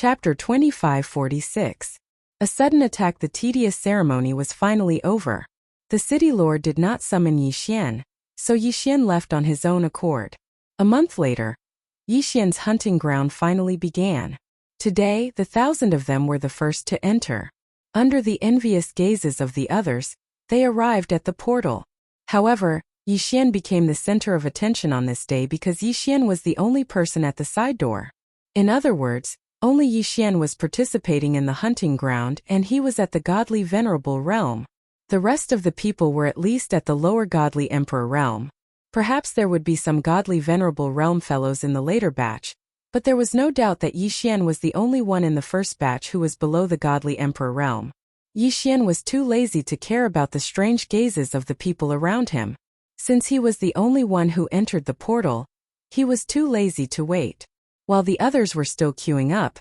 Chapter 2546. A sudden attack. The tedious ceremony was finally over. The city lord did not summon Yi Xian, so Yi Xian left on his own accord. A month later, Yi Xian's hunting ground finally began. Today, the 1,000 of them were the first to enter. Under the envious gazes of the others, they arrived at the portal. However, Yi Xian became the center of attention on this day because Yi Xian was the only person at the side door. In other words, only Yi Xian was participating in the hunting ground, and he was at the godly venerable realm. The rest of the people were at least at the lower godly emperor realm. Perhaps there would be some godly venerable realm fellows in the later batch, but there was no doubt that Yi Xian was the only one in the first batch who was below the godly emperor realm. Yi Xian was too lazy to care about the strange gazes of the people around him. Since he was the only one who entered the portal, he was too lazy to wait. While the others were still queuing up,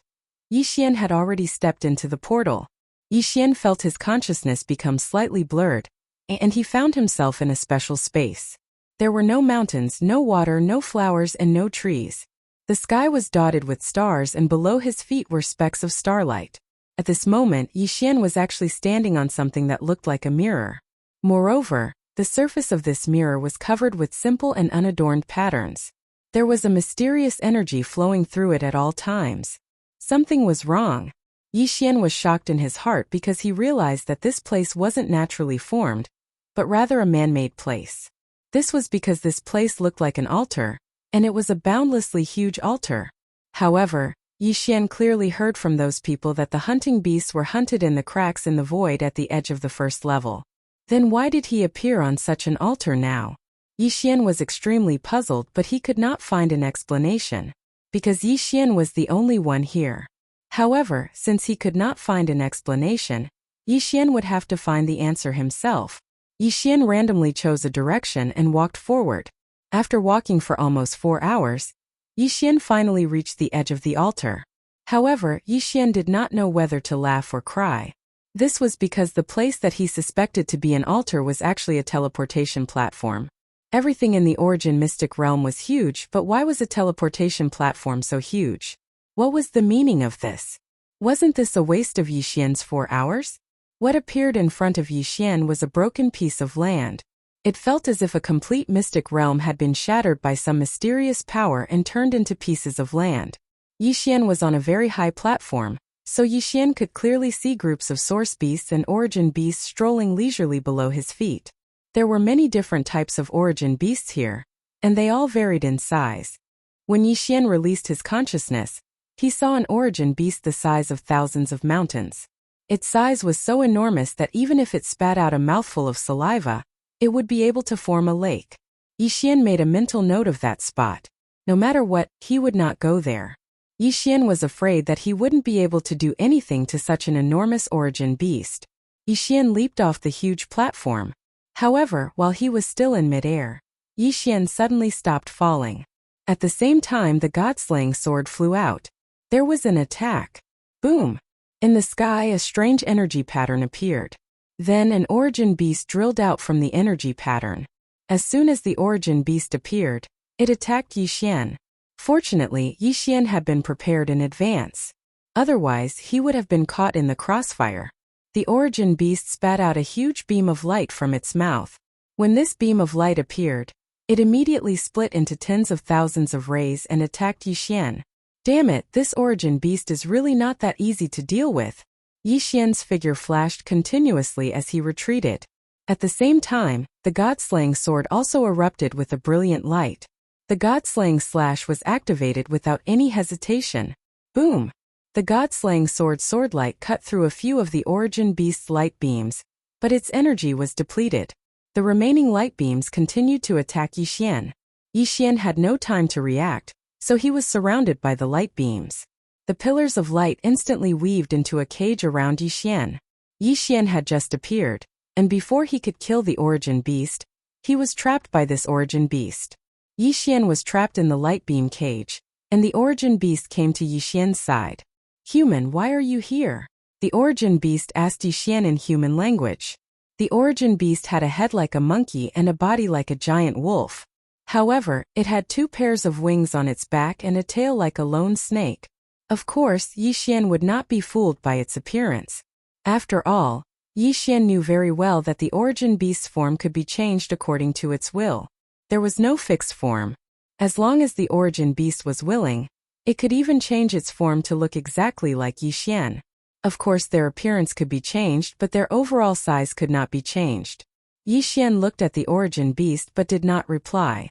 Yi Xian had already stepped into the portal. Yi Xian felt his consciousness become slightly blurred, and he found himself in a special space. There were no mountains, no water, no flowers, and no trees. The sky was dotted with stars, and below his feet were specks of starlight. At this moment, Yi Xian was actually standing on something that looked like a mirror. Moreover, the surface of this mirror was covered with simple and unadorned patterns. There was a mysterious energy flowing through it at all times. Something was wrong. Yi Xian was shocked in his heart because he realized that this place wasn't naturally formed, but rather a man-made place. This was because this place looked like an altar, and it was a boundlessly huge altar. However, Yi Xian clearly heard from those people that the hunting beasts were hunted in the cracks in the void at the edge of the first level. Then why did he appear on such an altar now? Yi Xian was extremely puzzled, but he could not find an explanation, because Yi Xian was the only one here. However, since he could not find an explanation, Yi Xian would have to find the answer himself. Yi Xian randomly chose a direction and walked forward. After walking for almost 4 hours, Yi Xian finally reached the edge of the altar. However, Yi Xian did not know whether to laugh or cry. This was because the place that he suspected to be an altar was actually a teleportation platform. Everything in the Origin Mystic realm was huge, but why was a teleportation platform so huge? What was the meaning of this? Wasn't this a waste of Yi Xian's 4 hours? What appeared in front of Yi Xian was a broken piece of land. It felt as if a complete mystic realm had been shattered by some mysterious power and turned into pieces of land. Yi Xian was on a very high platform, so Yi Xian could clearly see groups of source beasts and origin beasts strolling leisurely below his feet. There were many different types of origin beasts here, and they all varied in size. When Yi Xian released his consciousness, he saw an origin beast the size of thousands of mountains. Its size was so enormous that even if it spat out a mouthful of saliva, it would be able to form a lake. Yi Xian made a mental note of that spot. No matter what, he would not go there. Yi Xian was afraid that he wouldn't be able to do anything to such an enormous origin beast. Yi Xian leaped off the huge platform. However, while he was still in midair, Yi Xian suddenly stopped falling. At the same time, the god-slaying sword flew out. There was an attack. Boom! In the sky, a strange energy pattern appeared. Then an origin beast drilled out from the energy pattern. As soon as the origin beast appeared, it attacked Yi Xian. Fortunately, Yi Xian had been prepared in advance. Otherwise, he would have been caught in the crossfire. The origin beast spat out a huge beam of light from its mouth. When this beam of light appeared, it immediately split into tens of thousands of rays and attacked Yi Xian. Damn it, this origin beast is really not that easy to deal with. Yi Xian's figure flashed continuously as he retreated. At the same time, the god-slaying sword also erupted with a brilliant light. The god-slaying slash was activated without any hesitation. Boom! The god-slaying swordlight cut through a few of the origin beast's light beams, but its energy was depleted. The remaining light beams continued to attack Yi Xian. Yi Xian had no time to react, so he was surrounded by the light beams. The pillars of light instantly weaved into a cage around Yi Xian. Yi Xian had just appeared, and before he could kill the origin beast, he was trapped by this origin beast. Yi Xian was trapped in the light beam cage, and the origin beast came to Yi Xian's side. "Human, why are you here?" the origin beast asked Yi Xian in human language. The origin beast had a head like a monkey and a body like a giant wolf. However, it had 2 pairs of wings on its back and a tail like a lone snake. Of course, Yi Xian would not be fooled by its appearance. After all, Yi Xian knew very well that the origin beast's form could be changed according to its will. There was no fixed form. As long as the origin beast was willing, it could even change its form to look exactly like Yi Xian. Of course, their appearance could be changed, but their overall size could not be changed. Yi Xian looked at the origin beast but did not reply.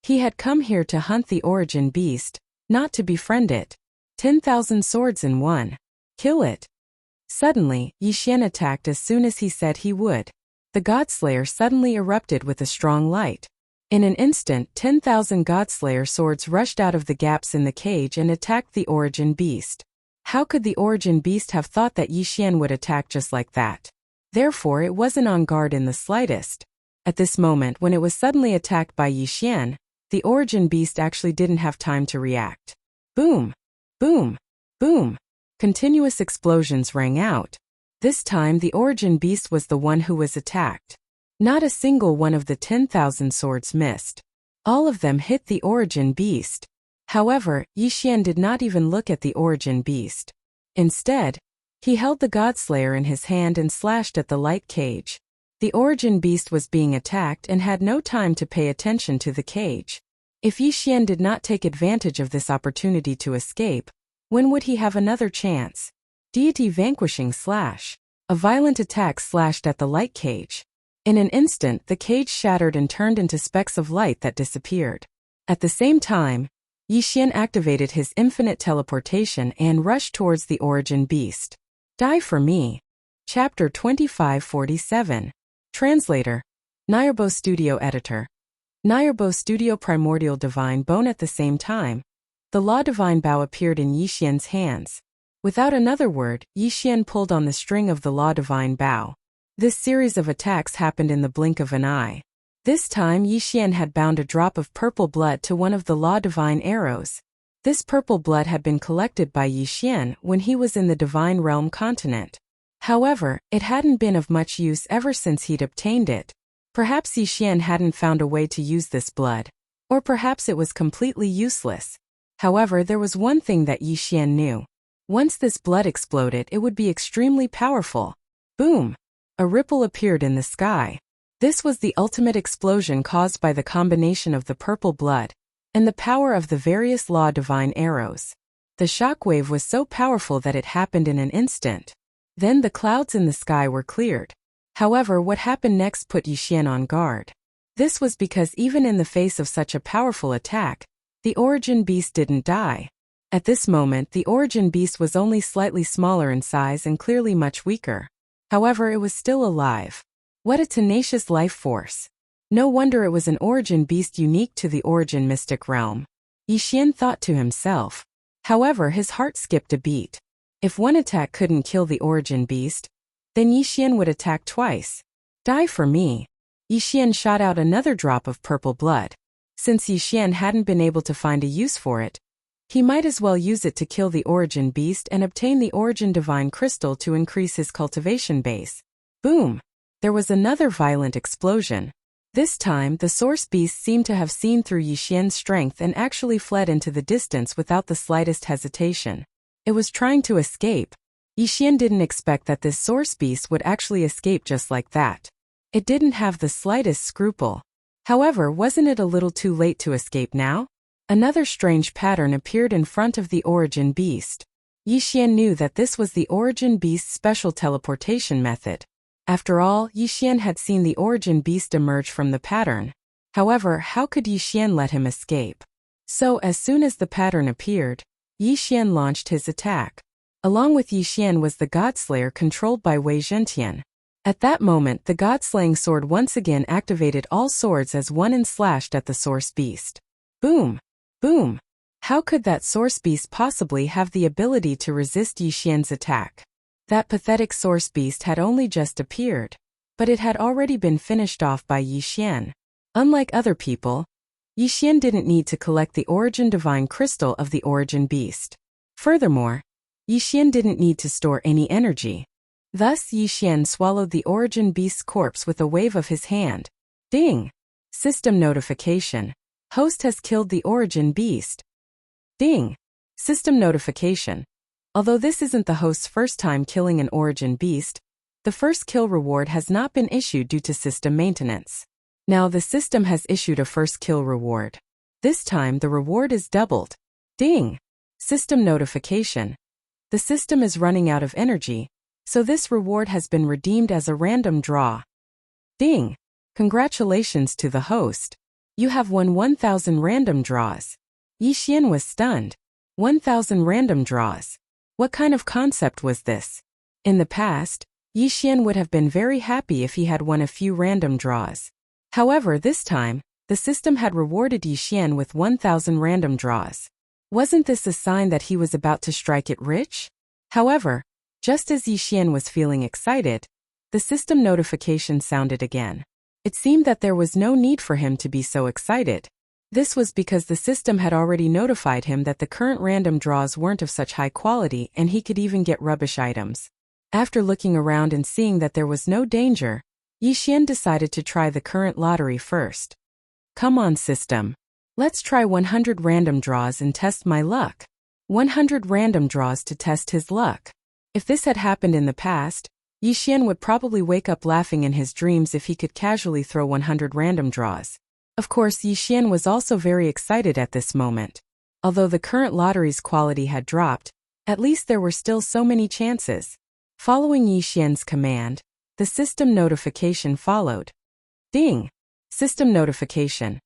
He had come here to hunt the origin beast, not to befriend it. 10,000 swords in one. Kill it. Suddenly, Yi Xian attacked as soon as he said he would. The Godslayer suddenly erupted with a strong light. In an instant, 10,000 Godslayer swords rushed out of the gaps in the cage and attacked the origin beast. How could the origin beast have thought that Yi Xian would attack just like that? Therefore, it wasn't on guard in the slightest. At this moment, when it was suddenly attacked by Yi Xian, the origin beast actually didn't have time to react. Boom! Boom! Boom! Continuous explosions rang out. This time, the origin beast was the one who was attacked. Not a single one of the 10,000 swords missed. All of them hit the origin beast. However, Yi Xian did not even look at the origin beast. Instead, he held the Godslayer in his hand and slashed at the light cage. The origin beast was being attacked and had no time to pay attention to the cage. If Yi Xian did not take advantage of this opportunity to escape, when would he have another chance? Deity vanquishing slash. A violent attack slashed at the light cage. In an instant, the cage shattered and turned into specks of light that disappeared. At the same time, Yi Xian activated his infinite teleportation and rushed towards the origin beast. Die for me. Chapter 2547. Translator. Nayarbo Studio Editor. Nayarbo Studio Primordial Divine Bone. At the same time, the Law Divine Bow appeared in Yi Xian's hands. Without another word, Yi Xian pulled on the string of the Law Divine Bow. This series of attacks happened in the blink of an eye. This time Yi Xian had bound a drop of purple blood to one of the Law Divine arrows. This purple blood had been collected by Yi Xian when he was in the Divine Realm continent. However, it hadn't been of much use ever since he'd obtained it. Perhaps Yi Xian hadn't found a way to use this blood. Or perhaps it was completely useless. However, there was one thing that Yi Xian knew. Once this blood exploded, it would be extremely powerful. Boom! A ripple appeared in the sky. This was the ultimate explosion caused by the combination of the purple blood and the power of the various Law Divine arrows. The shockwave was so powerful that it happened in an instant. Then the clouds in the sky were cleared. However, what happened next put Yi Xian on guard. This was because even in the face of such a powerful attack, the origin beast didn't die. At this moment, the origin beast was only slightly smaller in size and clearly much weaker. However, it was still alive. What a tenacious life force. No wonder it was an origin beast unique to the origin mystic realm. Yi Xian thought to himself. However, his heart skipped a beat. If one attack couldn't kill the origin beast, then Yi Xian would attack twice. Die for me. Yi Xian shot out another drop of purple blood. Since Yi Xian hadn't been able to find a use for it, he might as well use it to kill the origin beast and obtain the origin divine crystal to increase his cultivation base. Boom! There was another violent explosion. This time, the source beast seemed to have seen through Yi Xian's strength and actually fled into the distance without the slightest hesitation. It was trying to escape. Yi Xian didn't expect that this source beast would actually escape just like that. It didn't have the slightest scruple. However, wasn't it a little too late to escape now? Another strange pattern appeared in front of the origin beast. Yi Xian knew that this was the origin beast's special teleportation method. After all, Yi Xian had seen the origin beast emerge from the pattern. However, how could Yi Xian let him escape? So, as soon as the pattern appeared, Yi Xian launched his attack. Along with Yi Xian was the Godslayer controlled by Wei Zhentian. At that moment, the God-slaying sword once again activated all swords as one and slashed at the source beast. Boom! Boom! How could that source beast possibly have the ability to resist Yi Xian's attack? That pathetic source beast had only just appeared, but it had already been finished off by Yi Xian. Unlike other people, Yi Xian didn't need to collect the origin divine crystal of the origin beast. Furthermore, Yi Xian didn't need to store any energy. Thus, Yi Xian swallowed the origin beast's corpse with a wave of his hand. Ding! System notification. Host has killed the origin beast. Ding! System notification. Although this isn't the host's first time killing an origin beast, the first kill reward has not been issued due to system maintenance. Now the system has issued a first kill reward. This time the reward is doubled. Ding! System notification. The system is running out of energy, so this reward has been redeemed as a random draw. Ding! Congratulations to the host. You have won 1,000 random draws. Yixian was stunned. 1,000 random draws. What kind of concept was this? In the past, Yixian would have been very happy if he had won a few random draws. However, this time, the system had rewarded Yixian with 1,000 random draws. Wasn't this a sign that he was about to strike it rich? However, just as Yixian was feeling excited, the system notification sounded again. It seemed that there was no need for him to be so excited. This was because the system had already notified him that the current random draws weren't of such high quality and he could even get rubbish items. After looking around and seeing that there was no danger, Yixian decided to try the current lottery first. Come on, system. Let's try 100 random draws and test my luck. 100 random draws to test his luck. If this had happened in the past, Yixian would probably wake up laughing in his dreams if he could casually throw 100 random draws. Of course, Yixian was also very excited at this moment. Although the current lottery's quality had dropped, at least there were still so many chances. Following Yixian's command, the system notification followed. Ding! System notification.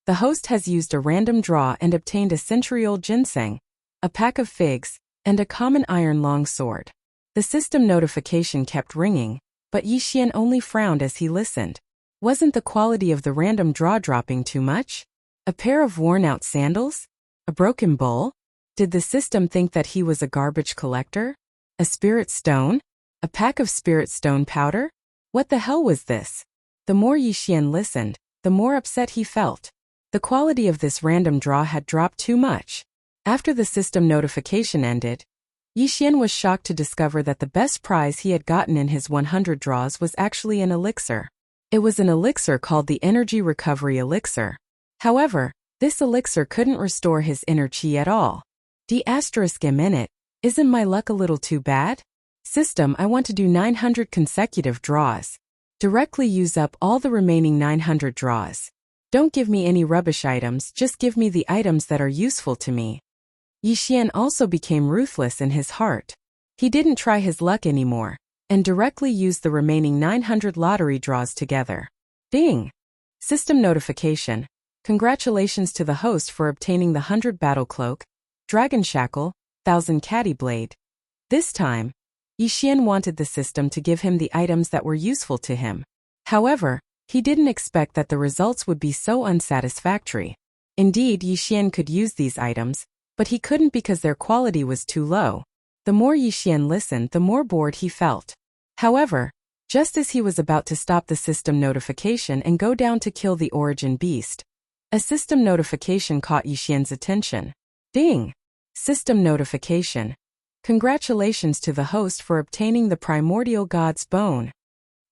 The host has used a random draw and obtained a century-old ginseng, a pack of figs, and a common iron longsword. The system notification kept ringing, but Yixian only frowned as he listened. Wasn't the quality of the random draw dropping too much? A pair of worn-out sandals? A broken bowl? Did the system think that he was a garbage collector? A spirit stone? A pack of spirit stone powder? What the hell was this? The more Yixian listened, the more upset he felt. The quality of this random draw had dropped too much. After the system notification ended, Yixian was shocked to discover that the best prize he had gotten in his 100 draws was actually an elixir. It was an elixir called the Energy Recovery Elixir. However, this elixir couldn't restore his inner chi at all. D*M*, isn't my luck a little too bad? System, I want to do 900 consecutive draws. Directly use up all the remaining 900 draws. Don't give me any rubbish items, just give me the items that are useful to me. Yixian also became ruthless in his heart. He didn't try his luck anymore, and directly used the remaining 900 lottery draws together. Ding! System notification. Congratulations to the host for obtaining the 100 battle cloak, dragon shackle, 1000 caddy blade. This time, Yixian wanted the system to give him the items that were useful to him. However, he didn't expect that the results would be so unsatisfactory. Indeed, Yixian could use these items, but he couldn't because their quality was too low. The more Yixian listened, the more bored he felt. However, just as he was about to stop the system notification and go down to kill the origin beast, a system notification caught Yixian's attention. Ding! System notification. Congratulations to the host for obtaining the Primordial God's Bone.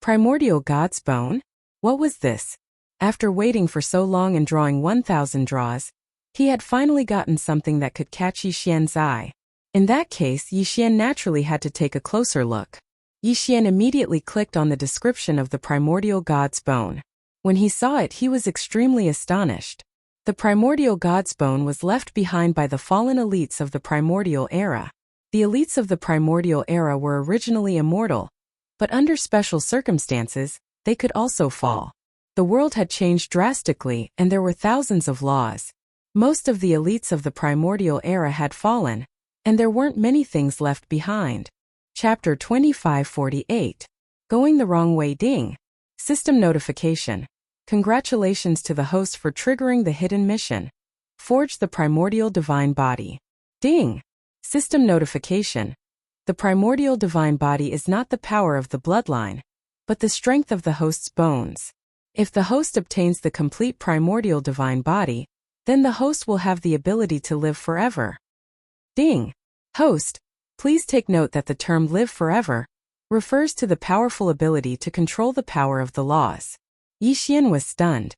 Primordial God's Bone? What was this? After waiting for so long and drawing 1,000 draws, he had finally gotten something that could catch Yixian's eye. In that case, Yixian naturally had to take a closer look. Yixian immediately clicked on the description of the Primordial God's Bone. When he saw it, he was extremely astonished. The Primordial God's Bone was left behind by the fallen elites of the Primordial Era. The elites of the Primordial Era were originally immortal, but under special circumstances, they could also fall. The world had changed drastically and there were thousands of laws. Most of the elites of the Primordial Era had fallen, and there weren't many things left behind. Chapter 2548. Going the Wrong Way. Ding! System notification. Congratulations to the host for triggering the hidden mission. Forge the Primordial Divine Body. Ding! System notification. The Primordial Divine Body is not the power of the bloodline, but the strength of the host's bones. If the host obtains the complete Primordial Divine Body, then the host will have the ability to live forever. Ding! Host, please take note that the term live forever refers to the powerful ability to control the power of the laws. Yixian was stunned.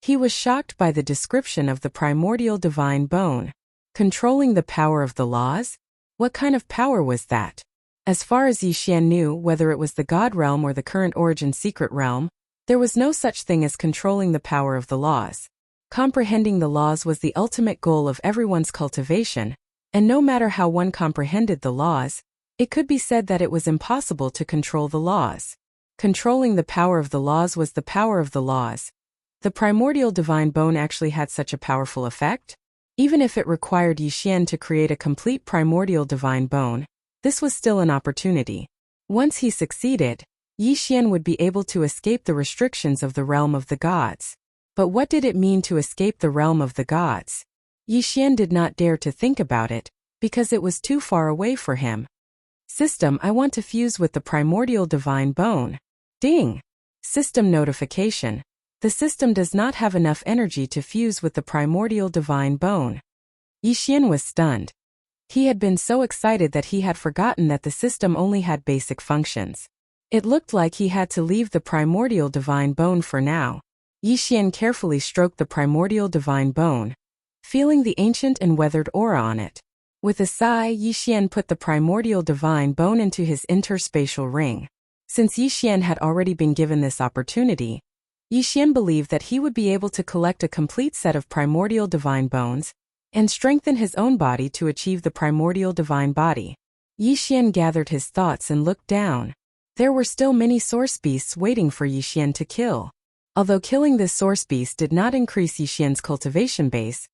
He was shocked by the description of the Primordial Divine Bone. Controlling the power of the laws? What kind of power was that? As far as Yixian knew, whether it was the God realm or the current origin secret realm, there was no such thing as controlling the power of the laws. Comprehending the laws was the ultimate goal of everyone's cultivation, and no matter how one comprehended the laws, it could be said that it was impossible to control the laws. Controlling the power of the laws was the power of the laws. The primordial divine bone actually had such a powerful effect? Even if it required Yixian to create a complete primordial divine bone, this was still an opportunity. Once he succeeded, Yixian would be able to escape the restrictions of the realm of the gods. But what did it mean to escape the realm of the gods? Yixian did not dare to think about it, because it was too far away for him. System, I want to fuse with the primordial divine bone. Ding! System notification. The system does not have enough energy to fuse with the primordial divine bone. Yixian was stunned. He had been so excited that he had forgotten that the system only had basic functions. It looked like he had to leave the primordial divine bone for now. Yixian carefully stroked the primordial divine bone, feeling the ancient and weathered aura on it. With a sigh, Yixian put the primordial divine bone into his interspatial ring. Since Yixian had already been given this opportunity, Yixian believed that he would be able to collect a complete set of primordial divine bones and strengthen his own body to achieve the primordial divine body. Yixian gathered his thoughts and looked down. There were still many source beasts waiting for Yixian to kill. Although killing this source beast did not increase Yixian's cultivation base,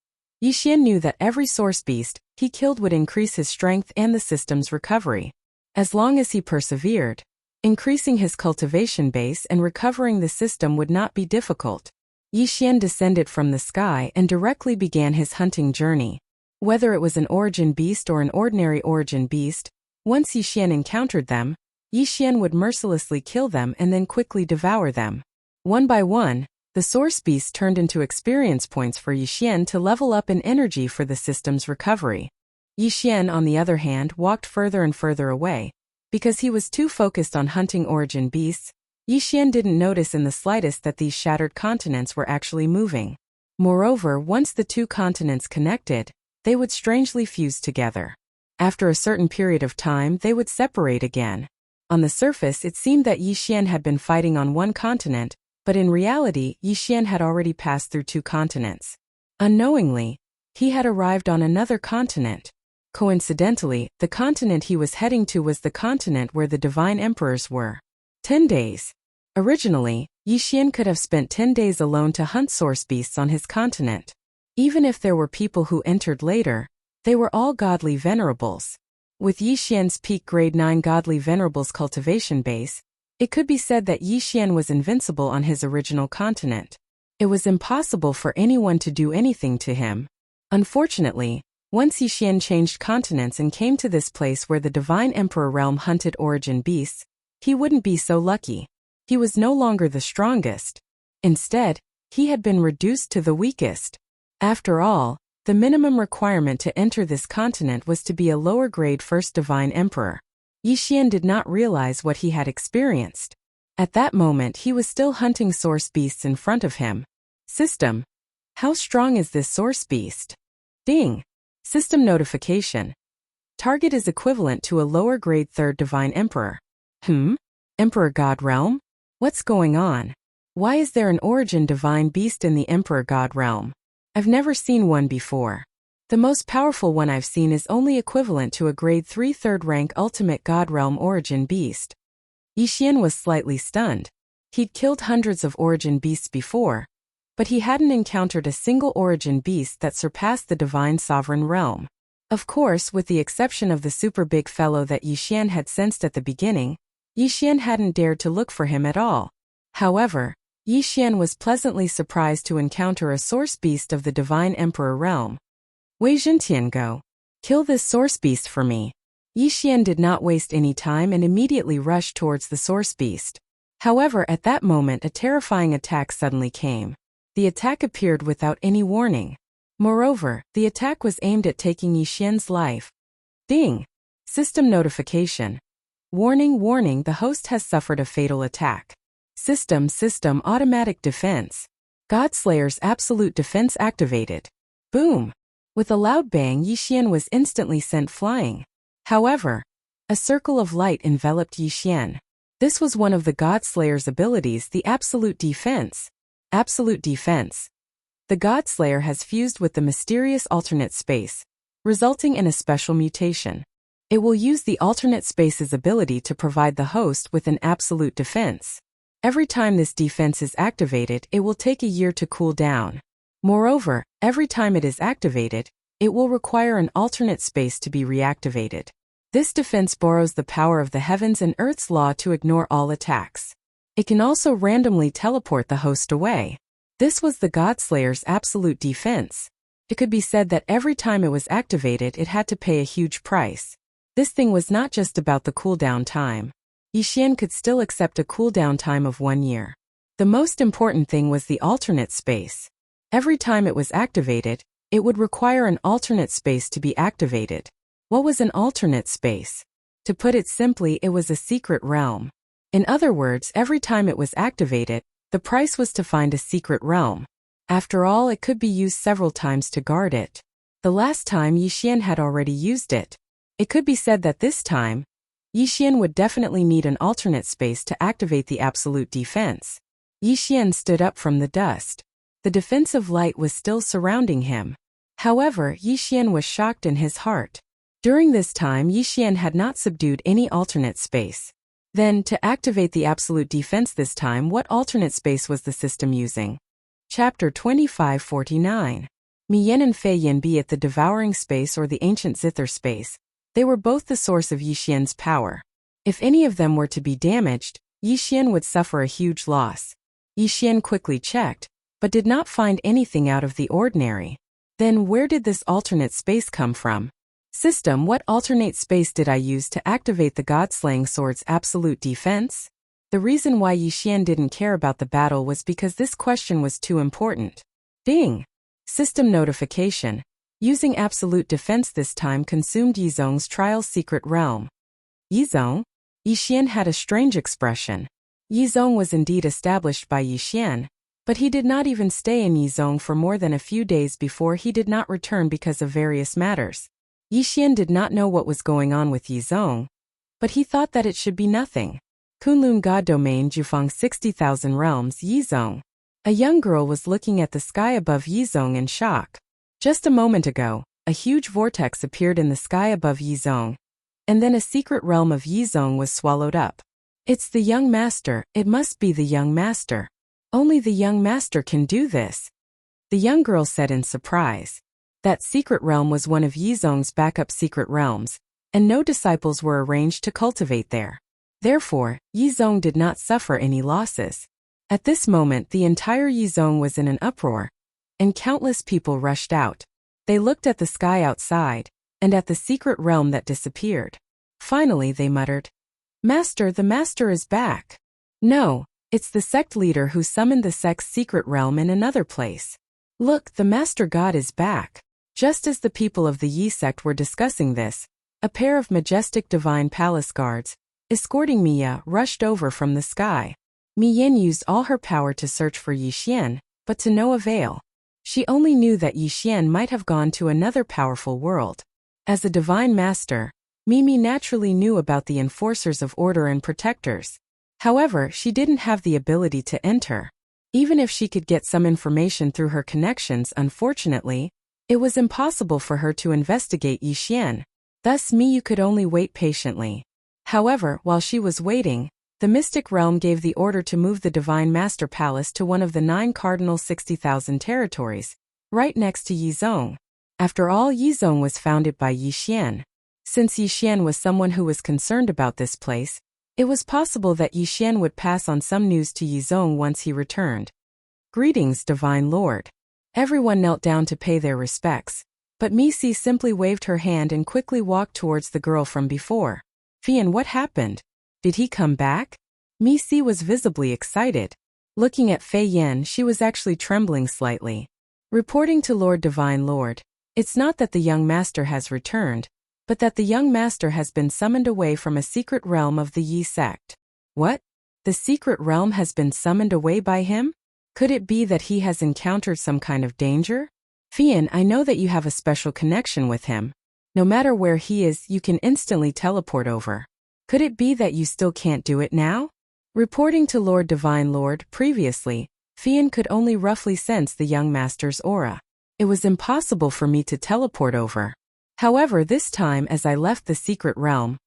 Yixian knew that every source beast he killed would increase his strength and the system's recovery. As long as he persevered, increasing his cultivation base and recovering the system would not be difficult. Yixian descended from the sky and directly began his hunting journey. Whether it was an origin beast or an ordinary origin beast, once Yixian encountered them, Yixian would mercilessly kill them and then quickly devour them. One by one, the source beasts turned into experience points for Yixian to level up in energy for the system's recovery. Yixian, on the other hand, walked further and further away. Because he was too focused on hunting origin beasts, Yixian didn't notice in the slightest that these shattered continents were actually moving. Moreover, once the two continents connected, they would strangely fuse together. After a certain period of time, they would separate again. On the surface, it seemed that Yixian had been fighting on one continent, but in reality, Yixian had already passed through two continents. Unknowingly, he had arrived on another continent. Coincidentally, the continent he was heading to was the continent where the divine emperors were. 10 days. Originally, Yixian could have spent 10 days alone to hunt source beasts on his continent. Even if there were people who entered later, they were all godly venerables. With Yixian's peak grade 9 godly venerables cultivation base, it could be said that Yixian was invincible on his original continent. It was impossible for anyone to do anything to him. Unfortunately, once Yixian changed continents and came to this place where the Divine Emperor realm hunted origin beasts, he wouldn't be so lucky. He was no longer the strongest. Instead, he had been reduced to the weakest. After all, the minimum requirement to enter this continent was to be a lower-grade first Divine Emperor. Yixian did not realize what he had experienced. At that moment, he was still hunting source beasts in front of him. System. How strong is this source beast? Ding. System notification. Target is equivalent to a lower-grade third Divine Emperor. Emperor God Realm? What's going on? Why is there an origin divine beast in the Emperor God Realm? I've never seen one before. The most powerful one I've seen is only equivalent to a grade 3 third rank ultimate God Realm origin beast. Yixian was slightly stunned. He'd killed hundreds of origin beasts before, but he hadn't encountered a single origin beast that surpassed the divine sovereign realm. Of course, with the exception of the super big fellow that Yixian had sensed at the beginning, Yixian hadn't dared to look for him at all. However, Yixian was pleasantly surprised to encounter a source beast of the Divine Emperor realm. Wei Zhentiango, kill this source beast for me. Yixian did not waste any time and immediately rushed towards the source beast. However, at that moment a terrifying attack suddenly came. The attack appeared without any warning. Moreover, the attack was aimed at taking Yixian's life. Ding! System notification. Warning, warning, the host has suffered a fatal attack. System automatic defense. Godslayer's absolute defense activated. Boom! With a loud bang, Yixian was instantly sent flying. However, a circle of light enveloped Yixian. This was one of the God-Slayer's abilities, the Absolute Defense. Absolute Defense. The God-Slayer has fused with the mysterious alternate space, resulting in a special mutation. It will use the alternate space's ability to provide the host with an absolute defense. Every time this defense is activated, it will take a year to cool down. Moreover, every time it is activated, it will require an alternate space to be reactivated. This defense borrows the power of the heavens and earth's law to ignore all attacks. It can also randomly teleport the host away. This was the God-Slayer's absolute defense. It could be said that every time it was activated, it had to pay a huge price. This thing was not just about the cooldown time. Yixian could still accept a cooldown time of 1 year. The most important thing was the alternate space. Every time it was activated, it would require an alternate space to be activated. What was an alternate space? To put it simply, it was a secret realm. In other words, every time it was activated, the price was to find a secret realm. After all, it could be used several times to guard it. The last time, Yixian had already used it. It could be said that this time, Yixian would definitely need an alternate space to activate the absolute defense. Yixian stood up from the dust. The defensive light was still surrounding him. However, Yixian was shocked in his heart. During this time, Yixian had not subdued any alternate space. Then, to activate the absolute defense this time, what alternate space was the system using? Chapter 2549. Miyan and Fei Yin, be it the devouring space or the ancient zither space, they were both the source of Yixian's power. If any of them were to be damaged, Yixian would suffer a huge loss. Yixian quickly checked, but did not find anything out of the ordinary. Then where did this alternate space come from? System, what alternate space did I use to activate the God-Slaying Sword's absolute defense? The reason why Yixian didn't care about the battle was because this question was too important. Ding! System notification. Using absolute defense this time consumed Yizong's trial secret realm. Yizong? Yixian had a strange expression. Yizong was indeed established by Yixian, but he did not even stay in Yizong for more than a few days before he did not return because of various matters. Yixian did not know what was going on with Yizong, but he thought that it should be nothing. Kunlun God Domain Jufang 60,000 realms Yizong. A young girl was looking at the sky above Yizong in shock. Just a moment ago, a huge vortex appeared in the sky above Yizong, and then a secret realm of Yizong was swallowed up. It's the young master, it must be the young master. Only the young master can do this, the young girl said in surprise. That secret realm was one of Yizong's backup secret realms, and no disciples were arranged to cultivate there. Therefore, Yizong did not suffer any losses. At this moment, the entire Yizong was in an uproar, and countless people rushed out. They looked at the sky outside, and at the secret realm that disappeared. Finally, they muttered, "Master, the master is back." No, it's the sect leader who summoned the sect's secret realm in another place. Look, the master god is back. Just as the people of the Yi sect were discussing this, a pair of majestic divine palace guards, escorting Miya, rushed over from the sky. Miyan used all her power to search for Yixian, but to no avail. She only knew that Yixian might have gone to another powerful world. As a divine master, Mimi naturally knew about the enforcers of order and protectors. However, she didn't have the ability to enter. Even if she could get some information through her connections, unfortunately, it was impossible for her to investigate Yixian. Thus Miyu could only wait patiently. However, while she was waiting, the mystic realm gave the order to move the divine master palace to one of the 9 cardinal 60,000 territories, right next to Yizong. After all, Yizong was founded by Yixian. Since Yixian was someone who was concerned about this place, it was possible that Yixian would pass on some news to Yizong once he returned. Greetings, Divine Lord. Everyone knelt down to pay their respects, but Misi simply waved her hand and quickly walked towards the girl from before. Fian, what happened? Did he come back? Misi was visibly excited. Looking at Fei Yin, she was actually trembling slightly. Reporting to Lord Divine Lord, it's not that the young master has returned, but that the young master has been summoned away from a secret realm of the Yi sect. What? The secret realm has been summoned away by him? Could it be that he has encountered some kind of danger? Fian, I know that you have a special connection with him. No matter where he is, you can instantly teleport over. Could it be that you still can't do it now? Reporting to Lord Divine Lord previously, Fian could only roughly sense the young master's aura. It was impossible for me to teleport over. However, this time as I left the secret realm,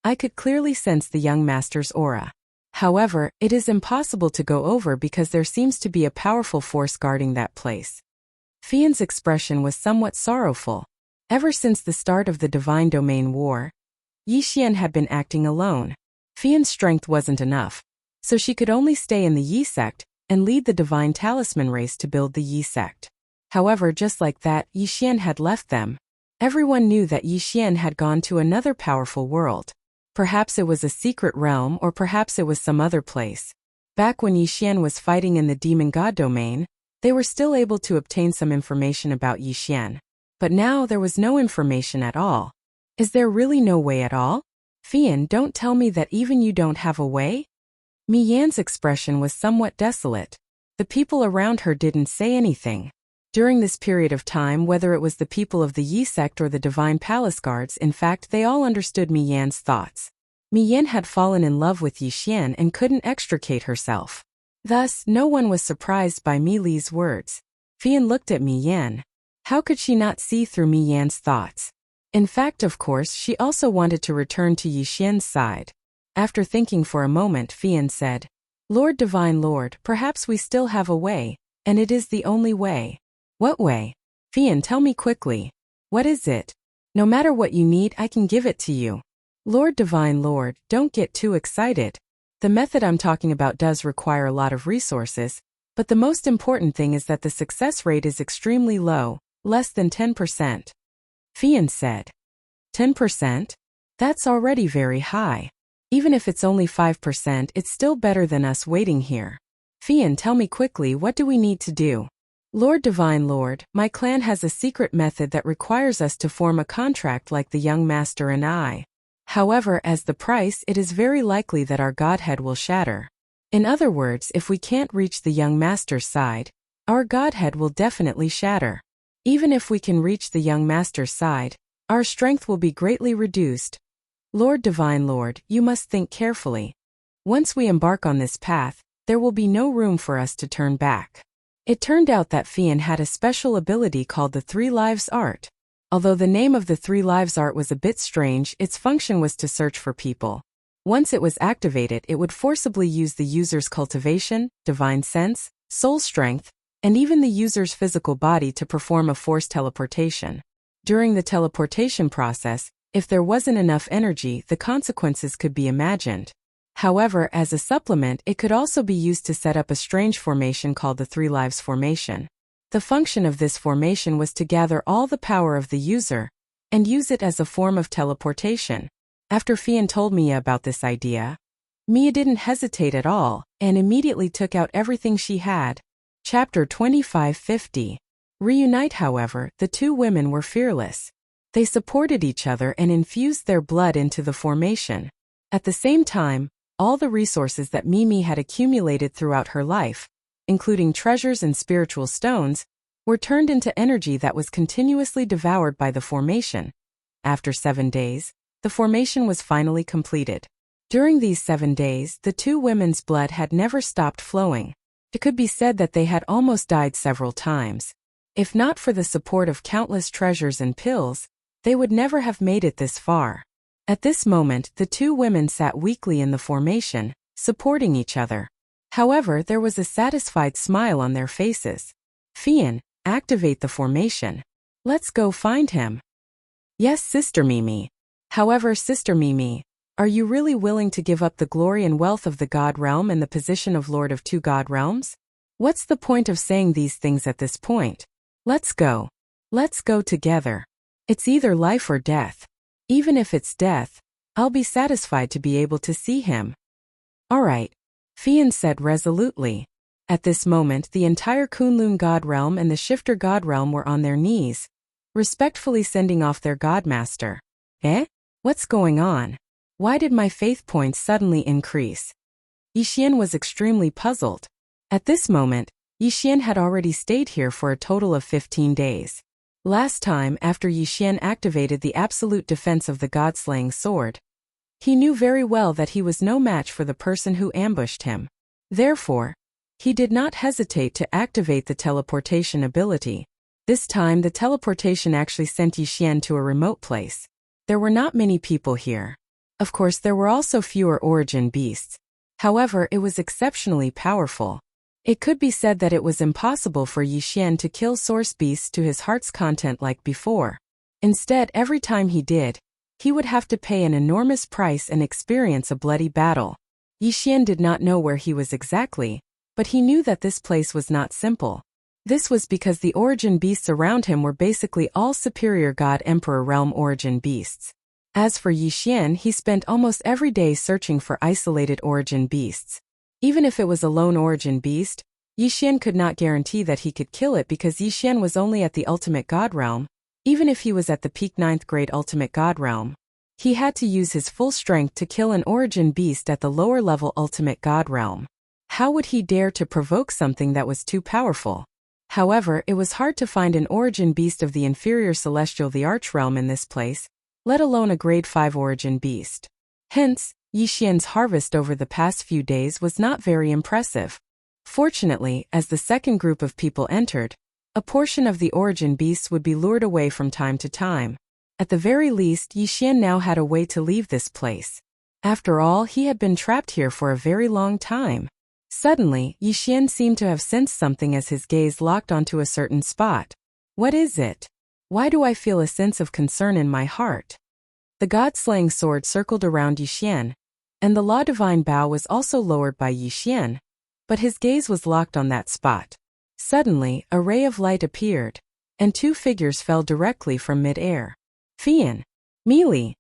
I could clearly sense the young master's aura. However, it is impossible to go over because there seems to be a powerful force guarding that place. Fian's expression was somewhat sorrowful. Ever since the start of the Divine Domain War, Yixian had been acting alone. Fian's strength wasn't enough, so she could only stay in the Yi sect and lead the Divine Talisman race to build the Yi sect. However, just like that, Yixian had left them. Everyone knew that Yixian had gone to another powerful world. Perhaps it was a secret realm, or perhaps it was some other place. Back when Yixian was fighting in the Demon God domain, they were still able to obtain some information about Yixian. But now there was no information at all. Is there really no way at all? Fian, don't tell me that even you don't have a way? Mi Yan's expression was somewhat desolate. The people around her didn't say anything. During this period of time, whether it was the people of the Yi sect or the Divine Palace Guards, in fact, they all understood Mi Yan's thoughts. Mi Yan had fallen in love with Yixian and couldn't extricate herself. Thus, no one was surprised by Mi Li's words. Fian looked at Mi Yan. How could she not see through Mi Yan's thoughts? In fact, of course, she also wanted to return to Yixian's side. After thinking for a moment, Fian said, Lord Divine Lord, perhaps we still have a way, and it is the only way. What way? Fian, tell me quickly. What is it? No matter what you need, I can give it to you. Lord Divine Lord, don't get too excited. The method I'm talking about does require a lot of resources, but the most important thing is that the success rate is extremely low, less than 10%. Fian said. 10%? That's already very high. Even if it's only 5%, it's still better than us waiting here. Fian, tell me quickly, what do we need to do? Lord Divine Lord, my clan has a secret method that requires us to form a contract like the young master and I. However, as the price, it is very likely that our godhead will shatter. In other words, if we can't reach the young master's side, our godhead will definitely shatter. Even if we can reach the young master's side, our strength will be greatly reduced. Lord Divine Lord, you must think carefully. Once we embark on this path, there will be no room for us to turn back. It turned out that Fian had a special ability called the Three Lives Art. Although the name of the Three Lives Art was a bit strange, its function was to search for people. Once it was activated, it would forcibly use the user's cultivation, divine sense, soul strength, and even the user's physical body to perform a forced teleportation. During the teleportation process, if there wasn't enough energy, the consequences could be imagined. However, as a supplement, it could also be used to set up a strange formation called the Three Lives Formation. The function of this formation was to gather all the power of the user and use it as a form of teleportation. After Fian told Mia about this idea, Mia didn't hesitate at all and immediately took out everything she had. Chapter 2550. Reunite. However, the two women were fearless. They supported each other and infused their blood into the formation. At the same time, all the resources that Mimi had accumulated throughout her life, including treasures and spiritual stones, were turned into energy that was continuously devoured by the formation. After 7 days, the formation was finally completed. During these 7 days, the two women's blood had never stopped flowing. It could be said that they had almost died several times. If not for the support of countless treasures and pills, they would never have made it this far. At this moment, the two women sat weakly in the formation, supporting each other. However, there was a satisfied smile on their faces. Fian, activate the formation. Let's go find him. Yes, Sister Mimi. However, Sister Mimi, are you really willing to give up the glory and wealth of the God realm and the position of Lord of two God realms? What's the point of saying these things at this point? Let's go. Let's go together. It's either life or death. Even if it's death, I'll be satisfied to be able to see him. All right, Fian said resolutely. At this moment, the entire Kunlun God realm and the Shifter God realm were on their knees, respectfully sending off their Godmaster. Eh? What's going on? Why did my faith points suddenly increase? Yixian was extremely puzzled. At this moment, Yixian had already stayed here for a total of 15 days. Last time, after Yixian activated the absolute defense of the god-slaying sword, he knew very well that he was no match for the person who ambushed him. Therefore, he did not hesitate to activate the teleportation ability. This time the teleportation actually sent Yixian to a remote place. There were not many people here. Of course, there were also fewer origin beasts. However, it was exceptionally powerful. It could be said that it was impossible for Yixian to kill source beasts to his heart's content like before. Instead, every time he did, he would have to pay an enormous price and experience a bloody battle. Yixian did not know where he was exactly, but he knew that this place was not simple. This was because the origin beasts around him were basically all superior God Emperor realm origin beasts. As for Yixian, he spent almost every day searching for isolated origin beasts. Even if it was a lone origin beast, Yixian could not guarantee that he could kill it because Yixian was only at the ultimate god realm. Even if he was at the peak 9th grade ultimate god realm, he had to use his full strength to kill an origin beast at the lower level ultimate god realm. How would he dare to provoke something that was too powerful? However, it was hard to find an origin beast of the inferior celestial the arch realm in this place, let alone a grade 5 origin beast. Hence, Yixian's harvest over the past few days was not very impressive. Fortunately, as the second group of people entered, a portion of the origin beasts would be lured away from time to time. At the very least, Yixian now had a way to leave this place. After all, he had been trapped here for a very long time. Suddenly, Yixian seemed to have sensed something as his gaze locked onto a certain spot. What is it? Why do I feel a sense of concern in my heart? The god-slaying sword circled around Yixian, and the law divine bow was also lowered by Yixian, but his gaze was locked on that spot. Suddenly, a ray of light appeared, and two figures fell directly from mid-air. Fian. Meili.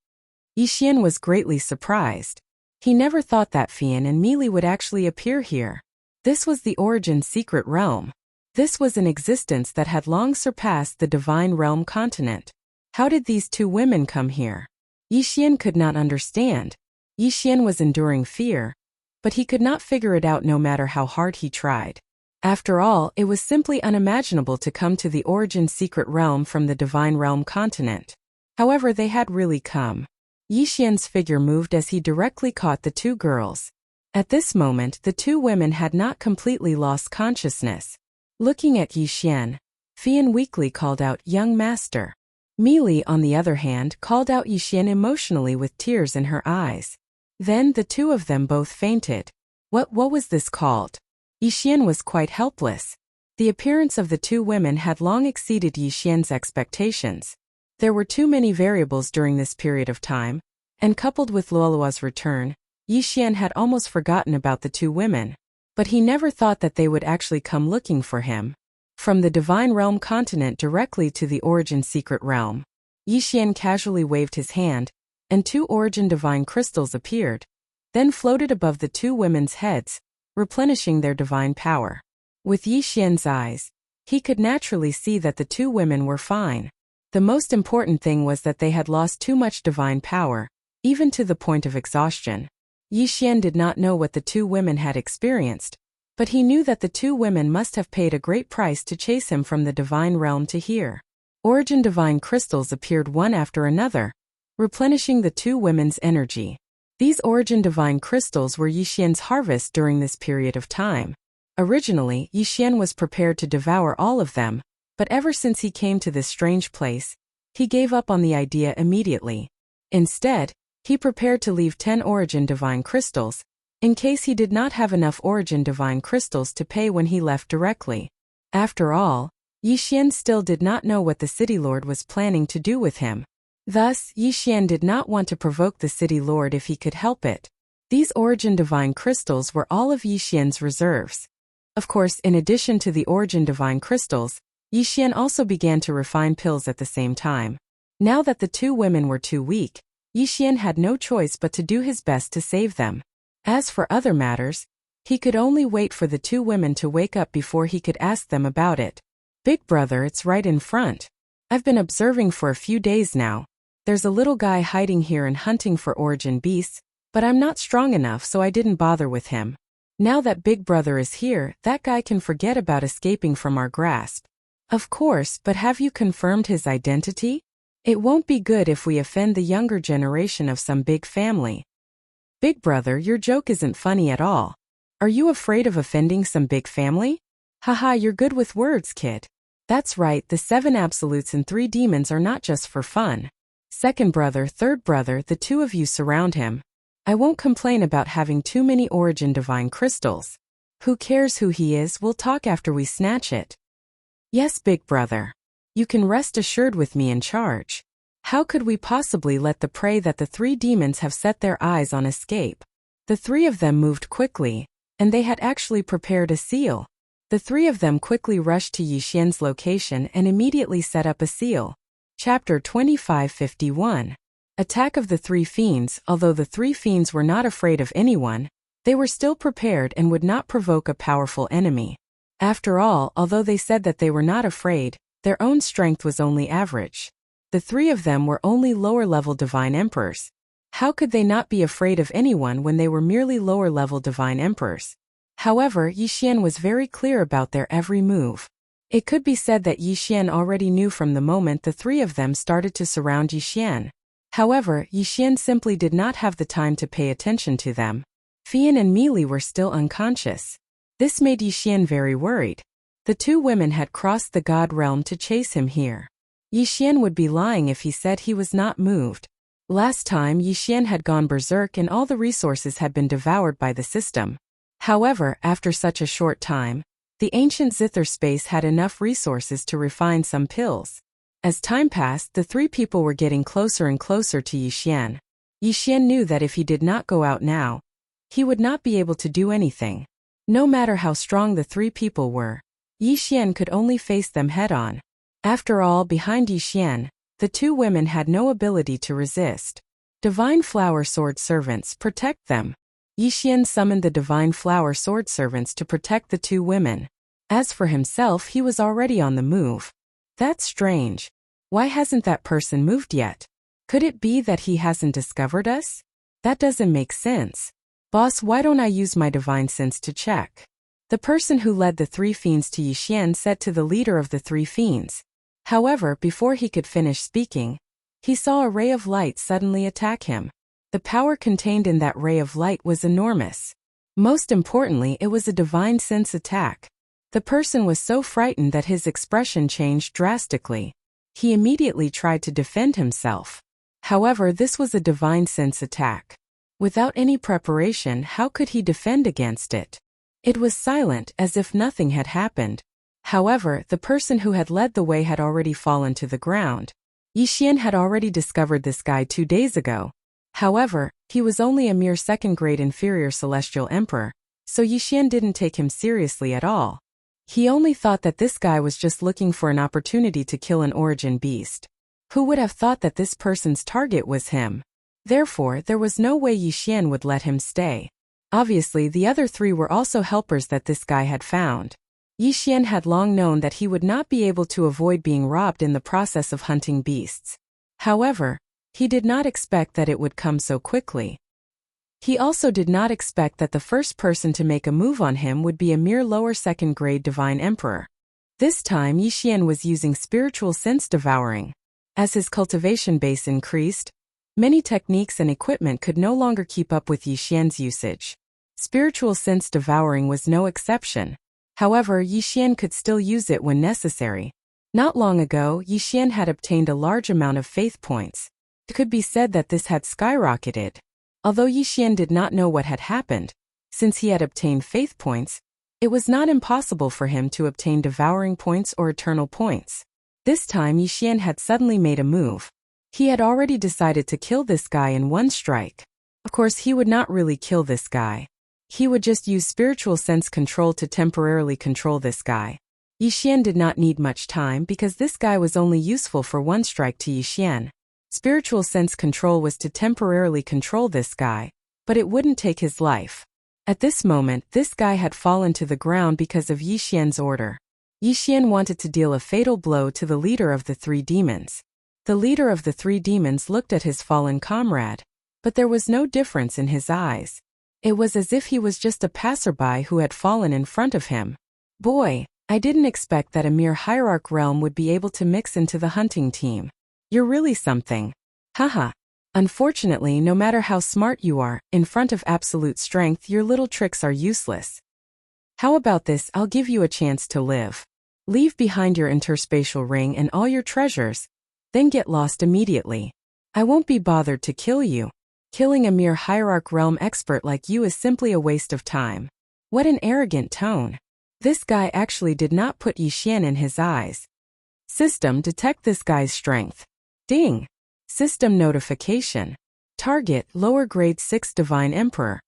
Yixian was greatly surprised. He never thought that Fian and Meili would actually appear here. This was the origin secret realm. This was an existence that had long surpassed the divine realm continent. How did these two women come here? Yixian could not understand. Yixian was enduring fear, but he could not figure it out no matter how hard he tried. After all, it was simply unimaginable to come to the origin secret realm from the divine realm continent. However, they had really come. Yixian's figure moved as he directly caught the two girls. At this moment, the two women had not completely lost consciousness. Looking at Yixian, Fian weakly called out, "Young master." Meili, on the other hand, called out Yixian emotionally with tears in her eyes. Then the two of them both fainted. What was this called? Yixian was quite helpless. The appearance of the two women had long exceeded Yixian's expectations. There were too many variables during this period of time, and coupled with Luolua's return, Yixian had almost forgotten about the two women. But he never thought that they would actually come looking for him. From the divine realm continent directly to the origin secret realm, Yixian casually waved his hand, and two origin divine crystals appeared, then floated above the two women's heads, replenishing their divine power. With Yixian's eyes, he could naturally see that the two women were fine. The most important thing was that they had lost too much divine power, even to the point of exhaustion. Yixian did not know what the two women had experienced, but he knew that the two women must have paid a great price to chase him from the divine realm to here. Origin divine crystals appeared one after another, replenishing the two women's energy. These origin divine crystals were Yixian's harvest during this period of time. Originally, Yixian was prepared to devour all of them, but ever since he came to this strange place, he gave up on the idea immediately. Instead, he prepared to leave 10 origin divine crystals, in case he did not have enough origin divine crystals to pay when he left directly. After all, Yixian still did not know what the city lord was planning to do with him. Thus, Yixian did not want to provoke the city lord if he could help it. These origin divine crystals were all of Yixian's reserves. Of course, in addition to the origin divine crystals, Yixian also began to refine pills at the same time. Now that the two women were too weak, Yixian had no choice but to do his best to save them. As for other matters, he could only wait for the two women to wake up before he could ask them about it. "Big brother, it's right in front. I've been observing for a few days now. There's a little guy hiding here and hunting for origin beasts, but I'm not strong enough so I didn't bother with him. Now that Big Brother is here, that guy can forget about escaping from our grasp. Of course, but have you confirmed his identity? It won't be good if we offend the younger generation of some big family. Big Brother, your joke isn't funny at all. Are you afraid of offending some big family? Haha, you're good with words, kid. That's right, the 7 absolutes and 3 demons are not just for fun. Second brother, third brother, the 2 of you surround him. I won't complain about having too many origin divine crystals. Who cares who he is, we'll talk after we snatch it. Yes, Big Brother. You can rest assured with me in charge. How could we possibly let the prey that the 3 demons have set their eyes on escape? The 3 of them moved quickly, and they had actually prepared a seal. The 3 of them quickly rushed to Yixian's location and immediately set up a seal. Chapter 2551. Attack of the 3 Fiends. Although the 3 Fiends were not afraid of anyone, they were still prepared and would not provoke a powerful enemy. After all, although they said that they were not afraid, their own strength was only average. The 3 of them were only lower-level divine emperors. How could they not be afraid of anyone when they were merely lower-level divine emperors? However, Yixian was very clear about their every move. It could be said that Yixian already knew from the moment the 3 of them started to surround Yixian. However, Yixian simply did not have the time to pay attention to them. Fian and Meili were still unconscious. This made Yixian very worried. The 2 women had crossed the God realm to chase him here. Yixian would be lying if he said he was not moved. Last time Yixian had gone berserk and all the resources had been devoured by the system. However, after such a short time, the ancient Zither space had enough resources to refine some pills. As time passed, the 3 people were getting closer and closer to Yixian. Yixian knew that if he did not go out now, he would not be able to do anything. No matter how strong the 3 people were, Yixian could only face them head-on. After all, behind Yixian, the 2 women had no ability to resist. Divine Flower Sword Servants, protect them. Yixian summoned the Divine Flower Sword Servants to protect the 2 women. As for himself, he was already on the move. That's strange. Why hasn't that person moved yet? Could it be that he hasn't discovered us? That doesn't make sense. Boss, why don't I use my divine sense to check? The person who led the 3 fiends to Yixian said to the leader of the 3 fiends. However, before he could finish speaking, he saw a ray of light suddenly attack him. The power contained in that ray of light was enormous. Most importantly, it was a divine sense attack. The person was so frightened that his expression changed drastically. He immediately tried to defend himself. However, this was a divine sense attack. Without any preparation, how could he defend against it? It was silent, as if nothing had happened. However, the person who had led the way had already fallen to the ground. Yixian had already discovered this guy 2 days ago. However, he was only a mere second-grade inferior celestial emperor, so Yixian didn't take him seriously at all. He only thought that this guy was just looking for an opportunity to kill an origin beast. Who would have thought that this person's target was him? Therefore, there was no way Yixian would let him stay. Obviously, the other 3 were also helpers that this guy had found. Yixian had long known that he would not be able to avoid being robbed in the process of hunting beasts. However, he did not expect that it would come so quickly. He also did not expect that the first person to make a move on him would be a mere lower second-grade divine emperor. This time Yixian was using spiritual sense devouring. As his cultivation base increased, many techniques and equipment could no longer keep up with Yixian's usage. Spiritual sense devouring was no exception. However, Yixian could still use it when necessary. Not long ago, Yixian had obtained a large amount of faith points. It could be said that this had skyrocketed. Although Yixian did not know what had happened, since he had obtained faith points, it was not impossible for him to obtain devouring points or eternal points. This time Yixian had suddenly made a move. He had already decided to kill this guy in one strike. Of course, he would not really kill this guy. He would just use spiritual sense control to temporarily control this guy. Yixian did not need much time because this guy was only useful for one strike to Yixian. Spiritual sense control was to temporarily control this guy, but it wouldn't take his life. At this moment, this guy had fallen to the ground because of Yixian's order. Yixian wanted to deal a fatal blow to the leader of the 3 demons. The leader of the 3 demons looked at his fallen comrade, but there was no difference in his eyes. It was as if he was just a passerby who had fallen in front of him. Boy, I didn't expect that a mere hierarch realm would be able to mix into the hunting team. You're really something. Haha. Unfortunately, no matter how smart you are, in front of absolute strength your little tricks are useless. How about this? I'll give you a chance to live. Leave behind your interspatial ring and all your treasures, then get lost immediately. I won't be bothered to kill you. Killing a mere hierarch realm expert like you is simply a waste of time. What an arrogant tone. This guy actually did not put Yixian in his eyes. System, detect this guy's strength. Ding. System notification. Target, lower grade 6 Divine Emperor.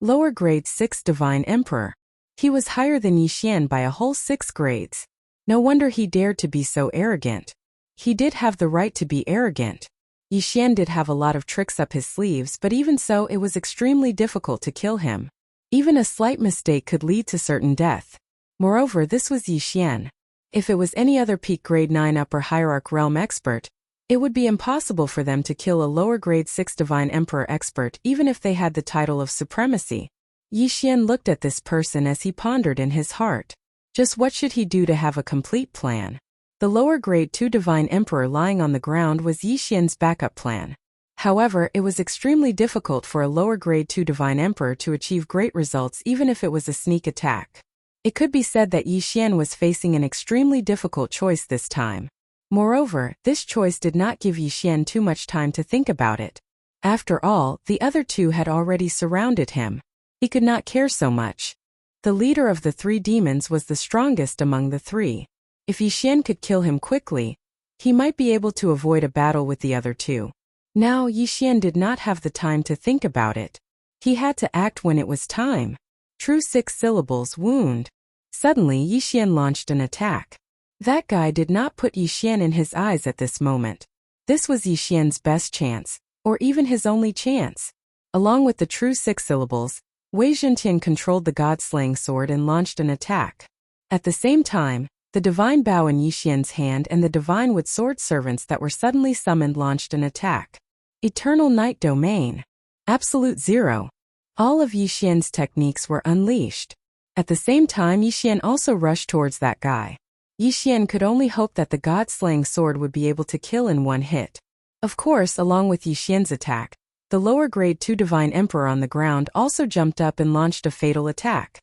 Lower grade 6 Divine Emperor. He was higher than Yixian by a whole 6 grades. No wonder he dared to be so arrogant. He did have the right to be arrogant. Yixian did have a lot of tricks up his sleeves, but even so it was extremely difficult to kill him. Even a slight mistake could lead to certain death. Moreover, this was Yixian. If it was any other peak grade 9 upper hierarch realm expert, it would be impossible for them to kill a lower grade 6 Divine Emperor expert even if they had the title of supremacy. Yixian looked at this person as he pondered in his heart. Just what should he do to have a complete plan? The lower grade 2 Divine Emperor lying on the ground was Yixian's backup plan. However, it was extremely difficult for a lower grade 2 Divine Emperor to achieve great results even if it was a sneak attack. It could be said that Yixian was facing an extremely difficult choice this time. Moreover, this choice did not give Yixian too much time to think about it. After all, the other two had already surrounded him. He could not care so much. The leader of the 3 demons was the strongest among the 3. If Yixian could kill him quickly, he might be able to avoid a battle with the other 2. Now, Yixian did not have the time to think about it. He had to act when it was time. True 6 syllables, wound. Suddenly, Yixian launched an attack. That guy did not put Yixian in his eyes at this moment. This was Yixian's best chance, or even his only chance. Along with the true 6 syllables, Wei Zhentian controlled the god-slaying sword and launched an attack. At the same time, the divine bow in Yixian's hand and the divine wood sword servants that were suddenly summoned launched an attack. Eternal Night Domain. Absolute Zero. All of Yixian's techniques were unleashed. At the same time, Yixian also rushed towards that guy. Yixian could only hope that the god-slaying sword would be able to kill in one hit. Of course, along with Yixian's attack, the lower grade 2 Divine Emperor on the ground also jumped up and launched a fatal attack.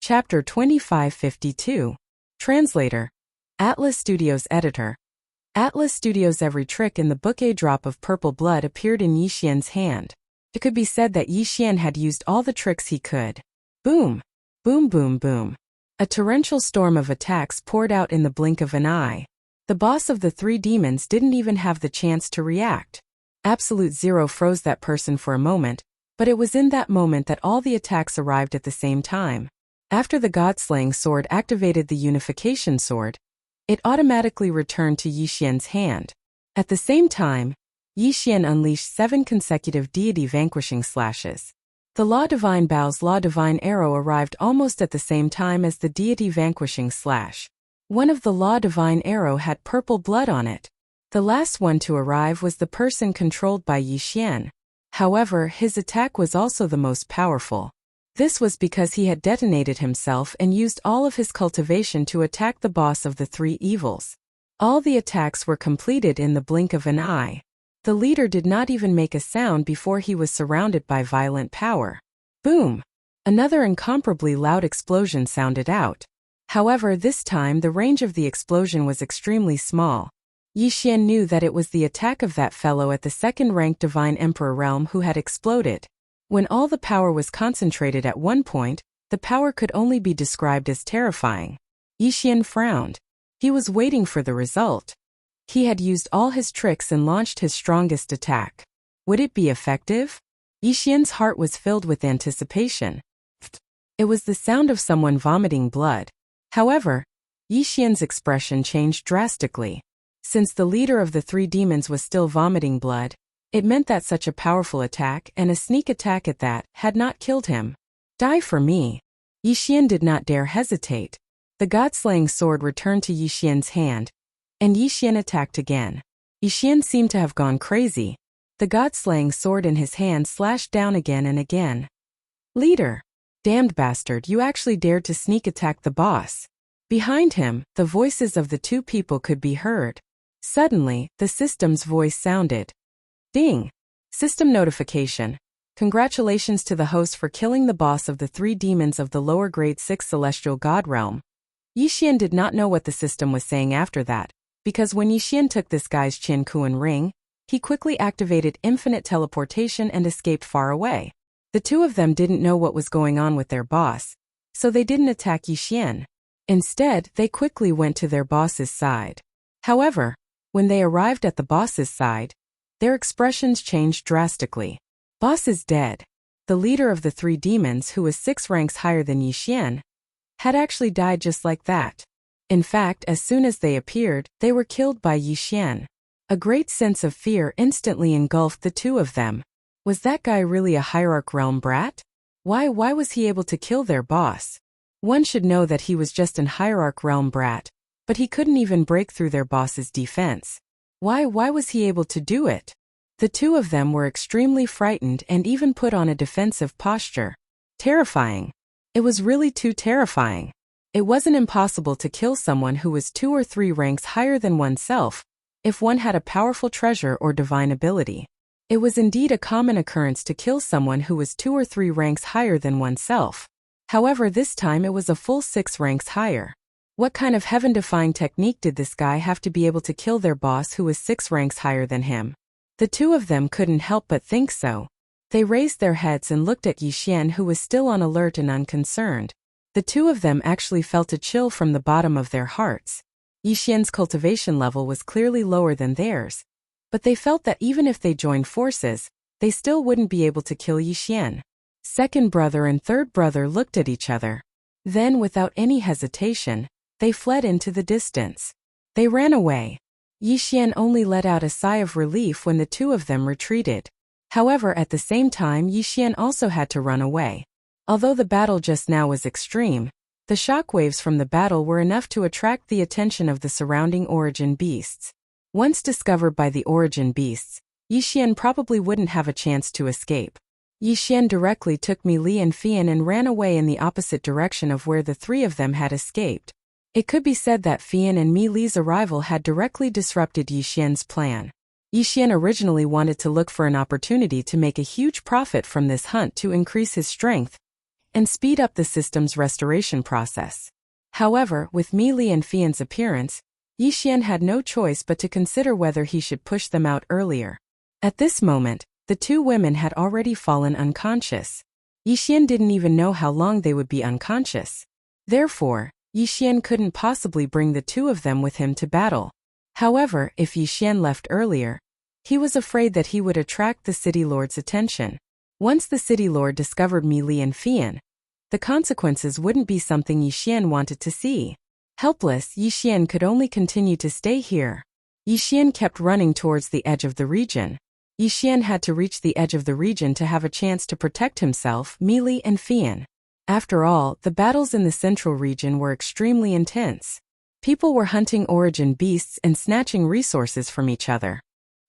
Chapter 2552. Translator. Atlas Studios Editor. Atlas Studios' every trick in the book. A drop of purple blood appeared in Yixian's hand. It could be said that Yixian had used all the tricks he could. Boom! Boom boom boom. A torrential storm of attacks poured out in the blink of an eye. The boss of the 3 demons didn't even have the chance to react. Absolute Zero froze that person for a moment, but it was in that moment that all the attacks arrived at the same time. After the god-slaying sword activated the unification sword, it automatically returned to Yixian's hand. At the same time, Yixian unleashed 7 consecutive deity vanquishing slashes. The Law Divine Bow's Law Divine Arrow arrived almost at the same time as the deity vanquishing slash. One of the Law Divine Arrow had purple blood on it. The last one to arrive was the person controlled by Yixian. However, his attack was also the most powerful. This was because he had detonated himself and used all of his cultivation to attack the boss of the 3 evils. All the attacks were completed in the blink of an eye. The leader did not even make a sound before he was surrounded by violent power. Boom! Another incomparably loud explosion sounded out. However, this time the range of the explosion was extremely small. Yixian knew that it was the attack of that fellow at the 2nd-ranked Divine Emperor realm who had exploded. When all the power was concentrated at one point, the power could only be described as terrifying. Yixian frowned. He was waiting for the result. He had used all his tricks and launched his strongest attack. Would it be effective? Yixian's heart was filled with anticipation. It was the sound of someone vomiting blood. However, Yixian's expression changed drastically. Since the leader of the 3 demons was still vomiting blood, it meant that such a powerful attack, and a sneak attack at that, had not killed him. Die for me. Yixian did not dare hesitate. The god-slaying sword returned to Yixian's hand, and Yixian attacked again. Yixian seemed to have gone crazy. The god-slaying sword in his hand slashed down again and again. Leader. Damned bastard, you actually dared to sneak attack the boss. Behind him, the voices of the two people could be heard. Suddenly, the system's voice sounded. Ding! System notification. Congratulations to the host for killing the boss of the 3 demons of the lower grade 6 celestial god realm. Yixian did not know what the system was saying after that, because when Yixian took this guy's Qin Kuan ring, he quickly activated infinite teleportation and escaped far away. The two of them didn't know what was going on with their boss, so they didn't attack Yixian. Instead, they quickly went to their boss's side. However, when they arrived at the boss's side, their expressions changed drastically. Boss is dead. The leader of the 3 demons, who was 6 ranks higher than Yixian, had actually died just like that. In fact, as soon as they appeared, they were killed by Yixian. A great sense of fear instantly engulfed the two of them. Was that guy really a Hierarch realm brat? Why was he able to kill their boss? One should know that he was just an Hierarch realm brat, but he couldn't even break through their boss's defense. Why was he able to do it? The two of them were extremely frightened and even put on a defensive posture. Terrifying. It was really too terrifying. It wasn't impossible to kill someone who was 2 or 3 ranks higher than oneself, if one had a powerful treasure or divine ability. It was indeed a common occurrence to kill someone who was 2 or 3 ranks higher than oneself. However, this time it was a full 6 ranks higher. What kind of heaven-defying technique did this guy have to be able to kill their boss who was 6 ranks higher than him? The two of them couldn't help but think so. They raised their heads and looked at Yixian, who was still on alert and unconcerned. The two of them actually felt a chill from the bottom of their hearts. Yixian's cultivation level was clearly lower than theirs, but they felt that even if they joined forces, they still wouldn't be able to kill Yixian. Second brother and third brother looked at each other. Then, without any hesitation, they fled into the distance. They ran away. Yixian only let out a sigh of relief when the two of them retreated. However, at the same time, Yixian also had to run away. Although the battle just now was extreme, the shockwaves from the battle were enough to attract the attention of the surrounding origin beasts. Once discovered by the origin beasts, Yixian probably wouldn't have a chance to escape. Yixian directly took Mi Li and Fian and ran away in the opposite direction of where the 3 of them had escaped. It could be said that Fian and Mi Li's arrival had directly disrupted Yixian's plan. Yixian originally wanted to look for an opportunity to make a huge profit from this hunt to increase his strength and speed up the system's restoration process. However, with Mi Li and Fian's appearance, Yixian had no choice but to consider whether he should push them out earlier. At this moment, the 2 women had already fallen unconscious. Yixian didn't even know how long they would be unconscious. Therefore, Yixian couldn't possibly bring the 2 of them with him to battle. However, if Yixian left earlier, he was afraid that he would attract the city lord's attention. Once the city lord discovered Mi Li and Fian, the consequences wouldn't be something Yixian wanted to see. Helpless, Yixian could only continue to stay here. Yixian kept running towards the edge of the region. Yixian had to reach the edge of the region to have a chance to protect himself, Mi Li and Fian. After all, the battles in the central region were extremely intense. People were hunting origin beasts and snatching resources from each other.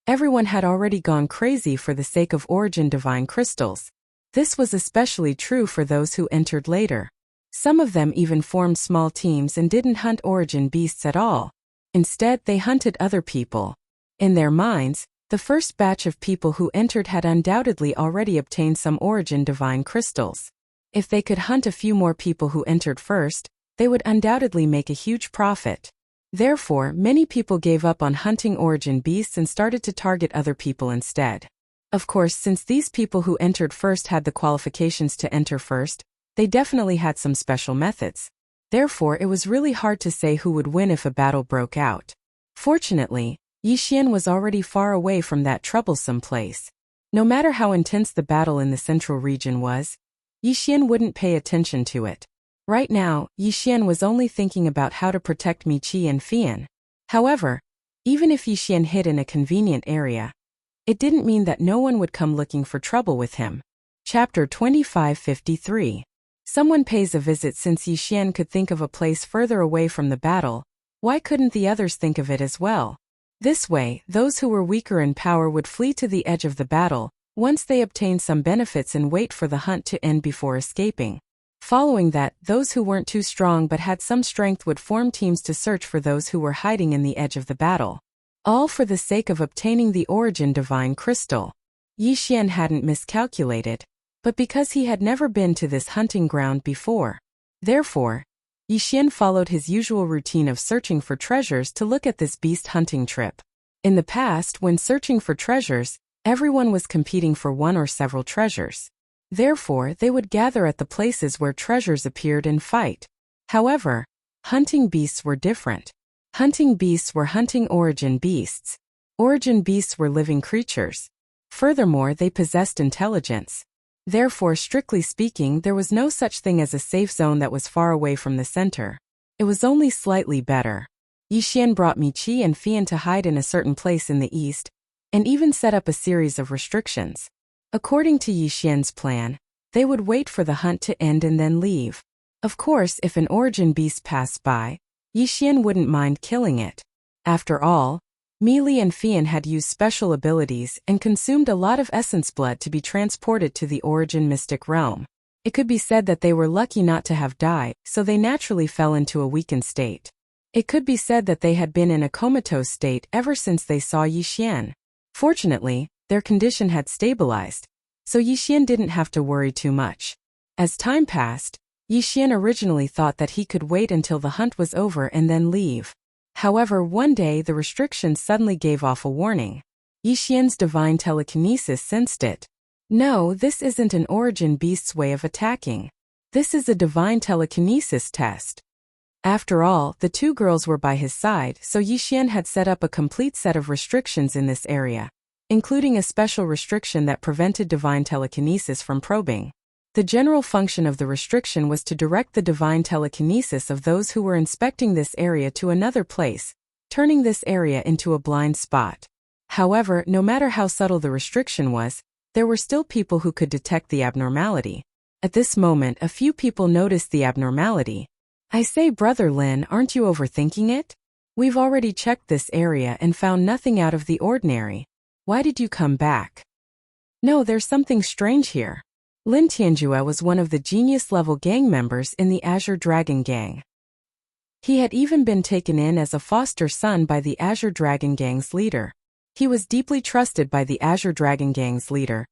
Everyone had already gone crazy for the sake of origin divine crystals. This was especially true for those who entered later. Some of them even formed small teams and didn't hunt origin beasts at all. Instead, they hunted other people. In their minds, the first batch of people who entered had undoubtedly already obtained some origin divine crystals. If they could hunt a few more people who entered first, they would undoubtedly make a huge profit. Therefore, many people gave up on hunting origin beasts and started to target other people instead. Of course, since these people who entered first had the qualifications to enter first, they definitely had some special methods. Therefore, it was really hard to say who would win if a battle broke out. Fortunately, Yixian was already far away from that troublesome place. No matter how intense the battle in the central region was, Yixian wouldn't pay attention to it. Right now, Yixian was only thinking about how to protect Miqi and Fian. However, even if Yixian hid in a convenient area, it didn't mean that no one would come looking for trouble with him. Chapter 2553. Someone pays a visit. Since Yixian could think of a place further away from the battle, why couldn't the others think of it as well? This way, those who were weaker in power would flee to the edge of the battle, Once they obtained some benefits and wait for the hunt to end before escaping. Following that, those who weren't too strong but had some strength would form teams to search for those who were hiding in the edge of the battle. All for the sake of obtaining the origin divine crystal. Yi Xian hadn't miscalculated, but because he had never been to this hunting ground before. Therefore, Yi Xian followed his usual routine of searching for treasures to look at this beast hunting trip. In the past, when searching for treasures, everyone was competing for one or several treasures. Therefore, they would gather at the places where treasures appeared and fight. However, hunting beasts were different. Hunting beasts were hunting origin beasts. Origin beasts were living creatures. Furthermore, they possessed intelligence. Therefore, strictly speaking, there was no such thing as a safe zone that was far away from the center. It was only slightly better. Yi Xian brought Mi Qi and Fian to hide in a certain place in the east, and even set up a series of restrictions. According to Yi Xian's plan, they would wait for the hunt to end and then leave. Of course, if an origin beast passed by, Yi Xian wouldn't mind killing it. After all, Mi Li and Fian had used special abilities and consumed a lot of essence blood to be transported to the origin mystic realm. It could be said that they were lucky not to have died, so they naturally fell into a weakened state. It could be said that they had been in a comatose state ever since they saw Yi Xian. Fortunately, their condition had stabilized, so Yi Xian didn't have to worry too much. As time passed, Yi Xian originally thought that he could wait until the hunt was over and then leave. However, one day the restrictions suddenly gave off a warning. Yi Xian's divine telekinesis sensed it. No, this isn't an origin beast's way of attacking. This is a divine telekinesis test. After all, the two girls were by his side, so Yi Xian had set up a complete set of restrictions in this area, including a special restriction that prevented divine telekinesis from probing. The general function of the restriction was to direct the divine telekinesis of those who were inspecting this area to another place, turning this area into a blind spot. However, no matter how subtle the restriction was, there were still people who could detect the abnormality. At this moment, a few people noticed the abnormality. I say, Brother Lin, aren't you overthinking it? We've already checked this area and found nothing out of the ordinary. Why did you come back? No, there's something strange here. Lin Tianjue was one of the genius-level gang members in the Azure Dragon Gang. He had even been taken in as a foster son by the Azure Dragon Gang's leader. He was deeply trusted by the Azure Dragon Gang's leader,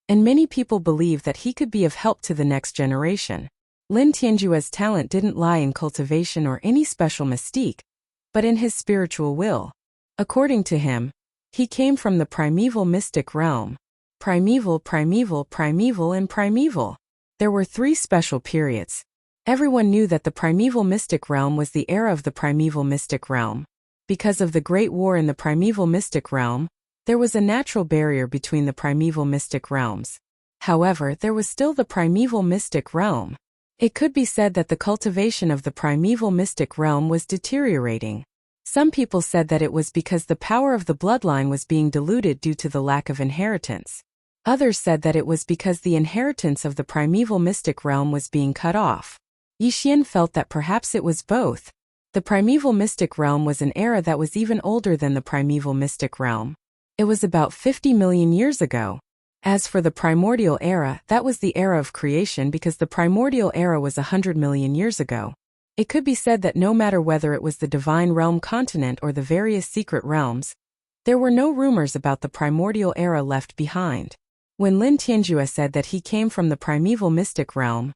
and many people believed that he could be of help to the next generation. Lin Tianjue's talent didn't lie in cultivation or any special mystique, but in his spiritual will. According to him, he came from the primeval mystic realm. Primeval, and primeval. There were 3 special periods. Everyone knew that the primeval mystic realm was the era of the primeval mystic realm. Because of the Great War in the primeval mystic realm, there was a natural barrier between the primeval mystic realms. However, there was still the primeval mystic realm. It could be said that the cultivation of the primeval mystic realm was deteriorating. Some people said that it was because the power of the bloodline was being diluted due to the lack of inheritance. Others said that it was because the inheritance of the primeval mystic realm was being cut off. Yi Xian felt that perhaps it was both. The primeval mystic realm was an era that was even older than the primeval mystic realm. It was about 50 million years ago. As for the primordial era, that was the era of creation because the primordial era was 100 million years ago. It could be said that no matter whether it was the divine realm continent or the various secret realms, there were no rumors about the primordial era left behind. When Lin Tianjue said that he came from the primeval mystic realm,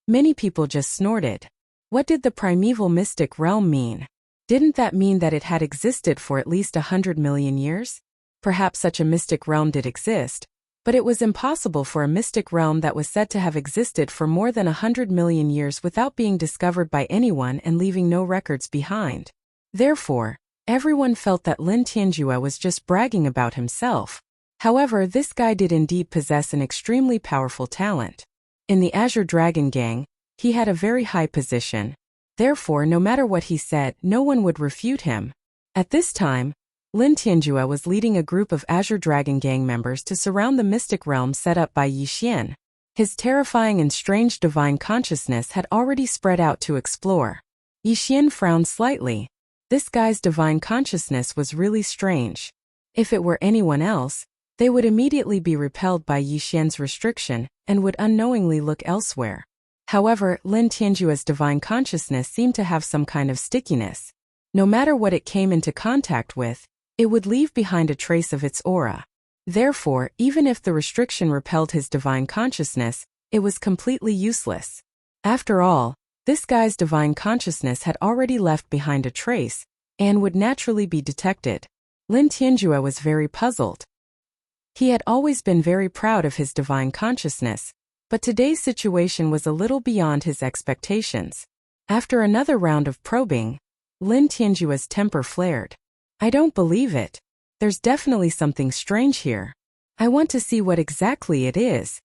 many people just snorted. What did the primeval mystic realm mean? Didn't that mean that it had existed for at least 100 million years? Perhaps such a mystic realm did exist, but it was impossible for a mystic realm that was said to have existed for more than 100 million years without being discovered by anyone and leaving no records behind. Therefore, everyone felt that Lin Tianjue was just bragging about himself. However, this guy did indeed possess an extremely powerful talent. In the Azure Dragon Gang, he had a very high position. Therefore, no matter what he said, no one would refute him. At this time, Lin Tianjue was leading a group of Azure Dragon Gang members to surround the mystic realm set up by Yi Xian. His terrifying and strange divine consciousness had already spread out to explore. Yi Xian frowned slightly. This guy's divine consciousness was really strange. If it were anyone else, they would immediately be repelled by Yixian's restriction and would unknowingly look elsewhere. However, Lin Tianjue's divine consciousness seemed to have some kind of stickiness. No matter what it came into contact with, it would leave behind a trace of its aura. Therefore, even if the restriction repelled his divine consciousness, it was completely useless. After all, this guy's divine consciousness had already left behind a trace, and would naturally be detected. Lin Tianjue was very puzzled. He had always been very proud of his divine consciousness, but today's situation was a little beyond his expectations. After another round of probing, Lin Tianjue's temper flared. I don't believe it. There's definitely something strange here. I want to see what exactly it is.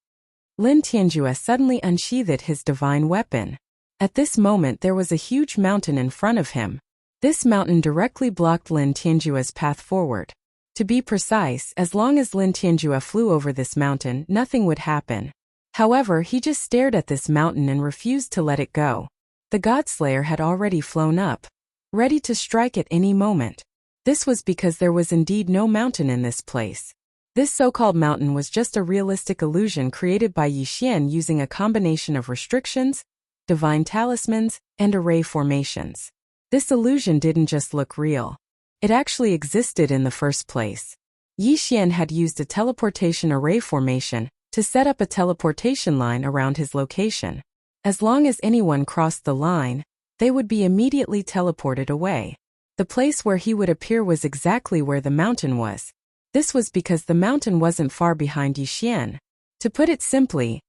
Lin Tianjue suddenly unsheathed his divine weapon. At this moment there was a huge mountain in front of him. This mountain directly blocked Lin Tianjue's path forward. To be precise, as long as Lin Tianjue flew over this mountain, nothing would happen. However, he just stared at this mountain and refused to let it go. The Godslayer had already flown up, ready to strike at any moment. This was because there was indeed no mountain in this place. This so-called mountain was just a realistic illusion created by Yixian using a combination of restrictions, divine talismans, and array formations. This illusion didn't just look real. It actually existed in the first place. Yixian had used a teleportation array formation to set up a teleportation line around his location. As long as anyone crossed the line, they would be immediately teleported away. The place where he would appear was exactly where the mountain was. This was because the mountain wasn't far behind Yixian. To put it simply,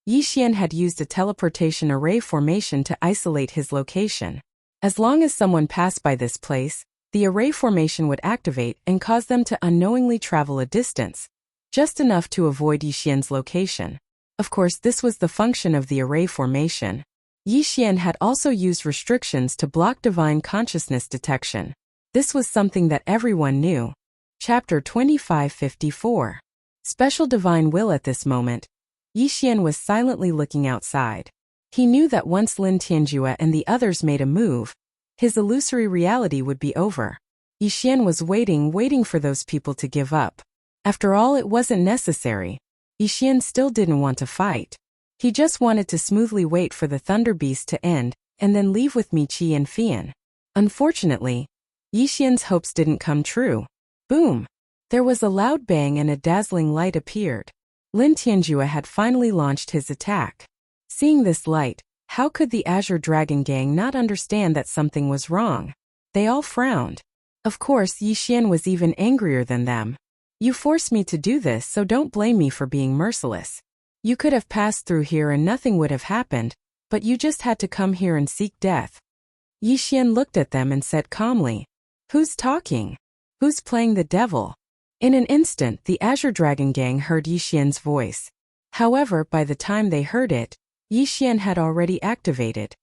Yixian had used a teleportation array formation to isolate his location. As long as someone passed by this place, the array formation would activate and cause them to unknowingly travel a distance, just enough to avoid Yixian's location. Of course, this was the function of the array formation. Yixian had also used restrictions to block divine consciousness detection. This was something that everyone knew. Chapter 2554. Special Divine Will. At this moment, Yixian was silently looking outside. He knew that once Lin Tianjue and the others made a move, his illusory reality would be over. Yixian was waiting for those people to give up. After all, it wasn't necessary. Yixian still didn't want to fight. He just wanted to smoothly wait for the Thunder Beast to end, and then leave with Miqi and Fian. Unfortunately, Yixian's hopes didn't come true. Boom! There was a loud bang and a dazzling light appeared. Lin Tianjue had finally launched his attack. Seeing this light, how could the Azure Dragon Gang not understand that something was wrong? They all frowned. Of course, Yixian was even angrier than them. You forced me to do this, so don't blame me for being merciless. You could have passed through here and nothing would have happened, but you just had to come here and seek death. Yixian looked at them and said calmly, "Who's talking? Who's playing the devil?" In an instant, the Azure Dragon Gang heard Yixian's voice. However, by the time they heard it, Yixian had already activated.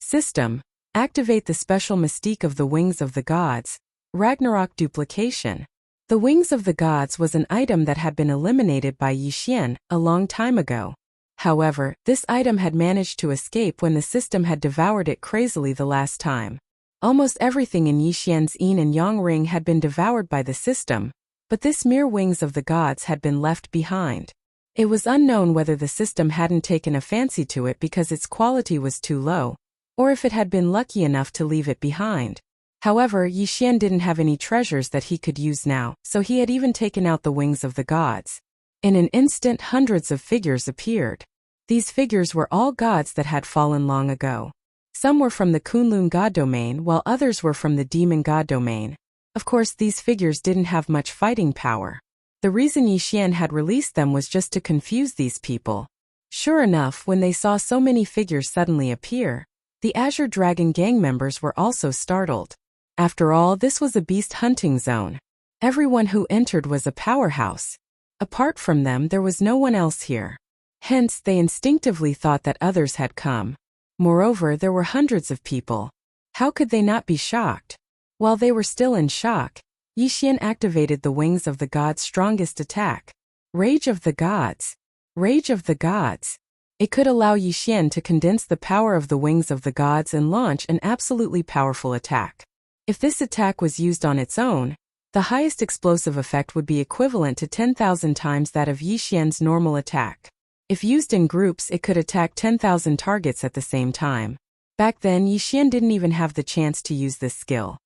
System: activate the special mystique of the Wings of the Gods, Ragnarok duplication. The Wings of the Gods was an item that had been eliminated by Yixian a long time ago. However, this item had managed to escape when the system had devoured it crazily the last time. Almost everything in Yixian's Yin and Yang ring had been devoured by the system, but this mere Wings of the Gods had been left behind. It was unknown whether the system hadn't taken a fancy to it because its quality was too low, or if it had been lucky enough to leave it behind. However, Yixian didn't have any treasures that he could use now, so he had even taken out the Wings of the Gods. In an instant, hundreds of figures appeared. These figures were all gods that had fallen long ago. Some were from the Kunlun god domain, while others were from the demon god domain. Of course, these figures didn't have much fighting power. The reason Yixian had released them was just to confuse these people. Sure enough, when they saw so many figures suddenly appear, the Azure Dragon Gang members were also startled. After all, this was a beast hunting zone. Everyone who entered was a powerhouse. Apart from them, there was no one else here. Hence, they instinctively thought that others had come. Moreover, there were hundreds of people. How could they not be shocked? While they were still in shock, Yixian activated the Wings of the Gods' strongest attack. Rage of the Gods. Rage of the Gods. It could allow Yixian to condense the power of the Wings of the Gods and launch an absolutely powerful attack. If this attack was used on its own, The highest explosive effect would be equivalent to 10,000 times that of Yixian's normal attack. If used in groups, it could attack 10,000 targets at the same time. Back then, Yixian didn't even have the chance to use this skill.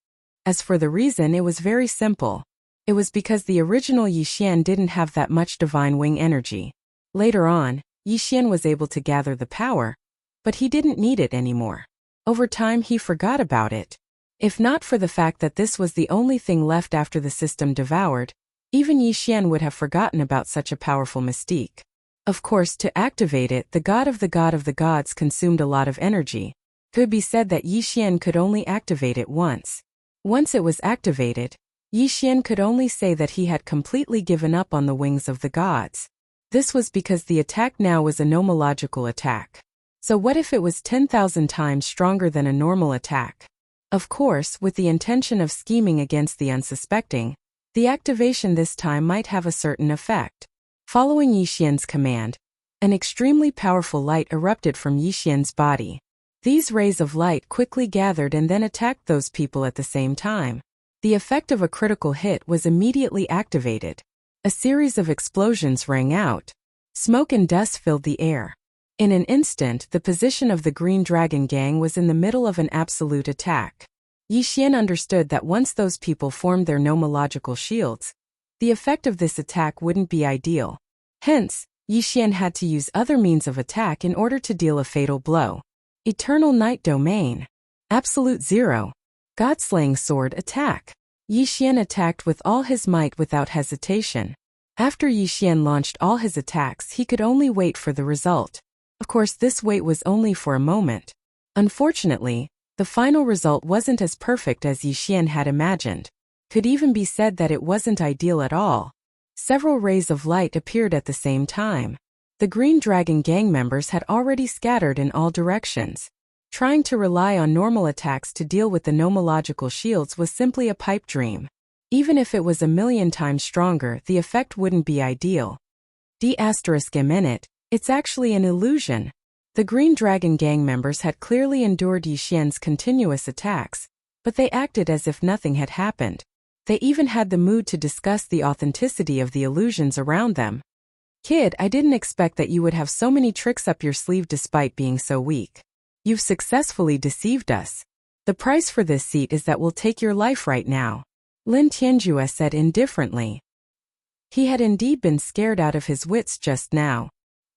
As for the reason, it was very simple. It was because the original Yixian didn't have that much divine wing energy. Later on, Yixian was able to gather the power, but he didn't need it anymore. Over time, he forgot about it. If not for the fact that this was the only thing left after the system devoured, even Yixian would have forgotten about such a powerful mystique. Of course, to activate it, the god of the gods consumed a lot of energy. It could be said that Yixian could only activate it once. Once it was activated, Yixian could only say that he had completely given up on the wings of the gods. This was because the attack now was a nomological attack. So what if it was 10,000 times stronger than a normal attack? Of course, with the intention of scheming against the unsuspecting, the activation this time might have a certain effect. Following Yixian's command, an extremely powerful light erupted from Yixian's body. These rays of light quickly gathered and then attacked those people at the same time. The effect of a critical hit was immediately activated. A series of explosions rang out. Smoke and dust filled the air. In an instant, the position of the Green Dragon Gang was in the middle of an absolute attack. Yixian understood that once those people formed their nomological shields, the effect of this attack wouldn't be ideal. Hence, Yixian had to use other means of attack in order to deal a fatal blow. Eternal Night Domain. Absolute Zero. God-slaying sword attack. Yixian attacked with all his might without hesitation. After Yixian launched all his attacks, he could only wait for the result. Of course, this wait was only for a moment. Unfortunately, the final result wasn't as perfect as Yixian had imagined. Could even be said that it wasn't ideal at all. Several rays of light appeared at the same time. The Green Dragon Gang members had already scattered in all directions. Trying to rely on normal attacks to deal with the nomological shields was simply a pipe dream. Even if it was 1,000,000 times stronger, the effect wouldn't be ideal. D***, it's actually an illusion. The Green Dragon Gang members had clearly endured Yixian's continuous attacks, but they acted as if nothing had happened. They even had the mood to discuss the authenticity of the illusions around them. Kid, I didn't expect that you would have so many tricks up your sleeve despite being so weak. You've successfully deceived us. The price for this seat is that we'll take your life right now. Lin Tianjue said indifferently. He had indeed been scared out of his wits just now.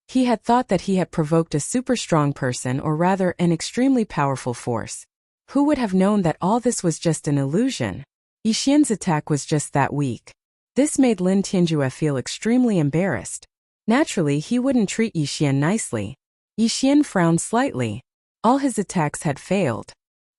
He had thought that he had provoked a super strong person, or rather an extremely powerful force. Who would have known that all this was just an illusion? Yixian's attack was just that weak. This made Lin Tianjue feel extremely embarrassed. Naturally, he wouldn't treat Yixian nicely. Yixian frowned slightly. All his attacks had failed.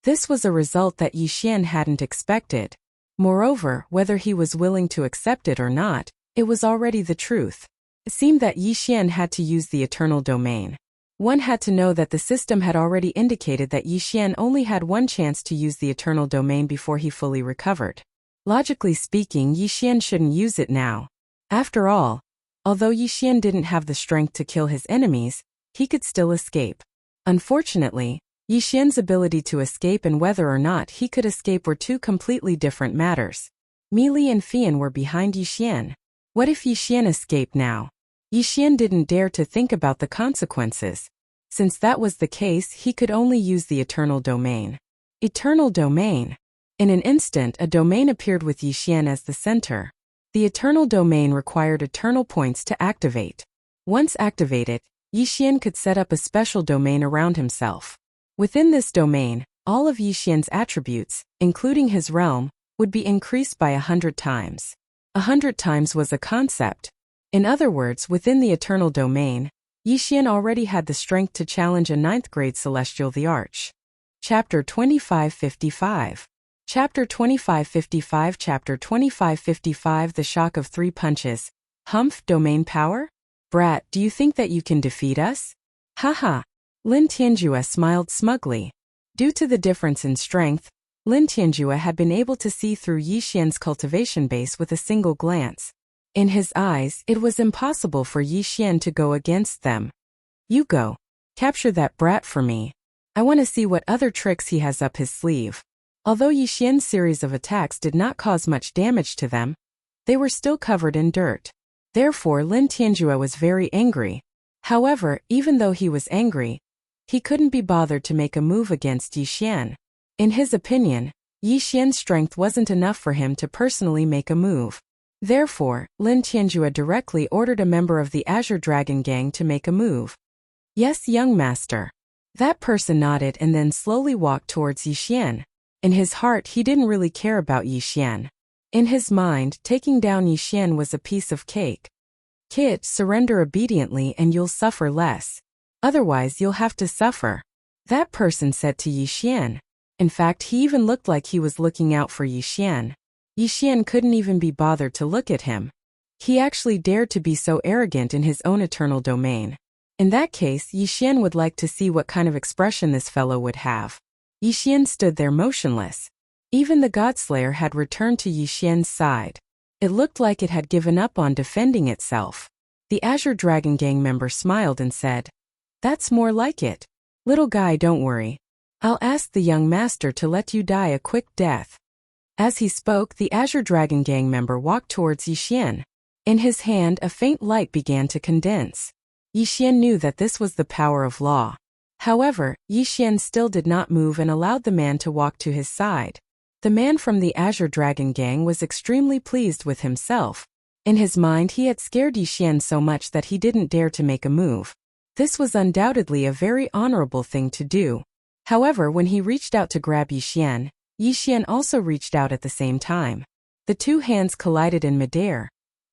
This was a result that Yixian hadn't expected. Moreover, whether he was willing to accept it or not, it was already the truth. It seemed that Yixian had to use the Eternal Domain. One had to know that the system had already indicated that Yixian only had one chance to use the Eternal Domain before he fully recovered. Logically speaking, Yixian shouldn't use it now. After all, although Yixian didn't have the strength to kill his enemies, he could still escape. Unfortunately, Yixian's ability to escape and whether or not he could escape were two completely different matters. Meili and Fian were behind Yixian. What if Yixian escaped now? Yixian didn't dare to think about the consequences. Since that was the case, he could only use the Eternal Domain. Eternal Domain. In an instant, a domain appeared with Yixian as the center. The Eternal Domain required eternal points to activate. Once activated, Yixian could set up a special domain around himself. Within this domain, all of Yixian's attributes, including his realm, would be increased by 100 times. 100 times was a concept. In other words, within the Eternal Domain, Yixian already had the strength to challenge a 9th grade Celestial the Arch. Chapter 2555. Chapter 2555. Chapter 2555. The Shock of Three Punches. Humph, domain power? Brat, do you think that you can defeat us? Haha. Lin Tianjue smiled smugly. Due to the difference in strength, Lin Tianjue had been able to see through Yixian's cultivation base with a single glance. In his eyes, it was impossible for Yixian to go against them. You go. Capture that brat for me. I want to see what other tricks he has up his sleeve. Although Yixian's series of attacks did not cause much damage to them, they were still covered in dirt. Therefore Lin Tianjue was very angry. However, even though he was angry, he couldn't be bothered to make a move against Yixian. In his opinion, Yixian's strength wasn't enough for him to personally make a move. Therefore, Lin Tianjue directly ordered a member of the Azure Dragon Gang to make a move. Yes, young master. That person nodded and then slowly walked towards Yixian. In his heart he didn't really care about Yixian. In his mind, taking down Yixian was a piece of cake. Kid, surrender obediently and you'll suffer less. Otherwise you'll have to suffer. That person said to Yixian. In fact, he even looked like he was looking out for Yixian. Yixian couldn't even be bothered to look at him. He actually dared to be so arrogant in his own eternal domain. In that case, Yixian would like to see what kind of expression this fellow would have. Yixian stood there motionless. Even the Godslayer had returned to Yixian's side. It looked like it had given up on defending itself. The Azure Dragon Gang member smiled and said, "That's more like it. Little guy, don't worry. I'll ask the young master to let you die a quick death." As he spoke, the Azure Dragon Gang member walked towards Yixian. In his hand, a faint light began to condense. Yixian knew that this was the power of law. However, Yixian still did not move and allowed the man to walk to his side. The man from the Azure Dragon Gang was extremely pleased with himself. In his mind, he had scared Yixian so much that he didn't dare to make a move. This was undoubtedly a very honorable thing to do. However, when he reached out to grab Yixian, Yixian also reached out at the same time. The two hands collided in midair,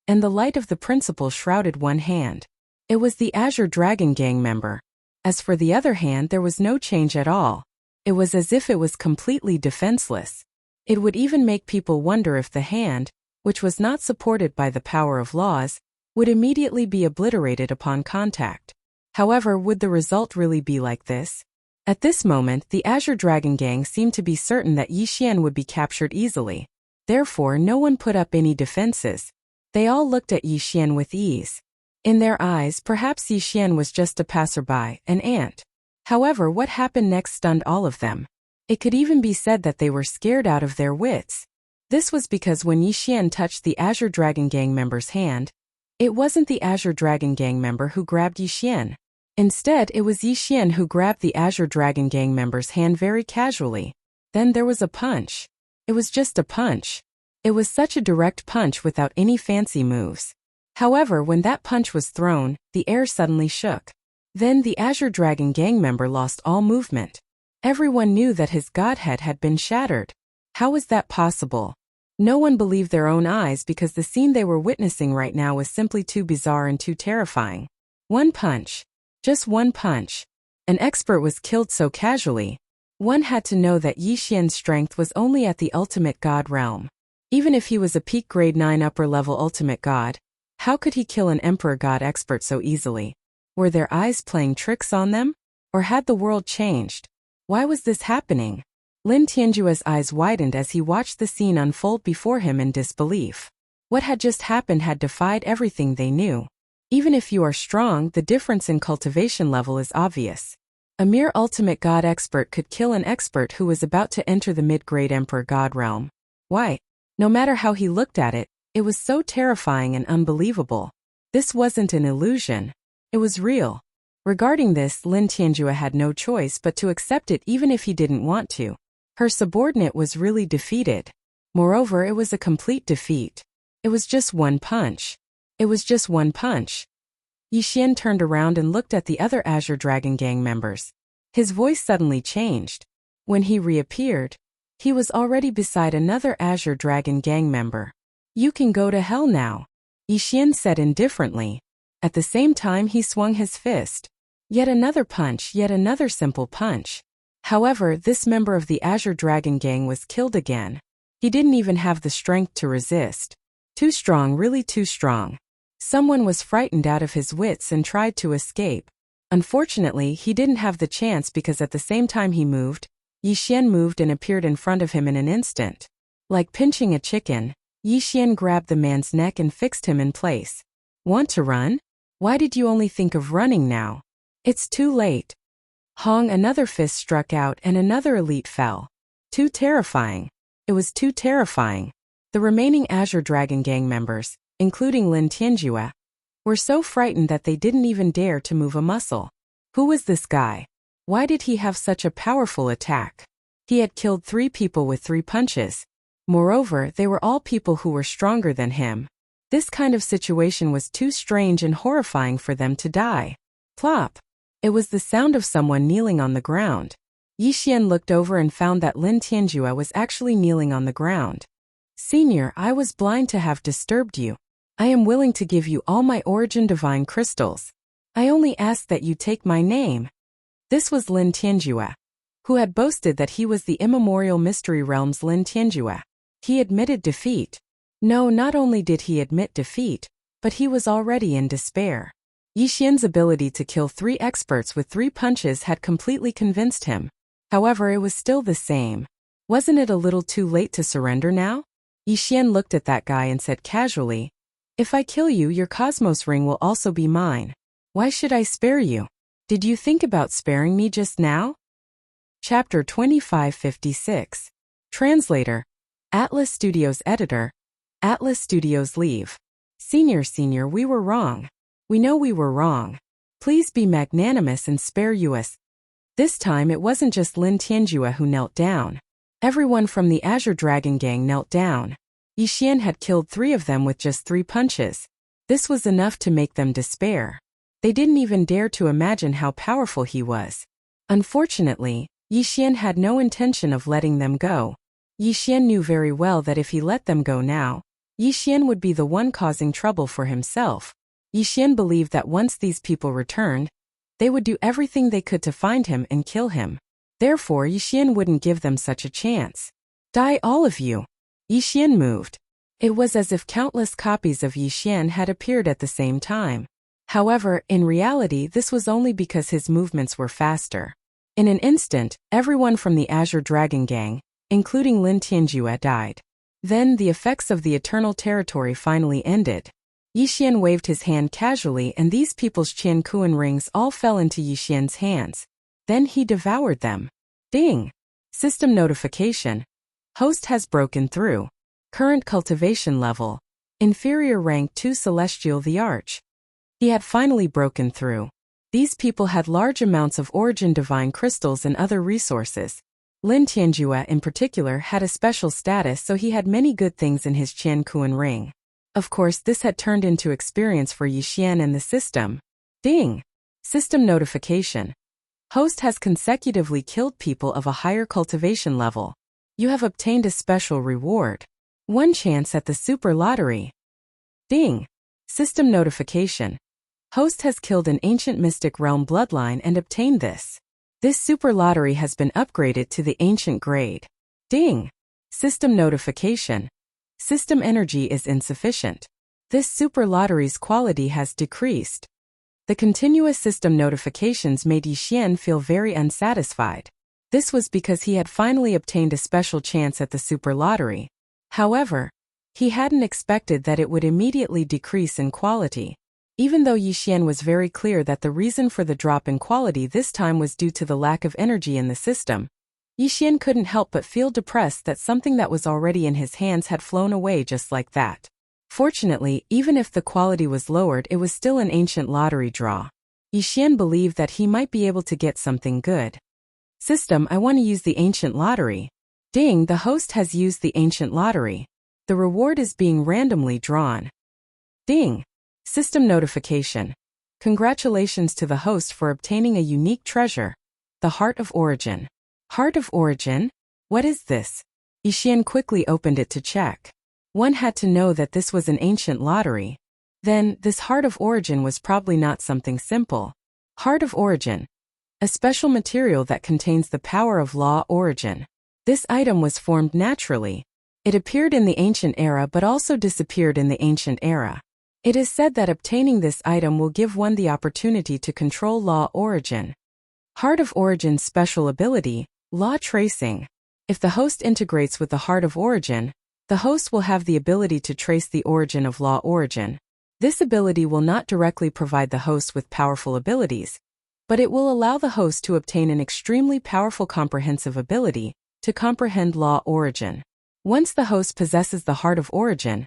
and the light of the principle shrouded one hand. It was the Azure Dragon Gang member. As for the other hand, there was no change at all. It was as if it was completely defenseless. It would even make people wonder if the hand, which was not supported by the power of laws, would immediately be obliterated upon contact. However, would the result really be like this? At this moment, the Azure Dragon Gang seemed to be certain that Yixian would be captured easily. Therefore, no one put up any defenses. They all looked at Yixian with ease. In their eyes, perhaps Yixian was just a passerby, an ant. However, what happened next stunned all of them. It could even be said that they were scared out of their wits. This was because when Yixian touched the Azure Dragon Gang member's hand, it wasn't the Azure Dragon Gang member who grabbed Yixian. Instead, it was Yixian who grabbed the Azure Dragon Gang member's hand very casually. Then there was a punch. It was just a punch. It was such a direct punch without any fancy moves. However, when that punch was thrown, the air suddenly shook. Then the Azure Dragon Gang member lost all movement. Everyone knew that his godhead had been shattered. How was that possible? No one believed their own eyes because the scene they were witnessing right now was simply too bizarre and too terrifying. One punch. Just one punch. An expert was killed so casually. One had to know that Yixian's strength was only at the ultimate god realm. Even if he was a peak grade 9 upper level ultimate god, how could he kill an emperor god expert so easily? Were their eyes playing tricks on them? Or had the world changed? Why was this happening? Lin Tianjue's eyes widened as he watched the scene unfold before him in disbelief. What had just happened had defied everything they knew. Even if you are strong, the difference in cultivation level is obvious. A mere ultimate god expert could kill an expert who was about to enter the mid-grade emperor god realm. Why? No matter how he looked at it, it was so terrifying and unbelievable. This wasn't an illusion. It was real. Regarding this, Lin Tianjue had no choice but to accept it even if he didn't want to. Her subordinate was really defeated. Moreover, it was a complete defeat. It was just one punch. It was just one punch. Yixian turned around and looked at the other Azure Dragon Gang members. His voice suddenly changed. When he reappeared, he was already beside another Azure Dragon Gang member. "You can go to hell now," Yixian said indifferently. At the same time, he swung his fist. Yet another punch, yet another simple punch. However, this member of the Azure Dragon Gang was killed again. He didn't even have the strength to resist. Too strong, really too strong. Someone was frightened out of his wits and tried to escape. Unfortunately, he didn't have the chance because at the same time he moved, Yixian moved and appeared in front of him in an instant. Like pinching a chicken, Yixian grabbed the man's neck and fixed him in place. "Want to run? Why did you only think of running now? It's too late." Hong, another fist struck out and another elite fell. Too terrifying. It was too terrifying. The remaining Azure Dragon Gang members, including Lin Tianjue, were so frightened that they didn't even dare to move a muscle. Who was this guy? Why did he have such a powerful attack? He had killed 3 people with 3 punches. Moreover, they were all people who were stronger than him. This kind of situation was too strange and horrifying for them to die. Plop! It was the sound of someone kneeling on the ground. Yixian looked over and found that Lin Tianjue was actually kneeling on the ground. Senior, I was blind to have disturbed you. I am willing to give you all my origin divine crystals. I only ask that you take my name. This was Lin Tianjue, who had boasted that he was the immemorial Mystery Realm's Lin Tianjue. He admitted defeat. No, not only did he admit defeat, but he was already in despair. Yixian's ability to kill 3 experts with 3 punches had completely convinced him. However, it was still the same. Wasn't it a little too late to surrender now? Yixian looked at that guy and said casually, "If I kill you, your Cosmos ring will also be mine. Why should I spare you? Did you think about sparing me just now?" Chapter 2556. Translator. Atlas Studios Editor. Atlas Studios leave. Senior, we were wrong. We know we were wrong. Please be magnanimous and spare us. This time it wasn't just Lin Tianjue who knelt down. Everyone from the Azure Dragon Gang knelt down. Yixian had killed 3 of them with just 3 punches. This was enough to make them despair. They didn't even dare to imagine how powerful he was. Unfortunately, Yixian had no intention of letting them go. Yixian knew very well that if he let them go now, Yixian would be the one causing trouble for himself. Yixian believed that once these people returned, they would do everything they could to find him and kill him. Therefore, Yixian wouldn't give them such a chance. Die all of you! Yixian moved. It was as if countless copies of Yixian had appeared at the same time. However, in reality, this was only because his movements were faster. In an instant, everyone from the Azure Dragon Gang, including Lin Tianjue, died. Then the effects of the Eternal Territory finally ended. Yixian waved his hand casually and these people's Qian Kuan rings all fell into Yixian's hands. Then he devoured them. Ding! System notification. Host has broken through. Current cultivation level. Inferior rank 2 Celestial the Arch. He had finally broken through. These people had large amounts of origin divine crystals and other resources. Lin Tianjue in particular had a special status, so he had many good things in his Qian Kuan ring. Of course, this had turned into experience for Yixian and the system. Ding! System notification. Host has consecutively killed people of a higher cultivation level. You have obtained a special reward. 1 chance at the super lottery. Ding! System notification. Host has killed an ancient mystic realm bloodline and obtained this. This super lottery has been upgraded to the ancient grade. Ding! System notification. System energy is insufficient. This super lottery's quality has decreased. The continuous system notifications made Yixian feel very unsatisfied. This was because he had finally obtained a special chance at the super lottery. However, he hadn't expected that it would immediately decrease in quality. Even though Yixian was very clear that the reason for the drop in quality this time was due to the lack of energy in the system, Yixian couldn't help but feel depressed that something that was already in his hands had flown away just like that. Fortunately, even if the quality was lowered, it was still an ancient lottery draw. Yixian believed that he might be able to get something good. System, I want to use the ancient lottery. Ding, the host has used the ancient lottery. The reward is being randomly drawn. Ding! System notification. Congratulations to the host for obtaining a unique treasure. The Heart of Origin. Heart of Origin? What is this? Yixian quickly opened it to check. One had to know that this was an ancient lottery. Then, this Heart of Origin was probably not something simple. Heart of Origin. A special material that contains the power of law origin. This item was formed naturally. It appeared in the ancient era but also disappeared in the ancient era. It is said that obtaining this item will give one the opportunity to control law origin. Heart of Origin's special ability, law tracing. If the host integrates with the Heart of Origin, the host will have the ability to trace the origin of law origin. This ability will not directly provide the host with powerful abilities, but it will allow the host to obtain an extremely powerful comprehensive ability, to comprehend law origin. Once the host possesses the heart of origin,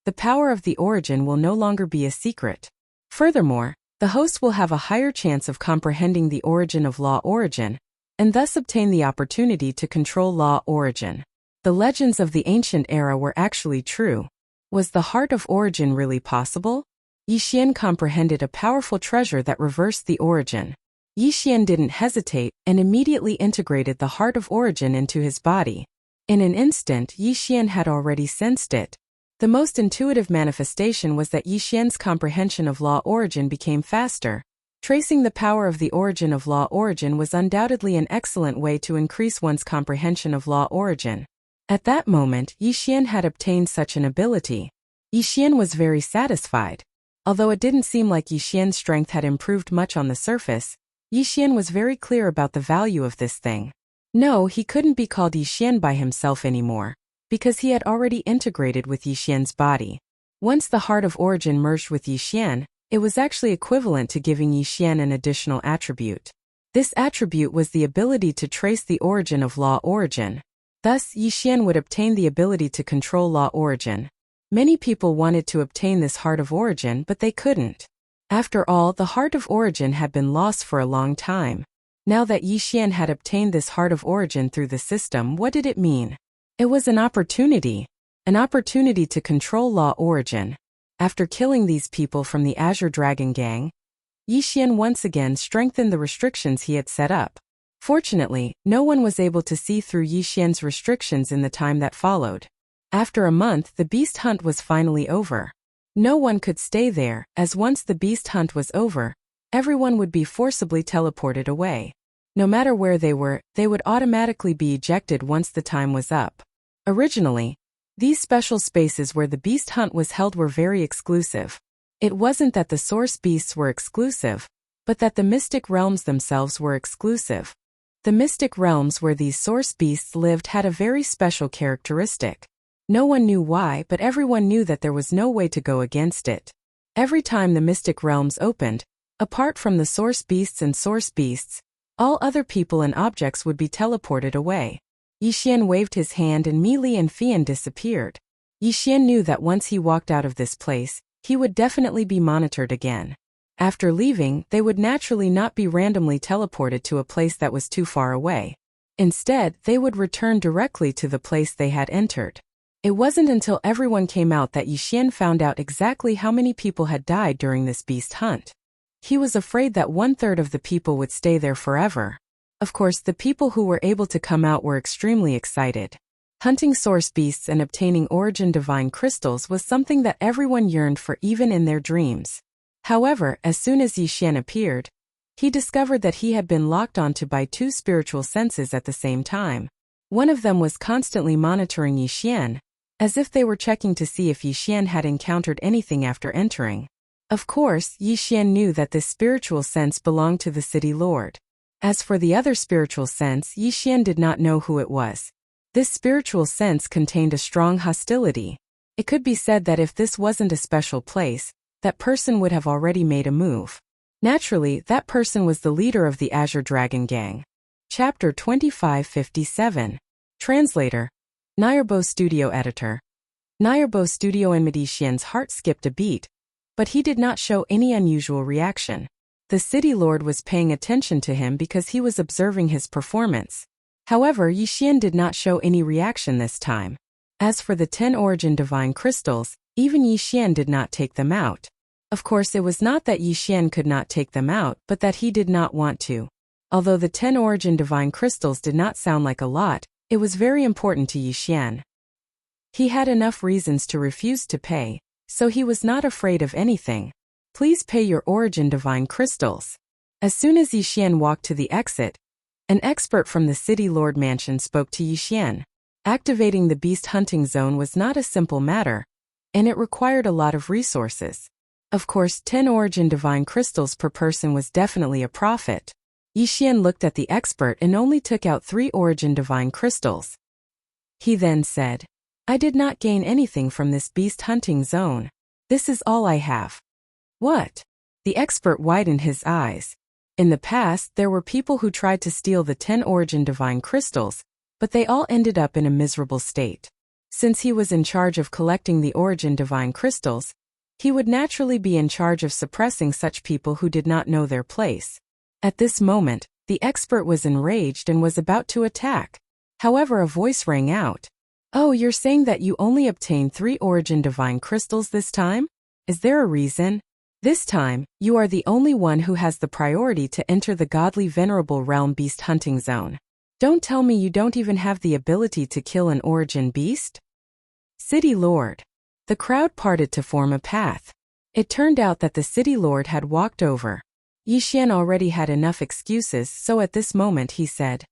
the power of the origin will no longer be a secret. Furthermore, the host will have a higher chance of comprehending the origin of law origin, and thus obtain the opportunity to control law origin. The legends of the ancient era were actually true. Was the heart of origin really possible? Yi Xian comprehended a powerful treasure that reversed the origin. Yi Xian didn't hesitate and immediately integrated the heart of origin into his body. In an instant, Yi Xian had already sensed it. The most intuitive manifestation was that Yi Xian's comprehension of law origin became faster. Tracing the power of the origin of law origin was undoubtedly an excellent way to increase one's comprehension of law origin. At that moment, Yi Xian had obtained such an ability. Yi Xian was very satisfied. Although it didn't seem like Yi Xian's strength had improved much on the surface, Yi Xian was very clear about the value of this thing. No, he couldn't be called Yi Xian by himself anymore, because he had already integrated with Yi Xian's body. Once the heart of origin merged with Yi Xian, it was actually equivalent to giving Yi Xian an additional attribute. This attribute was the ability to trace the origin of law origin. Thus, Yi Xian would obtain the ability to control law origin. Many people wanted to obtain this heart of origin, but they couldn't. After all, the heart of origin had been lost for a long time. Now that Yi Xian had obtained this heart of origin through the system, what did it mean? It was an opportunity to control law origin. After killing these people from the Azure Dragon Gang, Yi Xian once again strengthened the restrictions he had set up. Fortunately, no one was able to see through Yi Xian's restrictions in the time that followed. After a month, the beast hunt was finally over. No one could stay there, as once the beast hunt was over, everyone would be forcibly teleported away. No matter where they were, they would automatically be ejected once the time was up. Originally, these special spaces where the beast hunt was held were very exclusive. It wasn't that the source beasts were exclusive, but that the mystic realms themselves were exclusive. The mystic realms where these source beasts lived had a very special characteristic. No one knew why, but everyone knew that there was no way to go against it. Every time the mystic realms opened, apart from the source beasts and source beasts, all other people and objects would be teleported away. Yi Xian waved his hand and Mi Li and Fian disappeared. Yi Xian knew that once he walked out of this place, he would definitely be monitored again. After leaving, they would naturally not be randomly teleported to a place that was too far away. Instead, they would return directly to the place they had entered. It wasn't until everyone came out that Yi Xian found out exactly how many people had died during this beast hunt. He was afraid that 1/3 of the people would stay there forever. Of course, the people who were able to come out were extremely excited. Hunting source beasts and obtaining origin divine crystals was something that everyone yearned for even in their dreams. However, as soon as Yi Xian appeared, he discovered that he had been locked onto by two spiritual senses at the same time. One of them was constantly monitoring Yi Xian, as if they were checking to see if Yi Xian had encountered anything after entering. Of course, Yi Xian knew that this spiritual sense belonged to the city lord. As for the other spiritual sense, Yi Xian did not know who it was. This spiritual sense contained a strong hostility. It could be said that if this wasn't a special place, that person would have already made a move. Naturally, that person was the leader of the Azure Dragon Gang. Chapter 2557. Translator. Nayarbo Studio Editor. Nayarbo Studio and Yi Xian's heart skipped a beat, but he did not show any unusual reaction. The city lord was paying attention to him because he was observing his performance. However, Yi Xian did not show any reaction this time. As for the 10 origin divine crystals, even Yi Xian did not take them out. Of course, it was not that Yi Xian could not take them out, but that he did not want to. Although the 10 origin divine crystals did not sound like a lot, it was very important to Yi Xian. He had enough reasons to refuse to pay, so he was not afraid of anything. Please pay your origin divine crystals. As soon as Yi Xian walked to the exit, an expert from the city lord mansion spoke to Yi Xian. Activating the beast hunting zone was not a simple matter, and it required a lot of resources. Of course, 10 origin divine crystals per person was definitely a profit. Yi Xian looked at the expert and only took out 3 origin divine crystals. He then said, I did not gain anything from this beast hunting zone. This is all I have. What? The expert widened his eyes. In the past, there were people who tried to steal the 10 origin divine crystals, but they all ended up in a miserable state. Since he was in charge of collecting the origin divine crystals, he would naturally be in charge of suppressing such people who did not know their place. At this moment, the expert was enraged and was about to attack. However, a voice rang out. "Oh, you're saying that you only obtained 3 origin divine crystals this time? Is there a reason? This time, you are the only one who has the priority to enter the godly venerable realm beast hunting zone. Don't tell me you don't even have the ability to kill an origin beast?" City Lord. The crowd parted to form a path. It turned out that the city lord had walked over. Yixian already had enough excuses, so at this moment he said,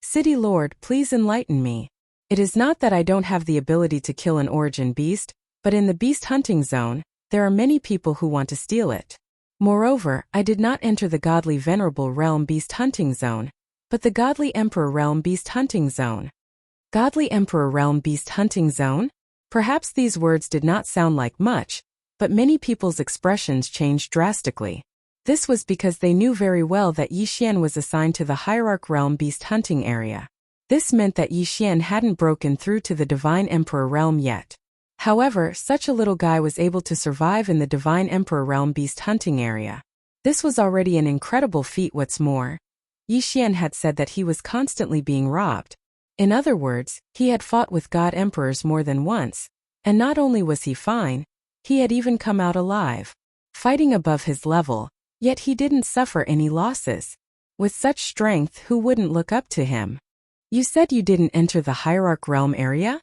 "City Lord, please enlighten me. It is not that I don't have the ability to kill an origin beast, but in the beast hunting zone, there are many people who want to steal it. Moreover, I did not enter the godly venerable realm beast hunting zone, but the godly emperor realm beast hunting zone." Godly emperor realm beast hunting zone? Perhaps these words did not sound like much, but many people's expressions changed drastically. This was because they knew very well that Yixian was assigned to the hierarch realm beast hunting area. This meant that Yixian hadn't broken through to the divine emperor realm yet. However, such a little guy was able to survive in the divine emperor realm beast hunting area. This was already an incredible feat. What's more, Yixian had said that he was constantly being robbed. In other words, he had fought with god emperors more than once, and not only was he fine, he had even come out alive, fighting above his level, yet he didn't suffer any losses. With such strength, who wouldn't look up to him? "You said you didn't enter the hierarch realm area?"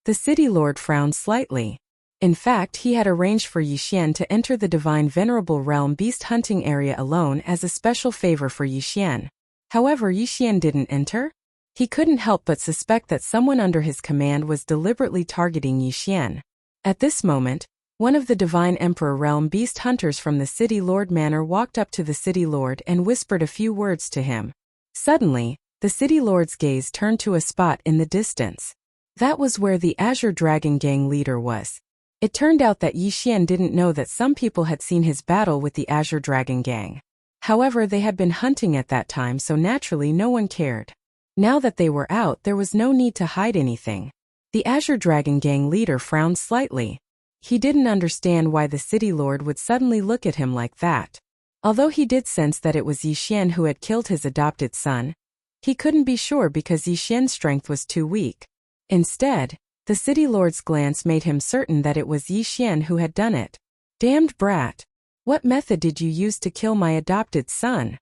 The city lord frowned slightly. In fact, he had arranged for Yixian to enter the divine venerable realm beast hunting area alone as a special favor for Yixian. However, Yixian didn't enter. He couldn't help but suspect that someone under his command was deliberately targeting Yixian. At this moment, one of the divine emperor realm beast hunters from the city lord manor walked up to the city lord and whispered a few words to him. Suddenly, the city lord's gaze turned to a spot in the distance. That was where the Azure Dragon Gang leader was. It turned out that Yixian didn't know that some people had seen his battle with the Azure Dragon Gang. However, they had been hunting at that time, so naturally no one cared. Now that they were out, there was no need to hide anything. The Azure Dragon Gang leader frowned slightly. He didn't understand why the city lord would suddenly look at him like that. Although he did sense that it was Yixian who had killed his adopted son, he couldn't be sure because Yixian's strength was too weak. Instead, the city lord's glance made him certain that it was Yixian who had done it. "Damned brat! What method did you use to kill my adopted son?"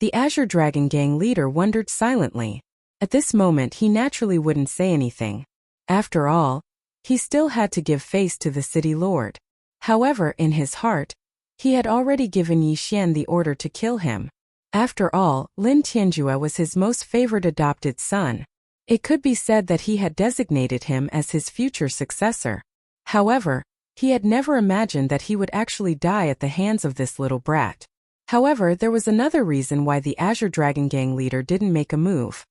The Azure Dragon Gang leader wondered silently. At this moment he naturally wouldn't say anything. After all, he still had to give face to the city lord. However, in his heart, he had already given Yixian the order to kill him. After all, Lin Tianjue was his most favored adopted son. It could be said that he had designated him as his future successor. However, he had never imagined that he would actually die at the hands of this little brat. However, there was another reason why the Azure Dragon Gang leader didn't make a move.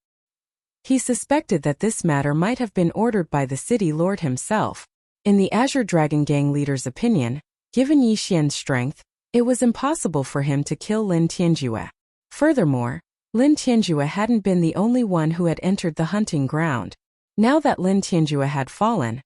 He suspected that this matter might have been ordered by the city lord himself. In the Azure Dragon Gang leader's opinion, given Yixian's strength, it was impossible for him to kill Lin Tianjue. Furthermore, Lin Tianjue hadn't been the only one who had entered the hunting ground. Now that Lin Tianjue had fallen,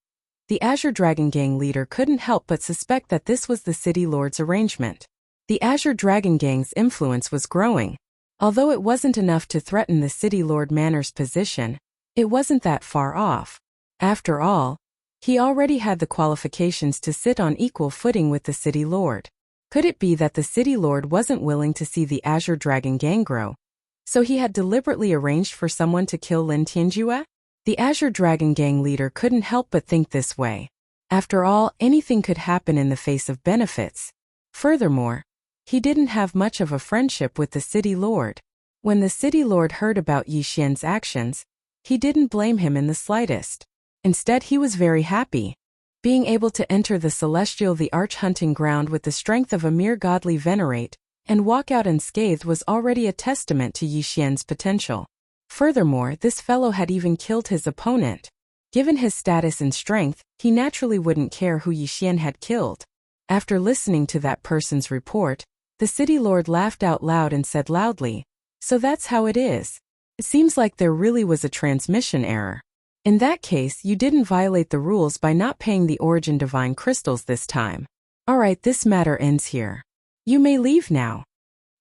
the Azure Dragon Gang leader couldn't help but suspect that this was the city lord's arrangement. The Azure Dragon Gang's influence was growing. Although it wasn't enough to threaten the city lord manor's position, it wasn't that far off. After all, he already had the qualifications to sit on equal footing with the city lord. Could it be that the city lord wasn't willing to see the Azure Dragon Gang grow? So he had deliberately arranged for someone to kill Lin Tianjue? The Azure Dragon Gang leader couldn't help but think this way. After all, anything could happen in the face of benefits. Furthermore, he didn't have much of a friendship with the city lord. When the city lord heard about Yixian's actions, he didn't blame him in the slightest. Instead, he was very happy. Being able to enter the celestial the arch hunting ground with the strength of a mere godly venerate, and walk out unscathed was already a testament to Yixian's potential. Furthermore, this fellow had even killed his opponent. Given his status and strength, he naturally wouldn't care who Yixian had killed. After listening to that person's report, the city lord laughed out loud and said loudly, "So that's how it is. It seems like there really was a transmission error. In that case, you didn't violate the rules by not paying the origin divine crystals this time. Alright, this matter ends here. You may leave now.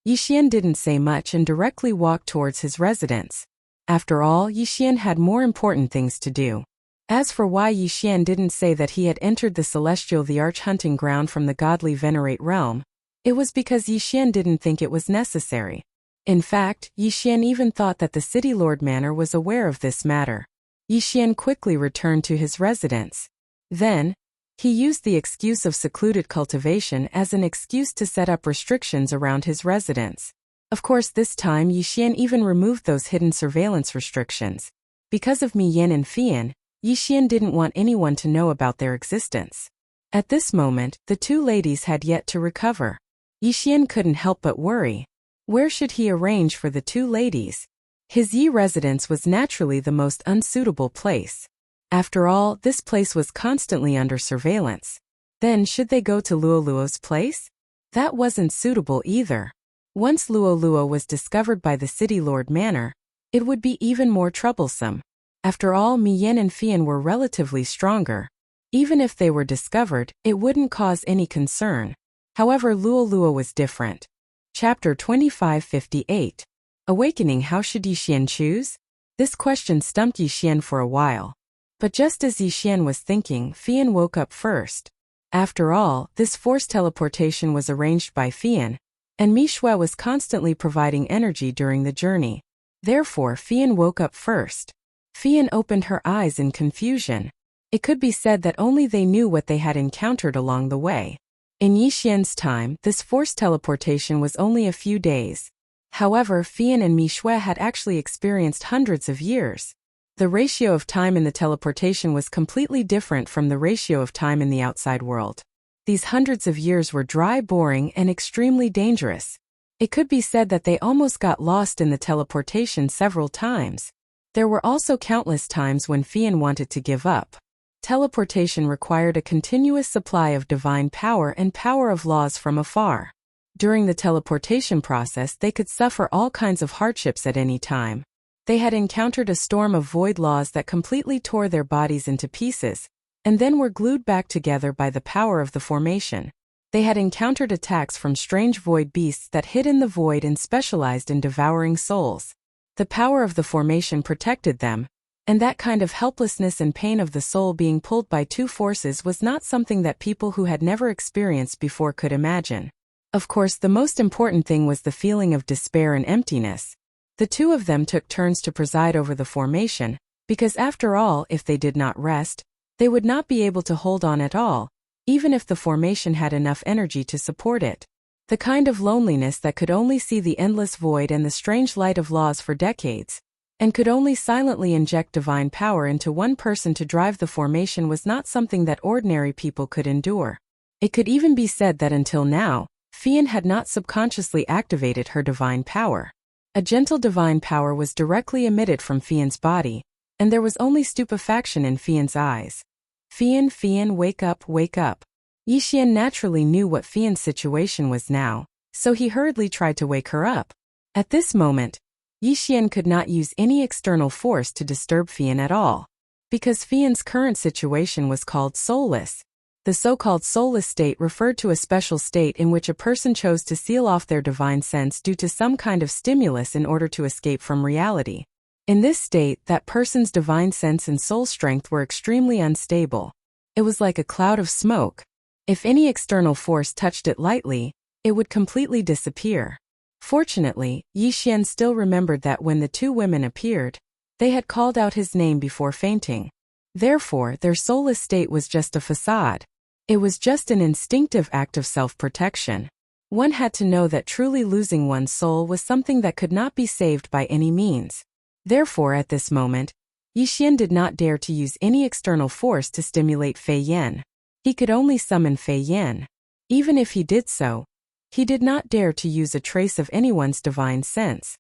Yixian didn't say much and directly walked towards his residence. After all, Yixian had more important things to do. As for why Yixian didn't say that he had entered the celestial the arch hunting ground from the godly venerate realm, it was because Yixian didn't think it was necessary. In fact, Yixian even thought that the city lord manor was aware of this matter. Yixian quickly returned to his residence. Then, he used the excuse of secluded cultivation as an excuse to set up restrictions around his residence. Of course, this time Yixian even removed those hidden surveillance restrictions. Because of Mi Yin and Fian, Yixian didn't want anyone to know about their existence. At this moment, the two ladies had yet to recover. Yixian couldn't help but worry. Where should he arrange for the two ladies? His Yi residence was naturally the most unsuitable place. After all, this place was constantly under surveillance. Then should they go to Luoluo's place? That wasn't suitable either. Once Luoluo was discovered by the city lord manor, it would be even more troublesome. After all, Mi Yin and Fian were relatively stronger. Even if they were discovered, it wouldn't cause any concern. However, Luoluo was different. Chapter 2558. Awakening. How should Yixian choose? This question stumped Yixian for a while. But just as Yixian was thinking, Fian woke up first. After all, this forced teleportation was arranged by Fian, and Mi Shui was constantly providing energy during the journey. Therefore, Fian woke up first. Fian opened her eyes in confusion. It could be said that only they knew what they had encountered along the way. In Yixian's time, this forced teleportation was only a few days. However, Fian and Mi Shui had actually experienced hundreds of years. The ratio of time in the teleportation was completely different from the ratio of time in the outside world. These hundreds of years were dry, boring, and extremely dangerous. It could be said that they almost got lost in the teleportation several times. There were also countless times when Fian wanted to give up. Teleportation required a continuous supply of divine power and power of laws from afar. During the teleportation process, they could suffer all kinds of hardships at any time. They had encountered a storm of void laws that completely tore their bodies into pieces, and then were glued back together by the power of the formation. They had encountered attacks from strange void beasts that hid in the void and specialized in devouring souls. The power of the formation protected them, and that kind of helplessness and pain of the soul being pulled by two forces was not something that people who had never experienced before could imagine. Of course, the most important thing was the feeling of despair and emptiness. The two of them took turns to preside over the formation, because after all, if they did not rest, they would not be able to hold on at all, even if the formation had enough energy to support it. The kind of loneliness that could only see the endless void and the strange light of laws for decades, and could only silently inject divine power into one person to drive the formation was not something that ordinary people could endure. It could even be said that until now, Fian had not subconsciously activated her divine power. A gentle divine power was directly emitted from Fian's body, and there was only stupefaction in Fian's eyes. Fian, wake up, wake up. Yixian naturally knew what Fian's situation was now, so he hurriedly tried to wake her up. At this moment, Yixian could not use any external force to disturb Fian at all, because Fian's current situation was called soulless. The so-called soulless state referred to a special state in which a person chose to seal off their divine sense due to some kind of stimulus in order to escape from reality. In this state, that person's divine sense and soul strength were extremely unstable. It was like a cloud of smoke. If any external force touched it lightly, it would completely disappear. Fortunately, Yixian still remembered that when the two women appeared, they had called out his name before fainting. Therefore, their soulless state was just a facade. It was just an instinctive act of self-protection. One had to know that truly losing one's soul was something that could not be saved by any means. Therefore, at this moment, Yixian did not dare to use any external force to stimulate Fei Yan. He could only summon Fei Yan. Even if he did so, he did not dare to use a trace of anyone's divine sense.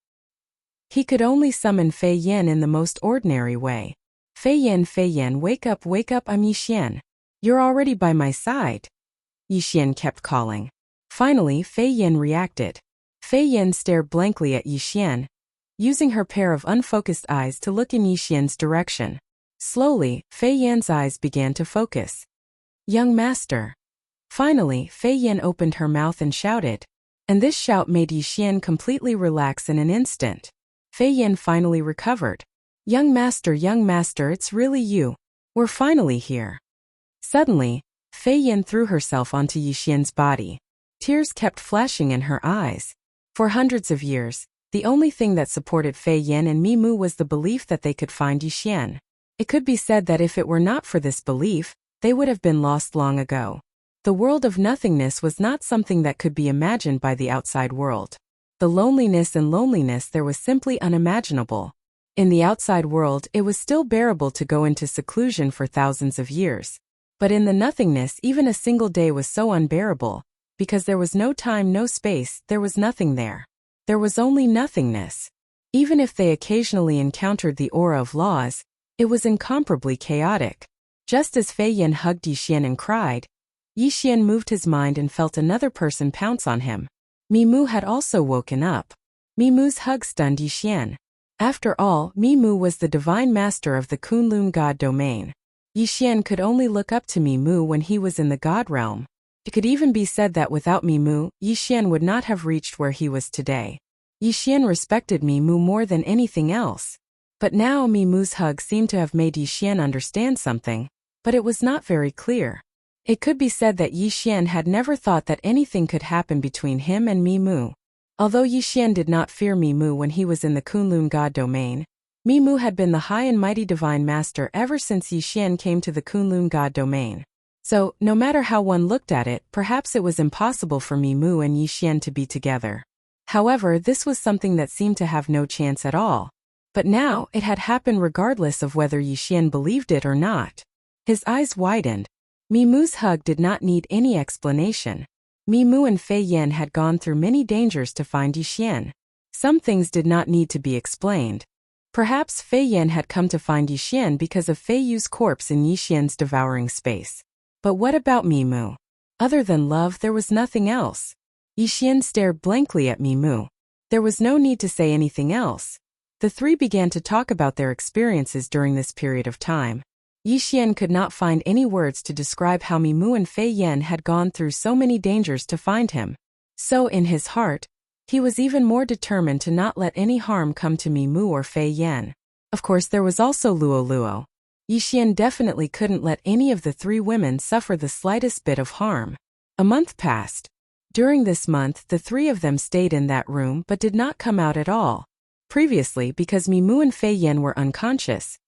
He could only summon Fei Yan in the most ordinary way. Fei Yan, wake up, I'm Yixian. You're already by my side. Yixian kept calling. Finally, Fei Yan reacted. Fei Yan stared blankly at Yixian. using her pair of unfocused eyes to look in Yixian's direction. Slowly, Fei Yan's eyes began to focus. "Young master." Finally, Fei Yan opened her mouth and shouted. And this shout made Yixian completely relax in an instant. Fei Yan finally recovered. Young master, it's really you. We're finally here." Suddenly, Fei Yan threw herself onto Yixian's body. Tears kept flashing in her eyes. For hundreds of years, the only thing that supported Fei Yan and Mimu was the belief that they could find Yixian. It could be said that if it were not for this belief, they would have been lost long ago. The world of nothingness was not something that could be imagined by the outside world. The loneliness there was simply unimaginable. In the outside world, it was still bearable to go into seclusion for thousands of years. But in the nothingness, even a single day was so unbearable, because there was no time, no space, there was nothing there. There was only nothingness. Even if they occasionally encountered the aura of laws, it was incomparably chaotic. Just as Fei Yan hugged Yixian and cried, Yixian moved his mind and felt another person pounce on him. Mimu had also woken up. Mimu's hug stunned Yixian. After all, Mimu was the divine master of the Kunlun god domain. Yixian could only look up to Mimu when he was in the god realm. It could even be said that without Mimu, Yixian would not have reached where he was today. Yixian respected Mimu more than anything else. But now Mimu's hug seemed to have made Yixian understand something, but it was not very clear. It could be said that Yixian had never thought that anything could happen between him and Mimu. Although Yixian did not fear Mimu when he was in the Kunlun god domain, Mimu had been the high and mighty divine master ever since Yixian came to the Kunlun god domain. So, no matter how one looked at it, perhaps it was impossible for Mimu and Yixian to be together. However, this was something that seemed to have no chance at all. But now, it had happened regardless of whether Yixian believed it or not. His eyes widened. Mimu's hug did not need any explanation. Mimu and Fei Yan had gone through many dangers to find Yixian. Some things did not need to be explained. Perhaps Fei Yan had come to find Yixian because of Fei Yu's corpse in Yixian's devouring space. But what about Mimu? Other than love, there was nothing else. Yixian stared blankly at Mimu. There was no need to say anything else. The three began to talk about their experiences during this period of time. Yixian could not find any words to describe how Mimu and Fei Yan had gone through so many dangers to find him. So in his heart, he was even more determined to not let any harm come to Mimu or Fei Yan. Of course, there was also Luo Luo. Yixian definitely couldn't let any of the three women suffer the slightest bit of harm. A month passed. During this month, the three of them stayed in that room but did not come out at all. Previously, because Mimu and Fei Yan were unconscious,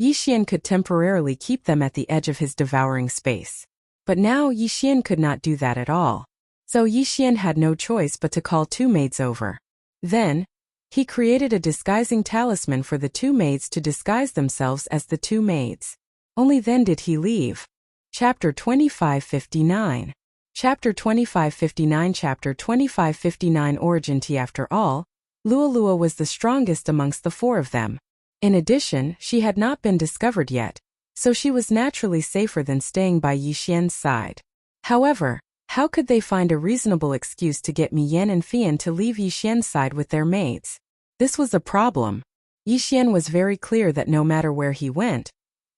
Yixian could temporarily keep them at the edge of his devouring space. But now Yixian could not do that at all. So Yixian had no choice but to call two maids over. Then, he created a disguising talisman for the two maids to disguise themselves as the two maids. Only then did he leave. Chapter 2559. Chapter 2559. Chapter 2559. Origin Tea. After all, Luolua was the strongest amongst the four of them. In addition, she had not been discovered yet, so she was naturally safer than staying by Yixian's side. However, how could they find a reasonable excuse to get Miyan and Fian to leave Yixian's side with their maids? This was a problem. Yixian was very clear that no matter where he went,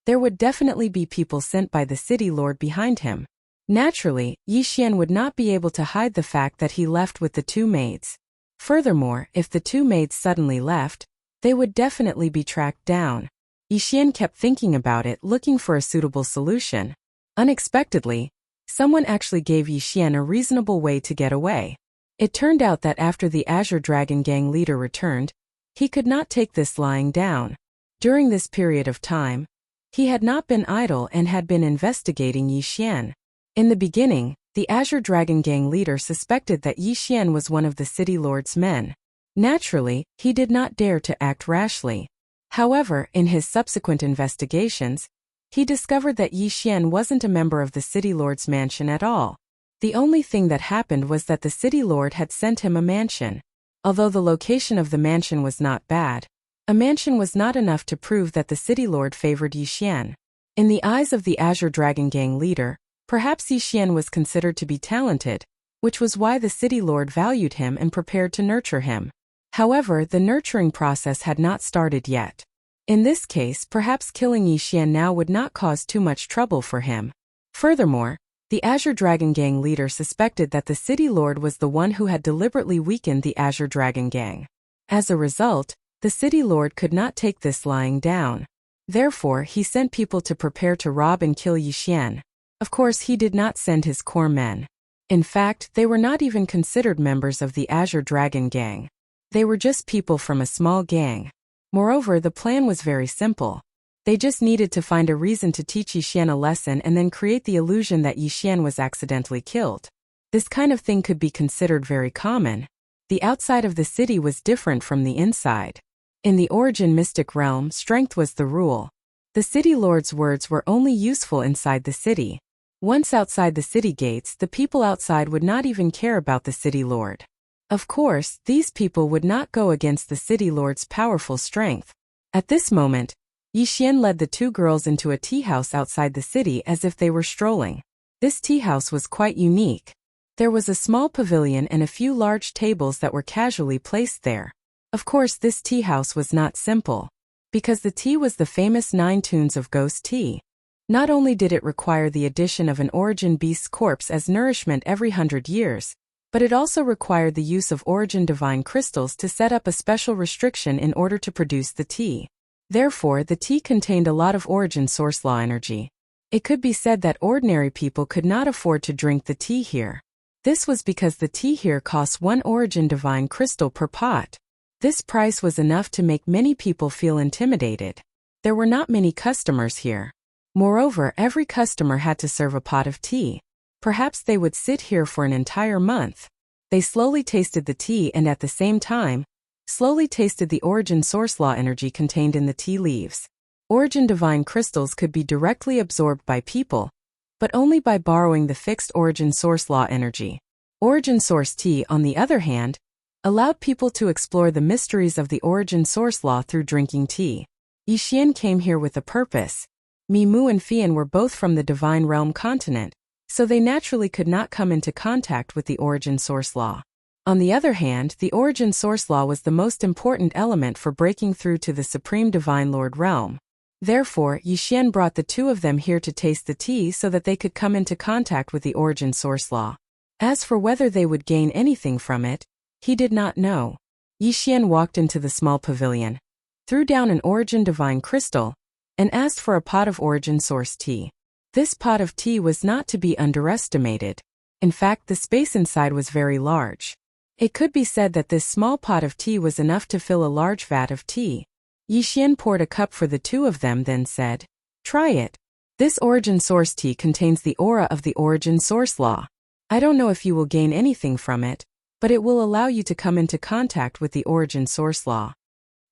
there would definitely be people sent by the city lord behind him. Naturally, Yixian would not be able to hide the fact that he left with the two maids. Furthermore, if the two maids suddenly left, they would definitely be tracked down. Yixian kept thinking about it, looking for a suitable solution. Unexpectedly, someone actually gave Yixian a reasonable way to get away. It turned out that after the Azure Dragon Gang leader returned, he could not take this lying down. During this period of time, he had not been idle and had been investigating Yixian. In the beginning, the Azure Dragon Gang leader suspected that Yixian was one of the city lord's men. Naturally, he did not dare to act rashly. However, in his subsequent investigations, he discovered that Yixian wasn't a member of the city lord's mansion at all. The only thing that happened was that the city lord had sent him a mansion. Although the location of the mansion was not bad, a mansion was not enough to prove that the city lord favored Yixian. In the eyes of the Azure Dragon Gang leader, perhaps Yixian was considered to be talented, which was why the city lord valued him and prepared to nurture him. However, the nurturing process had not started yet. In this case, perhaps killing Yixian now would not cause too much trouble for him. Furthermore, the Azure Dragon Gang leader suspected that the city lord was the one who had deliberately weakened the Azure Dragon Gang. As a result, the city lord could not take this lying down. Therefore, he sent people to prepare to rob and kill Yixian. Of course, he did not send his core men. In fact, they were not even considered members of the Azure Dragon Gang. They were just people from a small gang. Moreover, the plan was very simple. They just needed to find a reason to teach Yixian a lesson and then create the illusion that Yixian was accidentally killed. This kind of thing could be considered very common. The outside of the city was different from the inside. In the origin mystic realm, strength was the rule. The city lord's words were only useful inside the city. Once outside the city gates, the people outside would not even care about the city lord. Of course, these people would not go against the city lord's powerful strength. At this moment, Yixian led the two girls into a tea house outside the city as if they were strolling. This tea house was quite unique. There was a small pavilion and a few large tables that were casually placed there. Of course, this tea house was not simple, because the tea was the famous 9 tunes of ghost tea. Not only did it require the addition of an origin beast's corpse as nourishment every 100 years, but it also required the use of origin divine crystals to set up a special restriction in order to produce the tea. Therefore, the tea contained a lot of origin source law energy. It could be said that ordinary people could not afford to drink the tea here. This was because the tea here costs 1 origin divine crystal per pot. This price was enough to make many people feel intimidated. There were not many customers here. Moreover, every customer had to serve a pot of tea. Perhaps they would sit here for an entire month. They slowly tasted the tea and at the same time, slowly tasted the origin source law energy contained in the tea leaves. Origin divine crystals could be directly absorbed by people, but only by borrowing the fixed origin source law energy. Origin source tea, on the other hand, allowed people to explore the mysteries of the origin source law through drinking tea. Yixian came here with a purpose. Mimu and Fian were both from the Divine Realm continent, so they naturally could not come into contact with the origin source law. On the other hand, the origin source law was the most important element for breaking through to the Supreme Divine Lord realm. Therefore, Yixian brought the two of them here to taste the tea so that they could come into contact with the origin source law. As for whether they would gain anything from it, he did not know. Yixian walked into the small pavilion, threw down an origin divine crystal, and asked for a pot of origin source tea. This pot of tea was not to be underestimated. In fact, the space inside was very large. It could be said that this small pot of tea was enough to fill a large vat of tea. Yixian poured a cup for the two of them, then said, "Try it. This origin source tea contains the aura of the origin source law. I don't know if you will gain anything from it, but it will allow you to come into contact with the origin source law."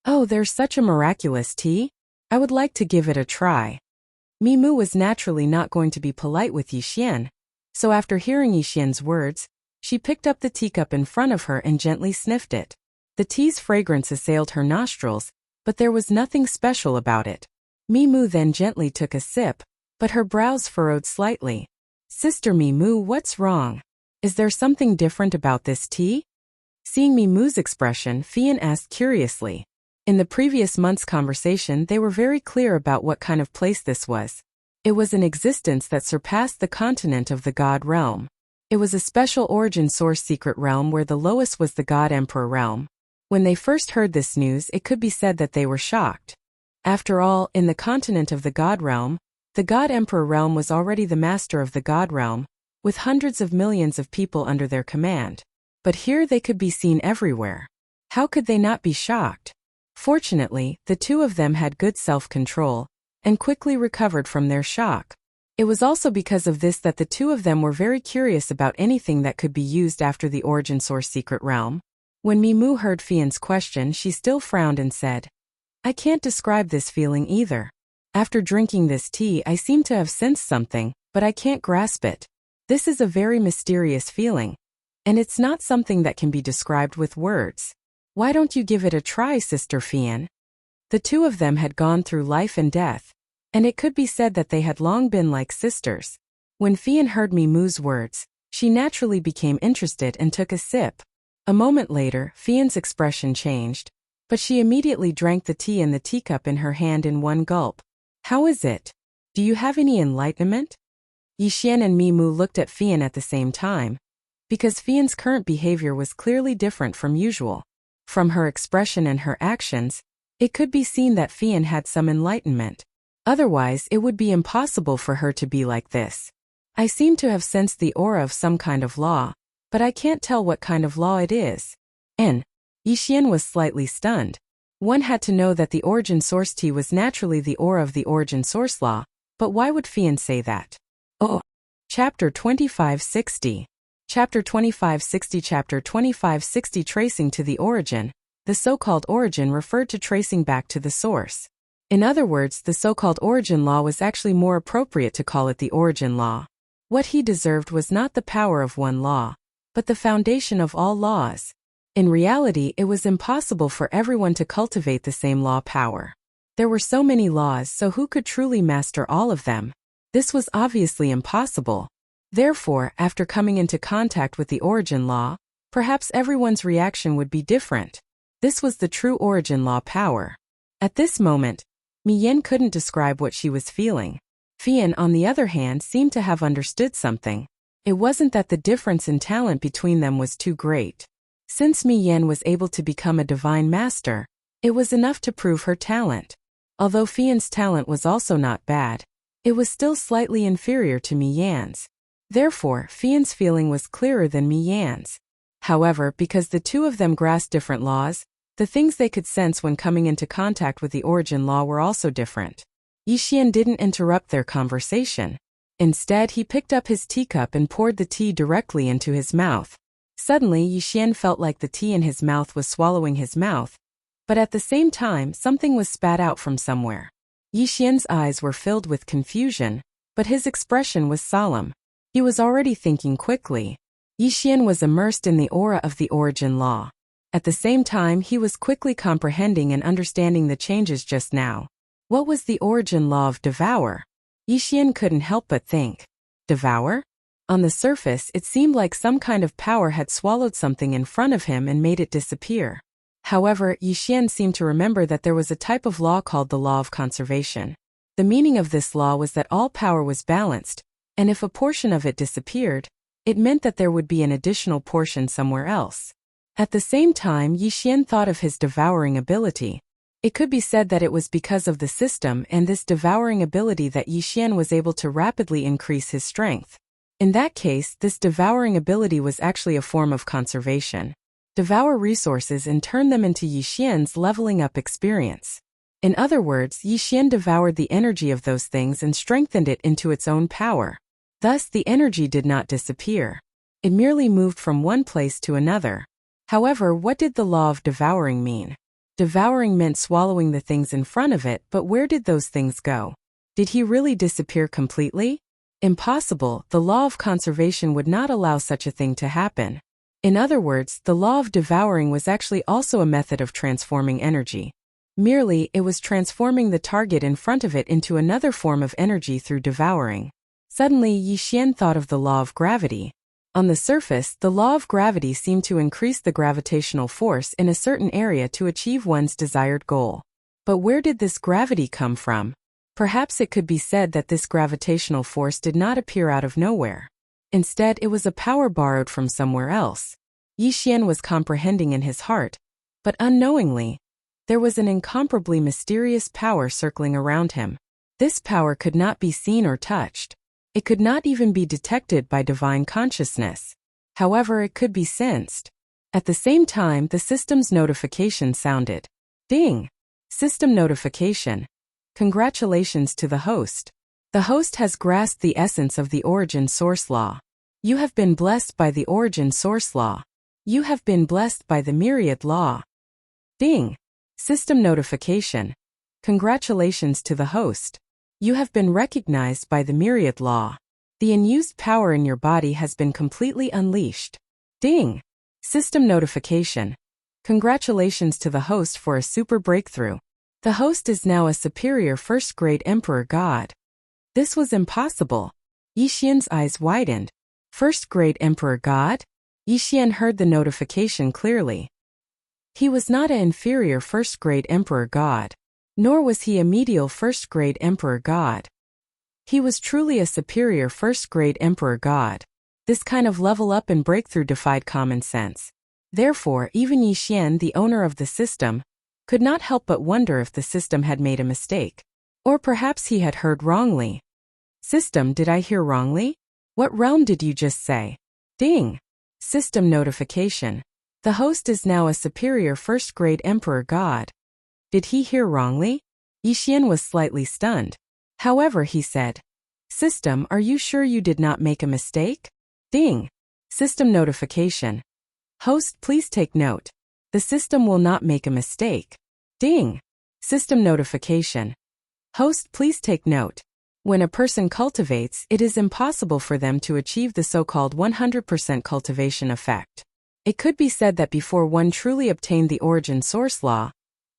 "Oh, there's such a miraculous tea? I would like to give it a try." Mimu was naturally not going to be polite with Yixian, so after hearing Yixian's words, she picked up the teacup in front of her and gently sniffed it. The tea's fragrance assailed her nostrils, but there was nothing special about it. Mimu then gently took a sip, but her brows furrowed slightly. "Sister Mimu, what's wrong? Is there something different about this tea?" Seeing Mimu's expression, Fian asked curiously. In the previous month's conversation, they were very clear about what kind of place this was. It was an existence that surpassed the continent of the God realm. It was a special origin source secret realm where the lowest was the God Emperor realm. When they first heard this news, it could be said that they were shocked. After all, in the continent of the God realm, the God Emperor realm was already the master of the God realm, with hundreds of millions of people under their command. But here they could be seen everywhere. How could they not be shocked? Fortunately, the two of them had good self-control, and quickly recovered from their shock. It was also because of this that the two of them were very curious about anything that could be used after the origin source secret realm. When Mimu heard Fian's question, she still frowned and said, "I can't describe this feeling either. After drinking this tea, I seem to have sensed something, but I can't grasp it. This is a very mysterious feeling, and it's not something that can be described with words. Why don't you give it a try, Sister Fian?" The two of them had gone through life and death, and it could be said that they had long been like sisters. When Fian heard Mimu's words, she naturally became interested and took a sip. A moment later, Fian's expression changed, but she immediately drank the tea in the teacup in her hand in one gulp. How is it? Do you have any enlightenment? Yixian and Mimu looked at Fian at the same time, because Fian's current behavior was clearly different from usual. From her expression and her actions, it could be seen that Fian had some enlightenment. Otherwise, it would be impossible for her to be like this. I seem to have sensed the aura of some kind of law, but I can't tell what kind of law it is. Yixian was slightly stunned. One had to know that the origin source tea was naturally the aura of the origin source law, but why would Fian say that? Oh. Chapter 2560. Chapter 2560. Chapter 2560. Tracing to the origin. The so-called origin referred to tracing back to the source. In other words, the so-called origin law was actually more appropriate to call it the origin law. What he deserved was not the power of one law, but the foundation of all laws. In reality, it was impossible for everyone to cultivate the same law power. There were so many laws, so who could truly master all of them? This was obviously impossible. Therefore, after coming into contact with the origin law, perhaps everyone's reaction would be different. This was the true origin law power. At this moment, Miyan couldn't describe what she was feeling. Fian, on the other hand, seemed to have understood something. It wasn't that the difference in talent between them was too great. Since Miyan was able to become a divine master, it was enough to prove her talent. Although Fian's talent was also not bad, it was still slightly inferior to Miyan's. Therefore, Fian's feeling was clearer than Miyan's. However, because the two of them grasped different laws, the things they could sense when coming into contact with the origin law were also different. Yixian didn't interrupt their conversation. Instead, he picked up his teacup and poured the tea directly into his mouth. Suddenly, Yixian felt like the tea in his mouth was swallowing his mouth, but at the same time, something was spat out from somewhere. Yixian's eyes were filled with confusion, but his expression was solemn. He was already thinking quickly. Yixian was immersed in the aura of the origin law. At the same time, he was quickly comprehending and understanding the changes just now. What was the origin law of devour? Yixian couldn't help but think. Devour? On the surface, it seemed like some kind of power had swallowed something in front of him and made it disappear. However, Yixian seemed to remember that there was a type of law called the law of conservation. The meaning of this law was that all power was balanced, and if a portion of it disappeared, it meant that there would be an additional portion somewhere else. At the same time, Yixian thought of his devouring ability. It could be said that it was because of the system and this devouring ability that Yixian was able to rapidly increase his strength. In that case, this devouring ability was actually a form of conservation. Devour resources and turn them into Yixian's leveling up experience. In other words, Yixian devoured the energy of those things and strengthened it into its own power. Thus, the energy did not disappear. It merely moved from one place to another. However, what did the law of devouring mean? Devouring meant swallowing the things in front of it, but where did those things go? Did he really disappear completely? Impossible. The law of conservation would not allow such a thing to happen. In other words, the law of devouring was actually also a method of transforming energy. Merely, it was transforming the target in front of it into another form of energy through devouring. Suddenly, Yixian thought of the law of gravity. On the surface, the law of gravity seemed to increase the gravitational force in a certain area to achieve one's desired goal. But where did this gravity come from? Perhaps it could be said that this gravitational force did not appear out of nowhere. Instead, it was a power borrowed from somewhere else. Yixian was comprehending in his heart, but unknowingly, there was an incomparably mysterious power circling around him. This power could not be seen or touched. It could not even be detected by divine consciousness. However, it could be sensed. At the same time, the system's notification sounded. Ding! System notification. Congratulations to the host. The host has grasped the essence of the origin source law. You have been blessed by the origin source law. You have been blessed by the myriad law. Ding! System notification. Congratulations to the host. You have been recognized by the myriad law. The unused power in your body has been completely unleashed. Ding! System notification. Congratulations to the host for a super breakthrough. The host is now a superior first-grade emperor god. This was impossible. Yixian's eyes widened. First-grade emperor god? Yixian heard the notification clearly. He was not an inferior first-grade emperor god, nor was he a medial first-grade emperor god. He was truly a superior first-grade emperor god. This kind of level up and breakthrough defied common sense. Therefore, even Yixian, the owner of the system, could not help but wonder if the system had made a mistake. Or perhaps he had heard wrongly. System, did I hear wrongly? What realm did you just say? Ding! System notification. The host is now a superior first-grade emperor god. Did he hear wrongly? Yixian was slightly stunned. However, he said, System, are you sure you did not make a mistake? Ding! System notification. Host, please take note. The system will not make a mistake. Ding! System notification. Host, please take note. When a person cultivates, it is impossible for them to achieve the so-called 100% cultivation effect. It could be said that before one truly obtained the origin source law,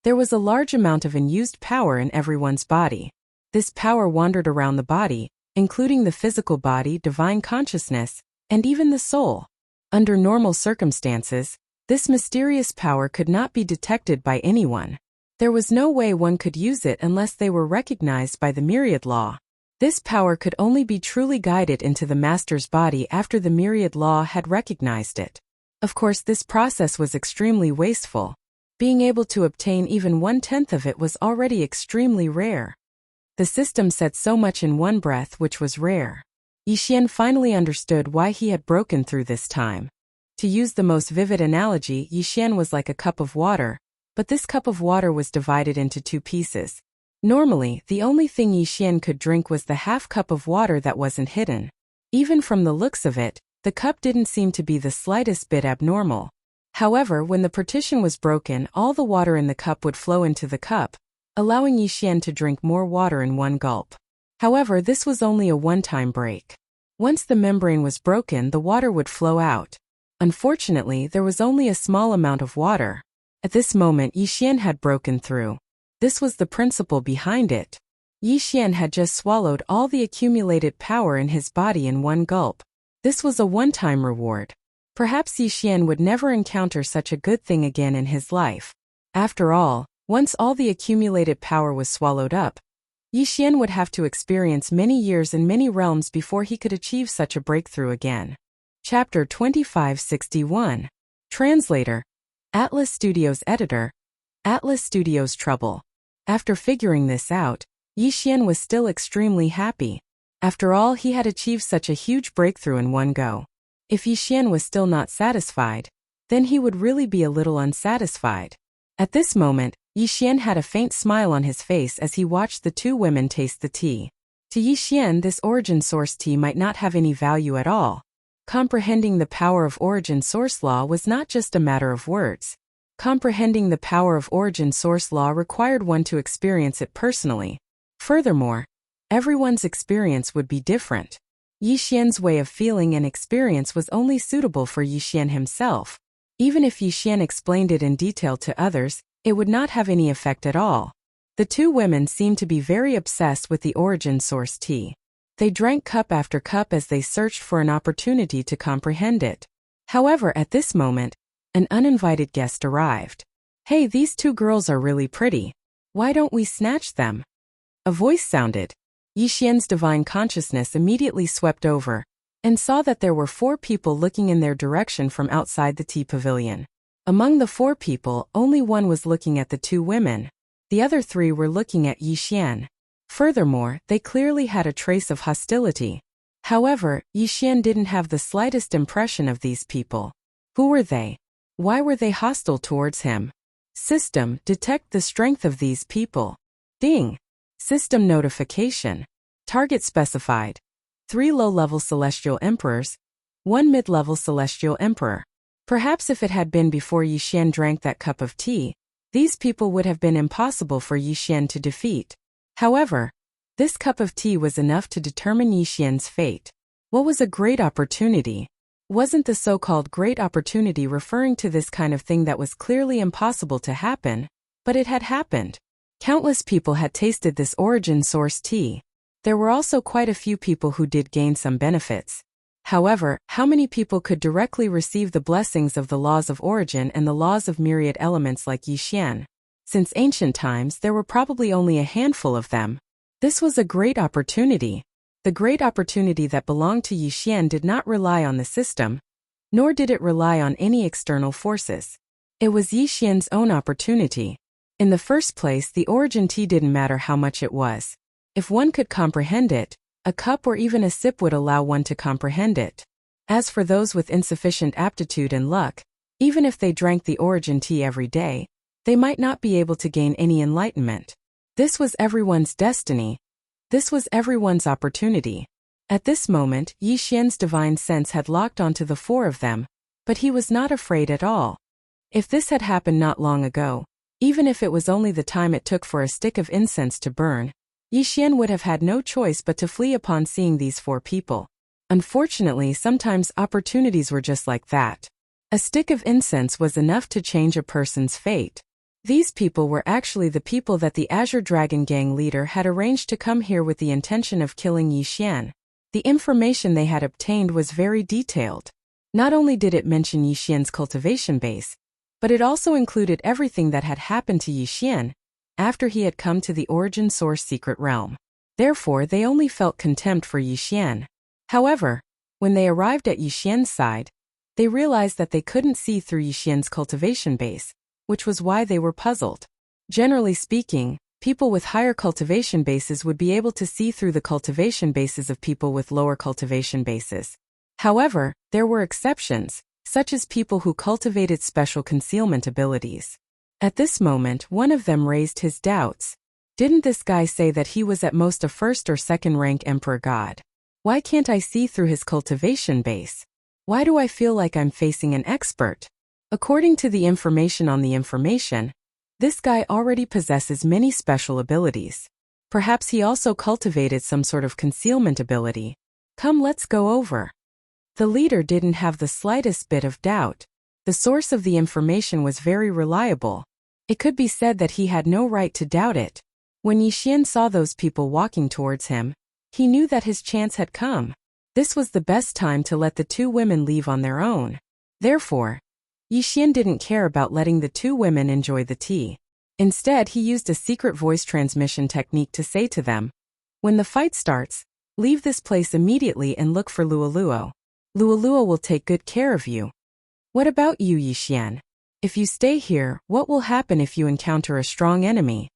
there was a large amount of unused power in everyone's body. This power wandered around the body, including the physical body, divine consciousness, and even the soul. Under normal circumstances, this mysterious power could not be detected by anyone. There was no way one could use it unless they were recognized by the myriad law. This power could only be truly guided into the master's body after the myriad law had recognized it. Of course, this process was extremely wasteful. Being able to obtain even 1/10 of it was already extremely rare. The system said so much in one breath, which was rare. Yixian finally understood why he had broken through this time. To use the most vivid analogy, Yixian was like a cup of water, but this cup of water was divided into two pieces. Normally, the only thing Yixian could drink was the half cup of water that wasn't hidden. Even from the looks of it, the cup didn't seem to be the slightest bit abnormal. However, when the partition was broken, all the water in the cup would flow into the cup, allowing Yixian to drink more water in one gulp. However, this was only a one-time break. Once the membrane was broken, the water would flow out. Unfortunately, there was only a small amount of water. At this moment, Yixian had broken through. This was the principle behind it. Yixian had just swallowed all the accumulated power in his body in one gulp. This was a one-time reward. Perhaps Yixian would never encounter such a good thing again in his life. After all, once all the accumulated power was swallowed up, Yixian would have to experience many years in many realms before he could achieve such a breakthrough again. Chapter 2561. Translator. Atlas Studios Editor. Atlas Studios Trouble. After figuring this out, Yixian was still extremely happy. After all, he had achieved such a huge breakthrough in one go. If Yixian was still not satisfied, then he would really be a little unsatisfied. At this moment, Yixian had a faint smile on his face as he watched the two women taste the tea. To Yixian, this origin source tea might not have any value at all. Comprehending the power of origin source law was not just a matter of words. Comprehending the power of origin source law required one to experience it personally. Furthermore, everyone's experience would be different. Yixian's way of feeling and experience was only suitable for Yixian himself. Even if Yixian explained it in detail to others, it would not have any effect at all. The two women seemed to be very obsessed with the origin source tea. They drank cup after cup as they searched for an opportunity to comprehend it. However, at this moment, an uninvited guest arrived. "Hey, these two girls are really pretty. Why don't we snatch them?" A voice sounded. Yixian's divine consciousness immediately swept over, and saw that there were 4 people looking in their direction from outside the tea pavilion. Among the 4 people, only one was looking at the 2 women. The other 3 were looking at Yixian. Furthermore, they clearly had a trace of hostility. However, Yixian didn't have the slightest impression of these people. Who were they? Why were they hostile towards him? System, detect the strength of these people. Ding! System notification. Target specified. 3 low-level celestial emperors, 1 mid-level celestial emperor. Perhaps if it had been before Yixian drank that cup of tea, these people would have been impossible for Yixian to defeat. However, this cup of tea was enough to determine Yixian's fate. What was a great opportunity? Wasn't the so-called great opportunity referring to this kind of thing that was clearly impossible to happen? But it had happened. Countless people had tasted this origin source tea. There were also quite a few people who did gain some benefits. However, how many people could directly receive the blessings of the laws of origin and the laws of myriad elements like Yixian? Since ancient times, there were probably only a handful of them. This was a great opportunity. The great opportunity that belonged to Yixian did not rely on the system, nor did it rely on any external forces. It was Yixian's own opportunity. In the first place, the origin tea didn't matter how much it was. If one could comprehend it, a cup or even a sip would allow one to comprehend it. As for those with insufficient aptitude and luck, even if they drank the origin tea every day, they might not be able to gain any enlightenment. This was everyone's destiny. This was everyone's opportunity. At this moment, Yixian's divine sense had locked onto the four of them, but he was not afraid at all. If this had happened not long ago, even if it was only the time it took for a stick of incense to burn, Yixian would have had no choice but to flee upon seeing these four people. Unfortunately, sometimes opportunities were just like that. A stick of incense was enough to change a person's fate. These people were actually the people that the Azure Dragon Gang leader had arranged to come here with the intention of killing Yixian. The information they had obtained was very detailed. Not only did it mention Yixian's cultivation base, but it also included everything that had happened to Yixian after he had come to the Origin Source secret realm. Therefore, they only felt contempt for Yixian. However, when they arrived at Yixian's side, they realized that they couldn't see through Yixian's cultivation base, which was why they were puzzled. Generally speaking, people with higher cultivation bases would be able to see through the cultivation bases of people with lower cultivation bases. However, there were exceptions, such as people who cultivated special concealment abilities. At this moment, one of them raised his doubts. Didn't this guy say that he was at most a first or second rank emperor god? Why can't I see through his cultivation base? Why do I feel like I'm facing an expert? According to the information on the information, this guy already possesses many special abilities. Perhaps he also cultivated some sort of concealment ability. Come, let's go over. The leader didn't have the slightest bit of doubt. The source of the information was very reliable. It could be said that he had no right to doubt it. When Yixian saw those people walking towards him, he knew that his chance had come. This was the best time to let the two women leave on their own. Therefore, Yixian didn't care about letting the two women enjoy the tea. Instead, he used a secret voice transmission technique to say to them, "When the fight starts, leave this place immediately and look for Luoluo. Luoluo will take good care of you." What about you, Yixian? If you stay here, what will happen if you encounter a strong enemy?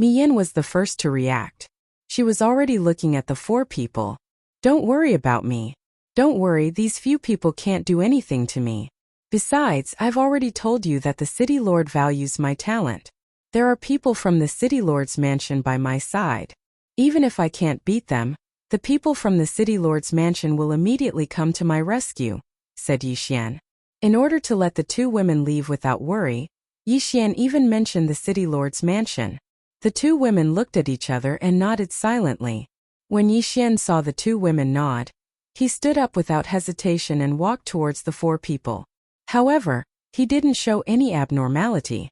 Miyin was the first to react. She was already looking at the four people. Don't worry about me. Don't worry, these few people can't do anything to me. Besides, I've already told you that the City Lord values my talent. There are people from the City Lord's mansion by my side. Even if I can't beat them, the people from the City Lord's mansion will immediately come to my rescue, said Yixian. In order to let the two women leave without worry, Yixian even mentioned the City Lord's mansion. The two women looked at each other and nodded silently. When Yixian saw the two women nod, he stood up without hesitation and walked towards the four people. However, he didn't show any abnormality.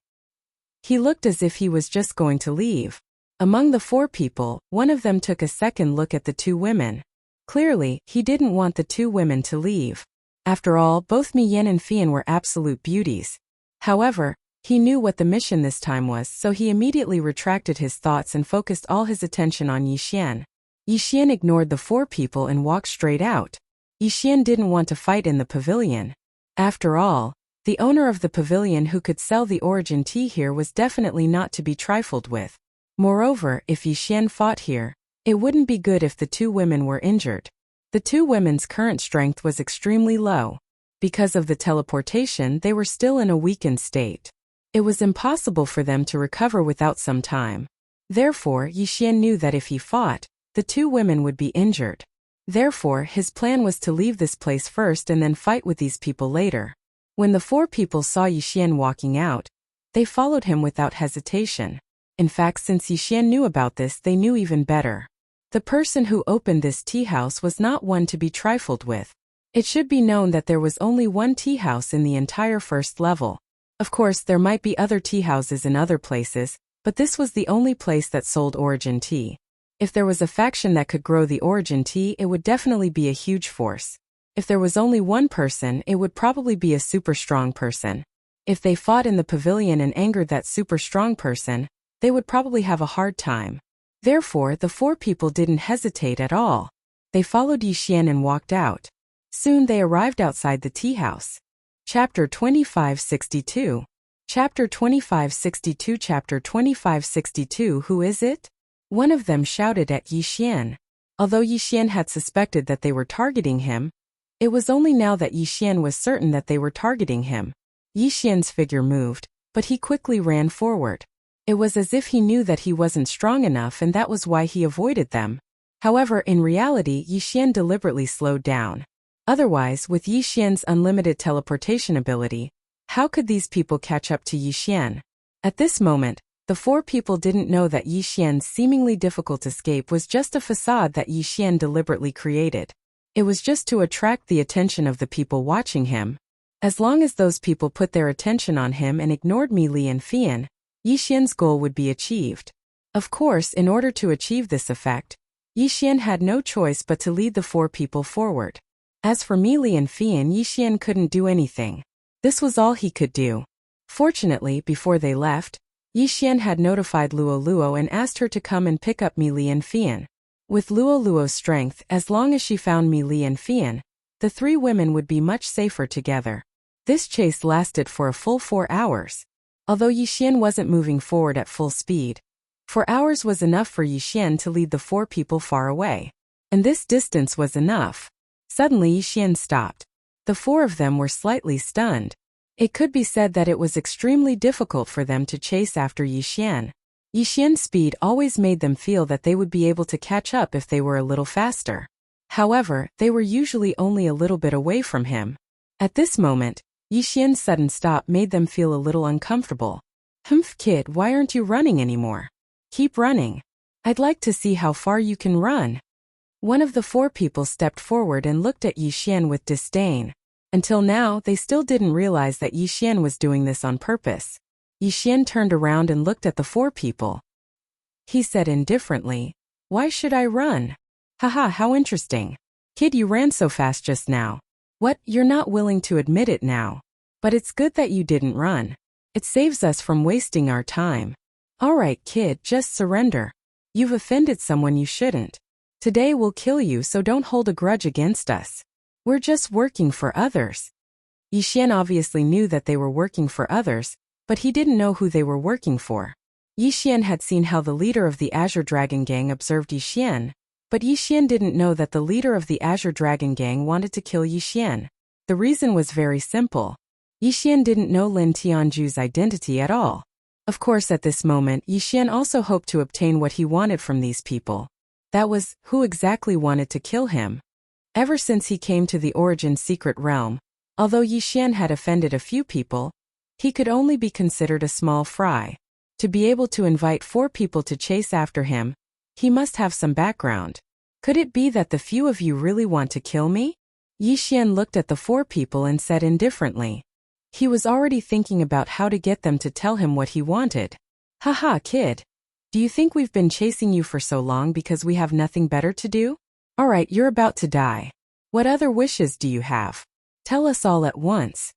He looked as if he was just going to leave. Among the four people, one of them took a second look at the two women. Clearly, he didn't want the two women to leave. After all, both Miyin and Fian were absolute beauties. However, he knew what the mission this time was, so he immediately retracted his thoughts and focused all his attention on Yixian. Yixian ignored the four people and walked straight out. Yixian didn't want to fight in the pavilion. After all, the owner of the pavilion who could sell the origin tea here was definitely not to be trifled with. Moreover, if Yixian fought here, it wouldn't be good if the two women were injured. The two women's current strength was extremely low. Because of the teleportation, they were still in a weakened state. It was impossible for them to recover without some time. Therefore, Yixian knew that if he fought, the two women would be injured. Therefore, his plan was to leave this place first and then fight with these people later. When the four people saw Yixian walking out, they followed him without hesitation. In fact, since Yixian knew about this, they knew even better. The person who opened this tea house was not one to be trifled with. It should be known that there was only one tea house in the entire first level. Of course, there might be other tea houses in other places, but this was the only place that sold origin tea. If there was a faction that could grow the origin tea, it would definitely be a huge force. If there was only one person, it would probably be a super strong person. If they fought in the pavilion and angered that super strong person, they would probably have a hard time. Therefore, the four people didn't hesitate at all. They followed Yixian and walked out. Soon they arrived outside the tea house. Chapter 2562. Chapter 2562. Chapter 2562. Who is it? One of them shouted at Yixian. Although Yixian had suspected that they were targeting him, it was only now that Yixian was certain that they were targeting him. Yixian's figure moved, but he quickly ran forward. It was as if he knew that he wasn't strong enough and that was why he avoided them. However, in reality, Yixian deliberately slowed down. Otherwise, with Yixian's unlimited teleportation ability, how could these people catch up to Yixian? At this moment, the four people didn't know that Yixian's seemingly difficult escape was just a facade that Yixian deliberately created. It was just to attract the attention of the people watching him. As long as those people put their attention on him and ignored Mi Li and Fian, Yixian's goal would be achieved. Of course, in order to achieve this effect, Yixian had no choice but to lead the four people forward. As for Mi Li and Fian, Yixian couldn't do anything. This was all he could do. Fortunately, before they left, Yixian had notified Luo Luo and asked her to come and pick up Mi Li and Fian. With Luo Luo's strength, as long as she found Mi Li and Fian, the three women would be much safer together. This chase lasted for a full 4 hours. Although Yixian wasn't moving forward at full speed, 4 hours was enough for Yixian to lead the four people far away. And this distance was enough. Suddenly Yixian stopped. The four of them were slightly stunned. It could be said that it was extremely difficult for them to chase after Yixian. Yixian's speed always made them feel that they would be able to catch up if they were a little faster. However, they were usually only a little bit away from him. At this moment, Yixian's sudden stop made them feel a little uncomfortable. Humph, kid, why aren't you running anymore? Keep running. I'd like to see how far you can run. One of the four people stepped forward and looked at Yixian with disdain. Until now, they still didn't realize that Yixian was doing this on purpose. Yixian turned around and looked at the four people. He said indifferently, "Why should I run? Haha, how interesting. Kid, you ran so fast just now. What, you're not willing to admit it now? But it's good that you didn't run. It saves us from wasting our time. Alright, kid, just surrender. You've offended someone you shouldn't. Today we'll kill you, so don't hold a grudge against us. We're just working for others." Yixian obviously knew that they were working for others, but he didn't know who they were working for. Yixian had seen how the leader of the Azure Dragon Gang observed Yixian, but Yixian didn't know that the leader of the Azure Dragon Gang wanted to kill Yixian. The reason was very simple. Yixian didn't know Lin Tianju's identity at all. Of course, at this moment, Yixian also hoped to obtain what he wanted from these people. That was, who exactly wanted to kill him. Ever since he came to the Origin Secret Realm, although Yixian had offended a few people, he could only be considered a small fry. To be able to invite four people to chase after him, he must have some background. Could it be that the few of you really want to kill me? Yixian looked at the four people and said indifferently. He was already thinking about how to get them to tell him what he wanted. Haha, kid. Do you think we've been chasing you for so long because we have nothing better to do? Alright, you're about to die. What other wishes do you have? Tell us all at once.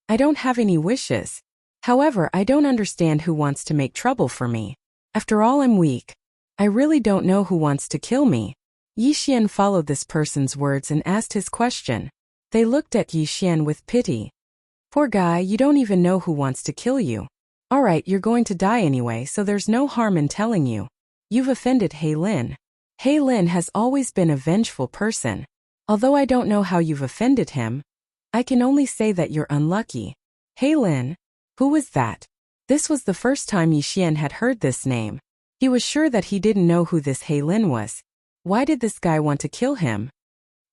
I don't have any wishes. However, I don't understand who wants to make trouble for me. After all, I'm weak. I really don't know who wants to kill me. Yixian followed this person's words and asked his question. They looked at Yixian with pity. Poor guy, you don't even know who wants to kill you. Alright, you're going to die anyway, so there's no harm in telling you. You've offended He Lin. He Lin has always been a vengeful person. Although I don't know how you've offended him, I can only say that you're unlucky. He Lin? Who was that? This was the first time Yixian had heard this name. He was sure that he didn't know who this He Lin was. Why did this guy want to kill him?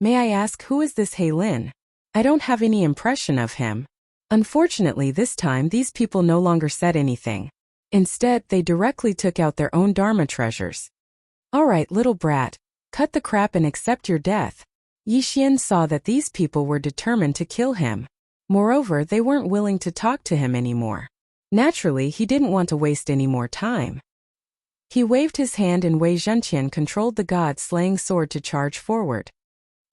May I ask, who is this He Lin? I don't have any impression of him. Unfortunately, this time these people no longer said anything. Instead, they directly took out their own Dharma treasures. Alright, little brat, cut the crap and accept your death. Yixian saw that these people were determined to kill him. Moreover, they weren't willing to talk to him anymore. Naturally, he didn't want to waste any more time. He waved his hand and Wei Zhenqian controlled the god-slaying sword to charge forward.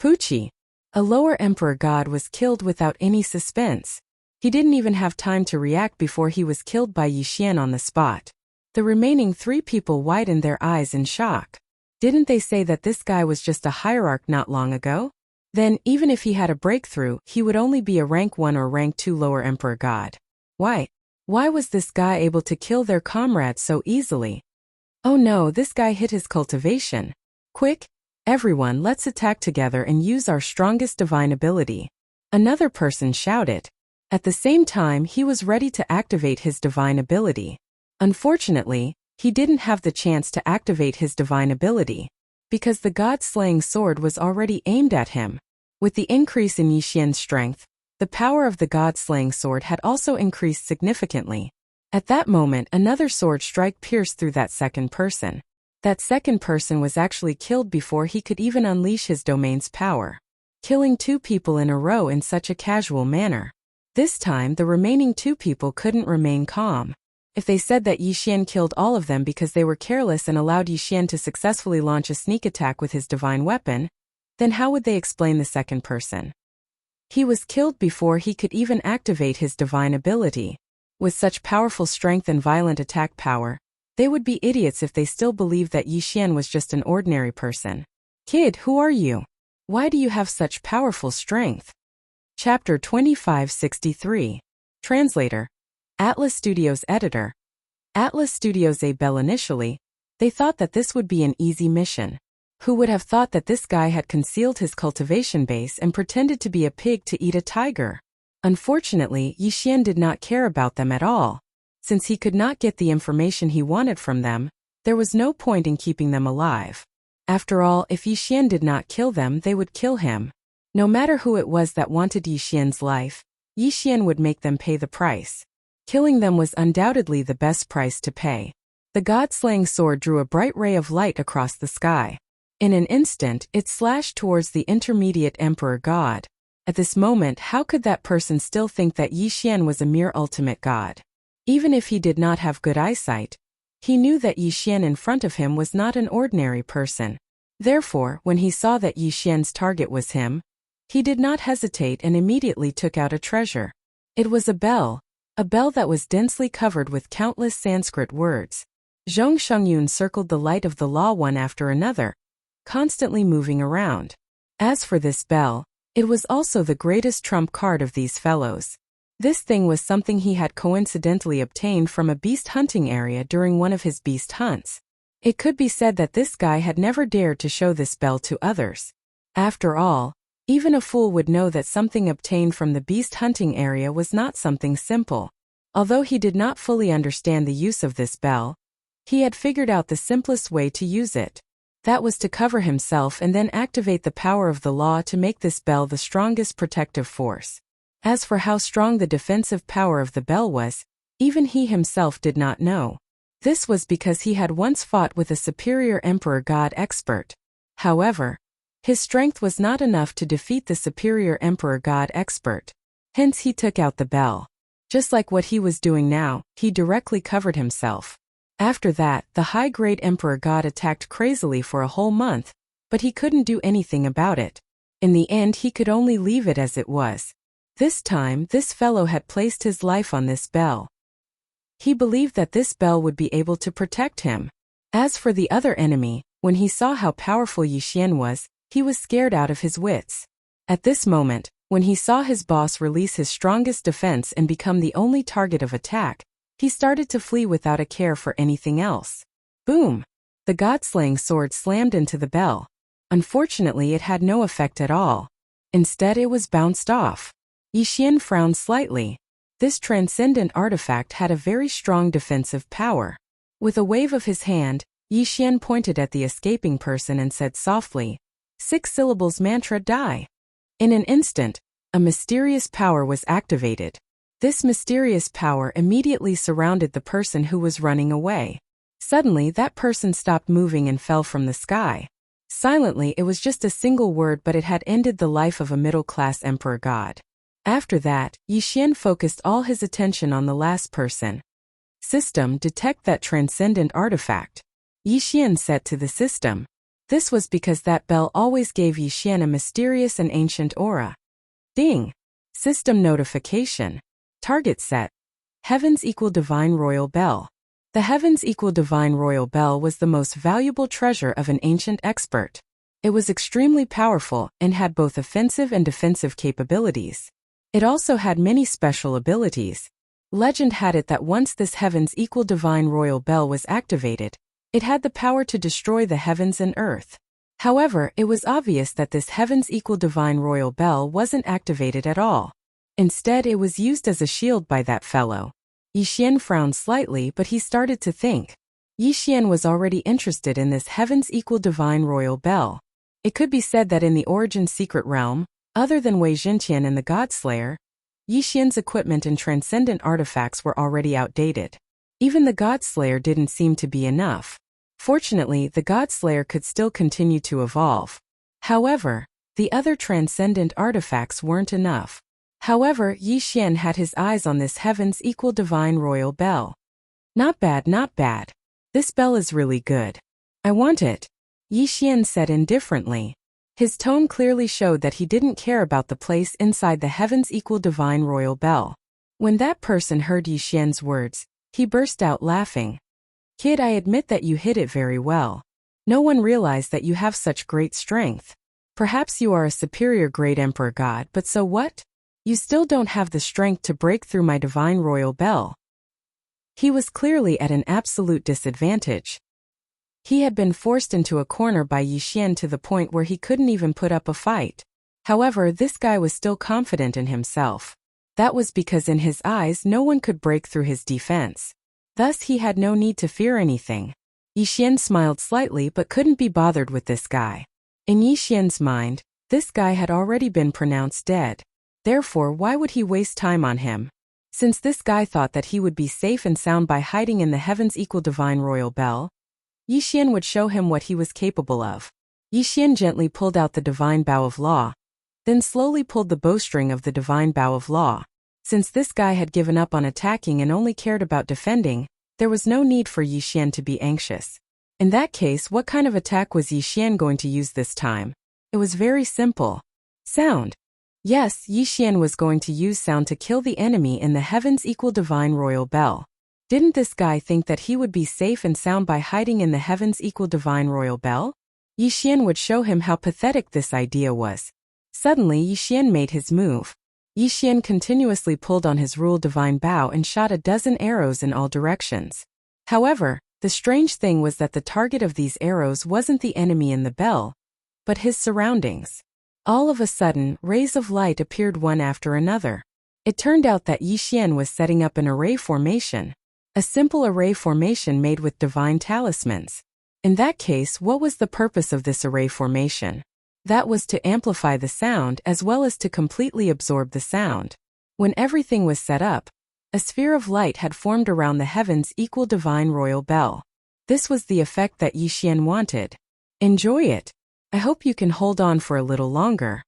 Pucci! A lower emperor god was killed without any suspense. He didn't even have time to react before he was killed by Yixian on the spot. The remaining 3 people widened their eyes in shock. Didn't they say that this guy was just a hierarch not long ago? Then, even if he had a breakthrough, he would only be a rank 1 or rank 2 lower emperor god. Why? Why was this guy able to kill their comrades so easily? Oh no, this guy hit his cultivation. Quick! Everyone, let's attack together and use our strongest divine ability. Another person shouted. At the same time, he was ready to activate his divine ability. Unfortunately, he didn't have the chance to activate his divine ability, because the god-slaying sword was already aimed at him. With the increase in Yixian's strength, the power of the god-slaying sword had also increased significantly. At that moment, another sword strike pierced through that second person. That second person was actually killed before he could even unleash his domain's power, killing 2 people in a row in such a casual manner. This time, the remaining 2 people couldn't remain calm. If they said that Yixian killed all of them because they were careless and allowed Yixian to successfully launch a sneak attack with his divine weapon, then how would they explain the second person? He was killed before he could even activate his divine ability. With such powerful strength and violent attack power, they would be idiots if they still believed that Yixian was just an ordinary person. Kid, who are you? Why do you have such powerful strength? Chapter 2563. Translator. Atlas Studios Editor. Atlas Studios A Bell. Initially, they thought that this would be an easy mission. Who would have thought that this guy had concealed his cultivation base and pretended to be a pig to eat a tiger? Unfortunately, Yixian did not care about them at all. Since he could not get the information he wanted from them, there was no point in keeping them alive. After all, if Yixian did not kill them, they would kill him. No matter who it was that wanted Yixian's life, Yixian would make them pay the price. Killing them was undoubtedly the best price to pay. The god-slaying sword drew a bright ray of light across the sky. In an instant, it slashed towards the intermediate emperor god. At this moment, how could that person still think that Yixian was a mere ultimate god? Even if he did not have good eyesight, he knew that Yixian in front of him was not an ordinary person. Therefore, when he saw that Yixian's target was him, he did not hesitate and immediately took out a treasure. It was a bell that was densely covered with countless Sanskrit words. Zhong Shengyun circled the light of the law one after another, constantly moving around. As for this bell, it was also the greatest trump card of these fellows. This thing was something he had coincidentally obtained from a beast hunting area during one of his beast hunts. It could be said that this guy had never dared to show this bell to others. After all, even a fool would know that something obtained from the beast hunting area was not something simple. Although he did not fully understand the use of this bell, he had figured out the simplest way to use it. That was to cover himself and then activate the power of the law to make this bell the strongest protective force. As for how strong the defensive power of the bell was, even he himself did not know. This was because he had once fought with a superior emperor god expert. However, his strength was not enough to defeat the superior emperor god expert. Hence he took out the bell. Just like what he was doing now, he directly covered himself. After that, the high-grade emperor god attacked crazily for a whole month, but he couldn't do anything about it. In the end, he could only leave it as it was. This time, this fellow had placed his life on this bell. He believed that this bell would be able to protect him. As for the other enemy, when he saw how powerful Yixian was, he was scared out of his wits. At this moment, when he saw his boss release his strongest defense and become the only target of attack, he started to flee without a care for anything else. Boom! The god-slaying sword slammed into the bell. Unfortunately, it had no effect at all. Instead, it was bounced off. Yixian frowned slightly. This transcendent artifact had a very strong defensive power. With a wave of his hand, Yixian pointed at the escaping person and said softly, 6 syllables mantra die. In an instant, a mysterious power was activated. This mysterious power immediately surrounded the person who was running away. Suddenly, that person stopped moving and fell from the sky. Silently, it was just a single word, but it had ended the life of a middle-class emperor god. After that, Yixian focused all his attention on the last person. System, detect that transcendent artifact. Yixian said to the system. This was because that bell always gave Yixian a mysterious and ancient aura. Ding! System notification. Target set. Heavens equal divine royal bell. The heavens equal divine royal bell was the most valuable treasure of an ancient expert. It was extremely powerful and had both offensive and defensive capabilities. It also had many special abilities. Legend had it that once this heavens equal divine royal bell was activated, it had the power to destroy the heavens and earth. However, it was obvious that this heavens equal divine royal bell wasn't activated at all. Instead, it was used as a shield by that fellow. Yixian frowned slightly, but he started to think. Yixian was already interested in this heavens equal divine royal bell. It could be said that in the origin secret realm, other than Wei Zhenqian and the Godslayer, Yixian's equipment and transcendent artifacts were already outdated. Even the Godslayer didn't seem to be enough. Fortunately, the Godslayer could still continue to evolve. However, the other transcendent artifacts weren't enough. However, Yixian had his eyes on this heavens equal divine royal bell. Not bad, not bad. This bell is really good. I want it, Yixian said indifferently. His tone clearly showed that he didn't care about the place inside the heavens equal divine royal bell. When that person heard Yixian's words, he burst out laughing. Kid, I admit that you hid it very well. No one realized that you have such great strength. Perhaps you are a superior great emperor god, but so what? You still don't have the strength to break through my divine royal bell. He was clearly at an absolute disadvantage. He had been forced into a corner by Yixian to the point where he couldn't even put up a fight. However, this guy was still confident in himself. That was because in his eyes no one could break through his defense. Thus he had no need to fear anything. Yixian smiled slightly but couldn't be bothered with this guy. In Yixian's mind, this guy had already been pronounced dead. Therefore, why would he waste time on him? Since this guy thought that he would be safe and sound by hiding in the heavens equal divine royal bell, Yixian would show him what he was capable of. Yixian gently pulled out the divine bow of law, then slowly pulled the bowstring of the divine bow of law. Since this guy had given up on attacking and only cared about defending, there was no need for Yixian to be anxious. In that case, what kind of attack was Yixian going to use this time? It was very simple. Sound. Yes, Yixian was going to use sound to kill the enemy in the heavens equal divine royal bell. Didn't this guy think that he would be safe and sound by hiding in the heavens equal divine royal bell? Yixian would show him how pathetic this idea was. Suddenly, Yixian made his move. Yixian continuously pulled on his rule divine bow and shot a dozen arrows in all directions. However, the strange thing was that the target of these arrows wasn't the enemy in the bell, but his surroundings. All of a sudden, rays of light appeared one after another. It turned out that Yixian was setting up an array formation. A simple array formation made with divine talismans. In that case, what was the purpose of this array formation? That was to amplify the sound as well as to completely absorb the sound. When everything was set up, a sphere of light had formed around the heavens equal divine royal bell. This was the effect that Yixian wanted. Enjoy it. I hope you can hold on for a little longer,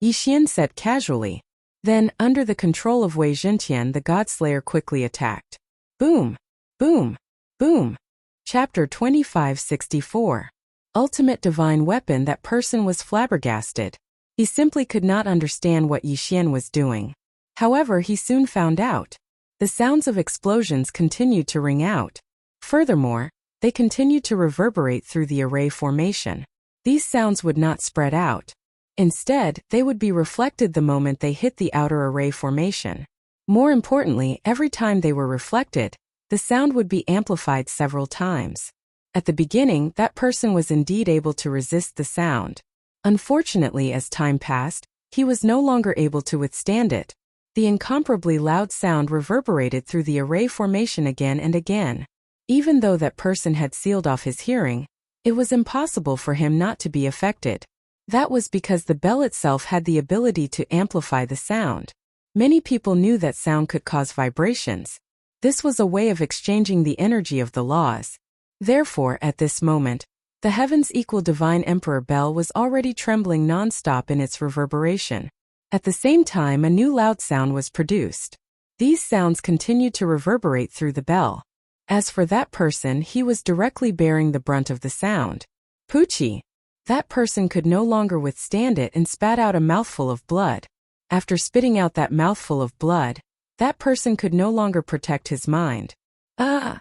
Yixian said casually. Then, under the control of Wei Zhenqian, the Godslayer quickly attacked. Boom! Boom! Boom! Chapter 2564. Ultimate divine weapon. That person was flabbergasted. He simply could not understand what Yixian was doing. However, he soon found out. The sounds of explosions continued to ring out. Furthermore, they continued to reverberate through the array formation. These sounds would not spread out. Instead, they would be reflected the moment they hit the outer array formation. More importantly, every time they were reflected, the sound would be amplified several times. At the beginning, that person was indeed able to resist the sound. Unfortunately, as time passed, he was no longer able to withstand it. The incomparably loud sound reverberated through the array formation again and again. Even though that person had sealed off his hearing, it was impossible for him not to be affected. That was because the bell itself had the ability to amplify the sound. Many people knew that sound could cause vibrations. This was a way of exchanging the energy of the laws. Therefore, at this moment, the heavens equal divine emperor bell was already trembling non-stop in its reverberation. At the same time, a new loud sound was produced. These sounds continued to reverberate through the bell. As for that person, he was directly bearing the brunt of the sound. Poochie! That person could no longer withstand it and spat out a mouthful of blood. After spitting out that mouthful of blood, that person could no longer protect his mind. Ah!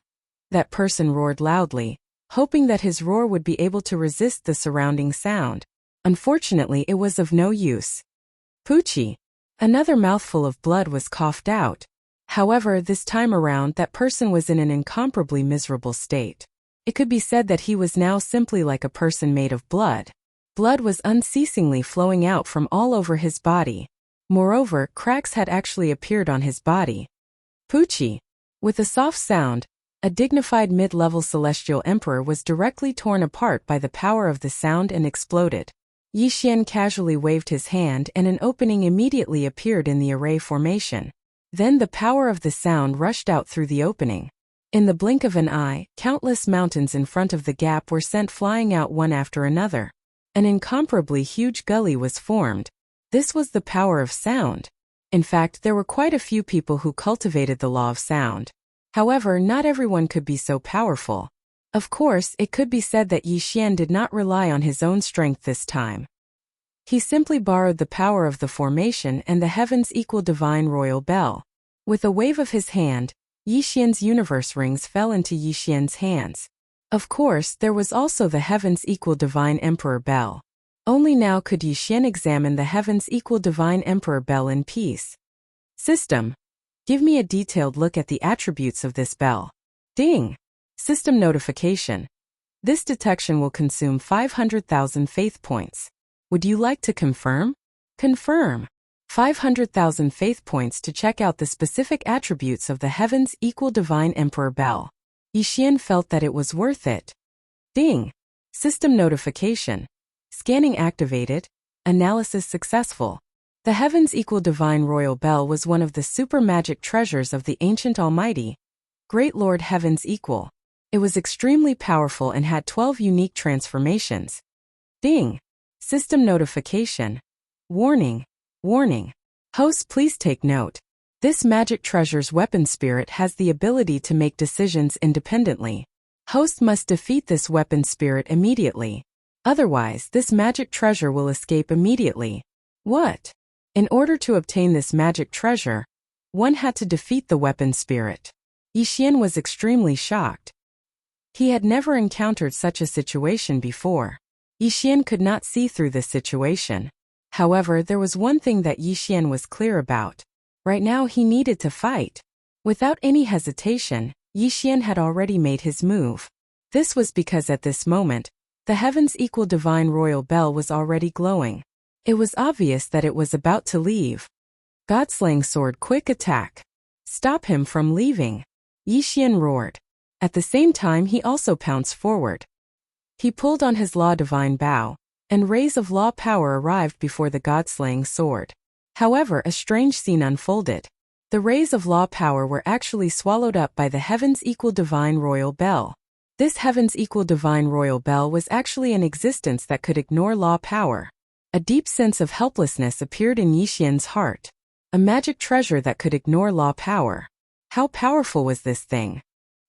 That person roared loudly, hoping that his roar would be able to resist the surrounding sound. Unfortunately, it was of no use. Poochie! Another mouthful of blood was coughed out. However, this time around that person was in an incomparably miserable state. It could be said that he was now simply like a person made of blood. Blood was unceasingly flowing out from all over his body. Moreover, cracks had actually appeared on his body. Poochie! With a soft sound, a dignified mid-level celestial emperor was directly torn apart by the power of the sound and exploded. Yixian casually waved his hand and an opening immediately appeared in the array formation. Then the power of the sound rushed out through the opening. In the blink of an eye, countless mountains in front of the gap were sent flying out one after another. An incomparably huge gully was formed. This was the power of sound. In fact, there were quite a few people who cultivated the law of sound. However, not everyone could be so powerful. Of course, it could be said that Yixian did not rely on his own strength this time. He simply borrowed the power of the formation and the heavens equal divine royal bell. With a wave of his hand, Yixian's universe rings fell into Yixian's hands. Of course, there was also the heavens equal divine emperor bell. Only now could Yixian examine the heavens equal divine emperor bell in peace. System. Give me a detailed look at the attributes of this bell. Ding! System notification. This detection will consume 500,000 faith points. Would you like to confirm? Confirm. 500,000 faith points to check out the specific attributes of the heavens equal divine emperor bell. Yixian felt that it was worth it. Ding! System notification. Scanning activated. Analysis successful. The heavens equal divine royal bell was one of the super magic treasures of the ancient almighty, Great Lord Heavens equal. It was extremely powerful and had 12 unique transformations. Ding! System notification. Warning. Warning. Hosts, please take note. This magic treasure's weapon spirit has the ability to make decisions independently. Host must defeat this weapon spirit immediately. Otherwise, this magic treasure will escape immediately. What? In order to obtain this magic treasure, one had to defeat the weapon spirit. Yixian was extremely shocked. He had never encountered such a situation before. Yixian could not see through this situation. However, there was one thing that Yixian was clear about. Right now he needed to fight. Without any hesitation, Yixian had already made his move. This was because at this moment, the heavens equal divine royal bell was already glowing. It was obvious that it was about to leave. Godslaying sword quick attack. Stop him from leaving. Yixian roared. At the same time he also pounced forward. He pulled on his law divine bow, and rays of law power arrived before the god-slaying sword. However, a strange scene unfolded. The rays of law power were actually swallowed up by the heavens equal divine royal bell. This heavens equal divine royal bell was actually an existence that could ignore law power. A deep sense of helplessness appeared in Yixian's heart. A magic treasure that could ignore law power. How powerful was this thing?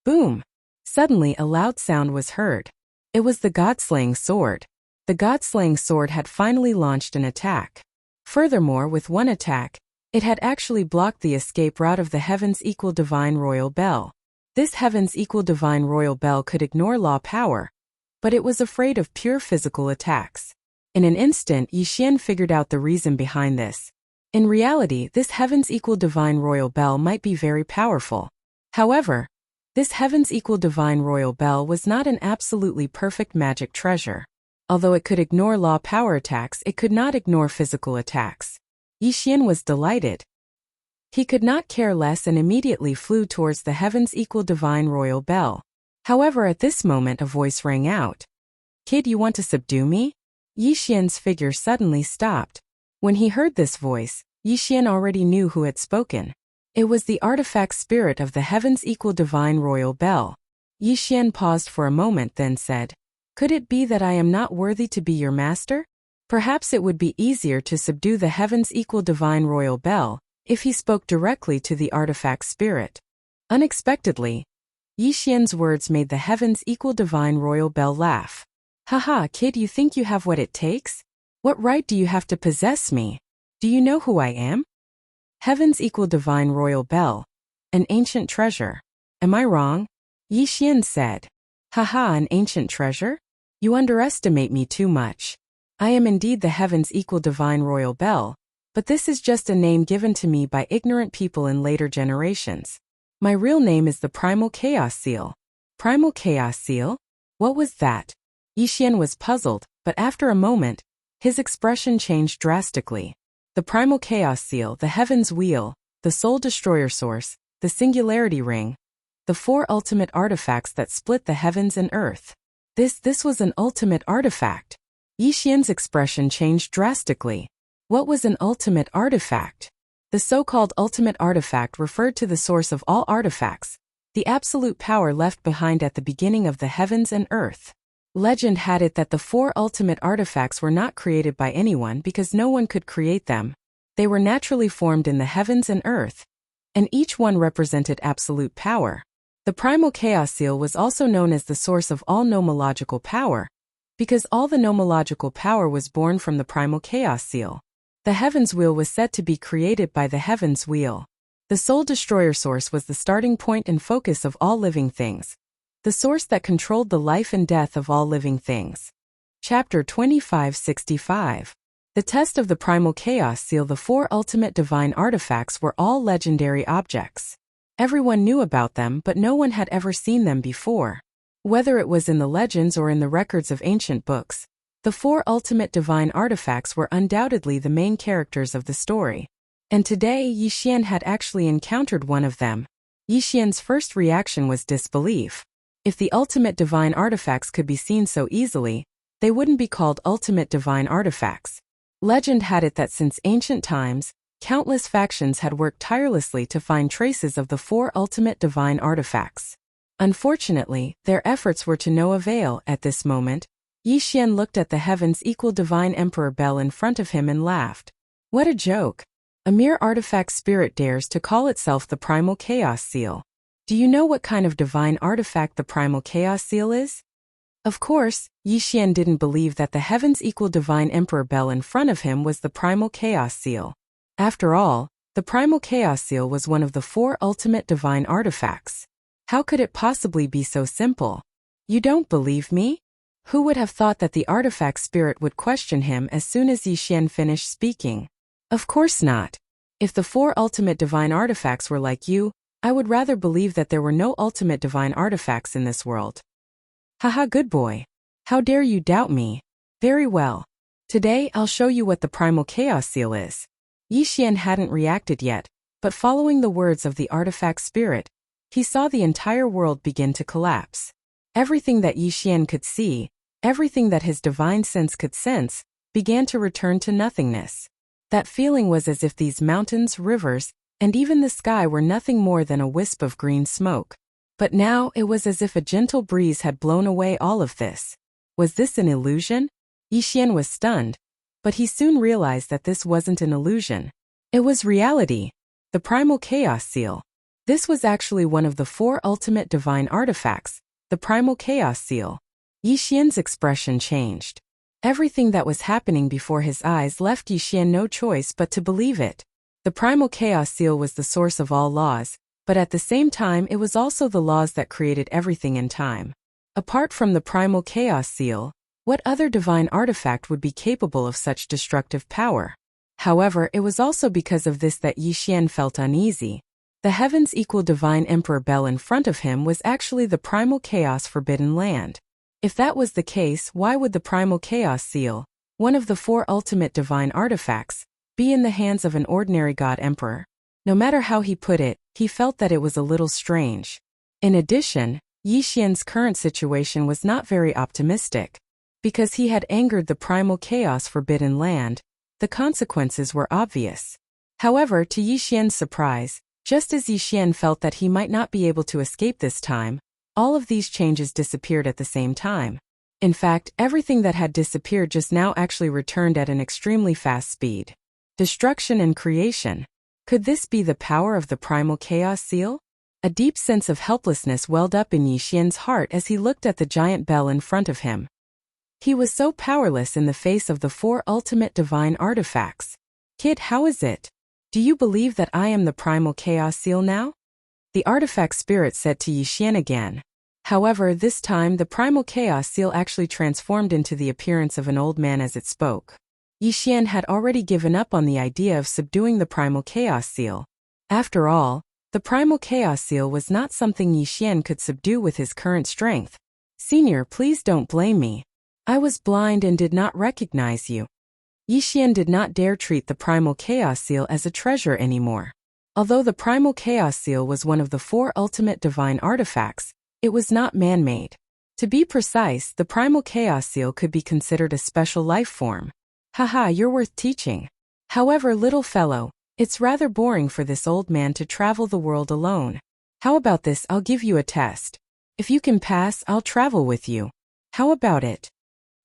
Boom! Suddenly a loud sound was heard. It was the god-slaying sword. The god-slaying sword had finally launched an attack. Furthermore, with one attack, it had actually blocked the escape route of the heavens equal divine royal bell. This heavens equal divine royal bell could ignore law power, but it was afraid of pure physical attacks. In an instant, Yixian figured out the reason behind this. In reality, this heavens equal divine royal bell might be very powerful. However, this heavens equal divine royal bell was not an absolutely perfect magic treasure. Although it could ignore law power attacks, it could not ignore physical attacks. Yixian was delighted. He could not care less and immediately flew towards the heavens equal divine royal bell. However, at this moment a voice rang out. "Kid, you want to subdue me?" Yixian's figure suddenly stopped. When he heard this voice, Yixian already knew who had spoken. It was the artifact spirit of the heavens equal divine royal bell. Yixian paused for a moment, then said, "Could it be that I am not worthy to be your master? Perhaps it would be easier to subdue the heavens equal divine royal bell if he spoke directly to the artifact spirit." Unexpectedly, Yixian's words made the heavens equal divine royal bell laugh. Haha, kid, you think you have what it takes? What right do you have to possess me? Do you know who I am? Heavens equal divine royal bell. An ancient treasure. Am I wrong? Yi Xian said. Haha, an ancient treasure? You underestimate me too much. I am indeed the heavens equal divine royal bell, but this is just a name given to me by ignorant people in later generations. My real name is the Primal Chaos Seal. Primal Chaos Seal? What was that? Yi Xian was puzzled, but after a moment, his expression changed drastically. The Primal Chaos Seal, the Heaven's Wheel, the Soul Destroyer Source, the Singularity Ring, the 4 ultimate artifacts that split the heavens and earth. This was an ultimate artifact. Yi Xian's expression changed drastically. What was an ultimate artifact? The so-called ultimate artifact referred to the source of all artifacts, the absolute power left behind at the beginning of the heavens and earth. Legend had it that the 4 ultimate artifacts were not created by anyone because no one could create them. They were naturally formed in the heavens and earth, and each one represented absolute power. The Primal Chaos Seal was also known as the source of all nomological power, because all the nomological power was born from the Primal Chaos Seal. The Heaven's Wheel was said to be created by the Heaven's Wheel. The Soul Destroyer Source was the starting point and focus of all living things, the source that controlled the life and death of all living things. Chapter 2565. The test of the Primal Chaos Seal. The 4 ultimate divine artifacts were all legendary objects. Everyone knew about them, but no one had ever seen them before. Whether it was in the legends or in the records of ancient books, the 4 ultimate divine artifacts were undoubtedly the main characters of the story. And today Yi Xian had actually encountered one of them. Yi Xian's first reaction was disbelief. If the ultimate divine artifacts could be seen so easily, they wouldn't be called ultimate divine artifacts. Legend had it that since ancient times, countless factions had worked tirelessly to find traces of the 4 ultimate divine artifacts. Unfortunately, their efforts were to no avail. At this moment, Yi Xian looked at the heavens equal divine emperor bell in front of him and laughed. What a joke! A mere artifact spirit dares to call itself the Primal Chaos Seal. Do you know what kind of divine artifact the Primal Chaos Seal is? Of course, Yi Xian didn't believe that the heavens equal divine emperor bell in front of him was the Primal Chaos Seal. After all, the Primal Chaos Seal was one of the 4 ultimate divine artifacts. How could it possibly be so simple? You don't believe me? Who would have thought that the artifact spirit would question him as soon as Yi Xian finished speaking? Of course not. If the 4 ultimate divine artifacts were like you, I would rather believe that there were no ultimate divine artifacts in this world. Haha, good boy. How dare you doubt me? Very well. Today I'll show you what the Primal Chaos Seal is. Yi Xian hadn't reacted yet, but following the words of the artifact spirit, he saw the entire world begin to collapse. Everything that Yi Xian could see, everything that his divine sense could sense, began to return to nothingness. That feeling was as if these mountains, rivers, and even the sky were nothing more than a wisp of green smoke. But now it was as if a gentle breeze had blown away all of this. Was this an illusion? Yi Xian was stunned, but he soon realized that this wasn't an illusion. It was reality. The Primal Chaos Seal. This was actually one of the 4 ultimate divine artifacts, the Primal Chaos Seal. Yi Xian's expression changed. Everything that was happening before his eyes left Yi Xian no choice but to believe it. The Primal Chaos Seal was the source of all laws, but at the same time it was also the laws that created everything in time. Apart from the Primal Chaos Seal, what other divine artifact would be capable of such destructive power? However, it was also because of this that Yi Xian felt uneasy. The heavens equal divine emperor bell in front of him was actually the Primal Chaos Forbidden Land. If that was the case, why would the Primal Chaos Seal, one of the 4 ultimate divine artifacts, be in the hands of an ordinary god emperor? No matter how he put it, he felt that it was a little strange. In addition, Yi Xian's current situation was not very optimistic. Because he had angered the Primal Chaos Forbidden Land, the consequences were obvious. However, to Yi Xian's surprise, just as Yi Xian felt that he might not be able to escape this time, all of these changes disappeared at the same time. In fact, everything that had disappeared just now actually returned at an extremely fast speed. Destruction and creation. Could this be the power of the Primal Chaos Seal? A deep sense of helplessness welled up in Yi Xian's heart as he looked at the giant bell in front of him. He was so powerless in the face of the 4 ultimate divine artifacts. Kid, how is it? Do you believe that I am the primal chaos seal now? The artifact spirit said to Yixian again. However, this time the primal chaos seal actually transformed into the appearance of an old man as it spoke. Yixian had already given up on the idea of subduing the primal chaos seal. After all, the primal chaos seal was not something Yixian could subdue with his current strength. Senior, please don't blame me. I was blind and did not recognize you. Yixian did not dare treat the primal chaos seal as a treasure anymore. Although the primal chaos seal was one of the 4 ultimate divine artifacts, it was not man-made. To be precise, the primal chaos seal could be considered a special life form. Haha, you're worth teaching. However, little fellow, it's rather boring for this old man to travel the world alone. How about this? I'll give you a test. If you can pass, I'll travel with you. How about it?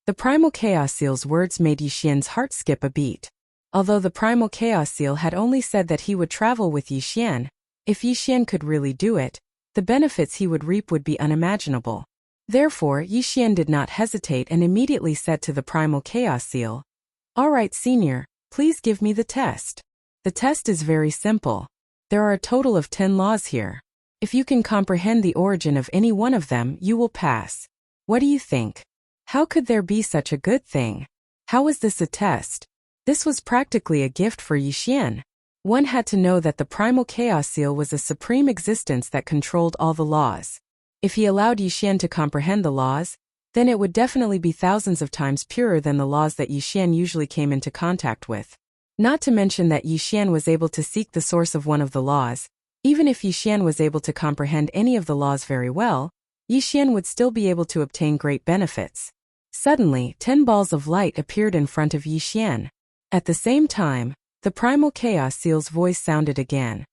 The primal chaos seal's words made Yixian's heart skip a beat. Although the primal chaos seal had only said that he would travel with Yixian, if Yixian could really do it, the benefits he would reap would be unimaginable. Therefore, Yixian did not hesitate and immediately said to the primal chaos seal, "All right, senior, please give me the test." The test is very simple. There are a total of 10 laws here. If you can comprehend the origin of any one of them, you will pass. What do you think? How could there be such a good thing? How is this a test? This was practically a gift for Yixian. One had to know that the primal chaos seal was a supreme existence that controlled all the laws. If he allowed Yixian to comprehend the laws, then it would definitely be thousands of times purer than the laws that Yixian usually came into contact with. Not to mention that Yixian was able to seek the source of one of the laws. Even if Yixian was able to comprehend any of the laws very well, Yixian would still be able to obtain great benefits. Suddenly, 10 balls of light appeared in front of Yixian. At the same time, the primal chaos seal's voice sounded again.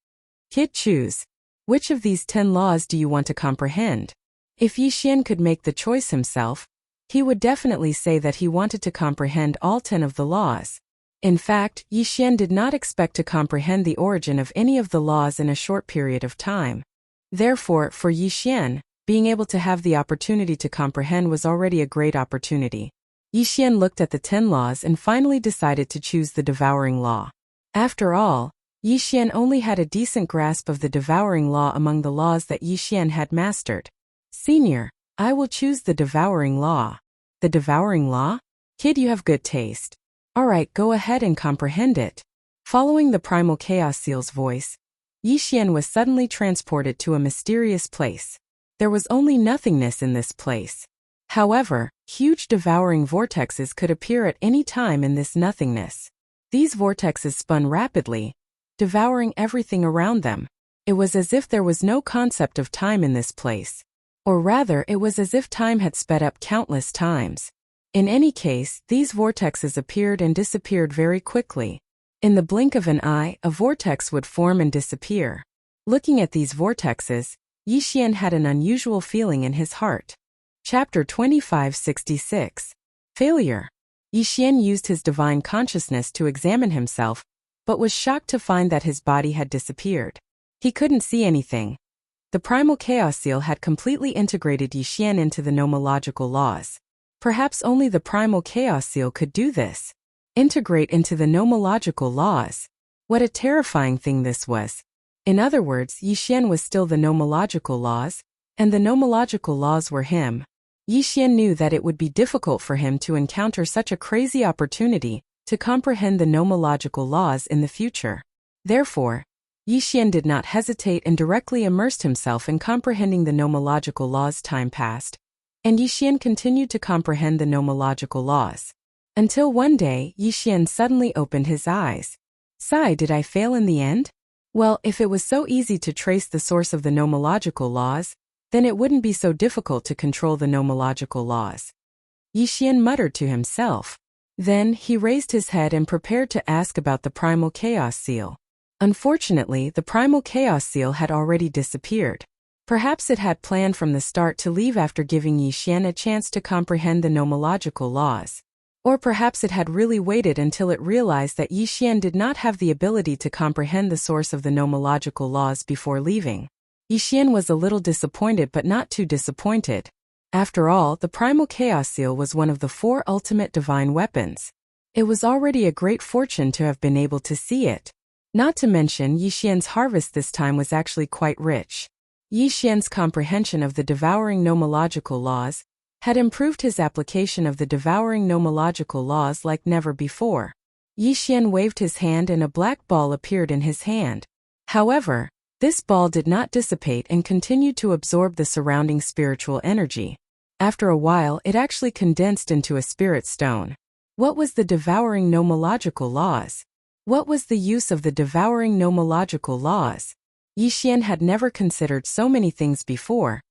Kid, choose. Which of these 10 laws do you want to comprehend? If Yixian could make the choice himself, he would definitely say that he wanted to comprehend all 10 of the laws. In fact, Yixian did not expect to comprehend the origin of any of the laws in a short period of time. Therefore, for Yixian, being able to have the opportunity to comprehend was already a great opportunity. Yixian looked at the 10 laws and finally decided to choose the devouring law. After all, Yixian only had a decent grasp of the devouring law among the laws that Yixian had mastered. Senior, I will choose the devouring law. The devouring law? Kid, you have good taste. Alright, go ahead and comprehend it. Following the primal chaos seal's voice, Yixian was suddenly transported to a mysterious place. There was only nothingness in this place. However, huge devouring vortexes could appear at any time in this nothingness. These vortexes spun rapidly, devouring everything around them. It was as if there was no concept of time in this place. Or rather, it was as if time had sped up countless times. In any case, these vortexes appeared and disappeared very quickly. In the blink of an eye, a vortex would form and disappear. Looking at these vortexes, Yixian had an unusual feeling in his heart. Chapter 2566. Failure. Yixian used his divine consciousness to examine himself, but was shocked to find that his body had disappeared. He couldn't see anything. The primal chaos seal had completely integrated Yixian into the nomological laws. Perhaps only the primal chaos seal could do this. Integrate into the nomological laws. What a terrifying thing this was. In other words, Yixian was still the nomological laws, and the nomological laws were him. Yixian knew that it would be difficult for him to encounter such a crazy opportunity to comprehend the nomological laws in the future. Therefore, Yixian did not hesitate and directly immersed himself in comprehending the nomological laws. Time passed, and Yixian continued to comprehend the nomological laws. Until one day, Yixian suddenly opened his eyes. Sigh, did I fail in the end? Well, if it was so easy to trace the source of the nomological laws, then it wouldn't be so difficult to control the nomological laws. Yixian muttered to himself. Then, he raised his head and prepared to ask about the primal chaos seal. Unfortunately, the primal chaos seal had already disappeared. Perhaps it had planned from the start to leave after giving Yixian a chance to comprehend the nomological laws. Or perhaps it had really waited until it realized that Yixian did not have the ability to comprehend the source of the nomological laws before leaving. Yixian was a little disappointed but not too disappointed. After all, the primal chaos seal was one of the 4 ultimate divine weapons. It was already a great fortune to have been able to see it. Not to mention, Yi Xian's harvest this time was actually quite rich. Yi Xian's comprehension of the devouring nomological laws had improved his application of the devouring nomological laws like never before. Yi Xian waved his hand and a black ball appeared in his hand. However, this ball did not dissipate and continued to absorb the surrounding spiritual energy. After a while, it actually condensed into a spirit stone. What was the devouring nomological laws? What was the use of the devouring nomological laws? Yi Xian had never considered so many things before,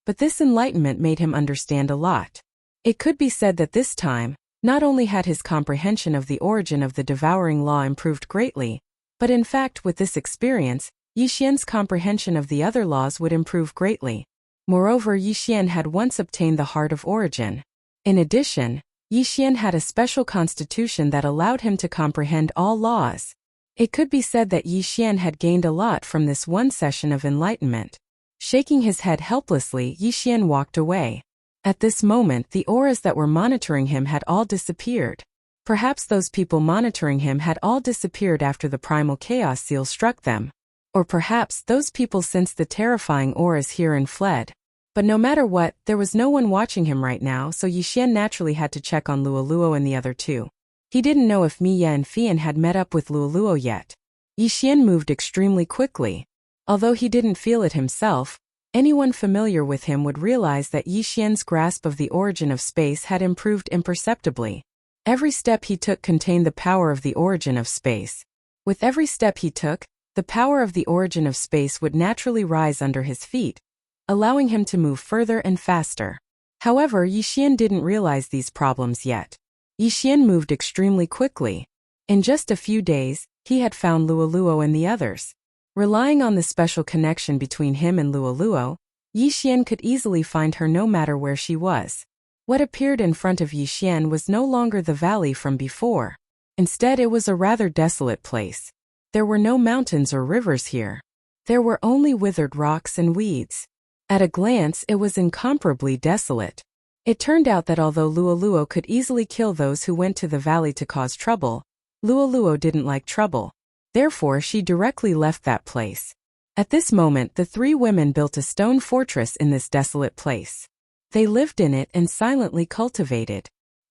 but this enlightenment made him understand a lot. It could be said that this time, not only had his comprehension of the origin of the devouring law improved greatly, but in fact with this experience, Yi Xian's comprehension of the other laws would improve greatly. Moreover, Yi Xian had once obtained the heart of origin. In addition, Yi Xian had a special constitution that allowed him to comprehend all laws. It could be said that Yi Xian had gained a lot from this one session of enlightenment. Shaking his head helplessly, Yi Xian walked away. At this moment, the auras that were monitoring him had all disappeared. Perhaps those people monitoring him had all disappeared after the primal chaos seal struck them. Or perhaps those people sensed the terrifying auras here and fled. But no matter what, there was no one watching him right now, so Yi Xian naturally had to check on Luoluo and the other 2. He didn't know if Mia and Fian had met up with Luoluo yet. Yi Xian moved extremely quickly. Although he didn't feel it himself, anyone familiar with him would realize that Yi Xian's grasp of the origin of space had improved imperceptibly. Every step he took contained the power of the origin of space. With every step he took, the power of the origin of space would naturally rise under his feet, allowing him to move further and faster. However, Yi Xian didn't realize these problems yet. Yi Xian moved extremely quickly. In just a few days, he had found Luoluo and the others. Relying on the special connection between him and Luoluo, Yi Xian could easily find her no matter where she was. What appeared in front of Yi Xian was no longer the valley from before. Instead, it was a rather desolate place. There were no mountains or rivers here. There were only withered rocks and weeds. At a glance, it was incomparably desolate. It turned out that although Luoluo could easily kill those who went to the valley to cause trouble, Luoluo didn't like trouble. Therefore, she directly left that place. At this moment, the 3 women built a stone fortress in this desolate place. They lived in it and silently cultivated.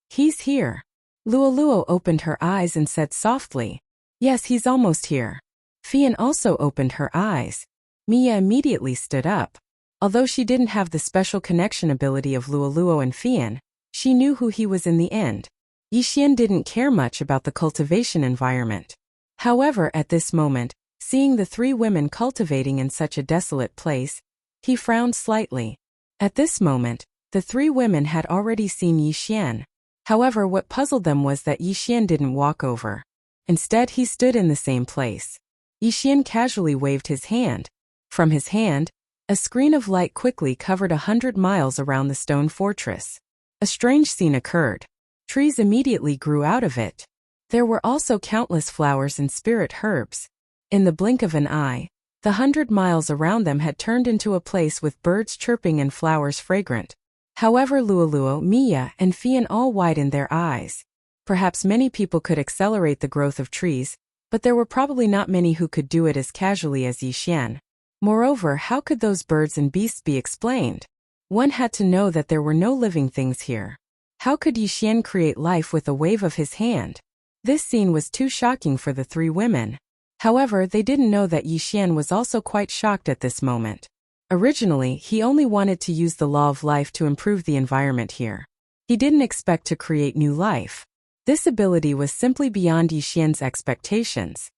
"He's here." Luoluo opened her eyes and said softly, "Yes, he's almost here." Fian also opened her eyes. Mia immediately stood up. Although she didn't have the special connection ability of Luoluo and Fian, she knew who he was in the end. Yi Xian didn't care much about the cultivation environment. However, at this moment, seeing the 3 women cultivating in such a desolate place, he frowned slightly. At this moment, the 3 women had already seen Yi Xian. However, what puzzled them was that Yi Xian didn't walk over. Instead, he stood in the same place. Yi Xian casually waved his hand. From his hand, a screen of light quickly covered 100 miles around the stone fortress. A strange scene occurred. Trees immediately grew out of it. There were also countless flowers and spirit herbs. In the blink of an eye, the 100 miles around them had turned into a place with birds chirping and flowers fragrant. However, Luoluo, Mia, and Fian all widened their eyes. Perhaps many people could accelerate the growth of trees, but there were probably not many who could do it as casually as Yi Xian. Moreover, how could those birds and beasts be explained? One had to know that there were no living things here. How could Yi Xian create life with a wave of his hand? This scene was too shocking for the 3 women. However, they didn't know that Yi Xian was also quite shocked at this moment. Originally, he only wanted to use the law of life to improve the environment here. He didn't expect to create new life. This ability was simply beyond Yi Xian's expectations.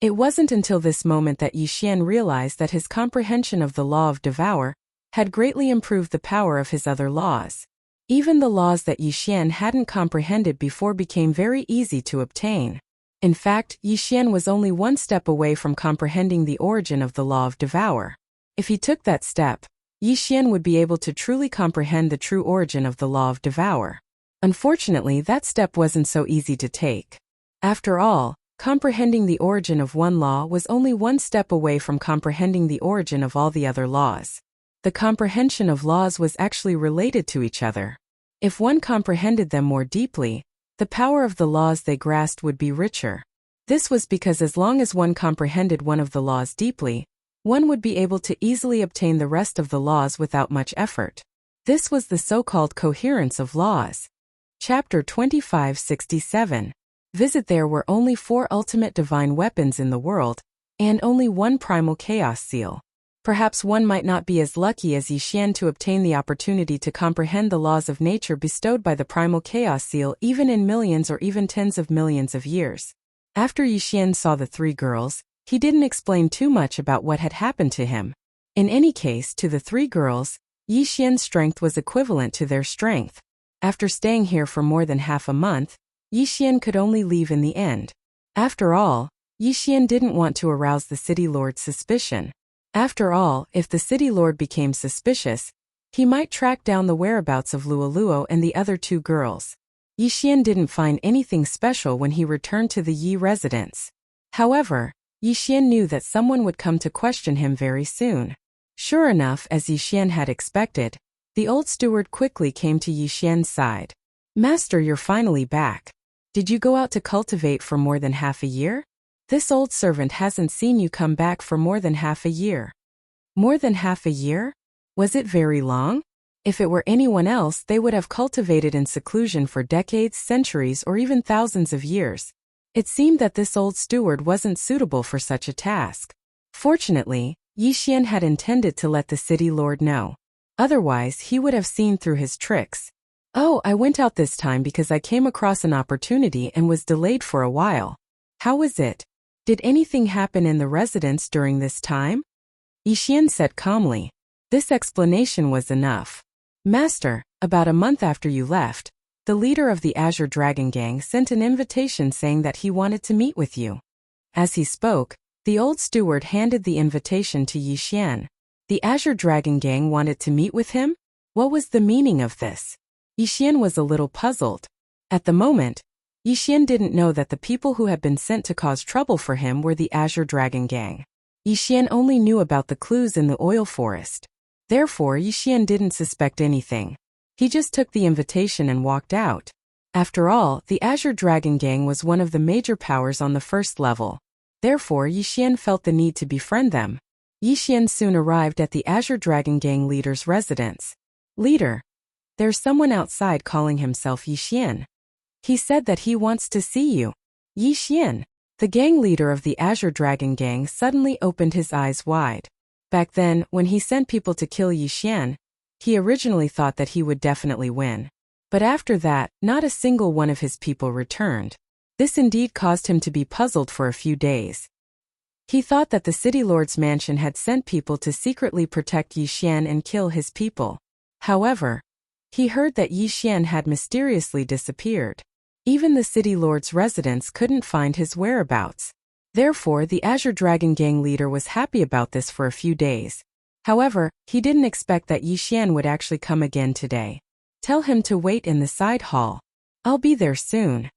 It wasn't until this moment that Yi Xian realized that his comprehension of the law of devour had greatly improved the power of his other laws. Even the laws that Yi Xian hadn't comprehended before became very easy to obtain. In fact, Yi Xian was only one step away from comprehending the origin of the law of devour. If he took that step, Yi Xian would be able to truly comprehend the true origin of the law of devour. Unfortunately, that step wasn't so easy to take. After all, comprehending the origin of one law was only one step away from comprehending the origin of all the other laws. The comprehension of laws was actually related to each other. If one comprehended them more deeply, the power of the laws they grasped would be richer. This was because as long as one comprehended one of the laws deeply, one would be able to easily obtain the rest of the laws without much effort. This was the so-called coherence of laws. Chapter 2567. Visit. There were only 4 ultimate divine weapons in the world, and only 1 primal chaos seal. Perhaps one might not be as lucky as Yi Xian to obtain the opportunity to comprehend the laws of nature bestowed by the primal chaos seal even in millions or even tens of millions of years. After Yi Xian saw the 3 girls, he didn't explain too much about what had happened to him. In any case, to the 3 girls, Yi Xian's strength was equivalent to their strength. After staying here for more than half a month, Yi Xian could only leave in the end. After all, Yi Xian didn't want to arouse the city lord's suspicion. After all, if the city lord became suspicious, he might track down the whereabouts of Luoluo and the other 2 girls. Yi Xian didn't find anything special when he returned to the Yi residence. However, Yi Xian knew that someone would come to question him very soon. Sure enough, as Yi Xian had expected, the old steward quickly came to Yi Xian's side. "Master, you're finally back. Did you go out to cultivate for more than half a year? This old servant hasn't seen you come back for more than half a year." More than half a year? Was it very long? If it were anyone else, they would have cultivated in seclusion for decades, centuries, or even thousands of years. It seemed that this old steward wasn't suitable for such a task. Fortunately, Yi Xian had intended to let the city lord know. Otherwise, he would have seen through his tricks. "Oh, I went out this time because I came across an opportunity and was delayed for a while." "How was it? Did anything happen in the residence during this time?" Yi Xian said calmly. This explanation was enough. "Master, about a month after you left, the leader of the Azure Dragon Gang sent an invitation saying that he wanted to meet with you." As he spoke, the old steward handed the invitation to Yi Xian. The Azure Dragon Gang wanted to meet with him? What was the meaning of this? Yi Xian was a little puzzled. At the moment, Yi Xian didn't know that the people who had been sent to cause trouble for him were the Azure Dragon Gang. Yi Xian only knew about the clues in the oil forest. Therefore, Yi Xian didn't suspect anything. He just took the invitation and walked out. After all, the Azure Dragon Gang was one of the major powers on the first level. Therefore, Yi Xian felt the need to befriend them. Yi Xian soon arrived at the Azure Dragon Gang leader's residence. "Leader, there's someone outside calling himself Yi Xian. He said that he wants to see you." Yi Xian, the gang leader of the Azure Dragon Gang, suddenly opened his eyes wide. Back then, when he sent people to kill Yi Xian, he originally thought that he would definitely win. But after that, not a single one of his people returned. This indeed caused him to be puzzled for a few days. He thought that the city lord's mansion had sent people to secretly protect Yi Xian and kill his people. However, he heard that Yi Xian had mysteriously disappeared. Even the city lord's residence couldn't find his whereabouts. Therefore, the Azure Dragon Gang leader was happy about this for a few days. However, he didn't expect that Yi Xian would actually come again today. "Tell him to wait in the side hall. I'll be there soon,"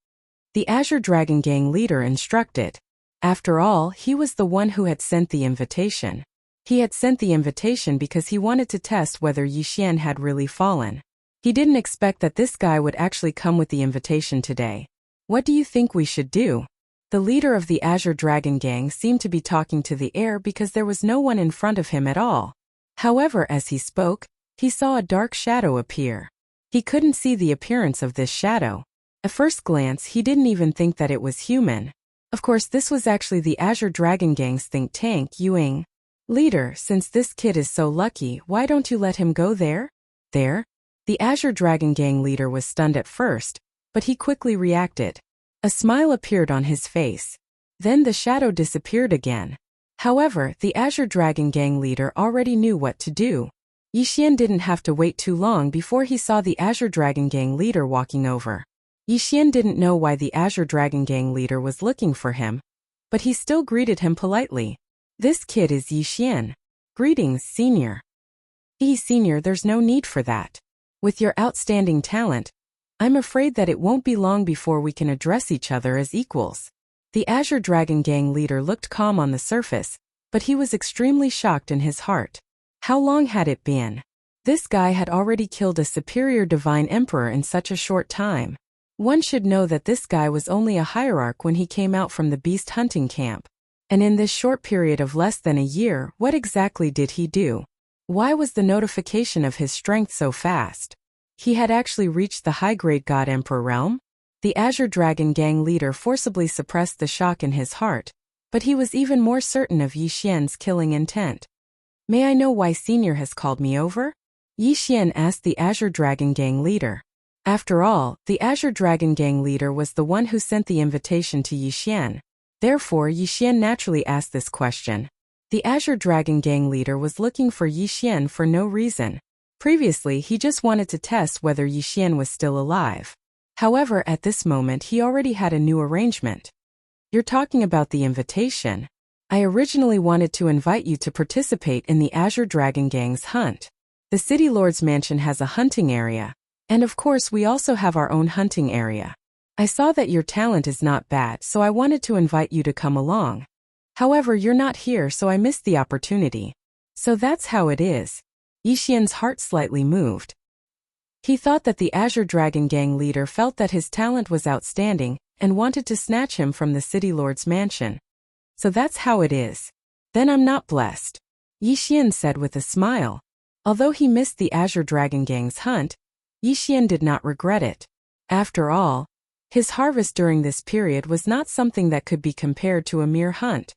the Azure Dragon Gang leader instructed. After all, he was the one who had sent the invitation. He had sent the invitation because he wanted to test whether Yi Xian had really fallen. He didn't expect that this guy would actually come with the invitation today. "What do you think we should do?" The leader of the Azure Dragon Gang seemed to be talking to the air because there was no one in front of him at all. However, as he spoke, he saw a dark shadow appear. He couldn't see the appearance of this shadow. At first glance, he didn't even think that it was human. Of course, this was actually the Azure Dragon Gang's think tank, Yuing. "Leader, since this kid is so lucky, why don't you let him go there?" "There?" The Azure Dragon Gang leader was stunned at first, but he quickly reacted. A smile appeared on his face. Then the shadow disappeared again. However, the Azure Dragon Gang leader already knew what to do. Yi Xian didn't have to wait too long before he saw the Azure Dragon Gang leader walking over. Yi Xian didn't know why the Azure Dragon Gang leader was looking for him, but he still greeted him politely. "This kid is Yi Xian. Greetings, senior." Senior, there's no need for that. With your outstanding talent, I'm afraid that it won't be long before we can address each other as equals." The Azure Dragon Gang leader looked calm on the surface, but he was extremely shocked in his heart. How long had it been? This guy had already killed a superior divine emperor in such a short time. One should know that this guy was only a hierarch when he came out from the beast hunting camp. And in this short period of less than a year, what exactly did he do? Why was the notification of his strength so fast? He had actually reached the high-grade God Emperor realm? The Azure Dragon Gang leader forcibly suppressed the shock in his heart, but he was even more certain of Yi Xian's killing intent. May I know why Senior has called me over? Yi Xian asked the Azure Dragon Gang leader. After all, the Azure Dragon Gang leader was the one who sent the invitation to Yi Xian. Therefore, Yi Xian naturally asked this question. The Azure Dragon Gang leader was looking for Yi Xian for no reason. Previously, he just wanted to test whether Yi Xian was still alive. However, at this moment he already had a new arrangement. You're talking about the invitation. I originally wanted to invite you to participate in the Azure Dragon Gang's hunt. The City Lord's mansion has a hunting area. And of course we also have our own hunting area. I saw that your talent is not bad, so I wanted to invite you to come along. However, you're not here, so I missed the opportunity. So that's how it is. Yi Xian's heart slightly moved. He thought that the Azure Dragon Gang leader felt that his talent was outstanding and wanted to snatch him from the City Lord's mansion. So that's how it is. Then I'm not blessed. Yi Xian said with a smile. Although he missed the Azure Dragon Gang's hunt, Yi Xian did not regret it. After all, his harvest during this period was not something that could be compared to a mere hunt.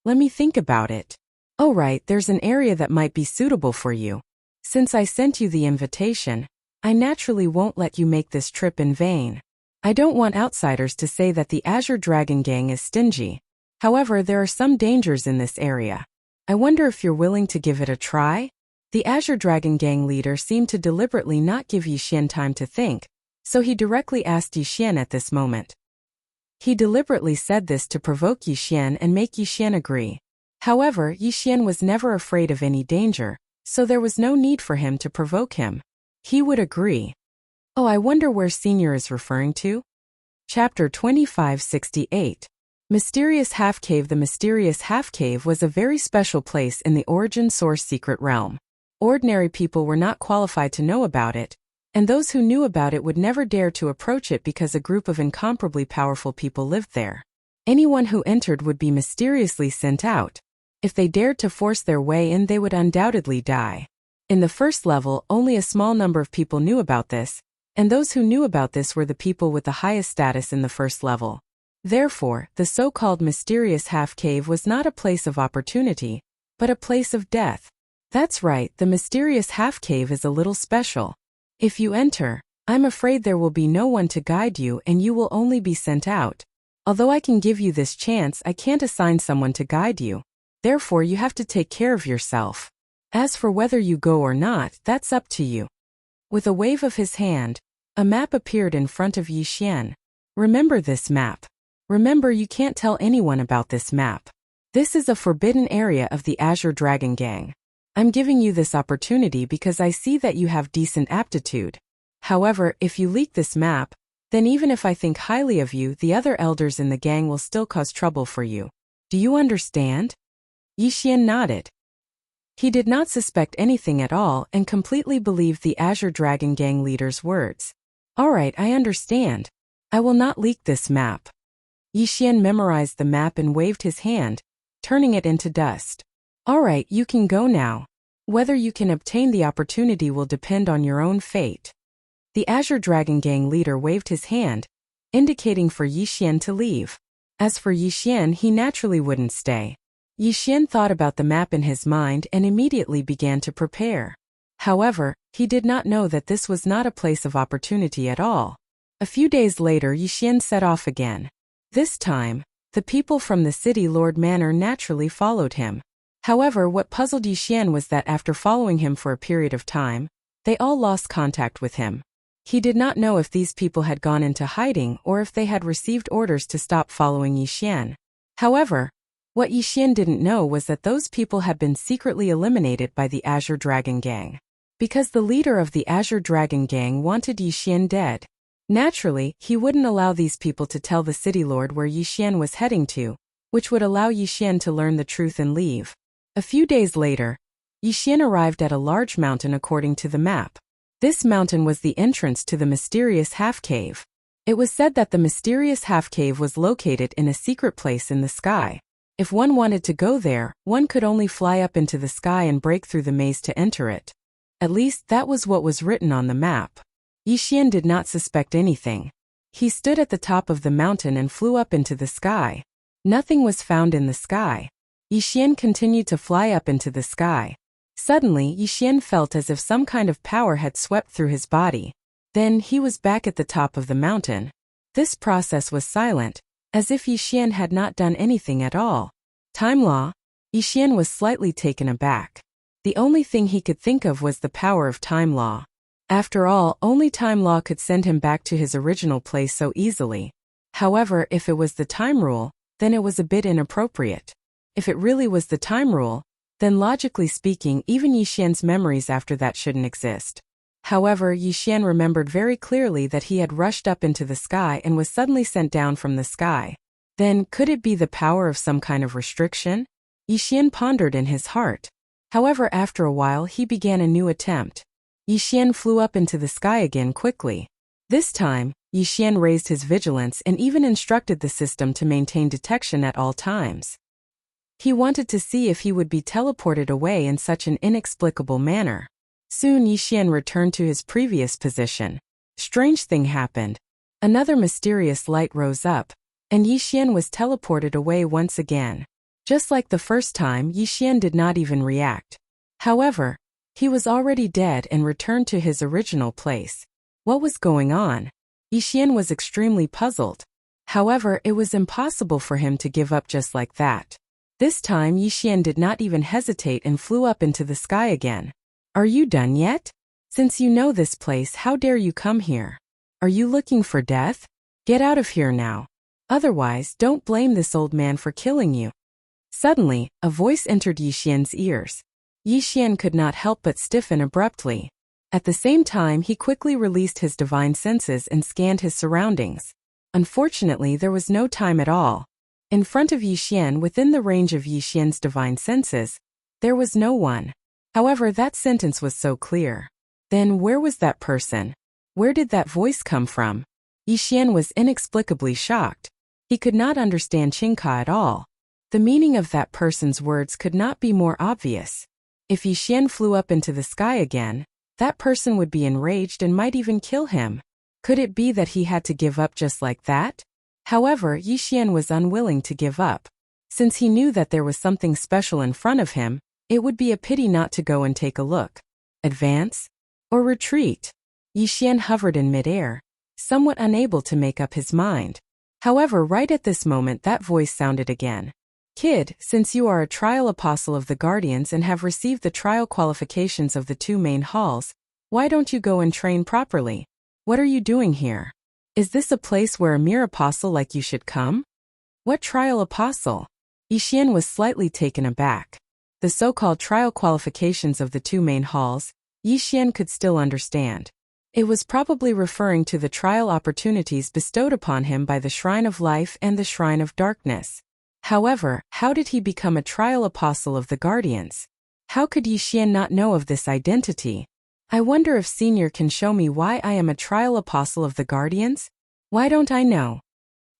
Let me think about it. Oh right, there's an area that might be suitable for you. Since I sent you the invitation, I naturally won't let you make this trip in vain. I don't want outsiders to say that the Azure Dragon Gang is stingy. However, there are some dangers in this area. I wonder if you're willing to give it a try? The Azure Dragon Gang leader seemed to deliberately not give Yi Xian time to think, so he directly asked Yi Xian at this moment. He deliberately said this to provoke Yi Xian and make Yi Xian agree. However, Yi Xian was never afraid of any danger, so there was no need for him to provoke him. He would agree. Oh, I wonder where Senior is referring to? Chapter 2568. Mysterious Half-Cave. The mysterious half-cave was a very special place in the Origin Source secret realm. Ordinary people were not qualified to know about it, and those who knew about it would never dare to approach it because a group of incomparably powerful people lived there. Anyone who entered would be mysteriously sent out. If they dared to force their way in, they would undoubtedly die. In the first level, only a small number of people knew about this, and those who knew about this were the people with the highest status in the first level. Therefore, the so-called mysterious half-cave was not a place of opportunity, but a place of death. That's right, the mysterious half-cave is a little special. If you enter, I'm afraid there will be no one to guide you and you will only be sent out. Although I can give you this chance, I can't assign someone to guide you. Therefore, you have to take care of yourself. As for whether you go or not, that's up to you. With a wave of his hand, a map appeared in front of Yi Xian. Remember this map. Remember, you can't tell anyone about this map. This is a forbidden area of the Azure Dragon Gang. I'm giving you this opportunity because I see that you have decent aptitude. However, if you leak this map, then even if I think highly of you, the other elders in the gang will still cause trouble for you. Do you understand? Yi Xian nodded. He did not suspect anything at all and completely believed the Azure Dragon Gang leader's words. All right, I understand. I will not leak this map. Yi Xian memorized the map and waved his hand, turning it into dust. All right, you can go now. Whether you can obtain the opportunity will depend on your own fate. The Azure Dragon Gang leader waved his hand, indicating for Yi Xian to leave. As for Yi Xian, he naturally wouldn't stay. Yi Xian thought about the map in his mind and immediately began to prepare. However, he did not know that this was not a place of opportunity at all. A few days later, Yi Xian set off again. This time, the people from the City Lord Manor naturally followed him. However, what puzzled Yi Xian was that after following him for a period of time, they all lost contact with him. He did not know if these people had gone into hiding or if they had received orders to stop following Yi Xian. However, what Yi Xian didn't know was that those people had been secretly eliminated by the Azure Dragon Gang. Because the leader of the Azure Dragon Gang wanted Yi Xian dead. Naturally, he wouldn't allow these people to tell the City Lord where Yi Xian was heading to, which would allow Yi Xian to learn the truth and leave. A few days later, Yixian arrived at a large mountain according to the map. This mountain was the entrance to the mysterious half-cave. It was said that the mysterious half-cave was located in a secret place in the sky. If one wanted to go there, one could only fly up into the sky and break through the maze to enter it. At least that was what was written on the map. Yixian did not suspect anything. He stood at the top of the mountain and flew up into the sky. Nothing was found in the sky. Yixian continued to fly up into the sky. Suddenly, Yixian felt as if some kind of power had swept through his body. Then he was back at the top of the mountain. This process was silent, as if Yixian had not done anything at all. Time law? Yixian was slightly taken aback. The only thing he could think of was the power of time law. After all, only time law could send him back to his original place so easily. However, if it was the time rule, then it was a bit inappropriate. If it really was the time rule, then logically speaking, even Yixian's memories after that shouldn't exist. However, Yixian remembered very clearly that he had rushed up into the sky and was suddenly sent down from the sky. Then, could it be the power of some kind of restriction? Yixian pondered in his heart. However, after a while he began a new attempt. Yixian flew up into the sky again quickly. This time, Yixian raised his vigilance and even instructed the system to maintain detection at all times. He wanted to see if he would be teleported away in such an inexplicable manner. Soon Yixian returned to his previous position. Strange thing happened. Another mysterious light rose up, and Yixian was teleported away once again. Just like the first time, Yixian did not even react. However, he was already dead and returned to his original place. What was going on? Yixian was extremely puzzled. However, it was impossible for him to give up just like that. This time Yixian did not even hesitate and flew up into the sky again. Are you done yet? Since you know this place, how dare you come here? Are you looking for death? Get out of here now. Otherwise, don't blame this old man for killing you. Suddenly, a voice entered Yixian's ears. Yixian could not help but stiffen abruptly. At the same time, he quickly released his divine senses and scanned his surroundings. Unfortunately, there was no time at all. In front of Yixian, within the range of Yixian's divine senses, there was no one. However, that sentence was so clear. Then where was that person? Where did that voice come from? Yixian was inexplicably shocked. He could not understand Qingka at all. The meaning of that person's words could not be more obvious. If Yixian flew up into the sky again, that person would be enraged and might even kill him. Could it be that he had to give up just like that? However, Yixian was unwilling to give up. Since he knew that there was something special in front of him, it would be a pity not to go and take a look. Advance? Or retreat? Yixian hovered in midair, somewhat unable to make up his mind. However, right at this moment that voice sounded again. Kid, since you are a trial apostle of the Guardians and have received the trial qualifications of the 2 main halls, why don't you go and train properly? What are you doing here? Is this a place where a mere apostle like you should come? What trial apostle? Yixian was slightly taken aback. The so-called trial qualifications of the 2 main halls, Yixian could still understand. It was probably referring to the trial opportunities bestowed upon him by the Shrine of Life and the Shrine of Darkness. However, how did he become a trial apostle of the Guardians? How could Yixian not know of this identity? I wonder if Senior can show me why I am a trial apostle of the Guardians? Why don't I know?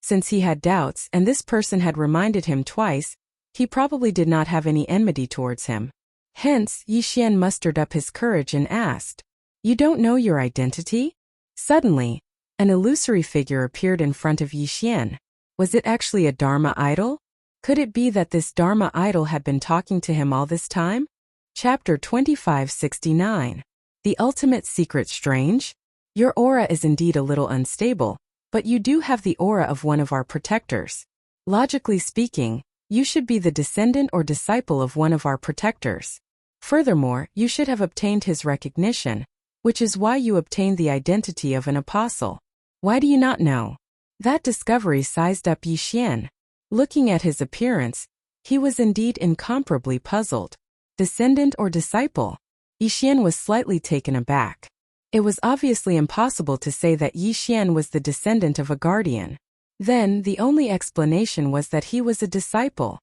Since he had doubts and this person had reminded him twice, he probably did not have any enmity towards him. Hence, Yixian mustered up his courage and asked, "You don't know your identity?" Suddenly, an illusory figure appeared in front of Yixian. Was it actually a Dharma idol? Could it be that this Dharma idol had been talking to him all this time? Chapter 2569. The Ultimate Secret Strange? Your aura is indeed a little unstable, but you do have the aura of one of our protectors. Logically speaking, you should be the descendant or disciple of one of our protectors. Furthermore, you should have obtained his recognition, which is why you obtained the identity of an apostle. Why do you not know? That discovery sized up Yixian. Looking at his appearance, he was indeed incomparably puzzled. Descendant or disciple? Yixian was slightly taken aback. It was obviously impossible to say that Yixian was the descendant of a guardian. Then, the only explanation was that he was a disciple.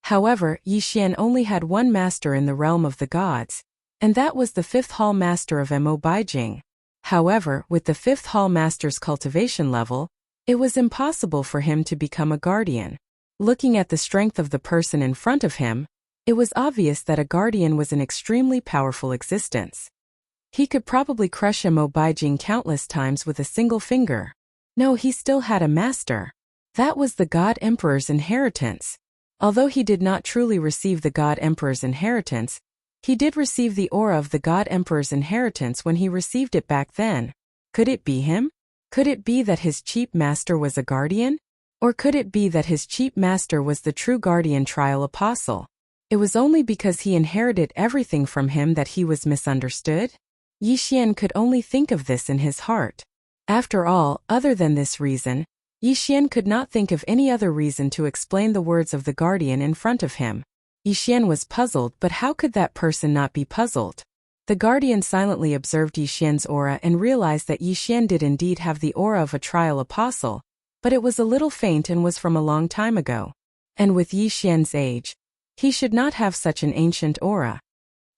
However, Yixian only had one master in the realm of the gods, and that was the fifth hall master of Mo Baijing. However, with the fifth hall master's cultivation level, it was impossible for him to become a guardian. Looking at the strength of the person in front of him, it was obvious that a guardian was an extremely powerful existence. He could probably crush Mo Baijing countless times with a single finger. No, he still had a master. That was the God Emperor's inheritance. Although he did not truly receive the God Emperor's inheritance, he did receive the aura of the God Emperor's inheritance when he received it back then. Could it be him? Could it be that his cheap master was a guardian? Or could it be that his cheap master was the true guardian trial apostle? It was only because he inherited everything from him that he was misunderstood? Yixian could only think of this in his heart. After all, other than this reason, Yixian could not think of any other reason to explain the words of the guardian in front of him. Yixian was puzzled, but how could that person not be puzzled? The guardian silently observed Yixian's aura and realized that Yixian did indeed have the aura of a trial apostle, but it was a little faint and was from a long time ago. And with Yixian's age, he should not have such an ancient aura.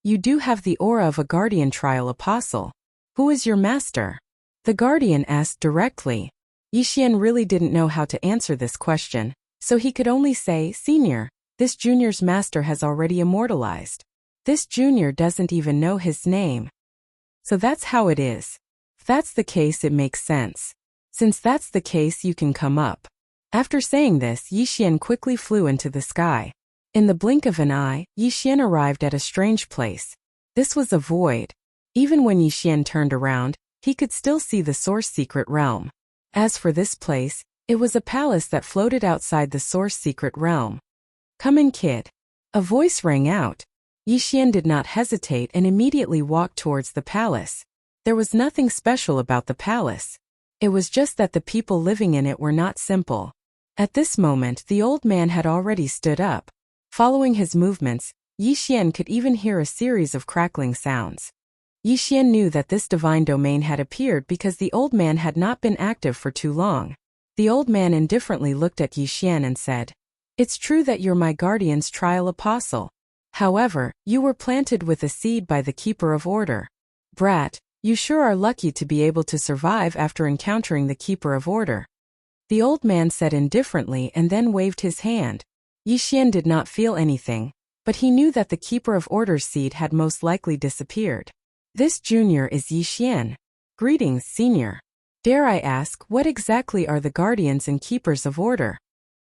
You do have the aura of a guardian trial apostle. Who is your master? The guardian asked directly. Yixian really didn't know how to answer this question, so he could only say, "Senior, this junior's master has already immortalized. This junior doesn't even know his name." So that's how it is. If that's the case, it makes sense. Since that's the case, you can come up. After saying this, Yixian quickly flew into the sky. In the blink of an eye, Yixian arrived at a strange place. This was a void. Even when Yixian turned around, he could still see the source secret realm. As for this place, it was a palace that floated outside the source secret realm. "Come in, kid." A voice rang out. Yixian did not hesitate and immediately walked towards the palace. There was nothing special about the palace. It was just that the people living in it were not simple. At this moment, the old man had already stood up. Following his movements, Yixian could even hear a series of crackling sounds. Yixian knew that this divine domain had appeared because the old man had not been active for too long. The old man indifferently looked at Yixian and said, "It's true that you're my guardian's trial apostle. However, you were planted with a seed by the keeper of order. Brat, you sure are lucky to be able to survive after encountering the keeper of order." The old man said indifferently and then waved his hand. Yixian did not feel anything, but he knew that the keeper of order's seed had most likely disappeared. "This junior is Yixian. Greetings, senior. Dare I ask, what exactly are the guardians and keepers of order?"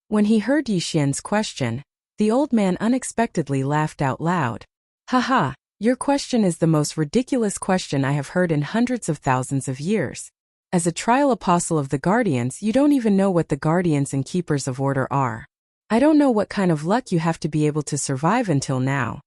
When he heard Yixian's question, the old man unexpectedly laughed out loud. "Haha, your question is the most ridiculous question I have heard in hundreds of thousands of years. As a trial apostle of the guardians, you don't even know what the guardians and keepers of order are. I don't know what kind of luck you have to be able to survive until now.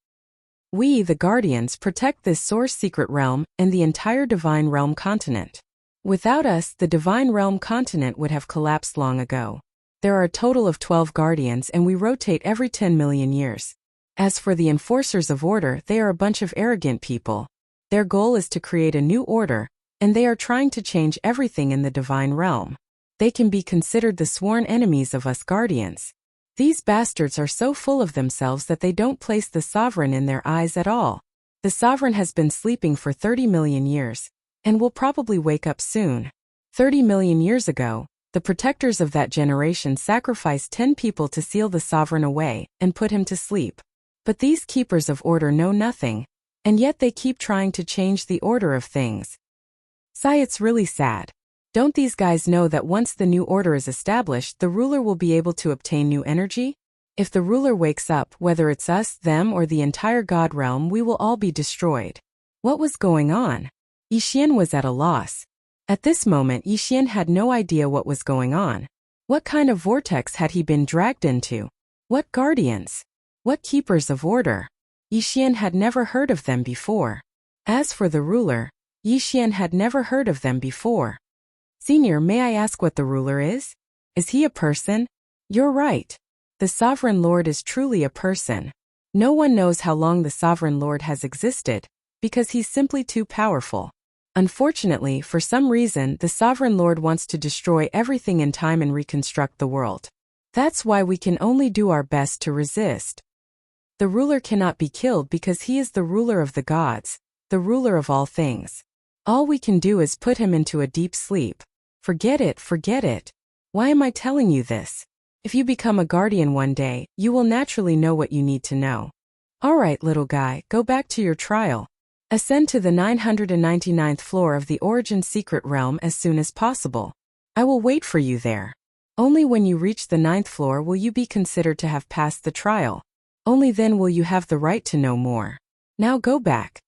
We, the guardians, protect this source secret realm and the entire divine realm continent. Without us, the divine realm continent would have collapsed long ago. There are a total of 12 guardians and we rotate every 10 million years. As for the enforcers of order, they are a bunch of arrogant people. Their goal is to create a new order, and they are trying to change everything in the divine realm. They can be considered the sworn enemies of us guardians. These bastards are so full of themselves that they don't place the sovereign in their eyes at all. The sovereign has been sleeping for 30 million years, and will probably wake up soon. 30 million years ago, the protectors of that generation sacrificed 10 people to seal the sovereign away and put him to sleep. But these keepers of order know nothing, and yet they keep trying to change the order of things. Sigh, it's really sad. Don't these guys know that once the new order is established, the ruler will be able to obtain new energy? If the ruler wakes up, whether it's us, them, or the entire god realm, we will all be destroyed. What was going on? Yixian was at a loss. At this moment, Yixian had no idea what was going on. What kind of vortex had he been dragged into? What guardians? What keepers of order? Yixian had never heard of them before. As for the ruler, Yixian had never heard of them before. Senior, may I ask what the ruler is? Is he a person? You're right. The Sovereign Lord is truly a person. No one knows how long the Sovereign Lord has existed, because he's simply too powerful. Unfortunately, for some reason, the Sovereign Lord wants to destroy everything in time and reconstruct the world. That's why we can only do our best to resist. The ruler cannot be killed because he is the ruler of the gods, the ruler of all things. All we can do is put him into a deep sleep. Forget it, forget it. Why am I telling you this? If you become a guardian one day, you will naturally know what you need to know. Alright, little guy, go back to your trial. Ascend to the 999th floor of the Origin Secret Realm as soon as possible. I will wait for you there. Only when you reach the 9th floor will you be considered to have passed the trial. Only then will you have the right to know more. Now go back.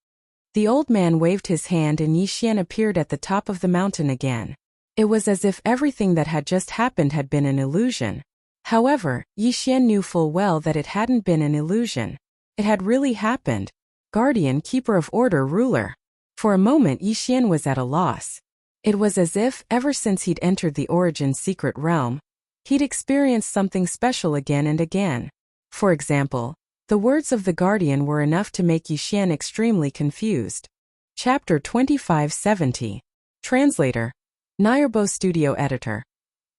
The old man waved his hand and Yi Xian appeared at the top of the mountain again. It was as if everything that had just happened had been an illusion. However, Yi Xian knew full well that it hadn't been an illusion. It had really happened. Guardian, keeper of order, ruler. For a moment Yi Xian was at a loss. It was as if, ever since he'd entered the Origin Secret Realm, he'd experienced something special again and again. For example, the words of the Guardian were enough to make Yi Xian extremely confused. Chapter 2570. Translator. Nayarbo Studio Editor.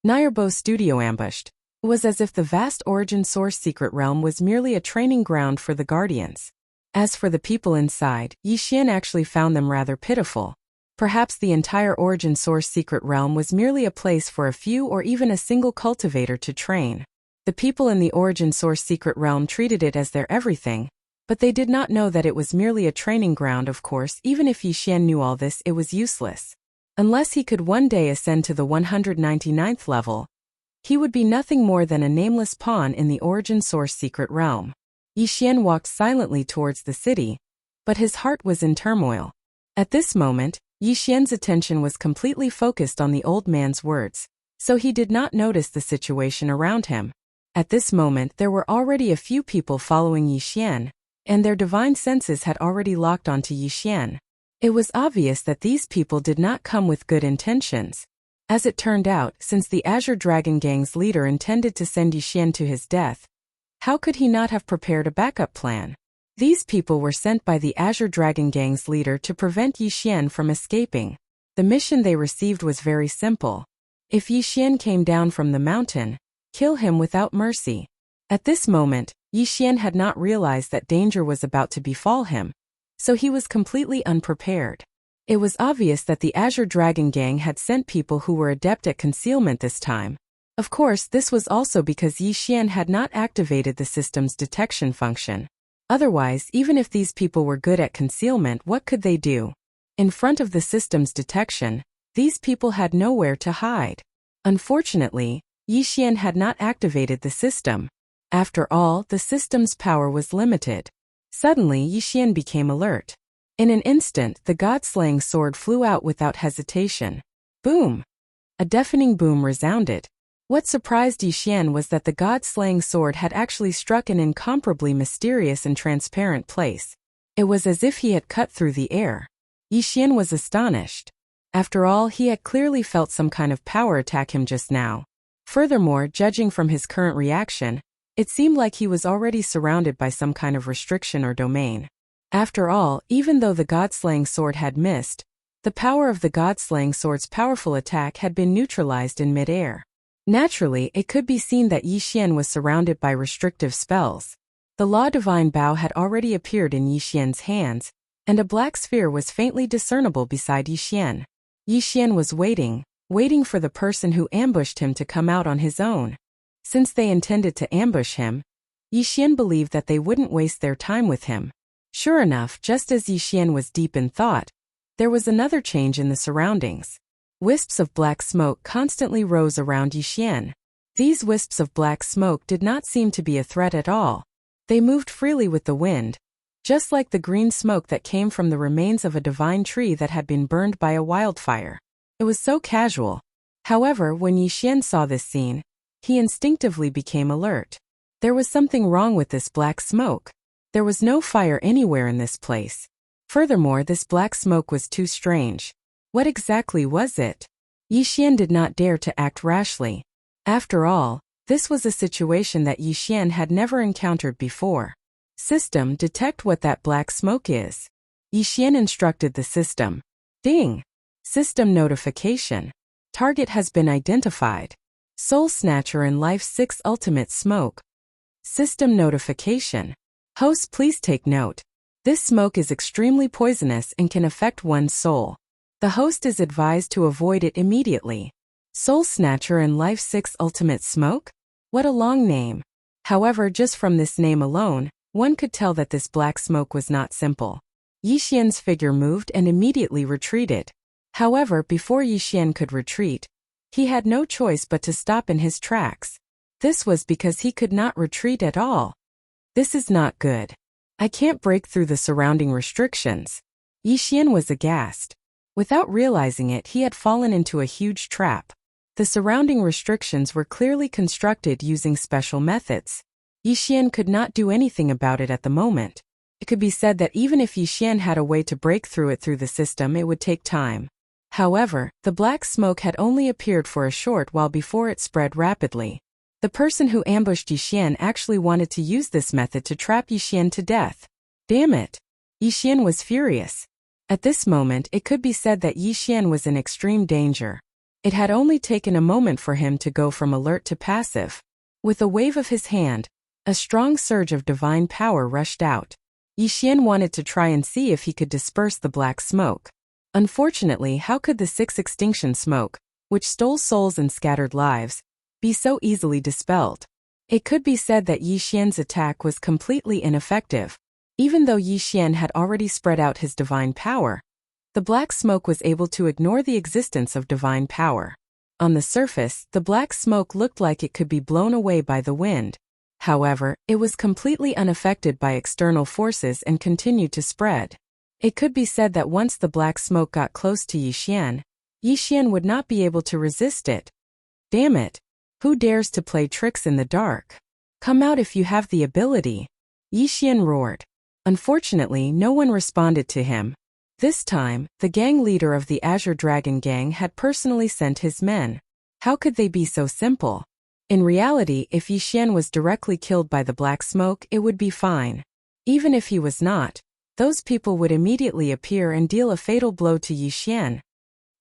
Nayarbo Studio ambushed. It was as if the vast Origin Source Secret Realm was merely a training ground for the Guardians. As for the people inside, Yi Xian actually found them rather pitiful. Perhaps the entire Origin Source Secret Realm was merely a place for a few or even a single cultivator to train. The people in the Origin Source Secret Realm treated it as their everything, but they did not know that it was merely a training ground. Of course, even if Yi Xian knew all this, it was useless. Unless he could one day ascend to the 199th level, he would be nothing more than a nameless pawn in the Origin Source Secret Realm. Yi Xian walked silently towards the city, but his heart was in turmoil. At this moment, Yi Xian's attention was completely focused on the old man's words, so he did not notice the situation around him. At this moment there were already a few people following Yi Xian, and their divine senses had already locked onto Yi Xian. It was obvious that these people did not come with good intentions. As it turned out, since the Azure Dragon Gang's leader intended to send Yi Xian to his death, how could he not have prepared a backup plan? These people were sent by the Azure Dragon Gang's leader to prevent Yi Xian from escaping. The mission they received was very simple. If Yi Xian came down from the mountain, kill him without mercy. At this moment, Yi Xian had not realized that danger was about to befall him, so he was completely unprepared. It was obvious that the Azure Dragon Gang had sent people who were adept at concealment this time. Of course, this was also because Yi Xian had not activated the system's detection function. Otherwise, even if these people were good at concealment, what could they do? In front of the system's detection, these people had nowhere to hide. Unfortunately, Yi Xian had not activated the system. After all, the system's power was limited. Suddenly, Yi Xian became alert. In an instant, the god-slaying sword flew out without hesitation. Boom! A deafening boom resounded. What surprised Yi Xian was that the god-slaying sword had actually struck an incomparably mysterious and transparent place. It was as if he had cut through the air. Yi Xian was astonished. After all, he had clearly felt some kind of power attack him just now. Furthermore, judging from his current reaction, it seemed like he was already surrounded by some kind of restriction or domain. After all, even though the god-slaying sword had missed, the power of the god-slaying sword's powerful attack had been neutralized in mid-air. Naturally, it could be seen that Yi Xian was surrounded by restrictive spells. The Law Divine Bow had already appeared in Yi Xian's hands, and a black sphere was faintly discernible beside Yi Xian. Yi Xian was waiting for the person who ambushed him to come out on his own. Since they intended to ambush him, Yi Xian believed that they wouldn't waste their time with him. Sure enough, just as Yi Xian was deep in thought, there was another change in the surroundings. Wisps of black smoke constantly rose around Yi Xian. These wisps of black smoke did not seem to be a threat at all. They moved freely with the wind, just like the green smoke that came from the remains of a divine tree that had been burned by a wildfire. It was so casual. However, when Yi Xian saw this scene, he instinctively became alert. There was something wrong with this black smoke. There was no fire anywhere in this place. Furthermore, this black smoke was too strange. What exactly was it? Yi Xian did not dare to act rashly. After all, this was a situation that Yi Xian had never encountered before. System, detect what that black smoke is. Yi Xian instructed the system. Ding! System notification. Target has been identified. Soul Snatcher and Life 6 Ultimate Smoke. System notification. Host, please take note. This smoke is extremely poisonous and can affect one's soul. The host is advised to avoid it immediately. Soul Snatcher and Life 6 Ultimate Smoke? What a long name. However, just from this name alone, one could tell that this black smoke was not simple. Yixian's figure moved and immediately retreated. However, before Yixian could retreat, he had no choice but to stop in his tracks. This was because he could not retreat at all. This is not good. I can't break through the surrounding restrictions. Yixian was aghast. Without realizing it, he had fallen into a huge trap. The surrounding restrictions were clearly constructed using special methods. Yixian could not do anything about it at the moment. It could be said that even if Yixian had a way to break through it through the system, it would take time. However, the black smoke had only appeared for a short while before it spread rapidly. The person who ambushed Yixian actually wanted to use this method to trap Yixian to death. Damn it! Yixian was furious. At this moment, it could be said that Yixian was in extreme danger. It had only taken a moment for him to go from alert to passive. With a wave of his hand, a strong surge of divine power rushed out. Yixian wanted to try and see if he could disperse the black smoke. Unfortunately, how could the 6 extinction smoke, which stole souls and scattered lives, be so easily dispelled? It could be said that Yixian's attack was completely ineffective. Even though Yixian had already spread out his divine power, the black smoke was able to ignore the existence of divine power. On the surface, the black smoke looked like it could be blown away by the wind. However, it was completely unaffected by external forces and continued to spread. It could be said that once the black smoke got close to Yixian, Yixian would not be able to resist it. Damn it! Who dares to play tricks in the dark? Come out if you have the ability! Yixian roared. Unfortunately, no one responded to him. This time, the gang leader of the Azure Dragon Gang had personally sent his men. How could they be so simple? In reality, if Yixian was directly killed by the black smoke, it would be fine. Even if he was not, those people would immediately appear and deal a fatal blow to Yixian.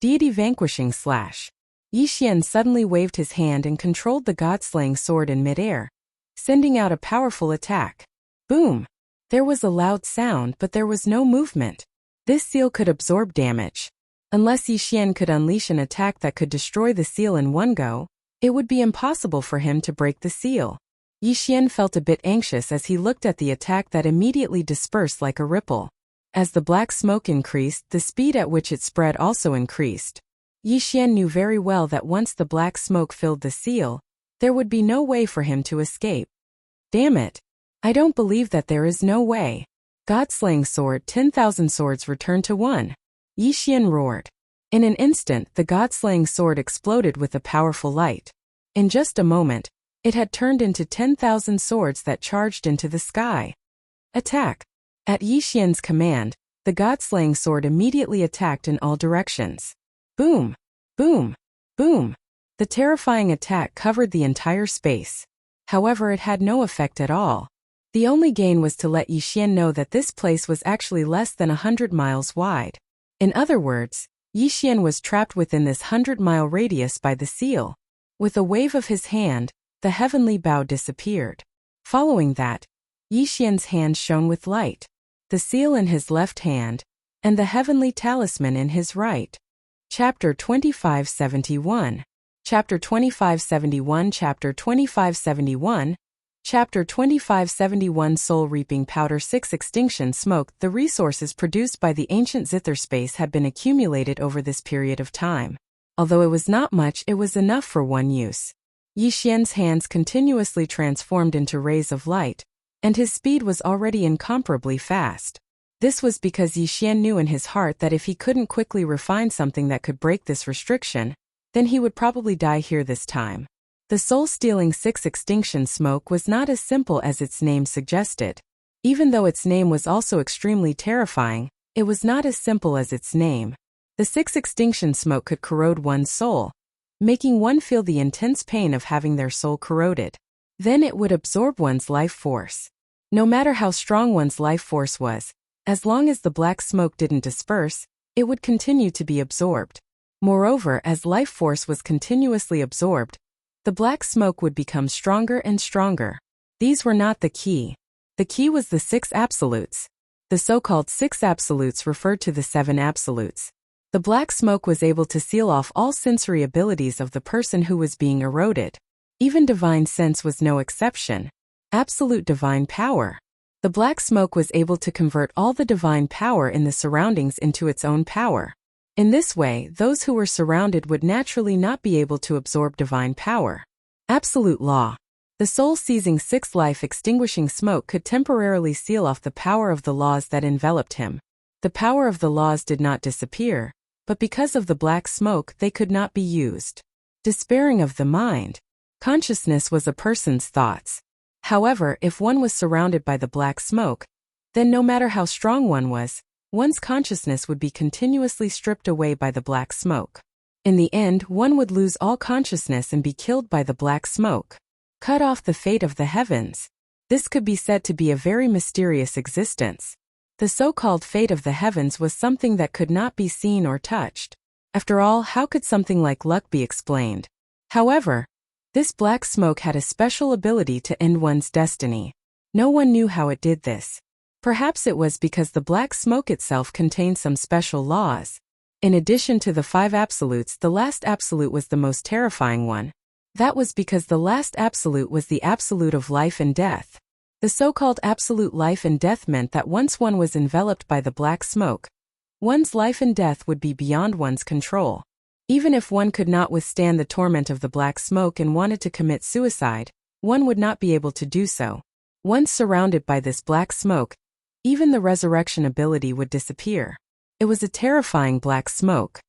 Deity Vanquishing Slash. Yixian suddenly waved his hand and controlled the god-slaying sword in midair, sending out a powerful attack. Boom! There was a loud sound, but there was no movement. This seal could absorb damage. Unless Yixian could unleash an attack that could destroy the seal in one go, it would be impossible for him to break the seal. Yixian felt a bit anxious as he looked at the attack that immediately dispersed like a ripple. As the black smoke increased, the speed at which it spread also increased. Yixian knew very well that once the black smoke filled the seal, there would be no way for him to escape. Damn it! I don't believe that there is no way. God-slaying sword, 10,000 swords returned to 1. Yixian roared. In an instant, the god-slaying sword exploded with a powerful light. In just a moment, it had turned into 10,000 swords that charged into the sky. Attack! At Yixian's command, the god-slaying sword immediately attacked in all directions. Boom! Boom! Boom! The terrifying attack covered the entire space. However, it had no effect at all. The only gain was to let Yixian know that this place was actually less than 100 miles wide. In other words, Yixian was trapped within this 100-mile radius by the seal. With a wave of his hand, the heavenly bow disappeared. Following that, Yixian's hand shone with light, the seal in his left hand, and the heavenly talisman in his right. Chapter 2571. Chapter 2571. Chapter 2571. Chapter 2571 Soul Reaping Powder 6 Extinction Smoke. The resources produced by the ancient Zither space had been accumulated over this period of time. Although it was not much, it was enough for one use. Yixian's hands continuously transformed into rays of light, and his speed was already incomparably fast. This was because Yixian knew in his heart that if he couldn't quickly refine something that could break this restriction, then he would probably die here this time. The soul-stealing 6 extinction smoke was not as simple as its name suggested. Even though its name was also extremely terrifying, it was not as simple as its name. The 6 extinction smoke could corrode one's soul, making one feel the intense pain of having their soul corroded. Then it would absorb one's life force. No matter how strong one's life force was, as long as the black smoke didn't disperse, it would continue to be absorbed. Moreover, as life force was continuously absorbed, The black smoke would become stronger and stronger. These were not the key. The key was the 6 absolutes. The so-called 6 absolutes referred to the 7 absolutes. The black smoke was able to seal off all sensory abilities of the person who was being eroded. Even divine sense was no exception. Absolute divine power. The black smoke was able to convert all the divine power in the surroundings into its own power. In this way, those who were surrounded would naturally not be able to absorb divine power. Absolute law. The soul-seizing 6 life-extinguishing smoke could temporarily seal off the power of the laws that enveloped him. The power of the laws did not disappear, but because of the black smoke they could not be used. Despairing of the mind. Consciousness was a person's thoughts. However, if one was surrounded by the black smoke, then no matter how strong one was, one's consciousness would be continuously stripped away by the black smoke. In the end, one would lose all consciousness and be killed by the black smoke. Cut off the fate of the heavens. This could be said to be a very mysterious existence. The so-called fate of the heavens was something that could not be seen or touched. After all, how could something like luck be explained? However, this black smoke had a special ability to end one's destiny. No one knew how it did this. Perhaps it was because the black smoke itself contained some special laws. In addition to the 5 absolutes, the last absolute was the most terrifying one. That was because the last absolute was the absolute of life and death. The so-called absolute life and death meant that once one was enveloped by the black smoke, one's life and death would be beyond one's control. Even if one could not withstand the torment of the black smoke and wanted to commit suicide, one would not be able to do so. Once surrounded by this black smoke, even the resurrection ability would disappear. It was a terrifying black smoke.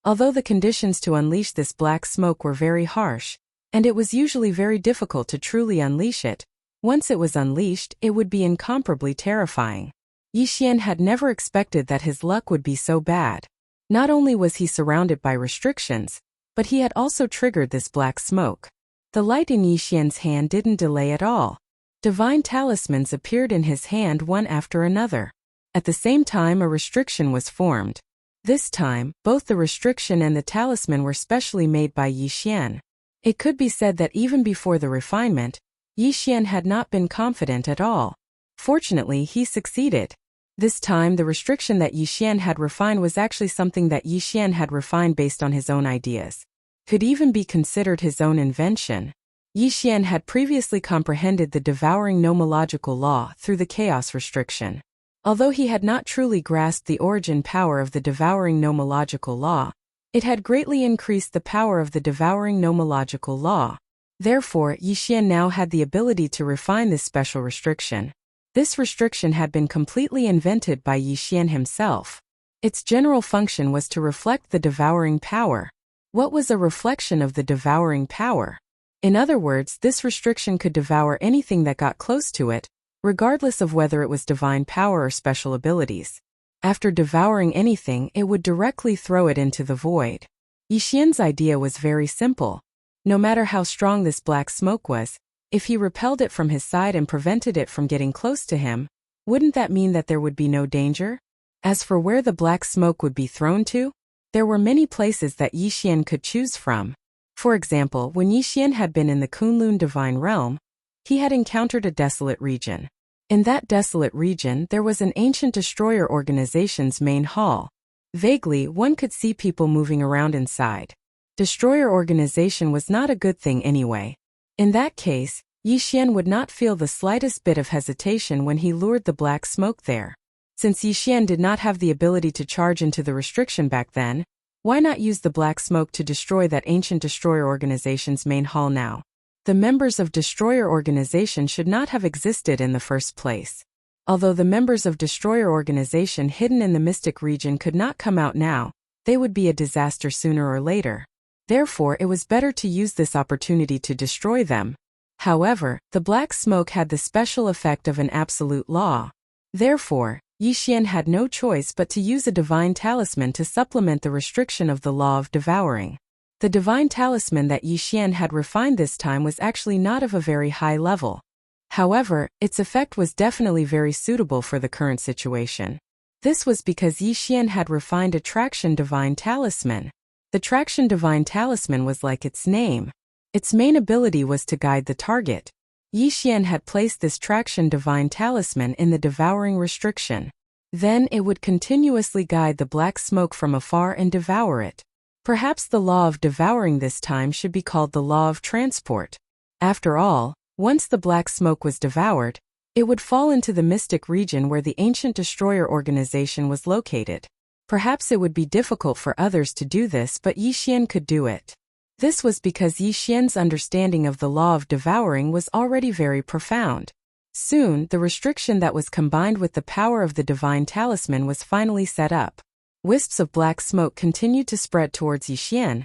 Although the conditions to unleash this black smoke were very harsh, and it was usually very difficult to truly unleash it, once it was unleashed, it would be incomparably terrifying. Yi Xian had never expected that his luck would be so bad. Not only was he surrounded by restrictions, but he had also triggered this black smoke. The light in Yi Xian's hand didn't delay at all. Divine talismans appeared in his hand one after another. At the same time, a restriction was formed. This time, both the restriction and the talisman were specially made by Yi Xian. It could be said that even before the refinement, Yi Xian had not been confident at all. Fortunately, he succeeded. This time, the restriction that Yi Xian had refined was actually something that Yi Xian had refined based on his own ideas. Could even be considered his own invention. Yi Xian had previously comprehended the devouring nomological law through the chaos restriction. Although he had not truly grasped the origin power of the devouring nomological law, it had greatly increased the power of the devouring nomological law. Therefore, Yi Xian now had the ability to refine this special restriction. This restriction had been completely invented by Yi Xian himself. Its general function was to reflect the devouring power. What was a reflection of the devouring power? In other words, this restriction could devour anything that got close to it, regardless of whether it was divine power or special abilities. After devouring anything, it would directly throw it into the void. Yi Xian's idea was very simple. No matter how strong this black smoke was, if he repelled it from his side and prevented it from getting close to him, wouldn't that mean that there would be no danger? As for where the black smoke would be thrown to, there were many places that Yi Xian could choose from. For example, when Yi Xian had been in the Kunlun divine realm, he had encountered a desolate region. In that desolate region, there was an ancient destroyer organization's main hall. Vaguely, one could see people moving around inside. Destroyer organization was not a good thing anyway. In that case, Yi Xian would not feel the slightest bit of hesitation when he lured the black smoke there. Since Yi Xian did not have the ability to charge into the restriction back then, why not use the black smoke to destroy that ancient destroyer organization's main hall now? The members of destroyer organization should not have existed in the first place. Although the members of destroyer organization hidden in the mystic region could not come out now, they would be a disaster sooner or later. Therefore, it was better to use this opportunity to destroy them. However, the black smoke had the special effect of an absolute law. Therefore, Yi Xian had no choice but to use a divine talisman to supplement the restriction of the law of devouring. The divine talisman that Yi Xian had refined this time was actually not of a very high level. However, its effect was definitely very suitable for the current situation. This was because Yi Xian had refined a traction divine talisman. The traction divine talisman was like its name. Its main ability was to guide the target. Yi Xian had placed this traction divine talisman in the devouring restriction. Then it would continuously guide the black smoke from afar and devour it. Perhaps the law of devouring this time should be called the law of transport. After all, once the black smoke was devoured, it would fall into the mystic region where the ancient destroyer organization was located. Perhaps it would be difficult for others to do this, but Yi Xian could do it. This was because Yi Xian's understanding of the law of devouring was already very profound. Soon, the restriction that was combined with the power of the divine talisman was finally set up. Wisps of black smoke continued to spread towards Yi Xian,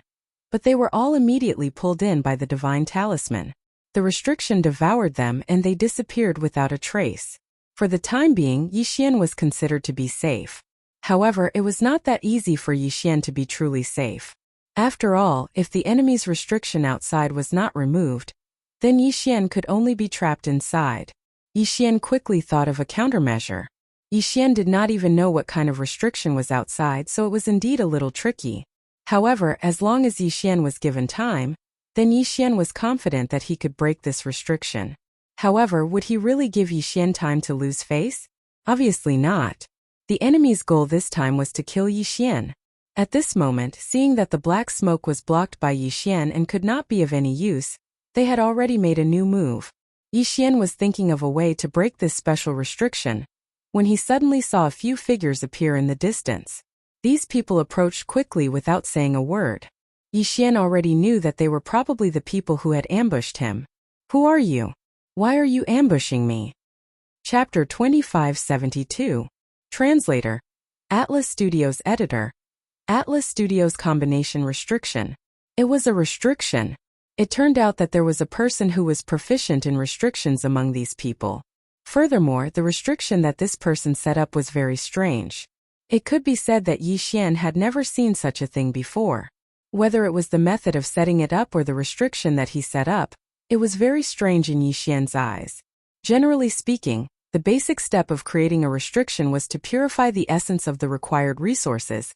but they were all immediately pulled in by the divine talisman. The restriction devoured them and they disappeared without a trace. For the time being, Yi Xian was considered to be safe. However, it was not that easy for Yi Xian to be truly safe. After all, if the enemy's restriction outside was not removed, then Yi Xian could only be trapped inside. Yi Xian quickly thought of a countermeasure. Yi Xian did not even know what kind of restriction was outside, so it was indeed a little tricky. However, as long as Yi Xian was given time, then Yi Xian was confident that he could break this restriction. However, would he really give Yi Xian time to lose face? Obviously not. The enemy's goal this time was to kill Yi Xian. At this moment, seeing that the black smoke was blocked by Yi Xian and could not be of any use, they had already made a new move. Yi Xian was thinking of a way to break this special restriction, when he suddenly saw a few figures appear in the distance. These people approached quickly without saying a word. Yi Xian already knew that they were probably the people who had ambushed him. Who are you? Why are you ambushing me? Chapter 2572. Translator. Atlas Studios Editor. Atlas Studios Combination Restriction. It was a restriction. It turned out that there was a person who was proficient in restrictions among these people. Furthermore, the restriction that this person set up was very strange. It could be said that Yi Xian had never seen such a thing before. Whether it was the method of setting it up or the restriction that he set up, it was very strange in Yi Xian's eyes. Generally speaking, the basic step of creating a restriction was to purify the essence of the required resources,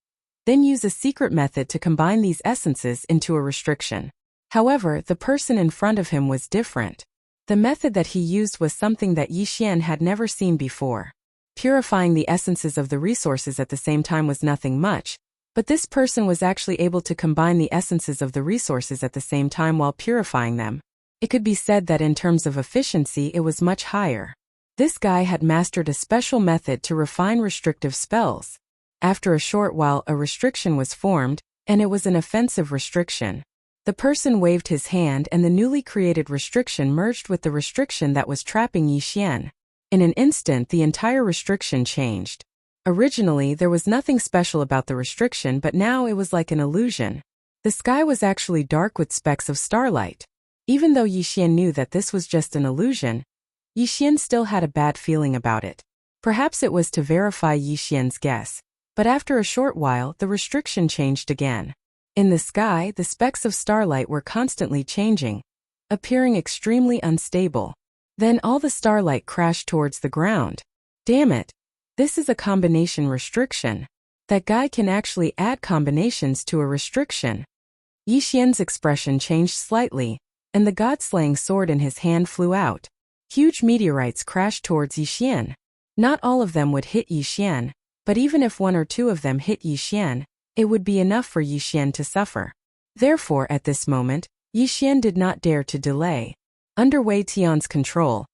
then use a secret method to combine these essences into a restriction. However, the person in front of him was different. The method that he used was something that Yi Xian had never seen before. Purifying the essences of the resources at the same time was nothing much, but this person was actually able to combine the essences of the resources at the same time while purifying them. It could be said that in terms of efficiency it was much higher. This guy had mastered a special method to refine restrictive spells. After a short while, a restriction was formed, and it was an offensive restriction. The person waved his hand and the newly created restriction merged with the restriction that was trapping Yi Xian. In an instant, the entire restriction changed. Originally, there was nothing special about the restriction, but now it was like an illusion. The sky was actually dark with specks of starlight. Even though Yi Xian knew that this was just an illusion, Yi Xian still had a bad feeling about it. Perhaps it was to verify Yi Xian's guess. But after a short while, the restriction changed again. In the sky, the specks of starlight were constantly changing, appearing extremely unstable. Then all the starlight crashed towards the ground. Damn it! This is a combination restriction. That guy can actually add combinations to a restriction. Yi Xian's expression changed slightly, and the god-slaying sword in his hand flew out. Huge meteorites crashed towards Yi Xian. Not all of them would hit Yi Xian, but even if one or two of them hit Yi Xian, it would be enough for Yi Xian to suffer. Therefore, at this moment, Yi Xian did not dare to delay. Under Wei Tian's control,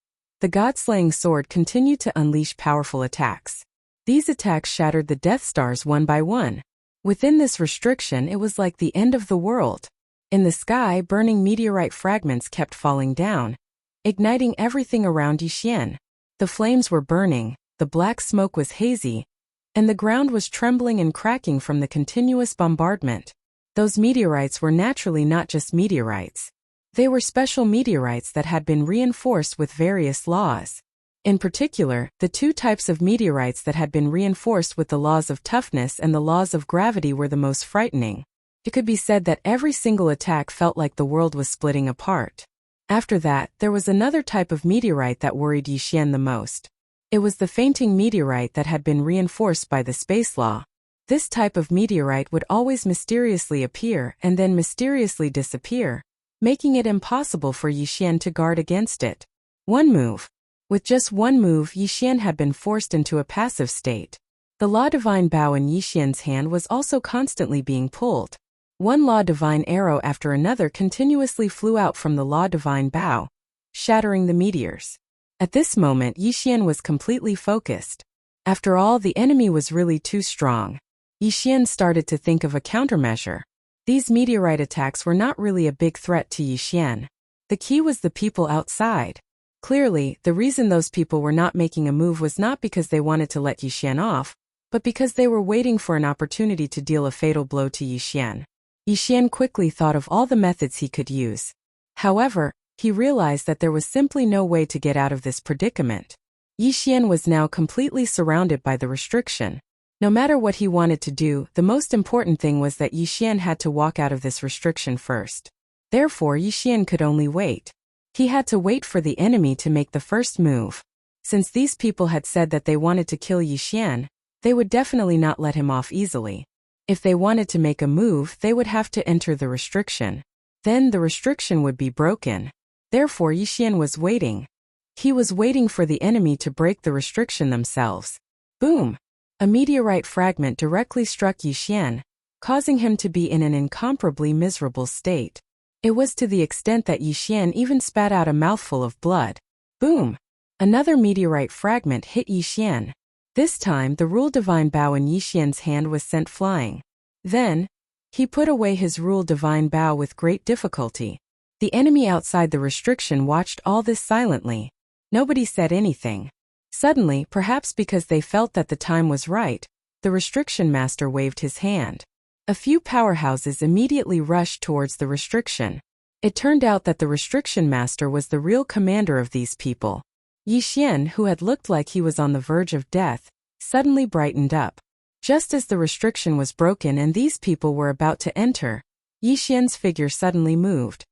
the god-slaying sword continued to unleash powerful attacks. These attacks shattered the Death Stars one by one. Within this restriction, it was like the end of the world. In the sky, burning meteorite fragments kept falling down, igniting everything around Yi Xian. The flames were burning, the black smoke was hazy, and the ground was trembling and cracking from the continuous bombardment. Those meteorites were naturally not just meteorites. They were special meteorites that had been reinforced with various laws. In particular, the two types of meteorites that had been reinforced with the laws of toughness and the laws of gravity were the most frightening. It could be said that every single attack felt like the world was splitting apart. After that, there was another type of meteorite that worried Yi Xian the most. It was the fainting meteorite that had been reinforced by the space law. This type of meteorite would always mysteriously appear and then mysteriously disappear. making it impossible for Yixian to guard against it. One move. With just one move, Yixian had been forced into a passive state. The Law Divine Bow in Yixian's hand was also constantly being pulled. One Law Divine arrow after another continuously flew out from the Law Divine Bow, shattering the meteors. At this moment, Yixian was completely focused. After all, the enemy was really too strong. Yixian started to think of a countermeasure. These meteorite attacks were not really a big threat to Yixian. The key was the people outside. Clearly, the reason those people were not making a move was not because they wanted to let Yixian off, but because they were waiting for an opportunity to deal a fatal blow to Yixian. Yixian quickly thought of all the methods he could use. However, he realized that there was simply no way to get out of this predicament. Yixian was now completely surrounded by the restriction. No matter what he wanted to do, the most important thing was that Yixian had to walk out of this restriction first. Therefore, Yixian could only wait. He had to wait for the enemy to make the first move. Since these people had said that they wanted to kill Yixian, they would definitely not let him off easily. If they wanted to make a move, they would have to enter the restriction. Then the restriction would be broken. Therefore, Yixian was waiting. He was waiting for the enemy to break the restriction themselves. Boom! A meteorite fragment directly struck Yixian, causing him to be in an incomparably miserable state. It was to the extent that Yixian even spat out a mouthful of blood. Boom! Another meteorite fragment hit Yixian. This time, the Rule Divine Bow in Yixian's hand was sent flying. Then, he put away his Rule Divine Bow with great difficulty. The enemy outside the restriction watched all this silently. Nobody said anything. Suddenly, perhaps because they felt that the time was right, the restriction master waved his hand. A few powerhouses immediately rushed towards the restriction. It turned out that the restriction master was the real commander of these people. Yixian, who had looked like he was on the verge of death, suddenly brightened up. Just as the restriction was broken and these people were about to enter, Yixian's figure suddenly moved.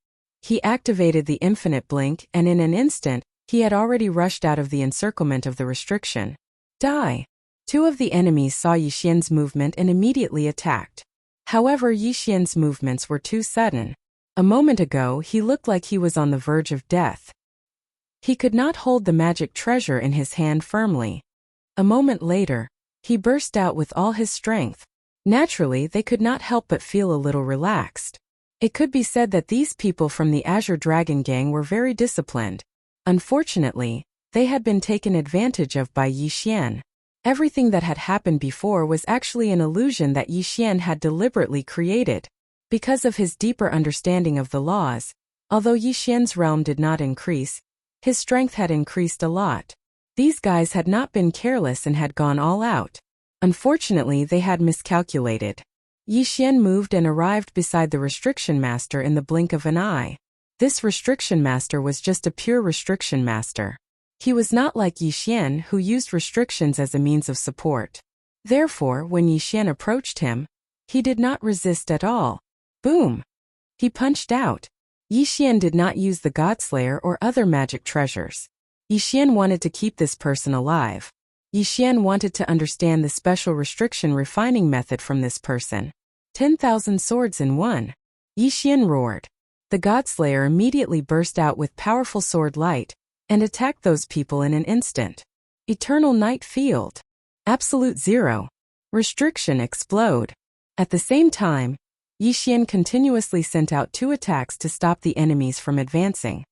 He activated the infinite blink, and in an instant, he had already rushed out of the encirclement of the restriction. Die! Two of the enemies saw Yixian's movement and immediately attacked. However, Yixian's movements were too sudden. A moment ago, he looked like he was on the verge of death. He could not hold the magic treasure in his hand firmly. A moment later, he burst out with all his strength. Naturally, they could not help but feel a little relaxed. It could be said that these people from the Azure Dragon Gang were very disciplined. Unfortunately, they had been taken advantage of by Yixian. Everything that had happened before was actually an illusion that Yixian had deliberately created. Because of his deeper understanding of the laws, although Yixian's realm did not increase, his strength had increased a lot. These guys had not been careless and had gone all out. Unfortunately, they had miscalculated. Yixian moved and arrived beside the restriction master in the blink of an eye. This restriction master was just a pure restriction master. He was not like Yixian, who used restrictions as a means of support. Therefore, when Yixian approached him, he did not resist at all. Boom! He punched out. Yixian did not use the Godslayer or other magic treasures. Yixian wanted to keep this person alive. Yixian wanted to understand the special restriction refining method from this person. 10,000 swords in one. Yixian roared. The Godslayer immediately burst out with powerful sword light and attacked those people in an instant. Eternal Night Field. Absolute Zero. Restriction explode. At the same time, Yixian continuously sent out 2 attacks to stop the enemies from advancing.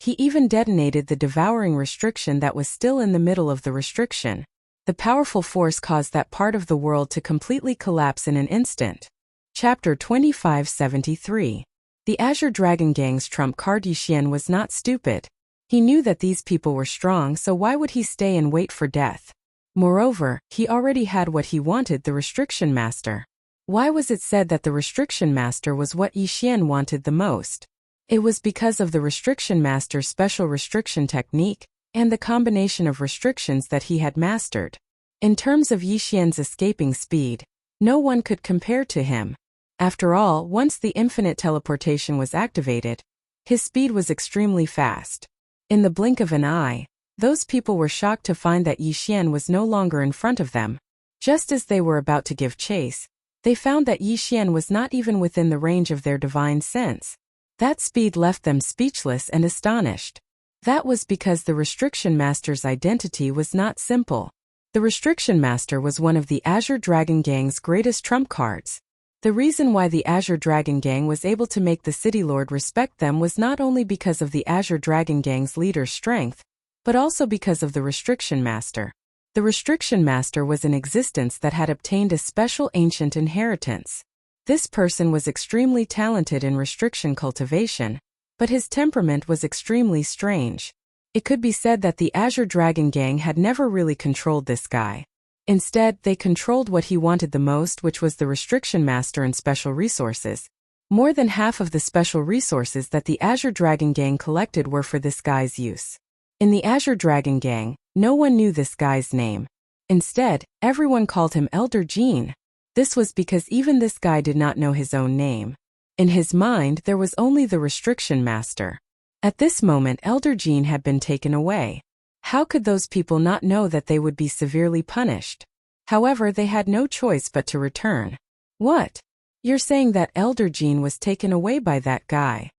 He even detonated the devouring restriction that was still in the middle of the restriction. The powerful force caused that part of the world to completely collapse in an instant. Chapter 2573. The Azure Dragon Gang's trump card. Yixian was not stupid. He knew that these people were strong, so why would he stay and wait for death? Moreover, he already had what he wanted, the restriction master. Why was it said that the restriction master was what Yixian wanted the most? It was because of the restriction master's special restriction technique and the combination of restrictions that he had mastered. In terms of Yixian's escaping speed, no one could compare to him. After all, once the infinite teleportation was activated, his speed was extremely fast. In the blink of an eye, those people were shocked to find that Yixian was no longer in front of them. Just as they were about to give chase, they found that Yixian was not even within the range of their divine sense. That speed left them speechless and astonished. That was because the Restriction Master's identity was not simple. The Restriction Master was one of the Azure Dragon Gang's greatest trump cards. The reason why the Azure Dragon Gang was able to make the City Lord respect them was not only because of the Azure Dragon Gang's leader's strength, but also because of the Restriction Master. The Restriction Master was an existence that had obtained a special ancient inheritance. This person was extremely talented in restriction cultivation, but his temperament was extremely strange. It could be said that the Azure Dragon Gang had never really controlled this guy. Instead, they controlled what he wanted the most, which was the Restriction Master and special resources. More than half of the special resources that the Azure Dragon Gang collected were for this guy's use. In the Azure Dragon Gang, no one knew this guy's name. Instead, everyone called him Elder Gene. This was because even this guy did not know his own name. In his mind, there was only the Restriction Master. At this moment, Elder Gene had been taken away. How could those people not know that they would be severely punished? However, they had no choice but to return. What? You're saying that Elder Gene was taken away by that guy?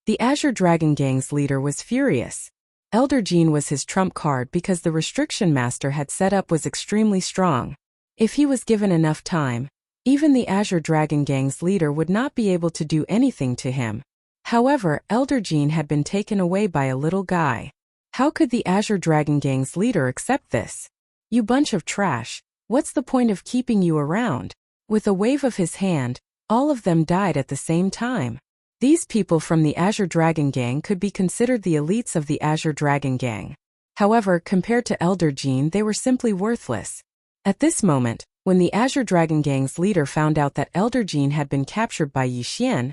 The Azure Dragon Gang's leader was furious. Elder Gene was his trump card because the Restriction Master had set up was extremely strong. If he was given enough time, even the Azure Dragon Gang's leader would not be able to do anything to him. However, Elder Gene had been taken away by a little guy. How could the Azure Dragon Gang's leader accept this? You bunch of trash, what's the point of keeping you around? With a wave of his hand, all of them died at the same time. These people from the Azure Dragon Gang could be considered the elites of the Azure Dragon Gang. However, compared to Elder Gene, they were simply worthless. At this moment, when the Azure Dragon Gang's leader found out that Elder Gene had been captured by Yixian,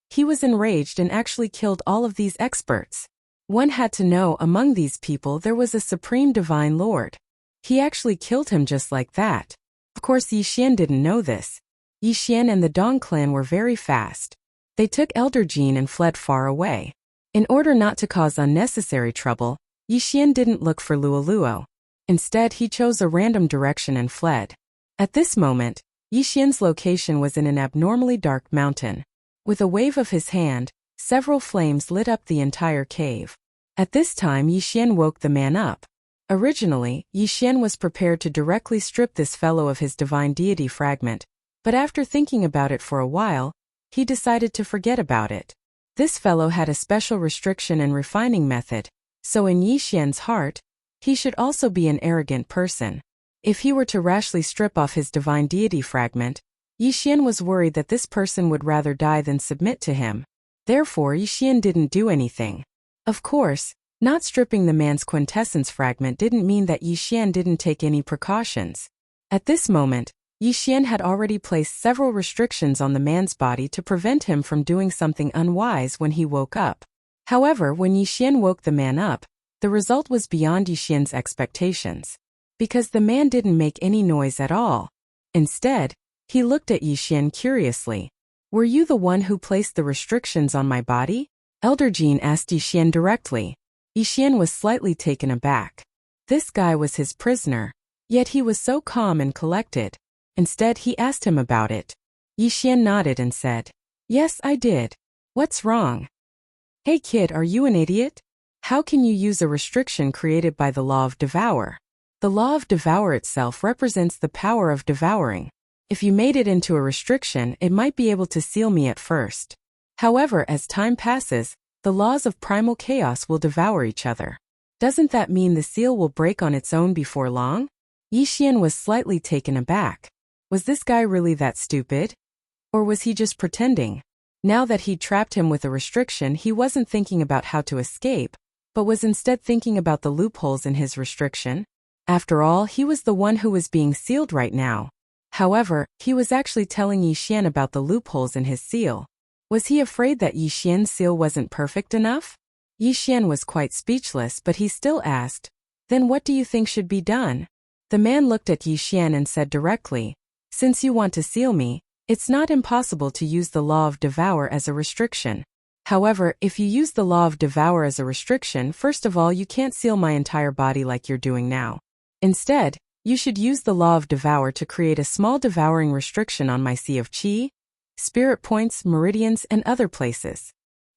he was enraged and actually killed all of these experts. One had to know among these people there was a Supreme Divine Lord. He actually killed him just like that. Of course, Yixian didn't know this. Yixian and the Dong clan were very fast. They took Elder Gene and fled far away. In order not to cause unnecessary trouble, Yixian didn't look for Luoluo. Instead, he chose a random direction and fled. At this moment, Yixian's location was in an abnormally dark mountain. With a wave of his hand, several flames lit up the entire cave. At this time, Yixian woke the man up. Originally, Yixian was prepared to directly strip this fellow of his divine deity fragment, but after thinking about it for a while, he decided to forget about it. This fellow had a special restriction and refining method, so in Yixian's heart, he should also be an arrogant person. If he were to rashly strip off his divine deity fragment, Yixian was worried that this person would rather die than submit to him. Therefore, Yixian didn't do anything. Of course, not stripping the man's quintessence fragment didn't mean that Yixian didn't take any precautions. At this moment, Yixian had already placed several restrictions on the man's body to prevent him from doing something unwise when he woke up. However, when Yixian woke the man up, the result was beyond Yixian's expectations. Because the man didn't make any noise at all. Instead, he looked at Yixian curiously. "Were you the one who placed the restrictions on my body?" Elder Gene asked Yixian directly. Yixian was slightly taken aback. This guy was his prisoner, yet he was so calm and collected. Instead, he asked him about it. Yixian nodded and said, "Yes, I did. What's wrong?" "Hey kid, are you an idiot? How can you use a restriction created by the law of devour? The law of devour itself represents the power of devouring. If you made it into a restriction, it might be able to seal me at first. However, as time passes, the laws of primal chaos will devour each other. Doesn't that mean the seal will break on its own before long?" Yixian was slightly taken aback. Was this guy really that stupid? Or was he just pretending? Now that he'd trapped him with a restriction, he wasn't thinking about how to escape, but was instead thinking about the loopholes in his restriction. After all, he was the one who was being sealed right now. However, he was actually telling Yixian about the loopholes in his seal. Was he afraid that Yixian's seal wasn't perfect enough? Yixian was quite speechless, but he still asked, "Then what do you think should be done?" The man looked at Yixian and said directly, "Since you want to seal me, it's not impossible to use the law of devour as a restriction. However, if you use the law of devour as a restriction, first of all, you can't seal my entire body like you're doing now. Instead, you should use the law of devour to create a small devouring restriction on my sea of qi, spirit points, meridians, and other places.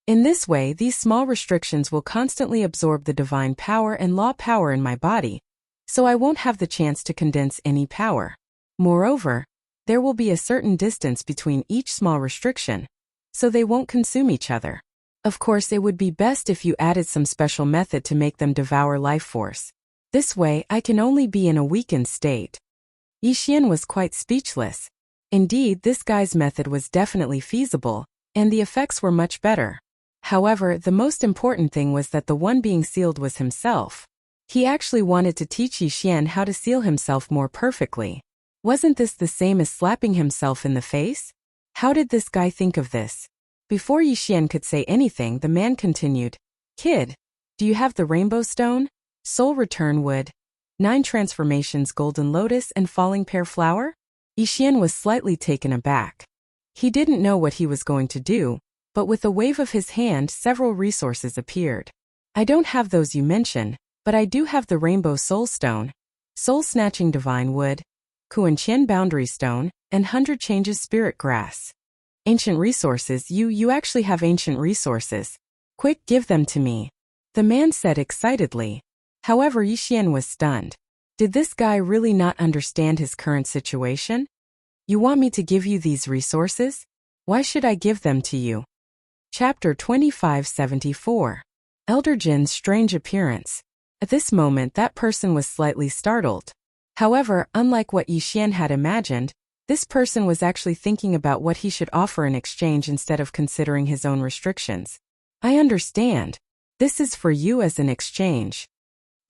In this way, these small restrictions will constantly absorb the divine power and law power in my body, so I won't have the chance to condense any power. Moreover, there will be a certain distance between each small restriction, so they won't consume each other. Of course, it would be best if you added some special method to make them devour life force. This way, I can only be in a weakened state. Yixian was quite speechless. Indeed, this guy's method was definitely feasible, and the effects were much better. However, the most important thing was that the one being sealed was himself. He actually wanted to teach Yixian how to seal himself more perfectly. Wasn't this the same as slapping himself in the face? How did this guy think of this? Before Yixian could say anything, the man continued, "Kid, do you have the rainbow stone, soul return wood, 9 transformations golden lotus and falling pear flower?" Yixian was slightly taken aback. He didn't know what he was going to do, but with a wave of his hand several resources appeared. "I don't have those you mention, but I do have the rainbow soul stone, soul snatching divine wood, Kuan-Qian boundary stone, and 100 changes spirit grass." "Ancient resources, you actually have ancient resources. Quick, give them to me," the man said excitedly. However, Yixian was stunned. Did this guy really not understand his current situation? "You want me to give you these resources? Why should I give them to you?" Chapter 2574. Elder Jin's strange appearance. At this moment, that person was slightly startled. However, unlike what Yixian had imagined, this person was actually thinking about what he should offer in exchange instead of considering his own restrictions. "I understand. This is for you as an exchange."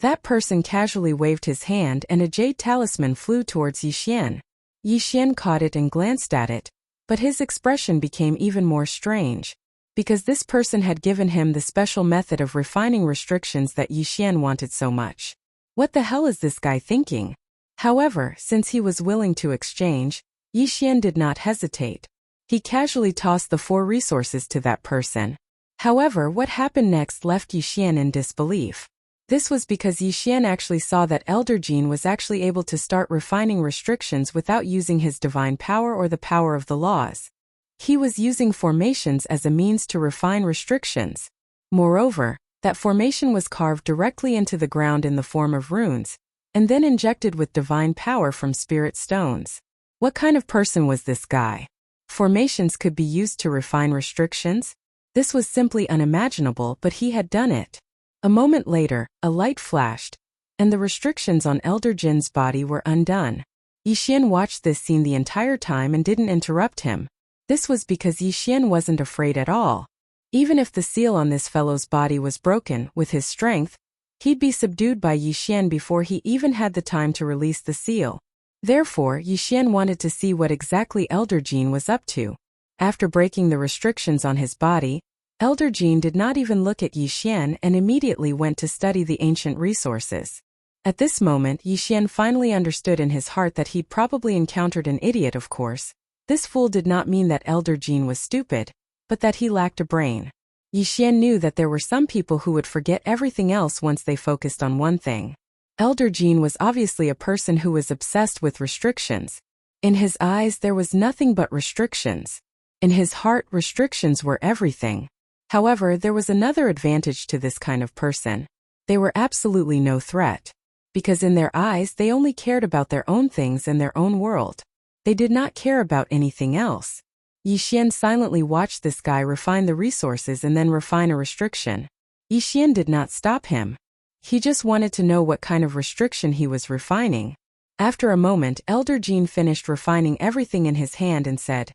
That person casually waved his hand and a jade talisman flew towards Yixian. Yixian caught it and glanced at it, but his expression became even more strange, because this person had given him the special method of refining restrictions that Yixian wanted so much. What the hell is this guy thinking? However, since he was willing to exchange, Yixian did not hesitate. He casually tossed the 4 resources to that person. However, what happened next left Yixian in disbelief. This was because Yixian actually saw that Elder Jin was actually able to start refining restrictions without using his divine power or the power of the laws. He was using formations as a means to refine restrictions. Moreover, that formation was carved directly into the ground in the form of runes, and then injected with divine power from spirit stones. What kind of person was this guy? Formations could be used to refine restrictions? This was simply unimaginable, but he had done it. A moment later, a light flashed, and the restrictions on Elder Jin's body were undone. Yixian watched this scene the entire time and didn't interrupt him. This was because Yixian wasn't afraid at all. Even if the seal on this fellow's body was broken, with his strength, he'd be subdued by Yixian before he even had the time to release the seal. Therefore, Yixian wanted to see what exactly Elder Jin was up to. After breaking the restrictions on his body, Elder Jin did not even look at Yixian and immediately went to study the ancient resources. At this moment, Yixian finally understood in his heart that he'd probably encountered an idiot, of course. This fool did not mean that Elder Jin was stupid, but that he lacked a brain. Yixian knew that there were some people who would forget everything else once they focused on one thing. Elder Jin was obviously a person who was obsessed with restrictions. In his eyes, there was nothing but restrictions. In his heart, restrictions were everything. However, there was another advantage to this kind of person. They were absolutely no threat. Because in their eyes, they only cared about their own things and their own world. They did not care about anything else. Yixian silently watched this guy refine the resources and then refine a restriction. Yixian did not stop him. He just wanted to know what kind of restriction he was refining. After a moment, Elder Jin finished refining everything in his hand and said,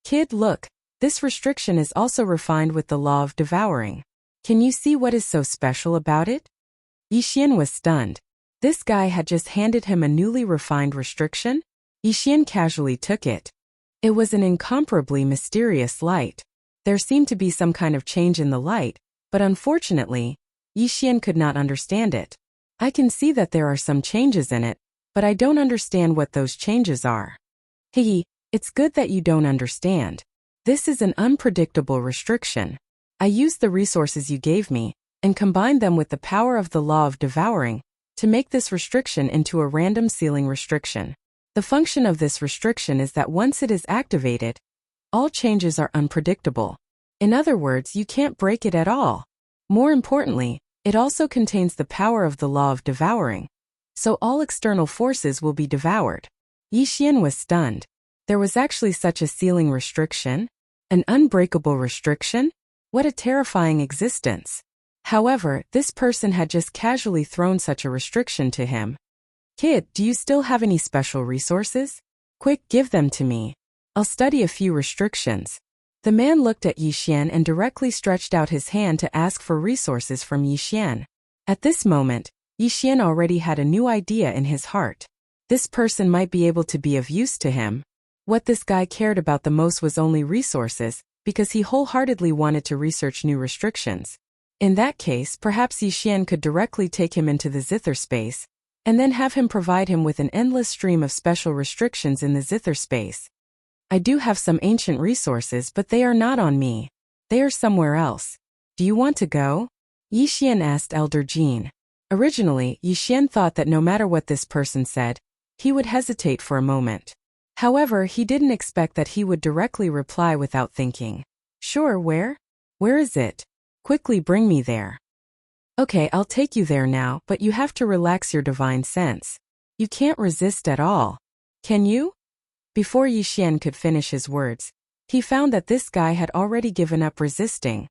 "Kid, look, this restriction is also refined with the law of devouring. Can you see what is so special about it?" Yixian was stunned. This guy had just handed him a newly refined restriction? Yixian casually took it. It was an incomparably mysterious light. There seemed to be some kind of change in the light, but unfortunately, Yixian could not understand it. "I can see that there are some changes in it, but I don't understand what those changes are." "Hey, it's good that you don't understand. This is an unpredictable restriction. I used the resources you gave me, and combined them with the power of the law of devouring, to make this restriction into a random sealing restriction. The function of this restriction is that once it is activated, all changes are unpredictable. In other words, you can't break it at all. More importantly, it also contains the power of the law of devouring. So all external forces will be devoured. Yi Xian was stunned. There was actually such a ceiling restriction? An unbreakable restriction? What a terrifying existence. However, this person had just casually thrown such a restriction to him. Kid, do you still have any special resources? Quick, give them to me. I'll study a few restrictions. The man looked at Yi Xian and directly stretched out his hand to ask for resources from Yi Xian. At this moment, Yi Xian already had a new idea in his heart. This person might be able to be of use to him. What this guy cared about the most was only resources, because he wholeheartedly wanted to research new restrictions. In that case, perhaps Yi Xian could directly take him into the zither space, and then have him provide him with an endless stream of special restrictions in the zither space. I do have some ancient resources, but they are not on me. They are somewhere else. Do you want to go? Yi Xian asked Elder Jin. Originally, Yi Xian thought that no matter what this person said, he would hesitate for a moment. However, he didn't expect that he would directly reply without thinking. Sure, where? Where is it? Quickly bring me there. Okay, I'll take you there now, but you have to relax your divine sense. You can't resist at all. Can you? Before Yi Xian could finish his words, he found that this guy had already given up resisting.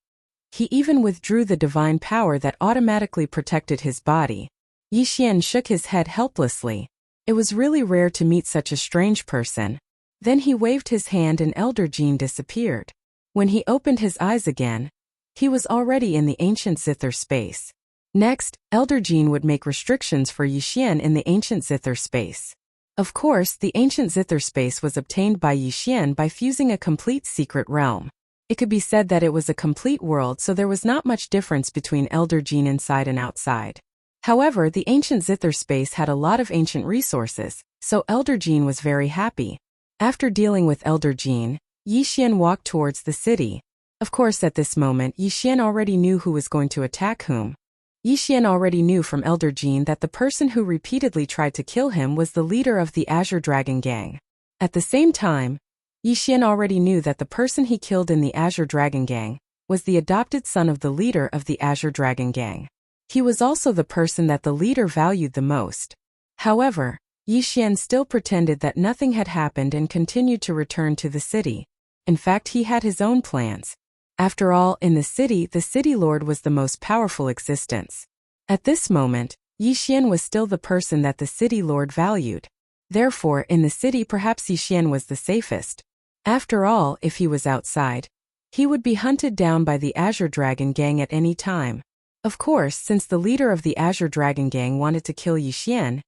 He even withdrew the divine power that automatically protected his body. Yi Xian shook his head helplessly. It was really rare to meet such a strange person. Then he waved his hand and Elder Jin disappeared. When he opened his eyes again, he was already in the ancient zither space. Next, Elder Jin would make restrictions for Yi Xian in the ancient zither space. Of course, the ancient zither space was obtained by Yi Xian by fusing a complete secret realm. It could be said that it was a complete world, so there was not much difference between Elder Jin inside and outside. However, the ancient zither space had a lot of ancient resources, so Elder Jin was very happy. After dealing with Elder Jin, Yi Xian walked towards the city. Of course, at this moment, Yi Xian already knew who was going to attack whom. Yi Xian already knew from Elder Jin that the person who repeatedly tried to kill him was the leader of the Azure Dragon Gang. At the same time, Yi Xian already knew that the person he killed in the Azure Dragon Gang was the adopted son of the leader of the Azure Dragon Gang. He was also the person that the leader valued the most. However, Yi Xian still pretended that nothing had happened and continued to return to the city. In fact, he had his own plans. After all, in the city lord was the most powerful existence. At this moment, Yi Xian was still the person that the city lord valued. Therefore, in the city perhaps Yi Xian was the safest. After all, if he was outside, he would be hunted down by the Azure Dragon Gang at any time. Of course, since the leader of the Azure Dragon Gang wanted to kill Yi Xian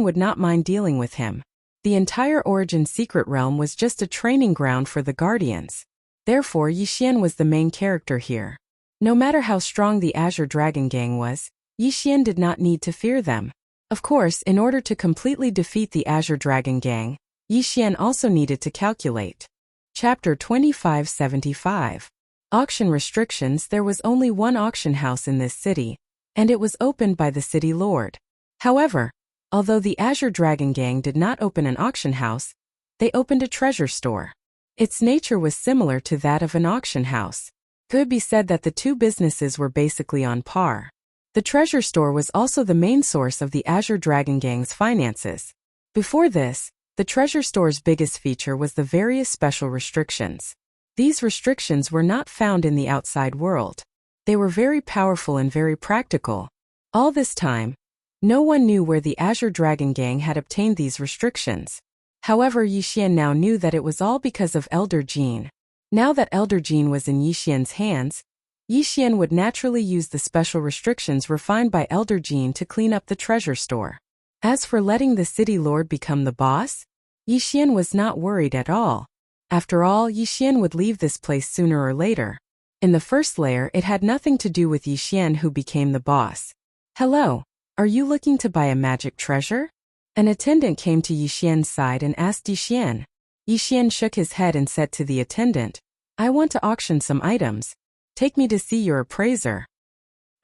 would not mind dealing with him. The entire Origin Secret Realm was just a training ground for the Guardians. Therefore, Yi Xian was the main character here. No matter how strong the Azure Dragon Gang was, Yi Xian did not need to fear them. Of course, in order to completely defeat the Azure Dragon Gang, Yi Xian also needed to calculate. Chapter 2575. Auction restrictions. There was only one auction house in this city, and it was opened by the city lord. However, although the Azure Dragon Gang did not open an auction house, they opened a treasure store. Its nature was similar to that of an auction house. Could be said that the two businesses were basically on par. The treasure store was also the main source of the Azure Dragon Gang's finances. Before this, the treasure store's biggest feature was the various special restrictions. These restrictions were not found in the outside world. They were very powerful and very practical. All this time, no one knew where the Azure Dragon Gang had obtained these restrictions. However, Yi Xian now knew that it was all because of Elder Jin. Now that Elder Jin was in Yi Xian's hands, Yi Xian would naturally use the special restrictions refined by Elder Jin to clean up the treasure store. As for letting the city lord become the boss, Yi Xian was not worried at all. After all, Yi Xian would leave this place sooner or later. In the first layer, it had nothing to do with Yi Xian who became the boss. Hello, are you looking to buy a magic treasure? An attendant came to Yi Xian's side and asked Yi Xian. Yi Xian shook his head and said to the attendant, I want to auction some items. Take me to see your appraiser.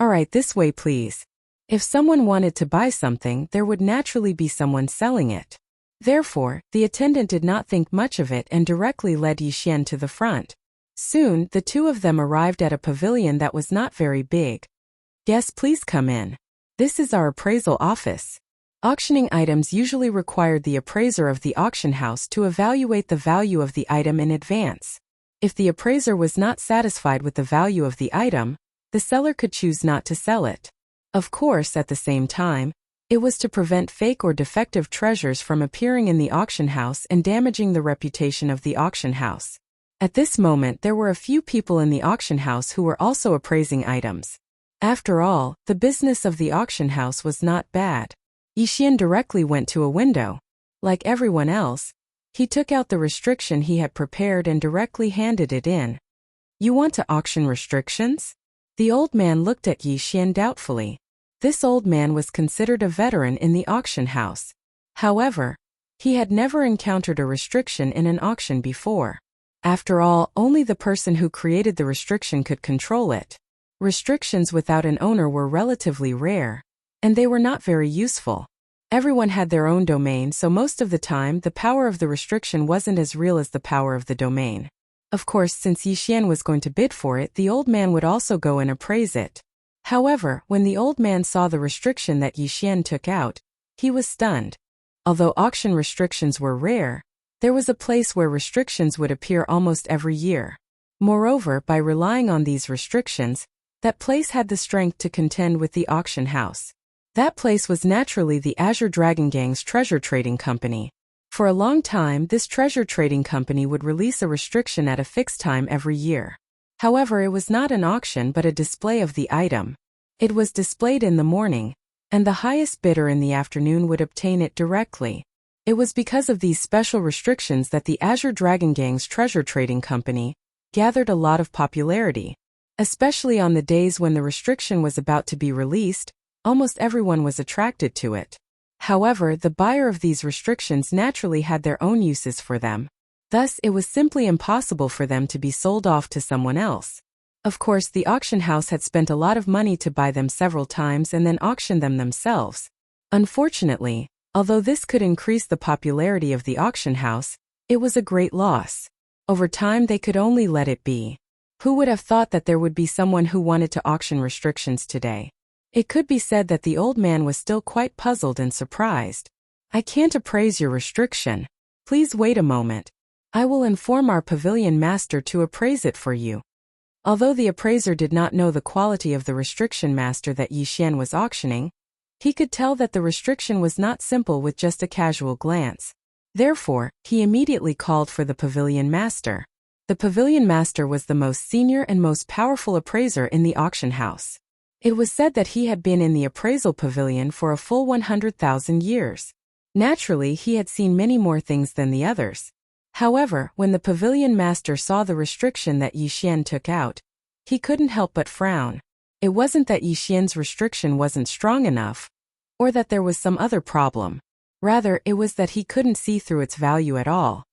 Alright, this way please. If someone wanted to buy something, there would naturally be someone selling it. Therefore, the attendant did not think much of it and directly led Yi Xian to the front. Soon, the two of them arrived at a pavilion that was not very big. Yes, please come in. This is our appraisal office. Auctioning items usually required the appraiser of the auction house to evaluate the value of the item in advance. If the appraiser was not satisfied with the value of the item, the seller could choose not to sell it. Of course, at the same time, it was to prevent fake or defective treasures from appearing in the auction house and damaging the reputation of the auction house. At this moment, there were a few people in the auction house who were also appraising items. After all, the business of the auction house was not bad. Yixian directly went to a window. Like everyone else, he took out the restriction he had prepared and directly handed it in. You want to auction restrictions? The old man looked at Yixian doubtfully. This old man was considered a veteran in the auction house. However, he had never encountered a restriction in an auction before. After all, only the person who created the restriction could control it. Restrictions without an owner were relatively rare, and they were not very useful. Everyone had their own domain, so most of the time the power of the restriction wasn't as real as the power of the domain. Of course, since Yixian was going to bid for it, the old man would also go and appraise it. However, when the old man saw the restriction that Yixian took out, he was stunned. Although auction restrictions were rare, there was a place where restrictions would appear almost every year. Moreover, by relying on these restrictions, that place had the strength to contend with the auction house. That place was naturally the Azure Dragon Gang's treasure trading company. For a long time, this treasure trading company would release a restriction at a fixed time every year. However, it was not an auction but a display of the item. It was displayed in the morning, and the highest bidder in the afternoon would obtain it directly. It was because of these special restrictions that the Azure Dragon Gang's treasure trading company gathered a lot of popularity. Especially on the days when the restriction was about to be released, almost everyone was attracted to it. However, the buyer of these restrictions naturally had their own uses for them. Thus, it was simply impossible for them to be sold off to someone else. Of course, the auction house had spent a lot of money to buy them several times and then auction them themselves. Unfortunately, although this could increase the popularity of the auction house, it was a great loss. Over time, they could only let it be. Who would have thought that there would be someone who wanted to auction restrictions today? It could be said that the old man was still quite puzzled and surprised. I can't appraise your restriction. Please wait a moment. I will inform our pavilion master to appraise it for you. Although the appraiser did not know the quality of the restriction master that Yixian was auctioning, he could tell that the restriction was not simple with just a casual glance. Therefore, he immediately called for the pavilion master. The pavilion master was the most senior and most powerful appraiser in the auction house. It was said that he had been in the appraisal pavilion for a full 100,000 years. Naturally, he had seen many more things than the others. However, when the pavilion master saw the restriction that Yixian took out, he couldn't help but frown. It wasn't that Yixian's restriction wasn't strong enough, or that there was some other problem. Rather, it was that he couldn't see through its value at all.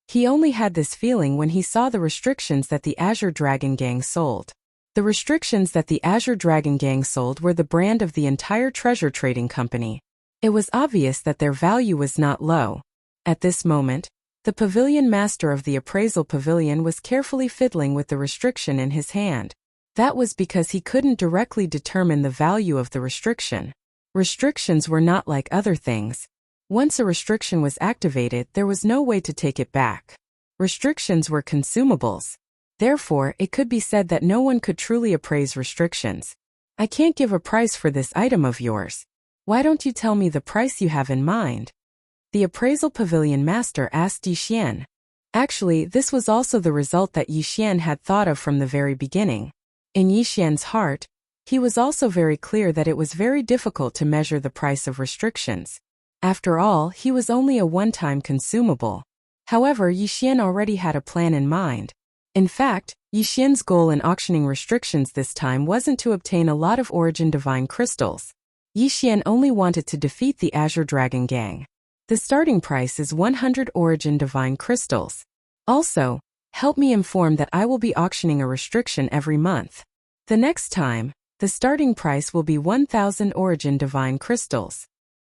He only had this feeling when he saw the restrictions that the Azure Dragon Gang sold. The restrictions that the Azure Dragon Gang sold were the brand of the entire treasure trading company. It was obvious that their value was not low. At this moment, the pavilion master of the appraisal pavilion was carefully fiddling with the restriction in his hand. That was because he couldn't directly determine the value of the restriction. Restrictions were not like other things. Once a restriction was activated, there was no way to take it back. Restrictions were consumables. Therefore, it could be said that no one could truly appraise restrictions. I can't give a price for this item of yours. Why don't you tell me the price you have in mind? The appraisal pavilion master asked Yixian. Actually, this was also the result that Yixian had thought of from the very beginning. In Yixian's heart, he was also very clear that it was very difficult to measure the price of restrictions. After all, he was only a one-time consumable. However, Yixian already had a plan in mind. In fact, Yixian's goal in auctioning restrictions this time wasn't to obtain a lot of Origin Divine Crystals. Yixian only wanted to defeat the Azure Dragon Gang. The starting price is 100 Origin Divine Crystals. Also, help me inform that I will be auctioning a restriction every month. The next time, the starting price will be 1,000 Origin Divine Crystals.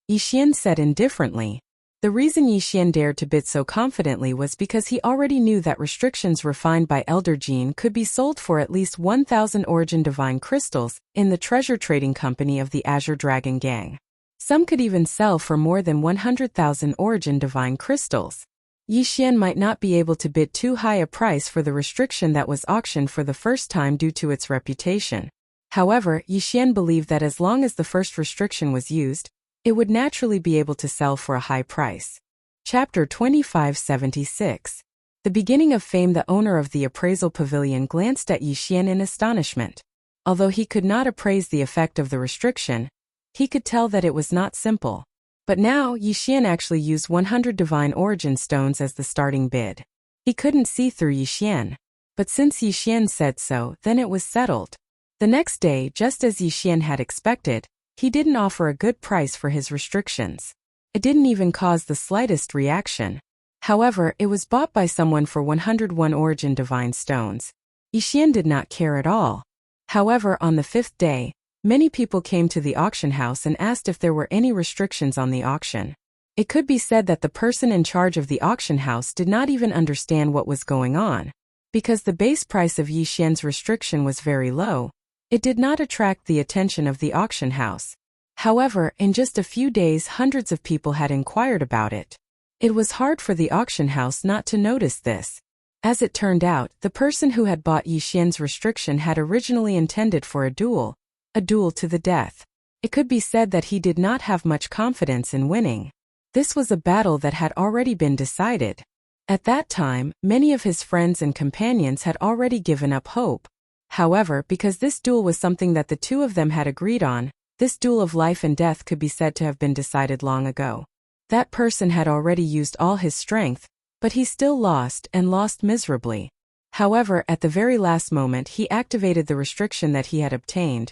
Yixian said indifferently. The reason Yixian dared to bid so confidently was because he already knew that restrictions refined by Elder Jin could be sold for at least 1,000 Origin Divine Crystals in the treasure trading company of the Azure Dragon Gang. Some could even sell for more than 100,000 Origin Divine Crystals. Yixian might not be able to bid too high a price for the restriction that was auctioned for the first time due to its reputation. However, Yixian believed that as long as the first restriction was used, it would naturally be able to sell for a high price. Chapter 2576. The beginning of fame. The owner of the appraisal pavilion glanced at Yixian in astonishment. Although he could not appraise the effect of the restriction, he could tell that it was not simple. But now, Yixian actually used 100 divine origin stones as the starting bid. He couldn't see through Yixian. But since Yixian said so, then it was settled. The next day, just as Yixian had expected, he didn't offer a good price for his restrictions. It didn't even cause the slightest reaction. However, it was bought by someone for 101 origin divine stones. Yixian did not care at all. However, on the fifth day, many people came to the auction house and asked if there were any restrictions on the auction. It could be said that the person in charge of the auction house did not even understand what was going on. Because the base price of Yixian's restriction was very low, it did not attract the attention of the auction house. However, in just a few days hundreds of people had inquired about it. It was hard for the auction house not to notice this. As it turned out, the person who had bought Yixian's restriction had originally intended for a duel to the death. It could be said that he did not have much confidence in winning. This was a battle that had already been decided. At that time, many of his friends and companions had already given up hope. However, because this duel was something that the two of them had agreed on, this duel of life and death could be said to have been decided long ago. That person had already used all his strength, but he still lost and lost miserably. However, at the very last moment he activated the restriction that he had obtained.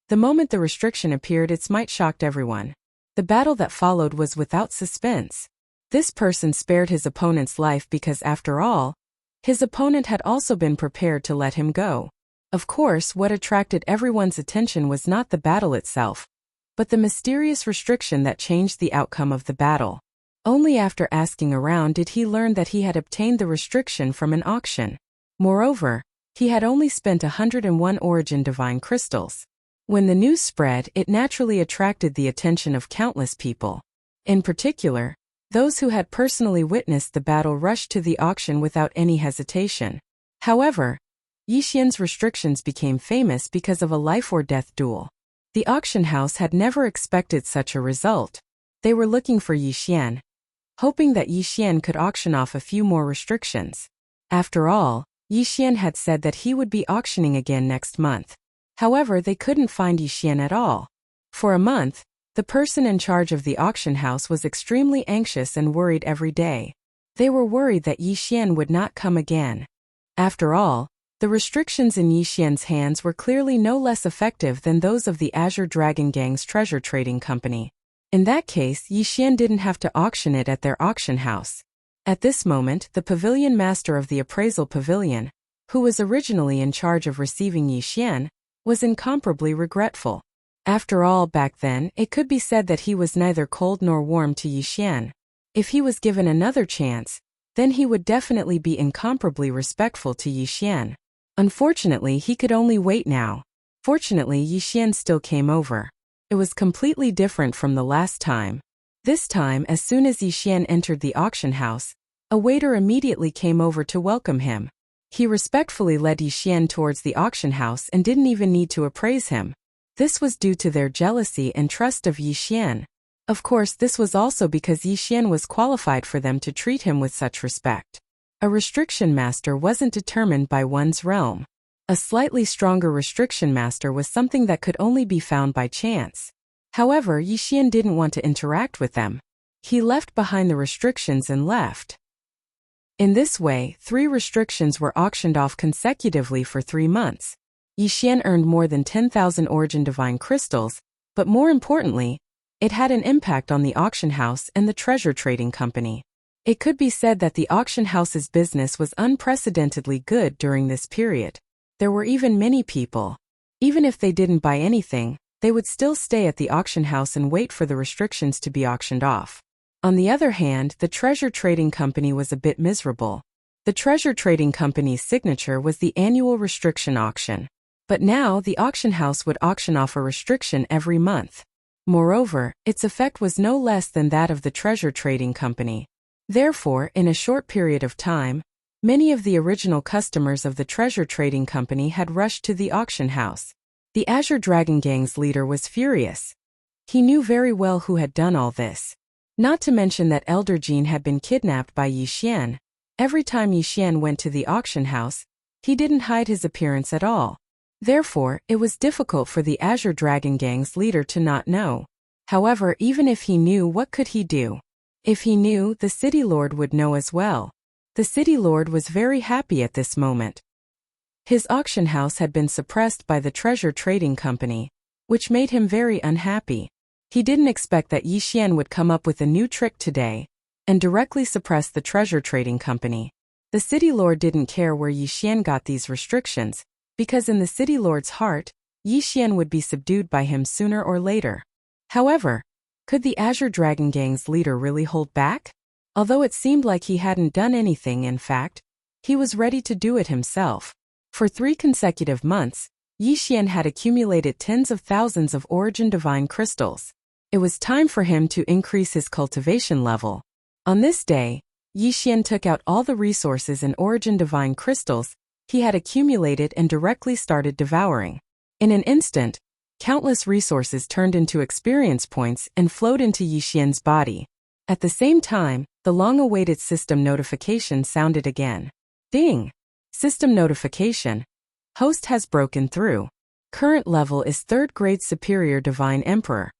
The moment the restriction appeared, its might shocked everyone. The battle that followed was without suspense. This person spared his opponent's life because, after all, his opponent had also been prepared to let him go. Of course, what attracted everyone's attention was not the battle itself, but the mysterious restriction that changed the outcome of the battle. Only after asking around did he learn that he had obtained the restriction from an auction. Moreover, he had only spent 101 origin divine crystals. When the news spread, it naturally attracted the attention of countless people. In particular, those who had personally witnessed the battle rushed to the auction without any hesitation. However, Yixian's restrictions became famous because of a life-or-death duel. The auction house had never expected such a result. They were looking for Yixian, hoping that Yixian could auction off a few more restrictions. After all, Yixian had said that he would be auctioning again next month. However, they couldn't find Yixian at all. For a month, the person in charge of the auction house was extremely anxious and worried every day. They were worried that Yixian would not come again. After all, the restrictions in Yixian's hands were clearly no less effective than those of the Azure Dragon Gang's treasure trading company. In that case, Yixian didn't have to auction it at their auction house. At this moment, the pavilion master of the appraisal pavilion, who was originally in charge of receiving Yixian, was incomparably regretful. After all, back then, it could be said that he was neither cold nor warm to Yixian. If he was given another chance, then he would definitely be incomparably respectful to Yixian. Unfortunately, he could only wait now. Fortunately, Yixian still came over. It was completely different from the last time. This time, as soon as Yixian entered the auction house, a waiter immediately came over to welcome him. He respectfully led Yixian towards the auction house and didn't even need to appraise him. This was due to their jealousy and trust of Yixian. Of course, this was also because Yixian was qualified for them to treat him with such respect. A restriction master wasn't determined by one's realm. A slightly stronger restriction master was something that could only be found by chance. However, Yixian didn't want to interact with them. He left behind the restrictions and left. In this way, 3 restrictions were auctioned off consecutively for 3 months. Yixian earned more than 10,000 origin divine crystals, but more importantly, it had an impact on the auction house and the treasure trading company. It could be said that the auction house's business was unprecedentedly good during this period. There were even many people. Even if they didn't buy anything, they would still stay at the auction house and wait for the restrictions to be auctioned off. On the other hand, the Treasure Trading Company was a bit miserable. The Treasure Trading Company's signature was the annual restriction auction. But now the auction house would auction off a restriction every month. Moreover, its effect was no less than that of the Treasure Trading Company. Therefore, in a short period of time, many of the original customers of the Treasure Trading Company had rushed to the auction house. The Azure Dragon Gang's leader was furious. He knew very well who had done all this. Not to mention that Elder Jean had been kidnapped by Yi Xian. Every time Yi Xian went to the auction house, he didn't hide his appearance at all. Therefore, it was difficult for the Azure Dragon Gang's leader to not know. However, even if he knew, what could he do? If he knew, the City Lord would know as well. The City Lord was very happy at this moment. His auction house had been suppressed by the Treasure Trading Company, which made him very unhappy. He didn't expect that Yi Xian would come up with a new trick today and directly suppress the Treasure Trading Company. The City Lord didn't care where Yi Xian got these restrictions, because in the City Lord's heart, Yi Xian would be subdued by him sooner or later. However, could the Azure Dragon Gang's leader really hold back? Although it seemed like he hadn't done anything, in fact, he was ready to do it himself. For 3 consecutive months, Yi Xian had accumulated tens of thousands of Origin Divine Crystals. It was time for him to increase his cultivation level. On this day, Yi Xian took out all the resources and Origin Divine Crystals he had accumulated and directly started devouring. In an instant, countless resources turned into experience points and flowed into Yi Xian's body. At the same time, the long-awaited system notification sounded again. Ding! System notification. Host has broken through. Current level is 3rd grade Superior Divine Emperor.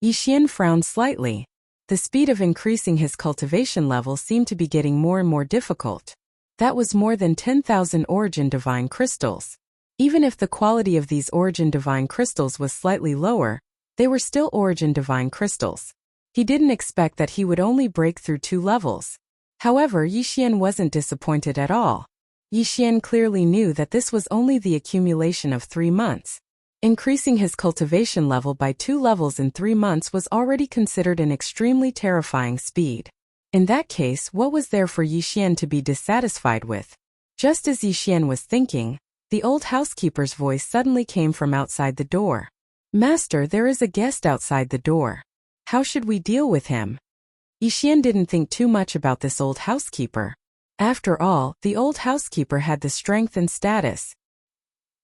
Yi Xian frowned slightly. The speed of increasing his cultivation level seemed to be getting more and more difficult. That was more than 10,000 Origin Divine Crystals. Even if the quality of these Origin Divine Crystals was slightly lower, they were still Origin Divine Crystals. He didn't expect that he would only break through 2 levels. However, Yi Xian wasn't disappointed at all. Yi Xian clearly knew that this was only the accumulation of 3 months. Increasing his cultivation level by 2 levels in 3 months was already considered an extremely terrifying speed. In that case, what was there for Yi Xian to be dissatisfied with? Just as Yi Xian was thinking, the old housekeeper's voice suddenly came from outside the door. "Master, there is a guest outside the door. How should we deal with him?" Yi Xian didn't think too much about this old housekeeper. After all, the old housekeeper had the strength and status.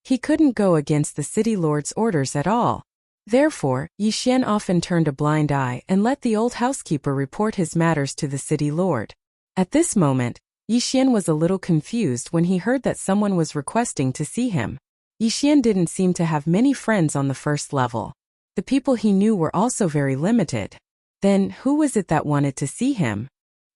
He couldn't go against the City Lord's orders at all. Therefore, Yi Xian often turned a blind eye and let the old housekeeper report his matters to the City Lord. At this moment, Yi Xian was a little confused when he heard that someone was requesting to see him. Yi Xian didn't seem to have many friends on the 1st level. The people he knew were also very limited. Then, who was it that wanted to see him?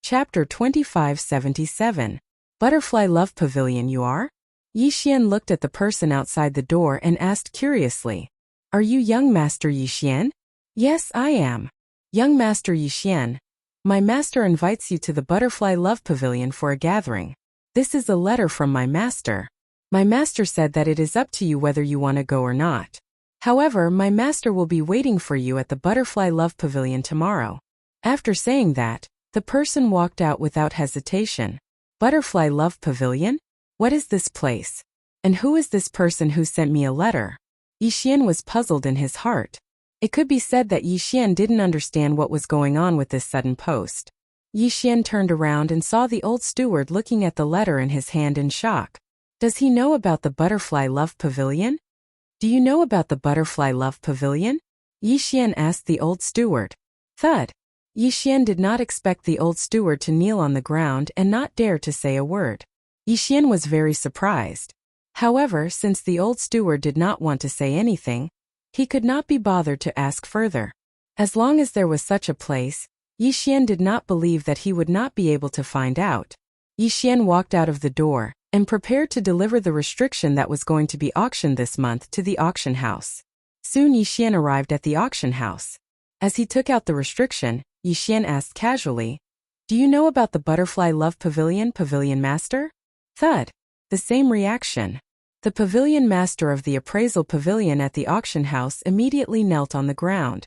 Chapter 2577. Butterfly Love Pavilion, you are? Yi Xian looked at the person outside the door and asked curiously, "Are you young Master Yi Xian?" "Yes, I am. Young Master Yi Xian. My master invites you to the Butterfly Love Pavilion for a gathering. This is a letter from my master. My master said that it is up to you whether you want to go or not. However, my master will be waiting for you at the Butterfly Love Pavilion tomorrow." After saying that, the person walked out without hesitation. Butterfly Love Pavilion? What is this place? And who is this person who sent me a letter? Yi Xian was puzzled in his heart. It could be said that Yi Xian didn't understand what was going on with this sudden post. Yi Xian turned around and saw the old steward looking at the letter in his hand in shock. Does he know about the Butterfly Love Pavilion? Do you know about the Butterfly Love Pavilion? Yi Xian asked the old steward. Thud. Yi Xian did not expect the old steward to kneel on the ground and not dare to say a word. Yi Xian was very surprised. However, since the old steward did not want to say anything, he could not be bothered to ask further. As long as there was such a place, Yi Xian did not believe that he would not be able to find out. Yi Xian walked out of the door and prepared to deliver the restriction that was going to be auctioned this month to the auction house. Soon Yi Xian arrived at the auction house. As he took out the restriction, Yi Xian asked casually, "Do you know about the Butterfly Love Pavilion, Pavilion Master?" Thud. The same reaction. The pavilion master of the appraisal pavilion at the auction house immediately knelt on the ground.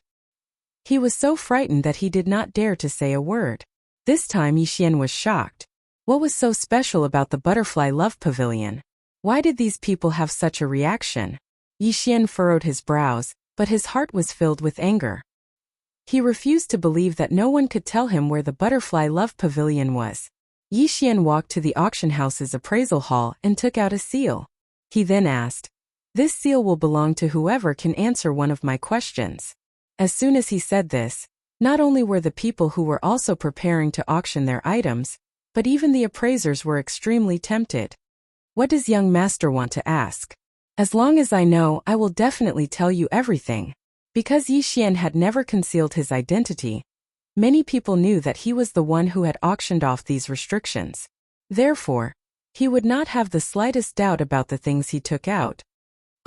He was so frightened that he did not dare to say a word. This time Yixian was shocked. What was so special about the butterfly love pavilion? Why did these people have such a reaction? Yixian furrowed his brows, but his heart was filled with anger. He refused to believe that no one could tell him where the butterfly love pavilion was. Yixian walked to the auction house's appraisal hall and took out a seal. He then asked, "This seal will belong to whoever can answer one of my questions." As soon as he said this, not only were the people who were also preparing to auction their items, but even the appraisers were extremely tempted. What does young master want to ask? As long as I know, I will definitely tell you everything. Because Yixian had never concealed his identity, many people knew that he was the one who had auctioned off these restrictions. Therefore, he would not have the slightest doubt about the things he took out.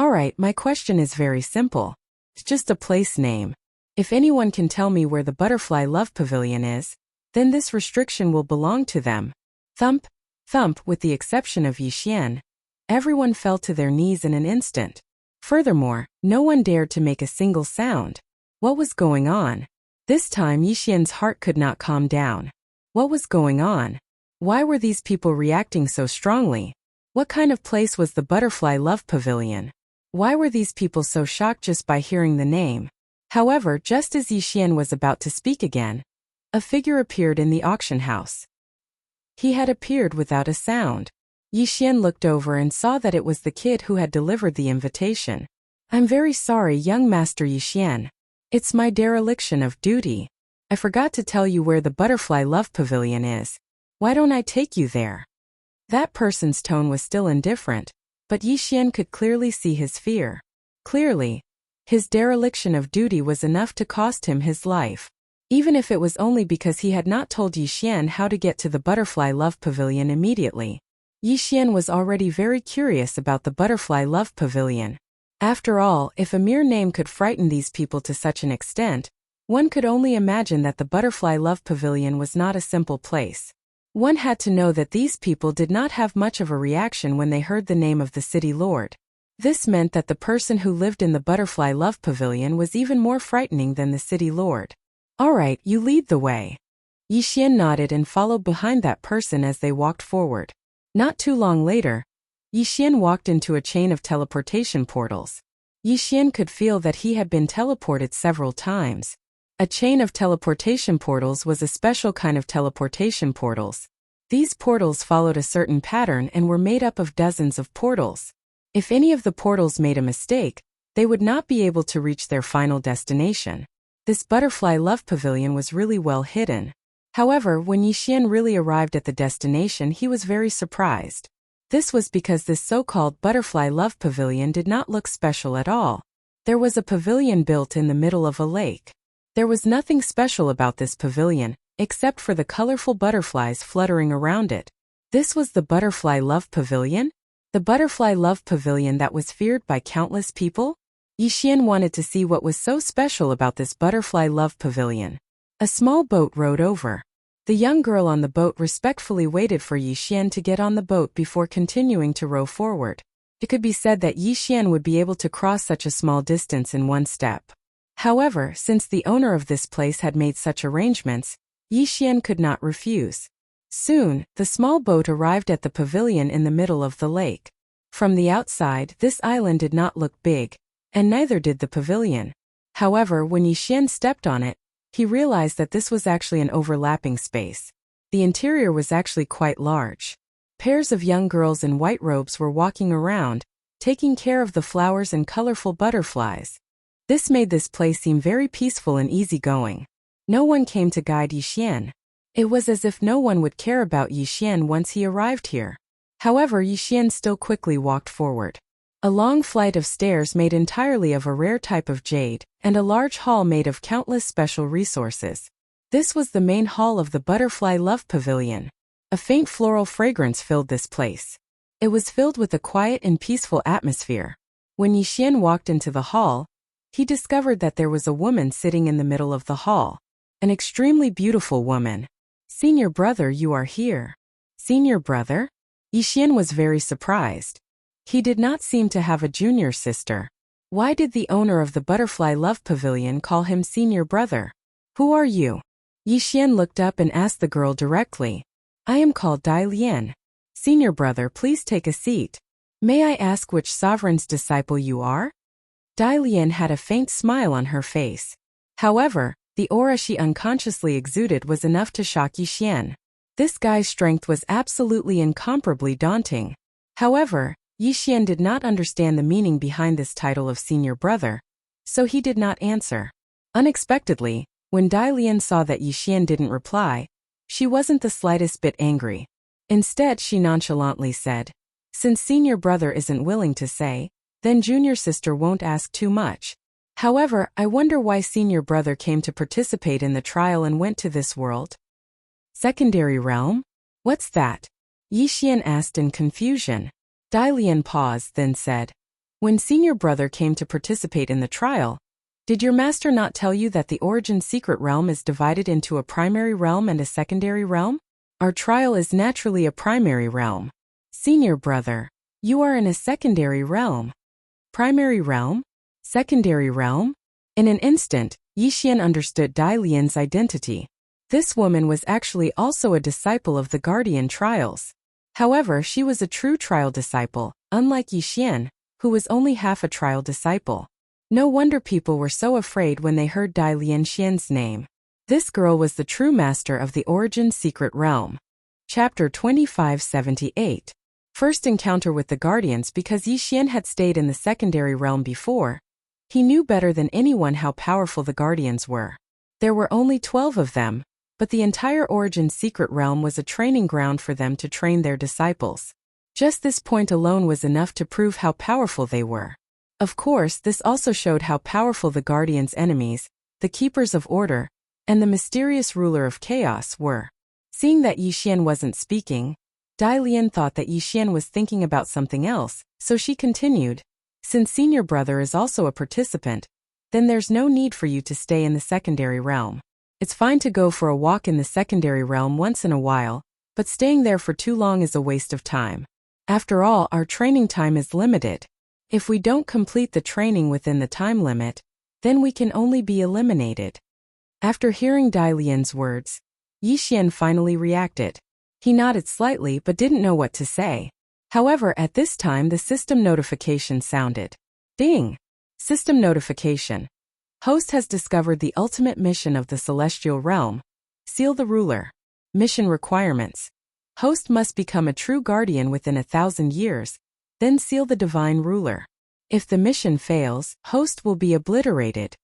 Alright, my question is very simple. It's just a place name. If anyone can tell me where the butterfly love pavilion is, then this restriction will belong to them. Thump, thump, with the exception of Yixian. Everyone fell to their knees in an instant. Furthermore, no one dared to make a single sound. What was going on? This time Yixian's heart could not calm down. What was going on? Why were these people reacting so strongly? What kind of place was the butterfly love pavilion? Why were these people so shocked just by hearing the name? However, just as Yixian was about to speak again, a figure appeared in the auction house. He had appeared without a sound. Yixian looked over and saw that it was the kid who had delivered the invitation. "I'm very sorry, young Master Yixian. It's my dereliction of duty. I forgot to tell you where the butterfly love pavilion is. Why don't I take you there?" That person's tone was still indifferent, but Yixian could clearly see his fear. Clearly, his dereliction of duty was enough to cost him his life. Even if it was only because he had not told Yixian how to get to the butterfly love pavilion immediately. Yixian was already very curious about the butterfly love pavilion. After all, if a mere name could frighten these people to such an extent, one could only imagine that the butterfly love pavilion was not a simple place. One had to know that these people did not have much of a reaction when they heard the name of the city lord. This meant that the person who lived in the butterfly love pavilion was even more frightening than the city lord. "Alright, you lead the way." Yixian nodded and followed behind that person as they walked forward. Not too long later, Yixian walked into a chain of teleportation portals. Yixian could feel that he had been teleported several times. A chain of teleportation portals was a special kind of teleportation portals. These portals followed a certain pattern and were made up of dozens of portals. If any of the portals made a mistake, they would not be able to reach their final destination. This butterfly love pavilion was really well hidden. However, when Yixian really arrived at the destination, he was very surprised. This was because this so-called butterfly love pavilion did not look special at all. There was a pavilion built in the middle of a lake. There was nothing special about this pavilion, except for the colorful butterflies fluttering around it. This was the butterfly love pavilion? The butterfly love pavilion that was feared by countless people? Yixian wanted to see what was so special about this butterfly love pavilion. A small boat rowed over. The young girl on the boat respectfully waited for Yixian to get on the boat before continuing to row forward. It could be said that Yixian would be able to cross such a small distance in one step. However, since the owner of this place had made such arrangements, Yixian could not refuse. Soon, the small boat arrived at the pavilion in the middle of the lake. From the outside, this island did not look big, and neither did the pavilion. However, when Yixian stepped on it, he realized that this was actually an overlapping space. The interior was actually quite large. Pairs of young girls in white robes were walking around, taking care of the flowers and colorful butterflies. This made this place seem very peaceful and easygoing. No one came to guide Yixian. It was as if no one would care about Yixian once he arrived here. However, Yixian still quickly walked forward. A long flight of stairs made entirely of a rare type of jade, and a large hall made of countless special resources. This was the main hall of the butterfly love pavilion. A faint floral fragrance filled this place. It was filled with a quiet and peaceful atmosphere. When Yixian walked into the hall, he discovered that there was a woman sitting in the middle of the hall. An extremely beautiful woman. "Senior brother, you are here." Senior brother? Yixian was very surprised. He did not seem to have a junior sister. Why did the owner of the Butterfly Love Pavilion call him senior brother? Who are you? Yixian looked up and asked the girl directly. I am called Dai Lian. Senior brother, please take a seat. May I ask which sovereign's disciple you are? Dai Lian had a faint smile on her face. However, the aura she unconsciously exuded was enough to shock Yixian. This guy's strength was absolutely incomparably daunting. However, Yixian did not understand the meaning behind this title of senior brother, so he did not answer. Unexpectedly, when Dai Lian saw that Yixian didn't reply, she wasn't the slightest bit angry. Instead, she nonchalantly said, since senior brother isn't willing to say, then junior sister won't ask too much. However, I wonder why senior brother came to participate in the trial and went to this world. Secondary realm? What's that? Yixian asked in confusion. Dai Lian paused, then said, when senior brother came to participate in the trial, did your master not tell you that the origin secret realm is divided into a primary realm and a secondary realm? Our trial is naturally a primary realm. Senior brother, you are in a secondary realm. Primary realm? Secondary realm? In an instant, Yixian understood Dai Lian's identity. This woman was actually also a disciple of the Guardian Trials. However, she was a true trial disciple, unlike Yixian, who was only half a trial disciple. No wonder people were so afraid when they heard Dai Lianxian's name. This girl was the true master of the Origin Secret Realm. Chapter 2578. First encounter with the Guardians. Because Yixian had stayed in the secondary realm before, he knew better than anyone how powerful the Guardians were. There were only 12 of them, but the entire Origin Secret Realm was a training ground for them to train their disciples. Just this point alone was enough to prove how powerful they were. Of course, this also showed how powerful the Guardians' enemies, the Keepers of Order, and the mysterious ruler of chaos were. Seeing that Yixian wasn't speaking, Dai Lian thought that Yixian was thinking about something else, so she continued, since senior brother is also a participant, then there's no need for you to stay in the secondary realm. It's fine to go for a walk in the secondary realm once in a while, but staying there for too long is a waste of time. After all, our training time is limited. If we don't complete the training within the time limit, then we can only be eliminated. After hearing Dai Lian's words, Yixian finally reacted. He nodded slightly but didn't know what to say. However, at this time the system notification sounded. Ding! System notification. Host has discovered the ultimate mission of the celestial realm. Seal the ruler. Mission requirements. Host must become a true guardian within 1,000 years, then seal the divine ruler. If the mission fails, host will be obliterated.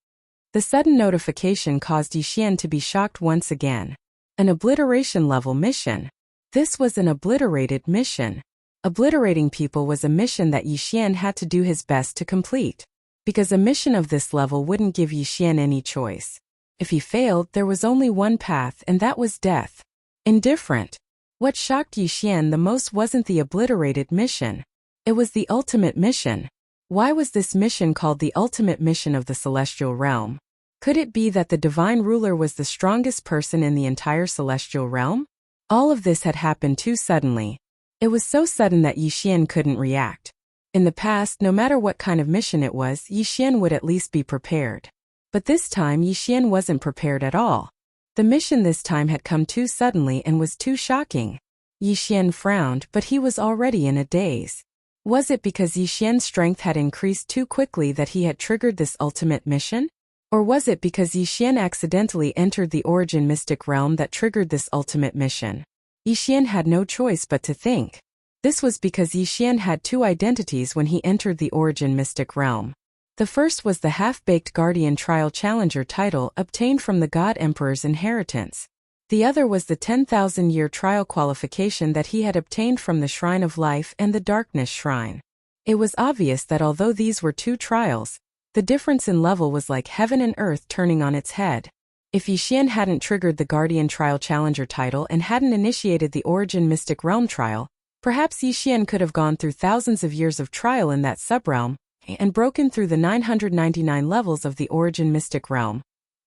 The sudden notification caused Yixian to be shocked once again. An obliteration level mission. This was an obliterated mission. Obliterating people was a mission that Yixian had to do his best to complete. Because a mission of this level wouldn't give Yixian any choice. If he failed, there was only one path, and that was death. Indifferent. What shocked Yixian the most wasn't the obliterated mission. It was the ultimate mission. Why was this mission called the ultimate mission of the celestial realm? Could it be that the divine ruler was the strongest person in the entire celestial realm? All of this had happened too suddenly. It was so sudden that Yixian couldn't react. In the past, no matter what kind of mission it was, Yixian would at least be prepared. But this time Yixian wasn't prepared at all. The mission this time had come too suddenly and was too shocking. Yixian frowned, but he was already in a daze. Was it because Yixian's strength had increased too quickly that he had triggered this ultimate mission? Or was it because Yixian accidentally entered the origin mystic realm that triggered this ultimate mission? Yixian had no choice but to think. This was because Yixian had two identities when he entered the origin mystic realm. The first was the half-baked Guardian Trial Challenger title obtained from the God Emperor's inheritance. The other was the 10,000-year trial qualification that he had obtained from the Shrine of Life and the Darkness Shrine. It was obvious that although these were two trials, the difference in level was like heaven and earth turning on its head. If Yixian hadn't triggered the Guardian Trial Challenger title and hadn't initiated the Origin Mystic Realm trial, perhaps Yixian could have gone through thousands of years of trial in that subrealm and broken through the 999 levels of the Origin Mystic Realm,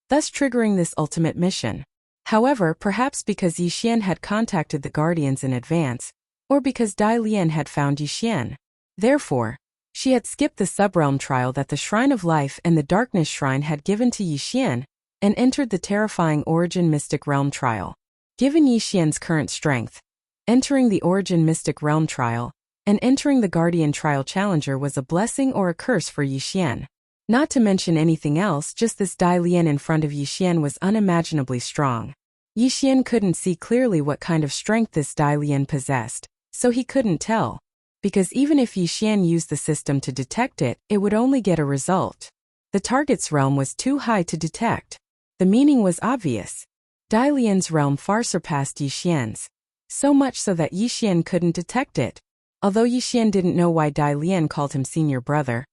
thus triggering this ultimate mission. However, perhaps because Yixian had contacted the Guardians in advance, or because Dai Lian had found Yixian. Therefore, She had skipped the subrealm trial that the Shrine of Life and the Darkness Shrine had given to Yixian, and entered the terrifying Origin Mystic Realm trial. Given Yixian's current strength, entering the Origin Mystic Realm trial and entering the Guardian Trial Challenger was a blessing or a curse for Yixian. Not to mention anything else, just this Dai Lian in front of Yixian was unimaginably strong. Yixian couldn't see clearly what kind of strength this Dai Lian possessed, so he couldn't tell. Because even if Yixian used the system to detect it, it would only get a result. The target's realm was too high to detect. The meaning was obvious. Dai Lian's realm far surpassed Yixian's, so much so that Yixian couldn't detect it. Although Yixian didn't know why Dai Lian called him senior brother,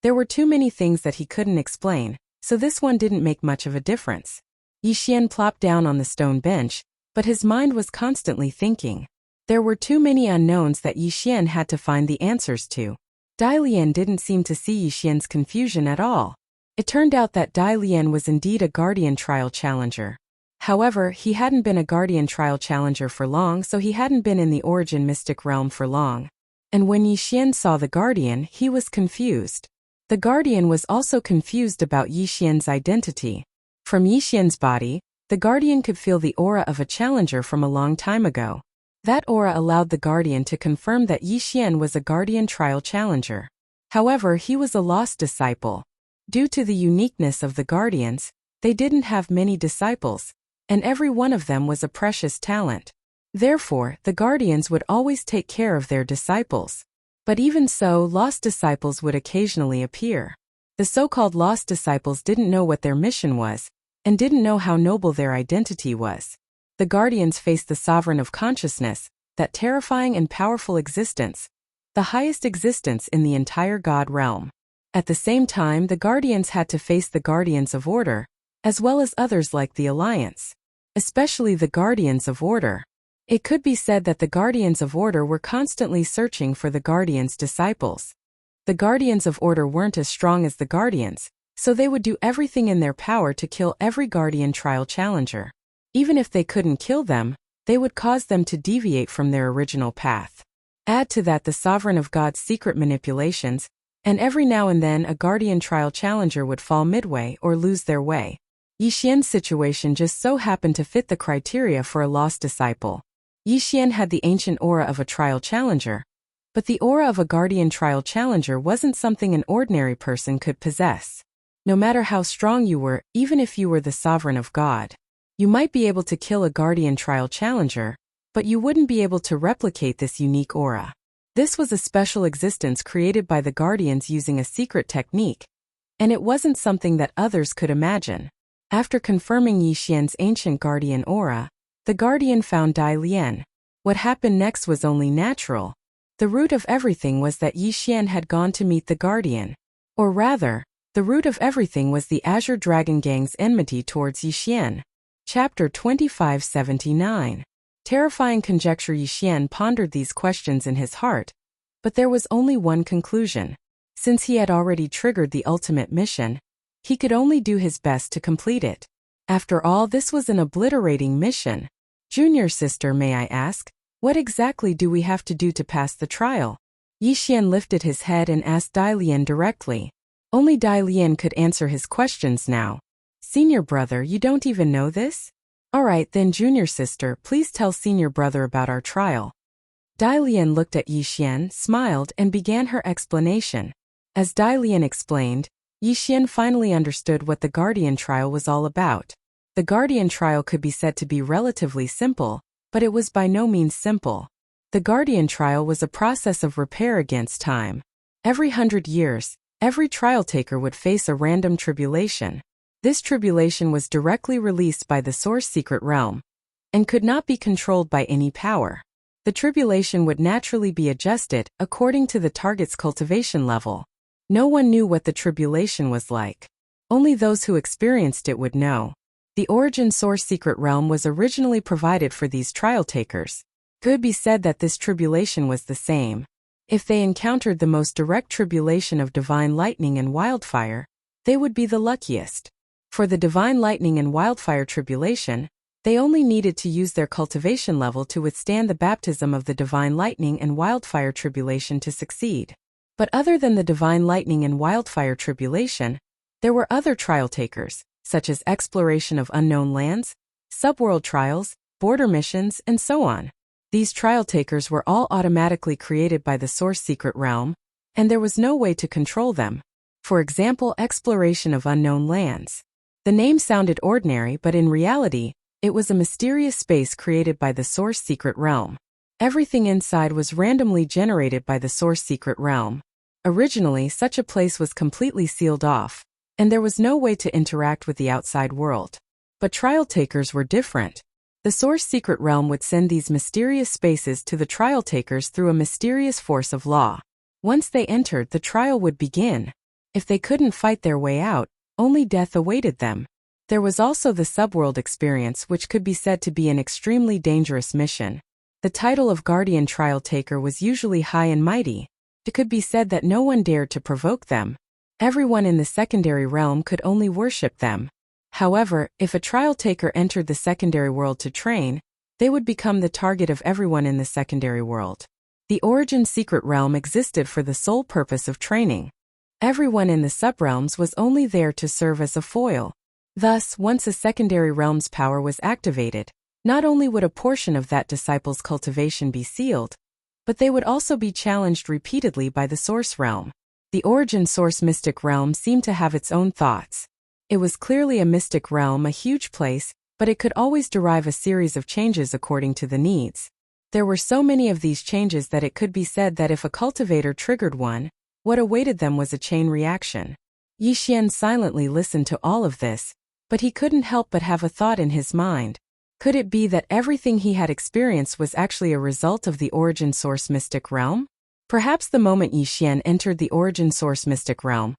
there were too many things that he couldn't explain, so this one didn't make much of a difference. Yixian plopped down on the stone bench, but his mind was constantly thinking. There were too many unknowns that Yixian had to find the answers to. Dai Lian didn't seem to see Yixian's confusion at all. It turned out that Dai Lian was indeed a Guardian Trial Challenger. However, he hadn't been a Guardian Trial Challenger for long, so he hadn't been in the Origin Mystic Realm for long. And when Yixian saw the Guardian, he was confused. The Guardian was also confused about Yixian's identity. From Yixian's body, the Guardian could feel the aura of a challenger from a long time ago. That aura allowed the Guardian to confirm that Yixian was a Guardian Trial Challenger. However, he was a lost disciple. Due to the uniqueness of the Guardians, they didn't have many disciples, and every one of them was a precious talent. Therefore, the Guardians would always take care of their disciples. But even so, lost disciples would occasionally appear. The so-called lost disciples didn't know what their mission was, and didn't know how noble their identity was. The Guardians faced the Sovereign of Consciousness, that terrifying and powerful existence, the highest existence in the entire God realm. At the same time, the Guardians had to face the Guardians of Order, as well as others like the Alliance. Especially the Guardians of Order. It could be said that the Guardians of Order were constantly searching for the Guardians' disciples. The Guardians of Order weren't as strong as the Guardians, so they would do everything in their power to kill every Guardian Trial Challenger. Even if they couldn't kill them, they would cause them to deviate from their original path. Add to that the Sovereign of God's secret manipulations, and every now and then a Guardian Trial Challenger would fall midway or lose their way. Yixian's situation just so happened to fit the criteria for a lost disciple. Yixian had the ancient aura of a Trial Challenger, but the aura of a Guardian Trial Challenger wasn't something an ordinary person could possess. No matter how strong you were, even if you were the Sovereign of God, you might be able to kill a Guardian Trial Challenger, but you wouldn't be able to replicate this unique aura. This was a special existence created by the Guardians using a secret technique, and it wasn't something that others could imagine. After confirming Yixian's ancient Guardian aura, the Guardian found Dai Lian. What happened next was only natural. The root of everything was that Yixian had gone to meet the Guardian. Or rather, the root of everything was the Azure Dragon Gang's enmity towards Yixian. Chapter 2579. Terrifying conjecture. Yixian pondered these questions in his heart, but there was only one conclusion. Since he had already triggered the ultimate mission, he could only do his best to complete it. After all, this was an obliterating mission. Junior sister, may I ask, what exactly do we have to do to pass the trial? Yixian lifted his head and asked Dai Lian directly. Only Dai Lian could answer his questions now. Senior brother, you don't even know this? Alright then, junior sister, please tell senior brother about our trial. Dai Lian looked at Yixian, smiled, and began her explanation. As Dai Lian explained, Yixian finally understood what the Guardian trial was all about. The Guardian trial could be said to be relatively simple, but it was by no means simple. The Guardian trial was a process of repair against time. Every 100 years, every trial taker would face a random tribulation. This tribulation was directly released by the Source Secret Realm, and could not be controlled by any power. The tribulation would naturally be adjusted according to the target's cultivation level. No one knew what the tribulation was like. Only those who experienced it would know. The Origin Source Secret Realm was originally provided for these trial takers. Could be said that this tribulation was the same. If they encountered the most direct tribulation of divine lightning and wildfire, they would be the luckiest. For the divine lightning and wildfire tribulation, they only needed to use their cultivation level to withstand the baptism of the divine lightning and wildfire tribulation to succeed. But other than the divine lightning and wildfire tribulation, there were other trial takers, such as exploration of unknown lands, subworld trials, border missions, and so on. These trial takers were all automatically created by the source secret realm, and there was no way to control them. For example, exploration of unknown lands. The name sounded ordinary, but in reality, it was a mysterious space created by the source secret realm. Everything inside was randomly generated by the source secret realm. Originally, such a place was completely sealed off, and there was no way to interact with the outside world. But trial takers were different. The source secret realm would send these mysterious spaces to the trial takers through a mysterious force of law. Once they entered, the trial would begin. If they couldn't fight their way out, only death awaited them. There was also the subworld experience, which could be said to be an extremely dangerous mission. The title of Guardian Trial Taker was usually high and mighty. It could be said that no one dared to provoke them. Everyone in the secondary realm could only worship them. However, if a trial taker entered the secondary world to train, they would become the target of everyone in the secondary world. The origin secret realm existed for the sole purpose of training. Everyone in the subrealms was only there to serve as a foil. Thus, once a secondary realm's power was activated, not only would a portion of that disciple's cultivation be sealed, but they would also be challenged repeatedly by the source realm. The origin source mystic realm seemed to have its own thoughts. It was clearly a mystic realm, a huge place, but it could always derive a series of changes according to the needs. There were so many of these changes that it could be said that if a cultivator triggered one, what awaited them was a chain reaction. Yi Xian silently listened to all of this, but he couldn't help but have a thought in his mind. Could it be that everything he had experienced was actually a result of the origin source mystic realm? Perhaps the moment Yi Xian entered the origin source mystic realm,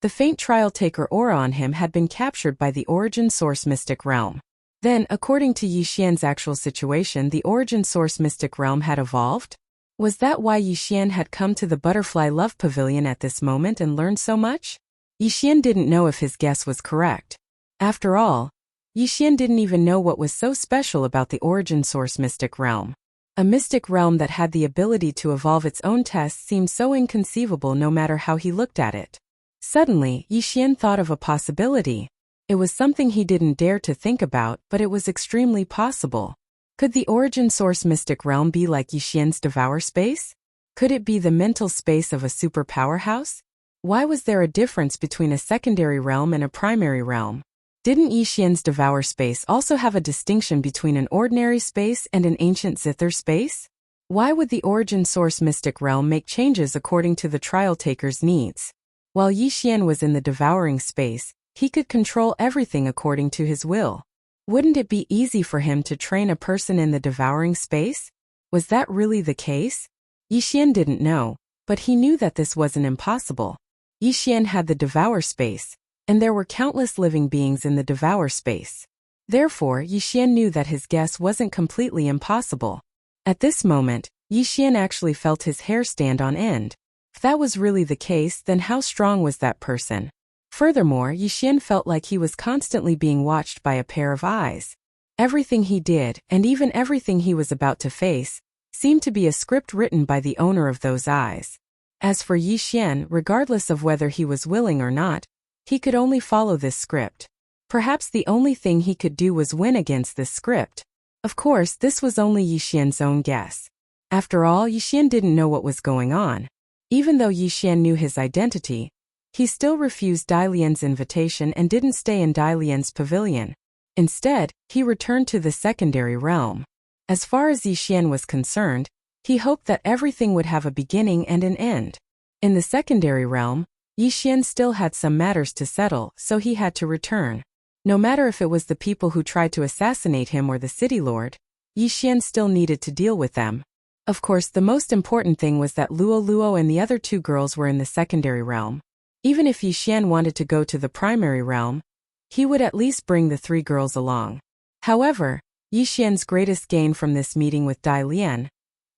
the faint trial taker aura on him had been captured by the origin source mystic realm. Then, according to Yi Xian's actual situation, the origin source mystic realm had evolved? Was that why Yi Xian had come to the Butterfly Love Pavilion at this moment and learned so much? Yi Xian didn't know if his guess was correct. After all, Yi Xian didn't even know what was so special about the origin source mystic realm. A mystic realm that had the ability to evolve its own tests seemed so inconceivable no matter how he looked at it. Suddenly, Yi Xian thought of a possibility. It was something he didn't dare to think about, but it was extremely possible. Could the origin source mystic realm be like Yi Xian's devour space? Could it be the mental space of a super powerhouse? Why was there a difference between a secondary realm and a primary realm? Didn't Yi Xian's devour space also have a distinction between an ordinary space and an ancient zither space? Why would the origin source mystic realm make changes according to the trial taker's needs? While Yi Xian was in the devouring space, he could control everything according to his will. Wouldn't it be easy for him to train a person in the devouring space? Was that really the case? Yi Xian didn't know, but he knew that this wasn't impossible. Yi Xian had the devour space, and there were countless living beings in the devour space. Therefore, Yi Xian knew that his guess wasn't completely impossible. At this moment, Yi Xian actually felt his hair stand on end. If that was really the case, then how strong was that person? Furthermore, Yi Xian felt like he was constantly being watched by a pair of eyes. Everything he did, and even everything he was about to face, seemed to be a script written by the owner of those eyes. As for Yi Xian, regardless of whether he was willing or not, he could only follow this script. Perhaps the only thing he could do was win against this script. Of course, this was only Yi Xian's own guess. After all, Yi Xian didn't know what was going on. Even though Yi Xian knew his identity, he still refused Dai Lian's invitation and didn't stay in Dai Lian's pavilion. Instead, he returned to the secondary realm. As far as Yi Xian was concerned, he hoped that everything would have a beginning and an end. In the secondary realm, Yi Xian still had some matters to settle, so he had to return. No matter if it was the people who tried to assassinate him or the city lord, Yi Xian still needed to deal with them. Of course, the most important thing was that Luo Luo and the other two girls were in the secondary realm. Even if Yi Xian wanted to go to the primary realm, he would at least bring the three girls along. However, Yi Xian's greatest gain from this meeting with Dai Lian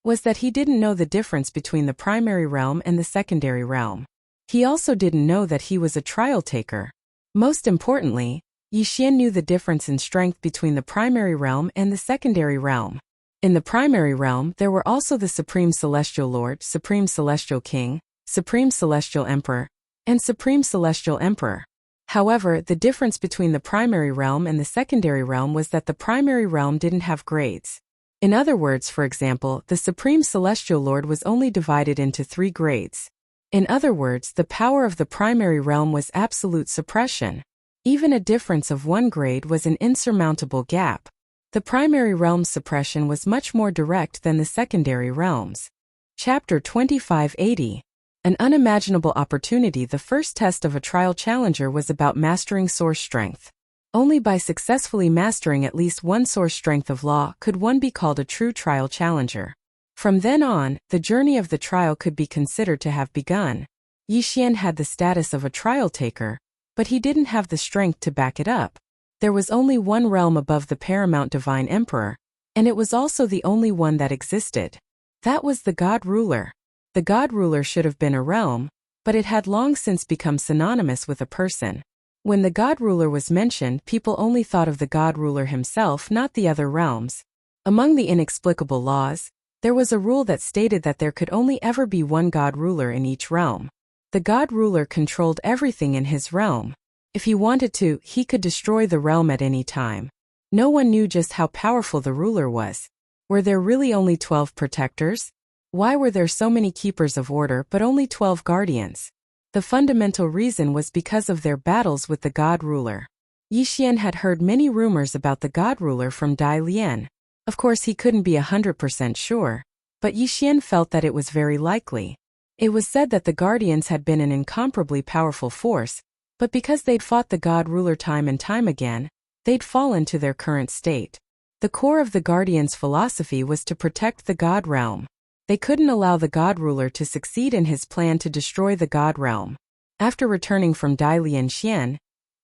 was that he didn't know the difference between the primary realm and the secondary realm. He also didn't know that he was a trial taker. Most importantly, Yi Xian knew the difference in strength between the primary realm and the secondary realm. In the primary realm, there were also the Supreme Celestial Lord, Supreme Celestial King, Supreme Celestial Emperor, and Supreme Celestial Emperor. However, the difference between the primary realm and the secondary realm was that the primary realm didn't have grades. In other words, for example, the Supreme Celestial Lord was only divided into 3 grades. In other words, the power of the primary realm was absolute suppression. Even a difference of 1 grade was an insurmountable gap. The primary realm's suppression was much more direct than the secondary realms. Chapter 2580. An unimaginable opportunity. The first test of a trial challenger was about mastering source strength. Only by successfully mastering at least one source strength of law could one be called a true trial challenger. From then on, the journey of the trial could be considered to have begun. Yi Xian had the status of a trial taker, but he didn't have the strength to back it up. There was only one realm above the paramount divine emperor, and it was also the only one that existed. That was the God Ruler. The God Ruler should have been a realm, but it had long since become synonymous with a person. When the God Ruler was mentioned, people only thought of the God Ruler himself, not the other realms. Among the inexplicable laws, there was a rule that stated that there could only ever be one God Ruler in each realm. The God Ruler controlled everything in his realm. If he wanted to, he could destroy the realm at any time. No one knew just how powerful the ruler was. Were there really only 12 protectors? Why were there so many keepers of order but only 12 guardians? The fundamental reason was because of their battles with the God Ruler. Yi Xian had heard many rumors about the God Ruler from Dai Lian. Of course, he couldn't be 100% sure, but Yi Xian felt that it was very likely. It was said that the guardians had been an incomparably powerful force, but because they'd fought the God Ruler time and time again, they'd fallen to their current state. The core of the guardians' philosophy was to protect the God realm. They couldn't allow the God Ruler to succeed in his plan to destroy the God realm. After returning from Dai Lian Xian,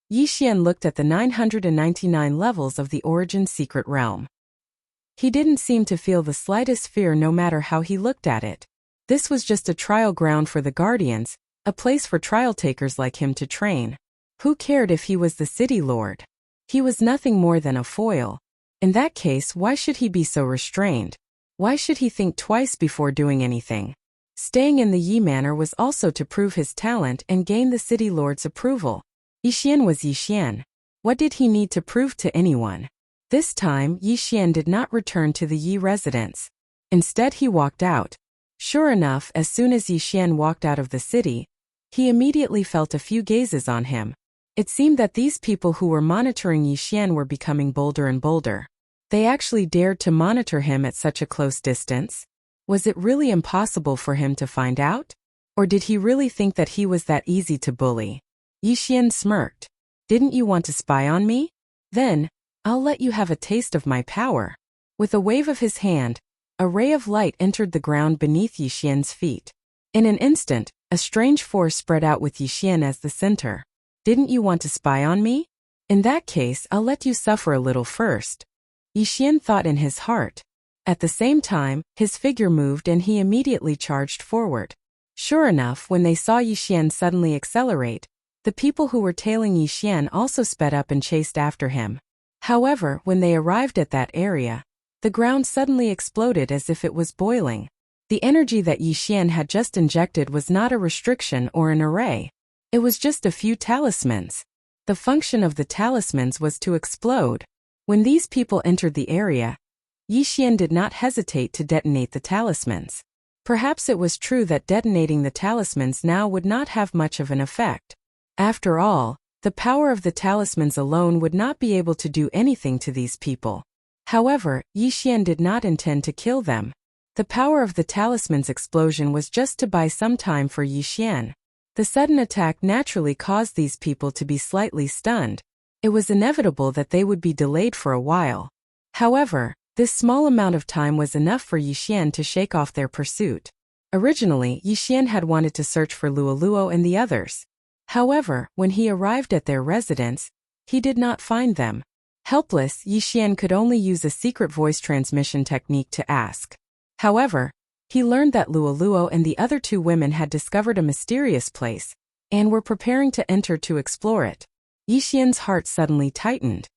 Yi Xian looked at the 999 levels of the Origin Secret Realm. He didn't seem to feel the slightest fear no matter how he looked at it. This was just a trial ground for the Guardians, a place for trial takers like him to train. Who cared if he was the city lord? He was nothing more than a foil. In that case, why should he be so restrained? Why should he think twice before doing anything? Staying in the Yi Manor was also to prove his talent and gain the city lord's approval. Yi Xian was Yi Xian. What did he need to prove to anyone? This time, Yi Xian did not return to the Yi residence. Instead, he walked out. Sure enough, as soon as Yi Xian walked out of the city, he immediately felt a few gazes on him. It seemed that these people who were monitoring Yi Xian were becoming bolder and bolder. They actually dared to monitor him at such a close distance. Was it really impossible for him to find out? Or did he really think that he was that easy to bully? Yi Xian smirked. Didn't you want to spy on me? Then, I'll let you have a taste of my power. With a wave of his hand, a ray of light entered the ground beneath Yi Xian's feet. In an instant, a strange force spread out with Yi Xian as the center. Didn't you want to spy on me? In that case, I'll let you suffer a little first. Yi Xian thought in his heart. At the same time, his figure moved and he immediately charged forward. Sure enough, when they saw Yi Xian suddenly accelerate, the people who were tailing Yi Xian also sped up and chased after him. However, when they arrived at that area, the ground suddenly exploded as if it was boiling. The energy that Yi Xian had just injected was not a restriction or an array. It was just a few talismans. The function of the talismans was to explode. When these people entered the area, Yi Xian did not hesitate to detonate the talismans. Perhaps it was true that detonating the talismans now would not have much of an effect. After all, the power of the talismans alone would not be able to do anything to these people. However, Yi Xian did not intend to kill them. The power of the talisman's explosion was just to buy some time for Yi Xian. The sudden attack naturally caused these people to be slightly stunned. It was inevitable that they would be delayed for a while. However, this small amount of time was enough for Yi Xian to shake off their pursuit. Originally, Yi Xian had wanted to search for Luoluo and the others. However, when he arrived at their residence, he did not find them. Helpless, Yi Xian could only use a secret voice transmission technique to ask. However, he learned that Luoluo and the other 2 women had discovered a mysterious place and were preparing to enter to explore it. Yi Xian's heart suddenly tightened.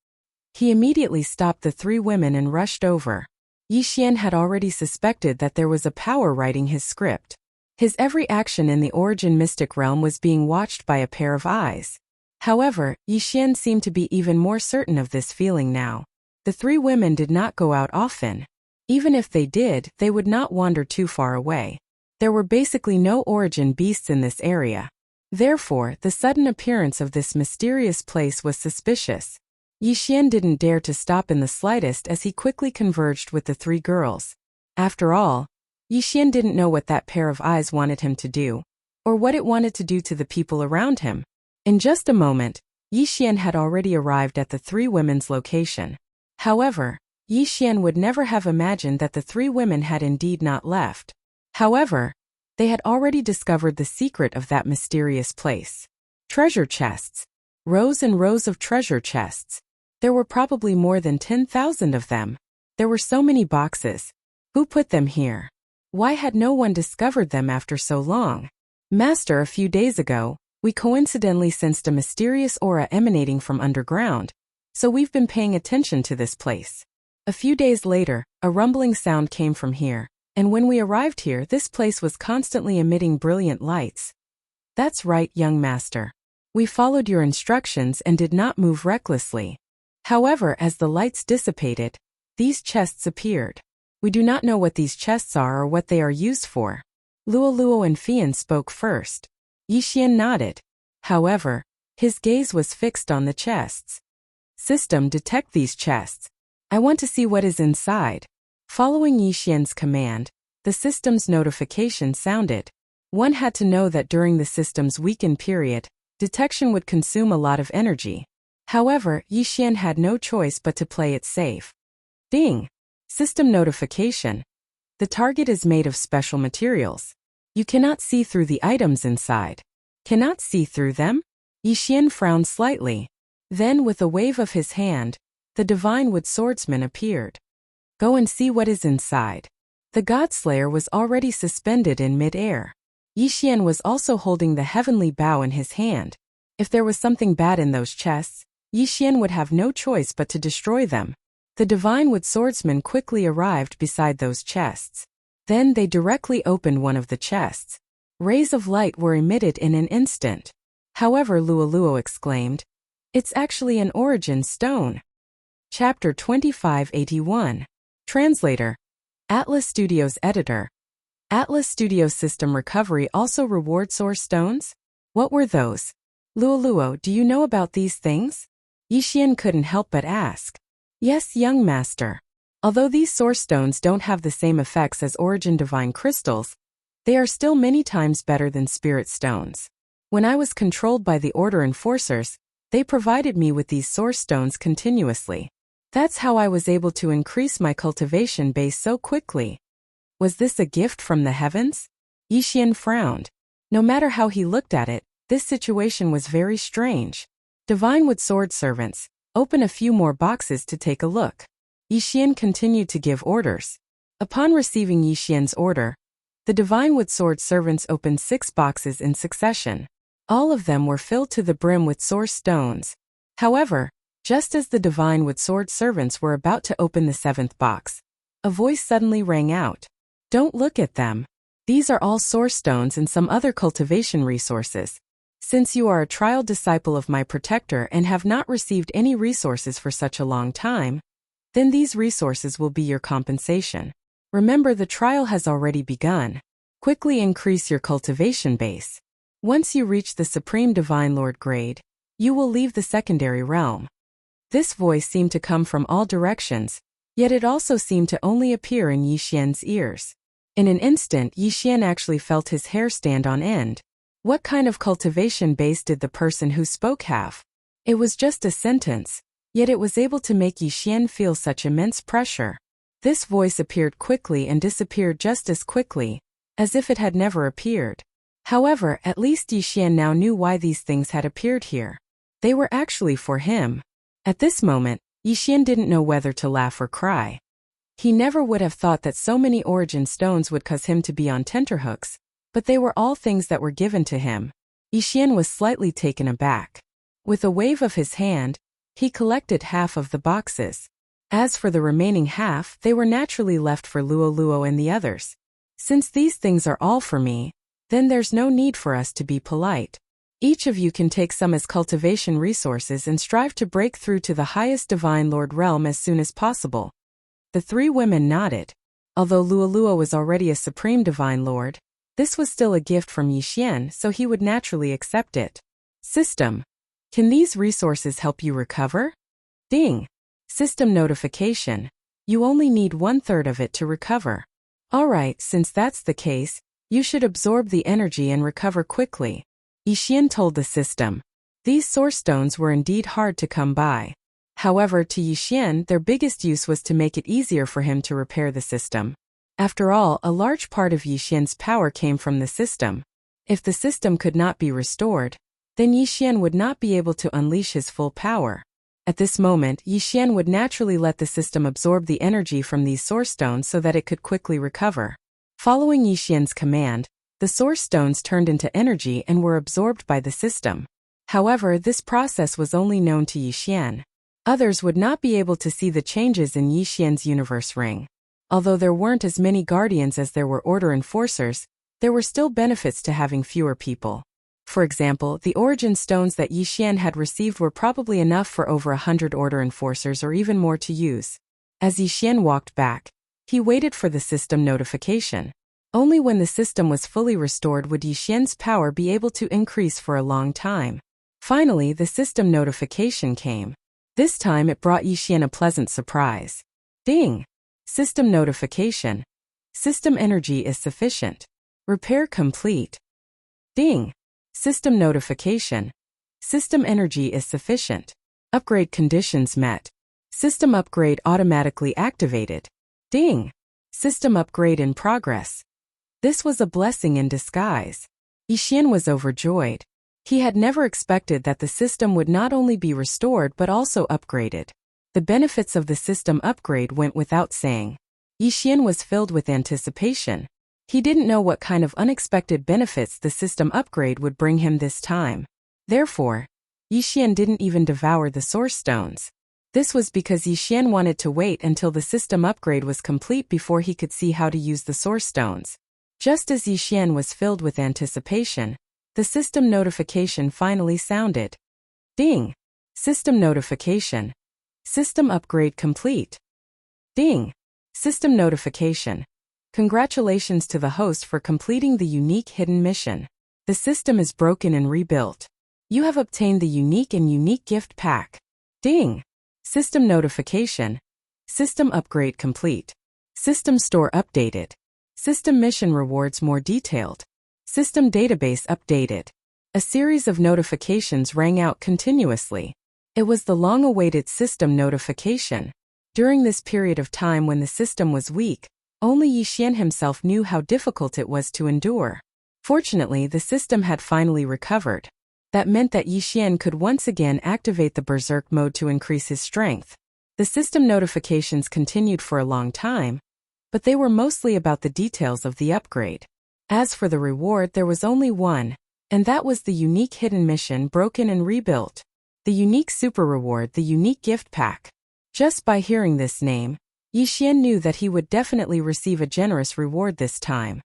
He immediately stopped the 3 women and rushed over. Yi Xian had already suspected that there was a power writing his script. His every action in the origin mystic realm was being watched by a pair of eyes. However, Yixian seemed to be even more certain of this feeling now. The three women did not go out often. Even if they did, they would not wander too far away. There were basically no origin beasts in this area. Therefore, the sudden appearance of this mysterious place was suspicious. Yixian didn't dare to stop in the slightest as he quickly converged with the three girls. After all, Yixian didn't know what that pair of eyes wanted him to do, or what it wanted to do to the people around him. In just a moment, Yixian had already arrived at the three women's location. However, Yixian would never have imagined that the three women had indeed not left. However, they had already discovered the secret of that mysterious place. Treasure chests. Rows and rows of treasure chests. There were probably more than 10,000 of them. There were so many boxes. Who put them here? Why had no one discovered them after so long? Master, a few days ago, we coincidentally sensed a mysterious aura emanating from underground, so we've been paying attention to this place. A few days later, a rumbling sound came from here, and when we arrived here, this place was constantly emitting brilliant lights. That's right, young master. We followed your instructions and did not move recklessly. However, as the lights dissipated, these chests appeared. We do not know what these chests are or what they are used for. Luo and Fian spoke first. Yixian nodded. However, his gaze was fixed on the chests. System, detect these chests. I want to see what is inside. Following Yixian's command, the system's notification sounded. One had to know that during the system's weakened period, detection would consume a lot of energy. However, Yixian had no choice but to play it safe. Ding! System notification. The target is made of special materials. You cannot see through the items inside. Cannot see through them? Yixian frowned slightly. Then, with a wave of his hand, the divine wood swordsman appeared. Go and see what is inside. The Godslayer was already suspended in mid-air. Yixian was also holding the heavenly bow in his hand. If there was something bad in those chests, Yixian would have no choice but to destroy them. The divine wood swordsman quickly arrived beside those chests. Then they directly opened one of the chests. Rays of light were emitted in an instant. However, Luo exclaimed, "It's actually an origin stone." Chapter 2581. Translator. Atlas Studios Editor. Atlas Studios System Recovery also rewards source stones? What were those? Luo, do you know about these things? Yixian couldn't help but ask. Yes, young master. Although these source stones don't have the same effects as origin divine crystals, they are still many times better than spirit stones. When I was controlled by the Order Enforcers, they provided me with these source stones continuously. That's how I was able to increase my cultivation base so quickly. Was this a gift from the heavens? Yixian frowned. No matter how he looked at it, this situation was very strange. Divine wood sword servants, open a few more boxes to take a look. Yixian continued to give orders. Upon receiving Yixian's order, the divine wood sword servants opened 6 boxes in succession. All of them were filled to the brim with source stones. However, just as the divine wood sword servants were about to open the 7th box, a voice suddenly rang out. Don't look at them. These are all source stones and some other cultivation resources. Since you are a trial disciple of my protector and have not received any resources for such a long time, then these resources will be your compensation. Remember, the trial has already begun. Quickly increase your cultivation base. Once you reach the Supreme Divine Lord grade, you will leave the secondary realm. This voice seemed to come from all directions, yet it also seemed to only appear in Yixian's ears. In an instant, Yixian actually felt his hair stand on end. What kind of cultivation base did the person who spoke have? It was just a sentence, yet it was able to make Yixian feel such immense pressure. This voice appeared quickly and disappeared just as quickly, as if it had never appeared. However, at least Yixian now knew why these things had appeared here. They were actually for him. At this moment, Yixian didn't know whether to laugh or cry. He never would have thought that so many origin stones would cause him to be on tenterhooks, but they were all things that were given to him. Yixian was slightly taken aback. With a wave of his hand, he collected half of the boxes. As for the remaining half, they were naturally left for Luo and the others. Since these things are all for me, Then there's no need for us to be polite. Each of you can take some as cultivation resources and strive to break through to the highest Divine Lord realm as soon as possible. The three women nodded. Although Lualua was already a supreme Divine Lord, this was still a gift from Yixian, so he would naturally accept it. System. Can these resources help you recover? Ding. System notification. You only need 1/3 of it to recover. Alright, since that's the case, you should absorb the energy and recover quickly. Yixian told the system. These source stones were indeed hard to come by. However, to Yixian, their biggest use was to make it easier for him to repair the system. After all, a large part of Yixian's power came from the system. If the system could not be restored, then Yixian would not be able to unleash his full power. At this moment, Yixian would naturally let the system absorb the energy from these source stones so that it could quickly recover. Following Yixian's command, the source stones turned into energy and were absorbed by the system. However, this process was only known to Yixian. Others would not be able to see the changes in Yixian's universe ring. Although there weren't as many guardians as there were order enforcers, there were still benefits to having fewer people. For example, the origin stones that Yixian had received were probably enough for over 100 order enforcers or even more to use. As Yixian walked back, he waited for the system notification. Only when the system was fully restored would Yixian's power be able to increase for a long time. Finally, the system notification came. This time it brought Yixian a pleasant surprise. Ding! System notification. System energy is sufficient. Repair complete. Ding! System notification. System energy is sufficient. Upgrade conditions met. System upgrade automatically activated. Ding! System upgrade in progress. This was a blessing in disguise. Yixian was overjoyed. He had never expected that the system would not only be restored but also upgraded. The benefits of the system upgrade went without saying. Yixian was filled with anticipation. He didn't know what kind of unexpected benefits the system upgrade would bring him this time. Therefore, Yixian didn't even devour the source stones. This was because Yixian wanted to wait until the system upgrade was complete before he could see how to use the source stones. Just as Yixian was filled with anticipation, the system notification finally sounded. Ding! System notification. System upgrade complete. Ding! System notification. Congratulations to the host for completing the unique hidden mission. The system is broken and rebuilt. You have obtained the unique gift pack. Ding! System notification. System upgrade complete. System store updated. System mission rewards more detailed. System database updated. A series of notifications rang out continuously. It was the long-awaited system notification. During this period of time when the system was weak, only Yixian himself knew how difficult it was to endure. Fortunately, the system had finally recovered. That meant that Yixian could once again activate the Berserk mode to increase his strength. The system notifications continued for a long time, but they were mostly about the details of the upgrade. As for the reward, there was only one, and that was the unique hidden mission broken and rebuilt. The unique super reward, the unique gift pack. Just by hearing this name, Yixian knew that he would definitely receive a generous reward this time.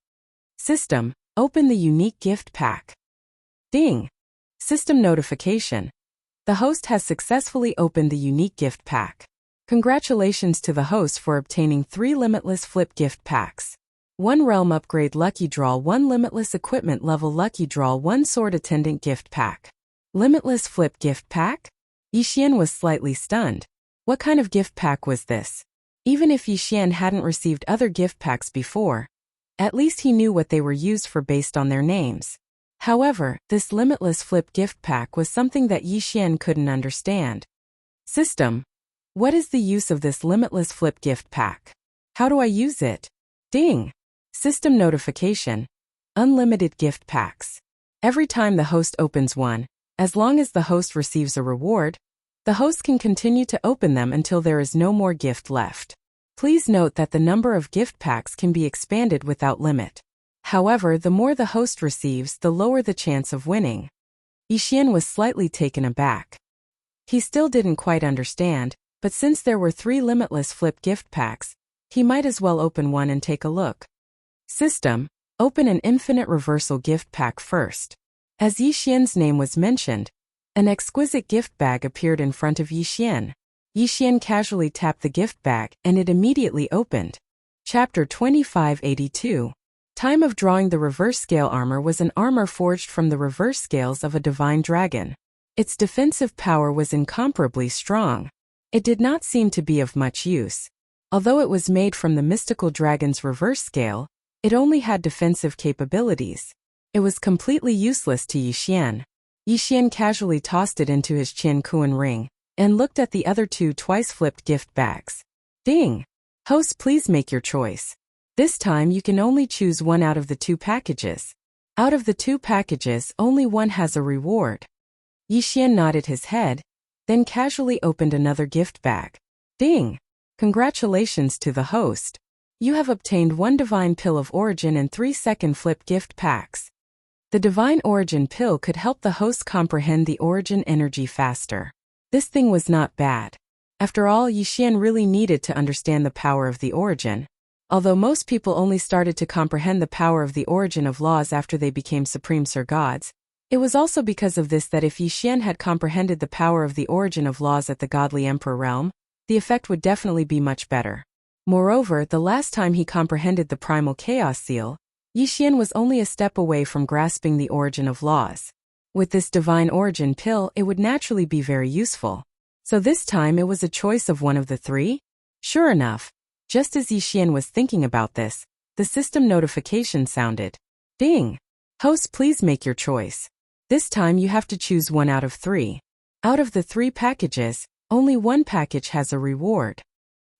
System, open the unique gift pack. Ding! System notification. The host has successfully opened the unique gift pack. Congratulations to the host for obtaining 3 limitless flip gift packs. 1 realm upgrade lucky draw, 1 limitless equipment level lucky draw, 1 sword attendant gift pack. Limitless flip gift pack? Yixian was slightly stunned. What kind of gift pack was this? Even if Yixian hadn't received other gift packs before, at least he knew what they were used for based on their names. However, this limitless flip gift pack was something that Yixian couldn't understand. System. What is the use of this limitless flip gift pack? How do I use it? Ding! System notification. Unlimited gift packs. Every time the host opens one, as long as the host receives a reward, the host can continue to open them until there is no more gift left. Please note that the number of gift packs can be expanded without limit. However, the more the host receives, the lower the chance of winning. Yixian was slightly taken aback. He still didn't quite understand, but since there were 3 limitless flip gift packs, he might as well open one and take a look. System. Open an infinite reversal gift pack first. As Yixian's name was mentioned, an exquisite gift bag appeared in front of Yixian. Yixian casually tapped the gift bag and it immediately opened. Chapter 2582. Time of drawing the reverse scale armor was an armor forged from the reverse scales of a divine dragon. Its defensive power was incomparably strong. It did not seem to be of much use. Although it was made from the mystical dragon's reverse scale, it only had defensive capabilities. It was completely useless to Yixian. Yixian casually tossed it into his Qin Kuan ring and looked at the other two twice-flipped gift bags. Ding! Host, please make your choice. This time you can only choose one out of the two packages. Out of the two packages, only one has a reward. Yixian nodded his head, then casually opened another gift bag. Ding! Congratulations to the host. You have obtained 1 Divine Pill of Origin and 3 second flip gift packs. The Divine Origin Pill could help the host comprehend the origin energy faster. This thing was not bad. After all, Yixian really needed to understand the power of the origin. Although most people only started to comprehend the power of the origin of laws after they became Supreme Sir Gods, it was also because of this that if Yixian had comprehended the power of the origin of laws at the Godly Emperor realm, the effect would definitely be much better. Moreover, the last time he comprehended the Primal Chaos Seal, Yixian was only a step away from grasping the origin of laws. With this Divine Origin Pill, it would naturally be very useful. So this time it was a choice of one of the three? Sure enough, just as Yixian was thinking about this, the system notification sounded. Ding! Host, please make your choice. This time you have to choose one out of 3. Out of the 3 packages, only one package has a reward.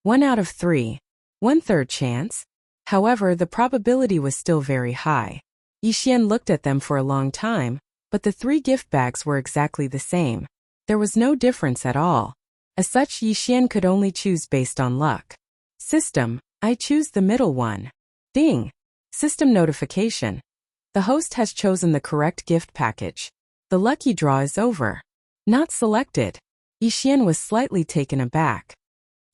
1 out of 3. 1/3 chance. However, the probability was still very high. Yixian looked at them for a long time, but the 3 gift bags were exactly the same. There was no difference at all. As such, Yixian could only choose based on luck. System, I choose the middle one. Ding! System notification. The host has chosen the correct gift package. The lucky draw is over. Not selected. Yixian was slightly taken aback.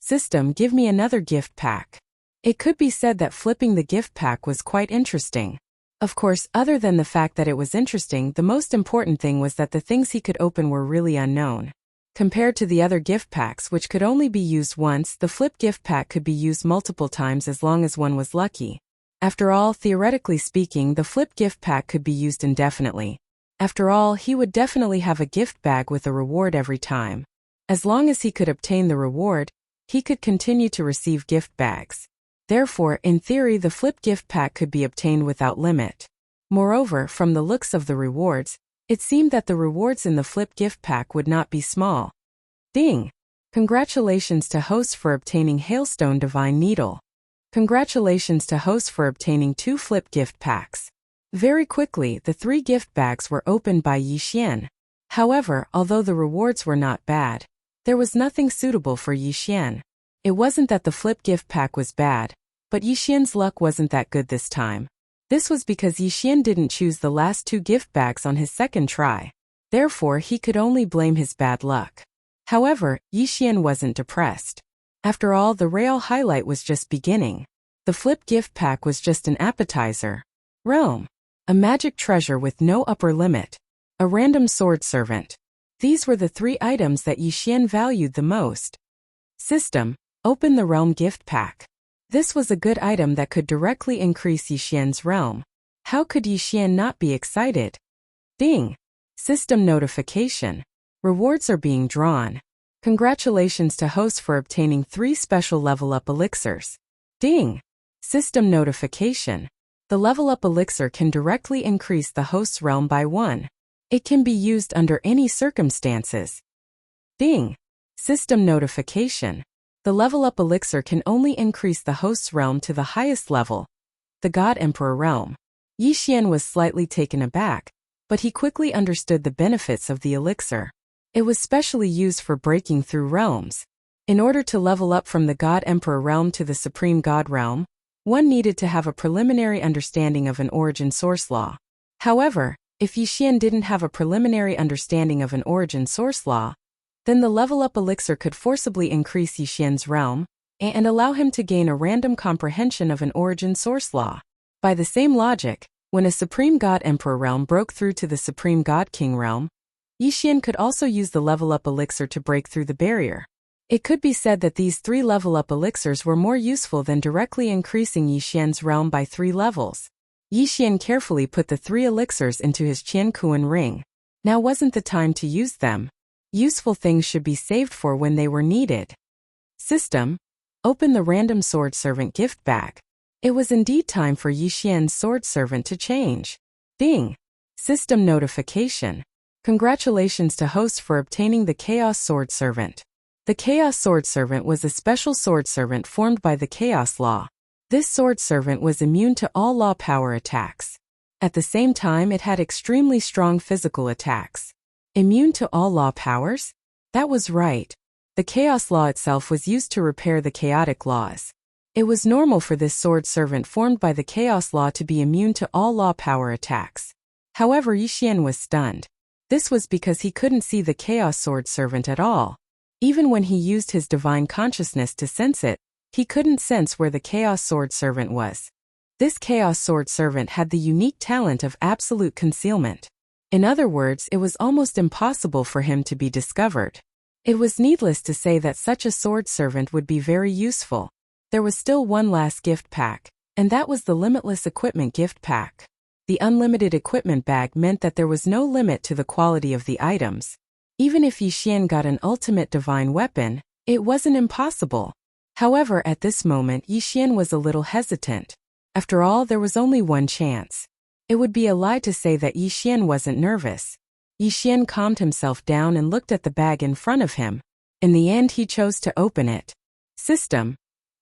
System, give me another gift pack. It could be said that flipping the gift pack was quite interesting. Of course, other than the fact that it was interesting, the most important thing was that the things he could open were really unknown. Compared to the other gift packs which could only be used once, the flip gift pack could be used multiple times as long as one was lucky. After all, theoretically speaking, the flip gift pack could be used indefinitely. After all, he would definitely have a gift bag with a reward every time. As long as he could obtain the reward, he could continue to receive gift bags. Therefore, in theory, the flip gift pack could be obtained without limit. Moreover, from the looks of the rewards, it seemed that the rewards in the flip gift pack would not be small. Ding! Congratulations to host for obtaining Hailstone Divine Needle. Congratulations to host for obtaining 2 flip gift packs. Very quickly, the 3 gift bags were opened by Yixian. However, although the rewards were not bad, there was nothing suitable for Yixian. It wasn't that the flip gift pack was bad, but Yixian's luck wasn't that good this time. This was because Yixian didn't choose the last 2 gift bags on his second try. Therefore, he could only blame his bad luck. However, Yixian wasn't depressed. After all, the real highlight was just beginning. The flip gift pack was just an appetizer. Realm. A magic treasure with no upper limit. A random sword servant. These were the 3 items that Yixian valued the most. System. Open the realm gift pack. This was a good item that could directly increase Yixian's realm. How could Yixian not be excited? Ding! System notification. Rewards are being drawn. Congratulations to host for obtaining 3 special level up elixirs. Ding! System notification. The level up elixir can directly increase the host's realm by 1. It can be used under any circumstances. Ding! System notification. The level up elixir can only increase the host's realm to the highest level, the God Emperor realm. Yixian was slightly taken aback, but he quickly understood the benefits of the elixir. It was specially used for breaking through realms. In order to level up from the God Emperor realm to the Supreme God realm, one needed to have a preliminary understanding of an origin source law. However, if Yixian didn't have a preliminary understanding of an origin source law, then the level-up elixir could forcibly increase Yixian's realm and allow him to gain a random comprehension of an origin source law. By the same logic, when a Supreme God Emperor realm broke through to the Supreme God King realm, Yixian could also use the level-up elixir to break through the barrier. It could be said that these 3 level-up elixirs were more useful than directly increasing Yixian's realm by 3 levels. Yixian carefully put the 3 elixirs into his Qiankuan ring. Now wasn't the time to use them. Useful things should be saved for when they were needed. System: open the random sword servant gift bag. It was indeed time for Yixian's sword servant to change. Ding! System notification. Congratulations to host for obtaining the Chaos Sword Servant. The Chaos Sword Servant was a special sword servant formed by the Chaos Law. This sword servant was immune to all law power attacks. At the same time, it had extremely strong physical attacks. Immune to all law powers? That was right. The Chaos Law itself was used to repair the chaotic laws. It was normal for this sword servant formed by the Chaos Law to be immune to all law power attacks. However, Yixian was stunned. This was because he couldn't see the Chaos Sword Servant at all. Even when he used his divine consciousness to sense it, he couldn't sense where the Chaos Sword Servant was. This Chaos Sword Servant had the unique talent of absolute concealment. In other words, it was almost impossible for him to be discovered. It was needless to say that such a sword servant would be very useful. There was still one last gift pack, and that was the Limitless Equipment gift pack. The unlimited equipment bag meant that there was no limit to the quality of the items. Even if Yixian got an ultimate divine weapon, it wasn't impossible. However, at this moment Yixian was a little hesitant. After all, there was only one chance. It would be a lie to say that Yixian wasn't nervous. Yixian calmed himself down and looked at the bag in front of him. In the end, he chose to open it. System: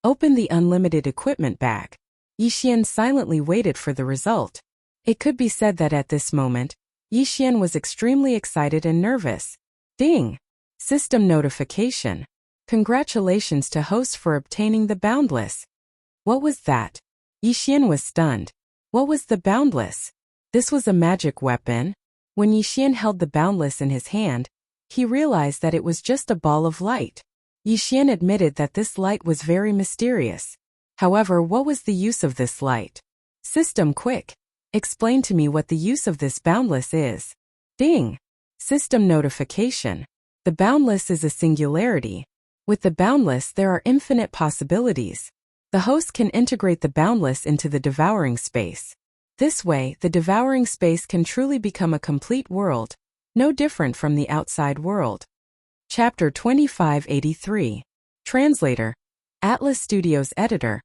open the unlimited equipment bag. Yixian silently waited for the result. It could be said that at this moment, Yixian was extremely excited and nervous. Ding! System notification. Congratulations to host for obtaining the Boundless. What was that? Yixian was stunned. What was the Boundless? This was a magic weapon. When Yixian held the Boundless in his hand, he realized that it was just a ball of light. Yixian admitted that this light was very mysterious. However, what was the use of this light? System: quick! Explain to me what the use of this Boundless is. Ding! System notification. The Boundless is a singularity. With the Boundless, there are infinite possibilities. The host can integrate the Boundless into the devouring space. This way, the devouring space can truly become a complete world, no different from the outside world. Chapter 2583. Translator: Atlas Studios Editor.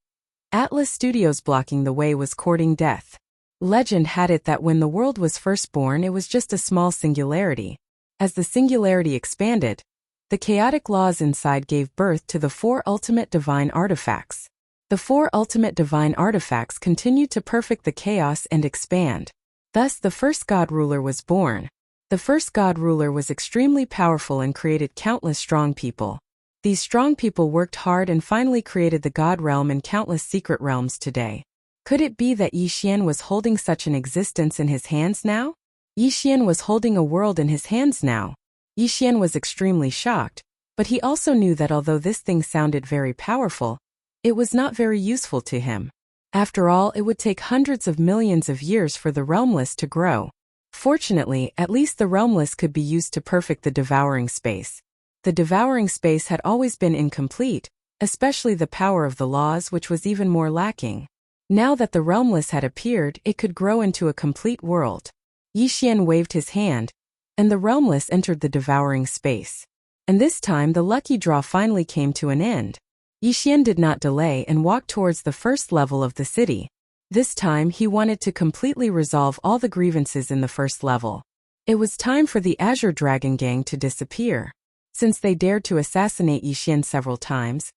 Atlas Studios blocking the way was courting death. Legend had it that when the world was first born, it was just a small singularity. As the singularity expanded, the chaotic laws inside gave birth to the 4 ultimate divine artifacts. The 4 ultimate divine artifacts continued to perfect the chaos and expand. Thus, the first God Ruler was born. The first God Ruler was extremely powerful and created countless strong people. These strong people worked hard and finally created the God Realm and countless secret realms today. Could it be that Yixian was holding such an existence in his hands now? Yixian was holding a world in his hands now. Yixian was extremely shocked, but he also knew that although this thing sounded very powerful, it was not very useful to him. After all, it would take hundreds of millions of years for the Realmless to grow. Fortunately, at least the Realmless could be used to perfect the devouring space. The devouring space had always been incomplete, especially the power of the laws, which was even more lacking. Now that the Realmless had appeared, it could grow into a complete world. Yixian waved his hand, and the Realmless entered the devouring space. And this time the lucky draw finally came to an end. Yixian did not delay and walked towards the first level of the city. This time he wanted to completely resolve all the grievances in the first level. It was time for the Azure Dragon Gang to disappear. Since they dared to assassinate Yixian several times,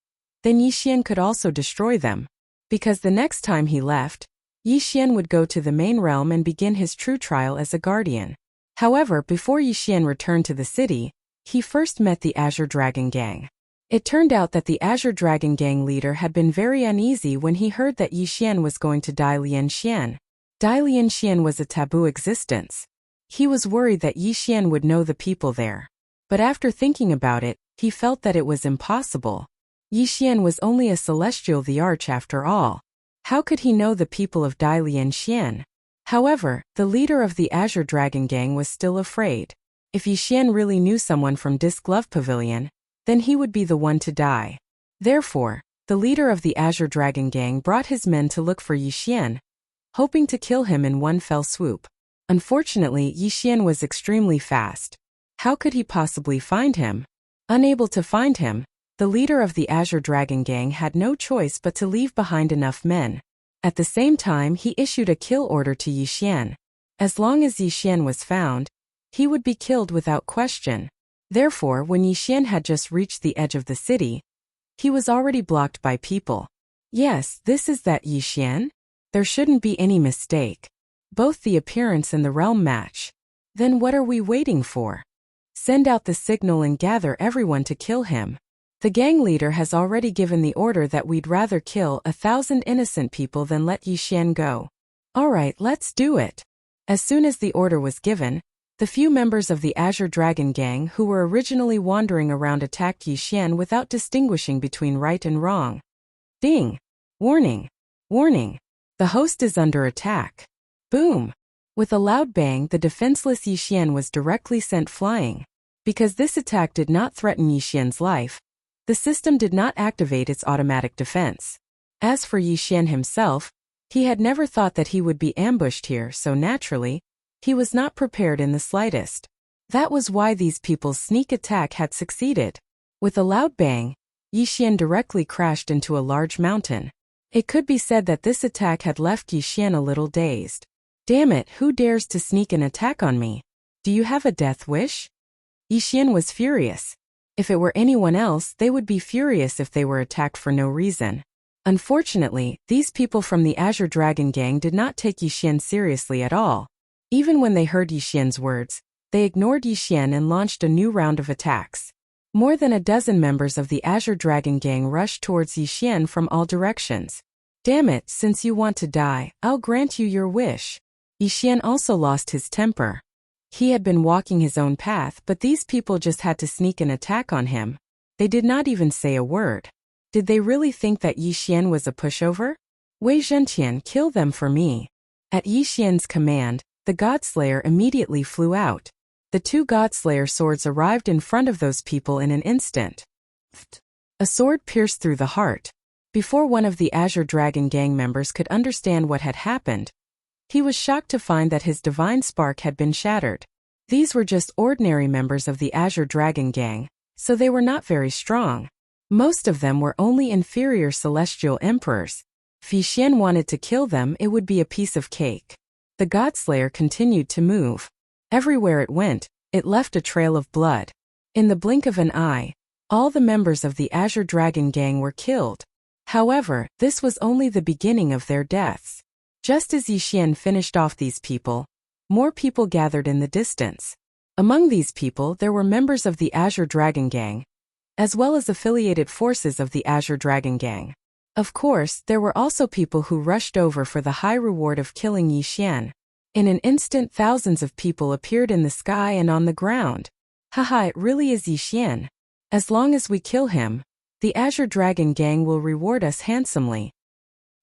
then Yixian could also destroy them. Because the next time he left, Yixian would go to the main realm and begin his true trial as a guardian. However, before Yixian returned to the city, he first met the Azure Dragon Gang. It turned out that the Azure Dragon Gang leader had been very uneasy when he heard that Yixian was going to Dai Lianxian. Dai Lianxian was a taboo existence. He was worried that Yixian would know the people there. But after thinking about it, he felt that it was impossible. Yixian was only a celestial the arch after all. How could he know the people of Dailian Xian? However, the leader of the Azure Dragon Gang was still afraid. If Yixian really knew someone from Disc Glove Pavilion, then he would be the one to die. Therefore, the leader of the Azure Dragon Gang brought his men to look for Yixian, hoping to kill him in one fell swoop. Unfortunately, Yixian was extremely fast. How could he possibly find him? Unable to find him, the leader of the Azure Dragon Gang had no choice but to leave behind enough men. At the same time, he issued a kill order to Yixian. As long as Yixian was found, he would be killed without question. Therefore, when Yixian had just reached the edge of the city, he was already blocked by people. Yes, this is that Yixian? There shouldn't be any mistake. Both the appearance and the realm match. Then what are we waiting for? Send out the signal and gather everyone to kill him. The gang leader has already given the order that we'd rather kill 1,000 innocent people than let Yixian go. Alright, let's do it. As soon as the order was given, the few members of the Azure Dragon Gang who were originally wandering around attacked Yixian without distinguishing between right and wrong. Ding! Warning! Warning! The host is under attack. Boom! With a loud bang, the defenseless Yixian was directly sent flying. Because this attack did not threaten Yixian's life, the system did not activate its automatic defense. As for Yixian himself, he had never thought that he would be ambushed here, so naturally, he was not prepared in the slightest. That was why these people's sneak attack had succeeded. With a loud bang, Yixian directly crashed into a large mountain. It could be said that this attack had left Yixian a little dazed. Damn it, who dares to sneak an attack on me? Do you have a death wish? Yixian was furious. If it were anyone else, they would be furious if they were attacked for no reason. Unfortunately, these people from the Azure Dragon Gang did not take Yixian seriously at all. Even when they heard Yixian's words, they ignored Yixian and launched a new round of attacks. More than a dozen members of the Azure Dragon Gang rushed towards Yixian from all directions. Damn it, since you want to die, I'll grant you your wish. Yixian also lost his temper. He had been walking his own path, but these people just had to sneak an attack on him. They did not even say a word. Did they really think that Yixian was a pushover? Wei Zhentian, kill them for me. At Yixian's command, the Godslayer immediately flew out. The two Godslayer swords arrived in front of those people in an instant. A sword pierced through the heart. Before one of the Azure Dragon Gang members could understand what had happened, he was shocked to find that his divine spark had been shattered. These were just ordinary members of the Azure Dragon Gang, so they were not very strong. Most of them were only inferior celestial emperors. If Yixian wanted to kill them, it would be a piece of cake. The Godslayer continued to move. Everywhere it went, it left a trail of blood. In the blink of an eye, all the members of the Azure Dragon Gang were killed. However, this was only the beginning of their deaths. Just as Yixian finished off these people, more people gathered in the distance. Among these people there were members of the Azure Dragon Gang, as well as affiliated forces of the Azure Dragon Gang. Of course, there were also people who rushed over for the high reward of killing Yixian. In an instant, thousands of people appeared in the sky and on the ground. Haha, it really is Yixian. As long as we kill him, the Azure Dragon Gang will reward us handsomely.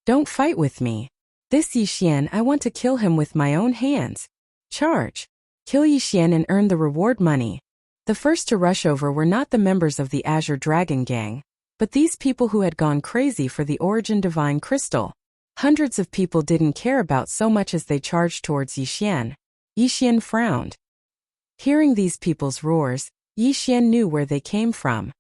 Don't fight with me. This Yixian, I want to kill him with my own hands. Charge. Kill Yixian and earn the reward money. The first to rush over were not the members of the Azure Dragon Gang, but these people who had gone crazy for the Origin Divine Crystal. Hundreds of people didn't care about so much as they charged towards Yixian. Yixian frowned. Hearing these people's roars, Yixian knew where they came from.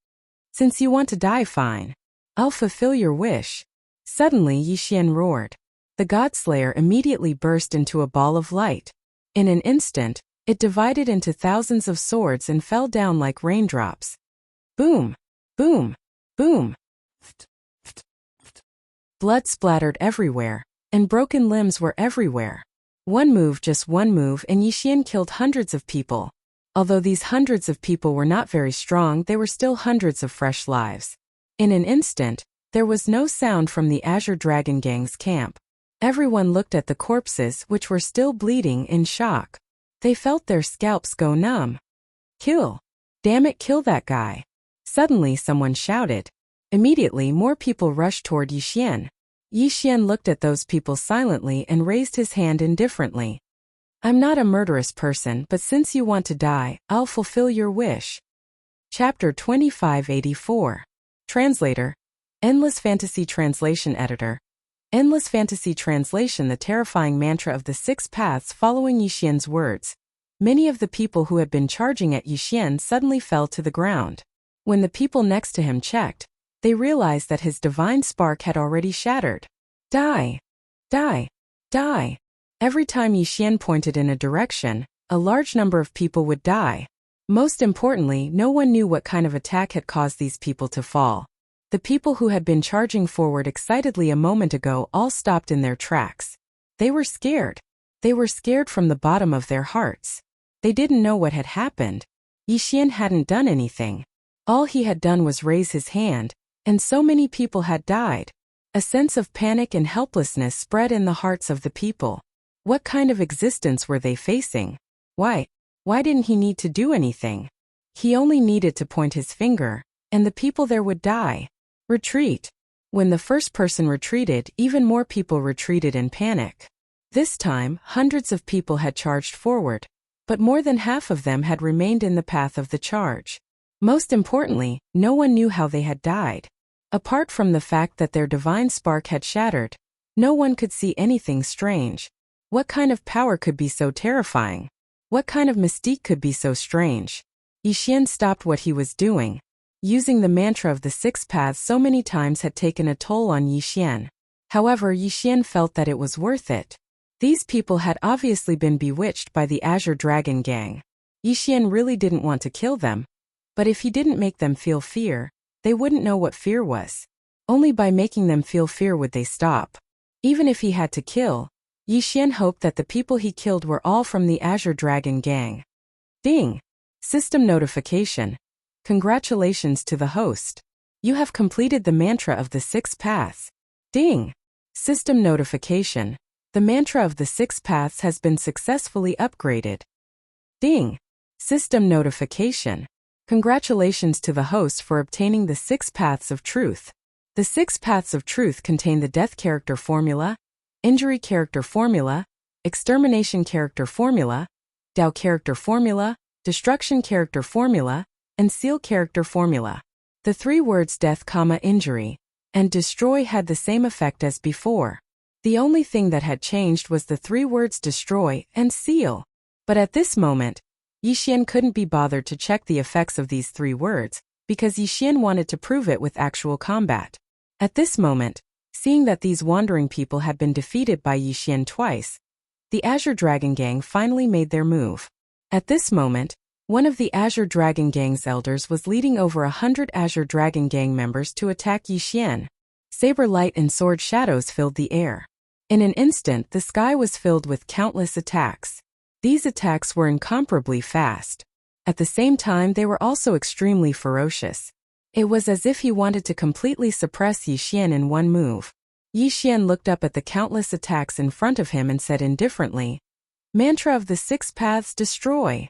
Since you want to die, fine. I'll fulfill your wish. Suddenly Yixian roared. The Godslayer immediately burst into a ball of light. In an instant, it divided into thousands of swords and fell down like raindrops. Boom! Boom! Boom! Blood splattered everywhere, and broken limbs were everywhere. Just one move, and Yixian killed hundreds of people. Although these hundreds of people were not very strong, they were still hundreds of fresh lives. In an instant, there was no sound from the Azure Dragon Gang's camp. Everyone looked at the corpses, which were still bleeding, in shock. They felt their scalps go numb. Kill! Damn it, kill that guy! Suddenly someone shouted. Immediately more people rushed toward Yixian. Yixian looked at those people silently and raised his hand indifferently. I'm not a murderous person, but since you want to die, I'll fulfill your wish. Chapter 2584. Translator. Endless Fantasy Translation Editor. Endless Fantasy Translation. The terrifying mantra of the six paths. Following Yixian's words, many of the people who had been charging at Yixian suddenly fell to the ground. When the people next to him checked, they realized that his divine spark had already shattered. Die! Die! Die! Every time Yixian pointed in a direction, a large number of people would die. Most importantly, no one knew what kind of attack had caused these people to fall. The people who had been charging forward excitedly a moment ago all stopped in their tracks. They were scared. They were scared from the bottom of their hearts. They didn't know what had happened. Yixian hadn't done anything. All he had done was raise his hand, and so many people had died. A sense of panic and helplessness spread in the hearts of the people. What kind of existence were they facing? Why didn't he need to do anything? He only needed to point his finger, and the people there would die. Retreat. When the first person retreated, even more people retreated in panic. This time, hundreds of people had charged forward, but more than half of them had remained in the path of the charge. Most importantly, no one knew how they had died. Apart from the fact that their divine spark had shattered, no one could see anything strange. What kind of power could be so terrifying? What kind of mystique could be so strange? Yixian stopped what he was doing. Using the mantra of the six paths so many times had taken a toll on Yixian. However, Yixian felt that it was worth it. These people had obviously been bewitched by the Azure Dragon Gang. Yixian really didn't want to kill them. But if he didn't make them feel fear, they wouldn't know what fear was. Only by making them feel fear would they stop. Even if he had to kill, Yixian hoped that the people he killed were all from the Azure Dragon Gang. Ding! System notification. Congratulations to the host. You have completed the mantra of the six paths. Ding! System notification. The mantra of the six paths has been successfully upgraded. Ding! System notification. Congratulations to the host for obtaining the six paths of truth. The six paths of truth contain the death character formula, injury character formula, extermination character formula, Dao character formula, destruction character formula, and seal character formula. The three words death, injury, and destroy had the same effect as before. The only thing that had changed was the three words destroy and seal. But at this moment, Yixian couldn't be bothered to check the effects of these three words, because Yixian wanted to prove it with actual combat. At this moment, seeing that these wandering people had been defeated by Yixian twice, the Azure Dragon Gang finally made their move. At this moment, one of the Azure Dragon Gang's elders was leading over 100 Azure Dragon Gang members to attack Yixian. Saber light and sword shadows filled the air. In an instant, the sky was filled with countless attacks. These attacks were incomparably fast. At the same time, they were also extremely ferocious. It was as if he wanted to completely suppress Yixian in one move. Yixian looked up at the countless attacks in front of him and said indifferently, "Mantra of the six paths, destroy."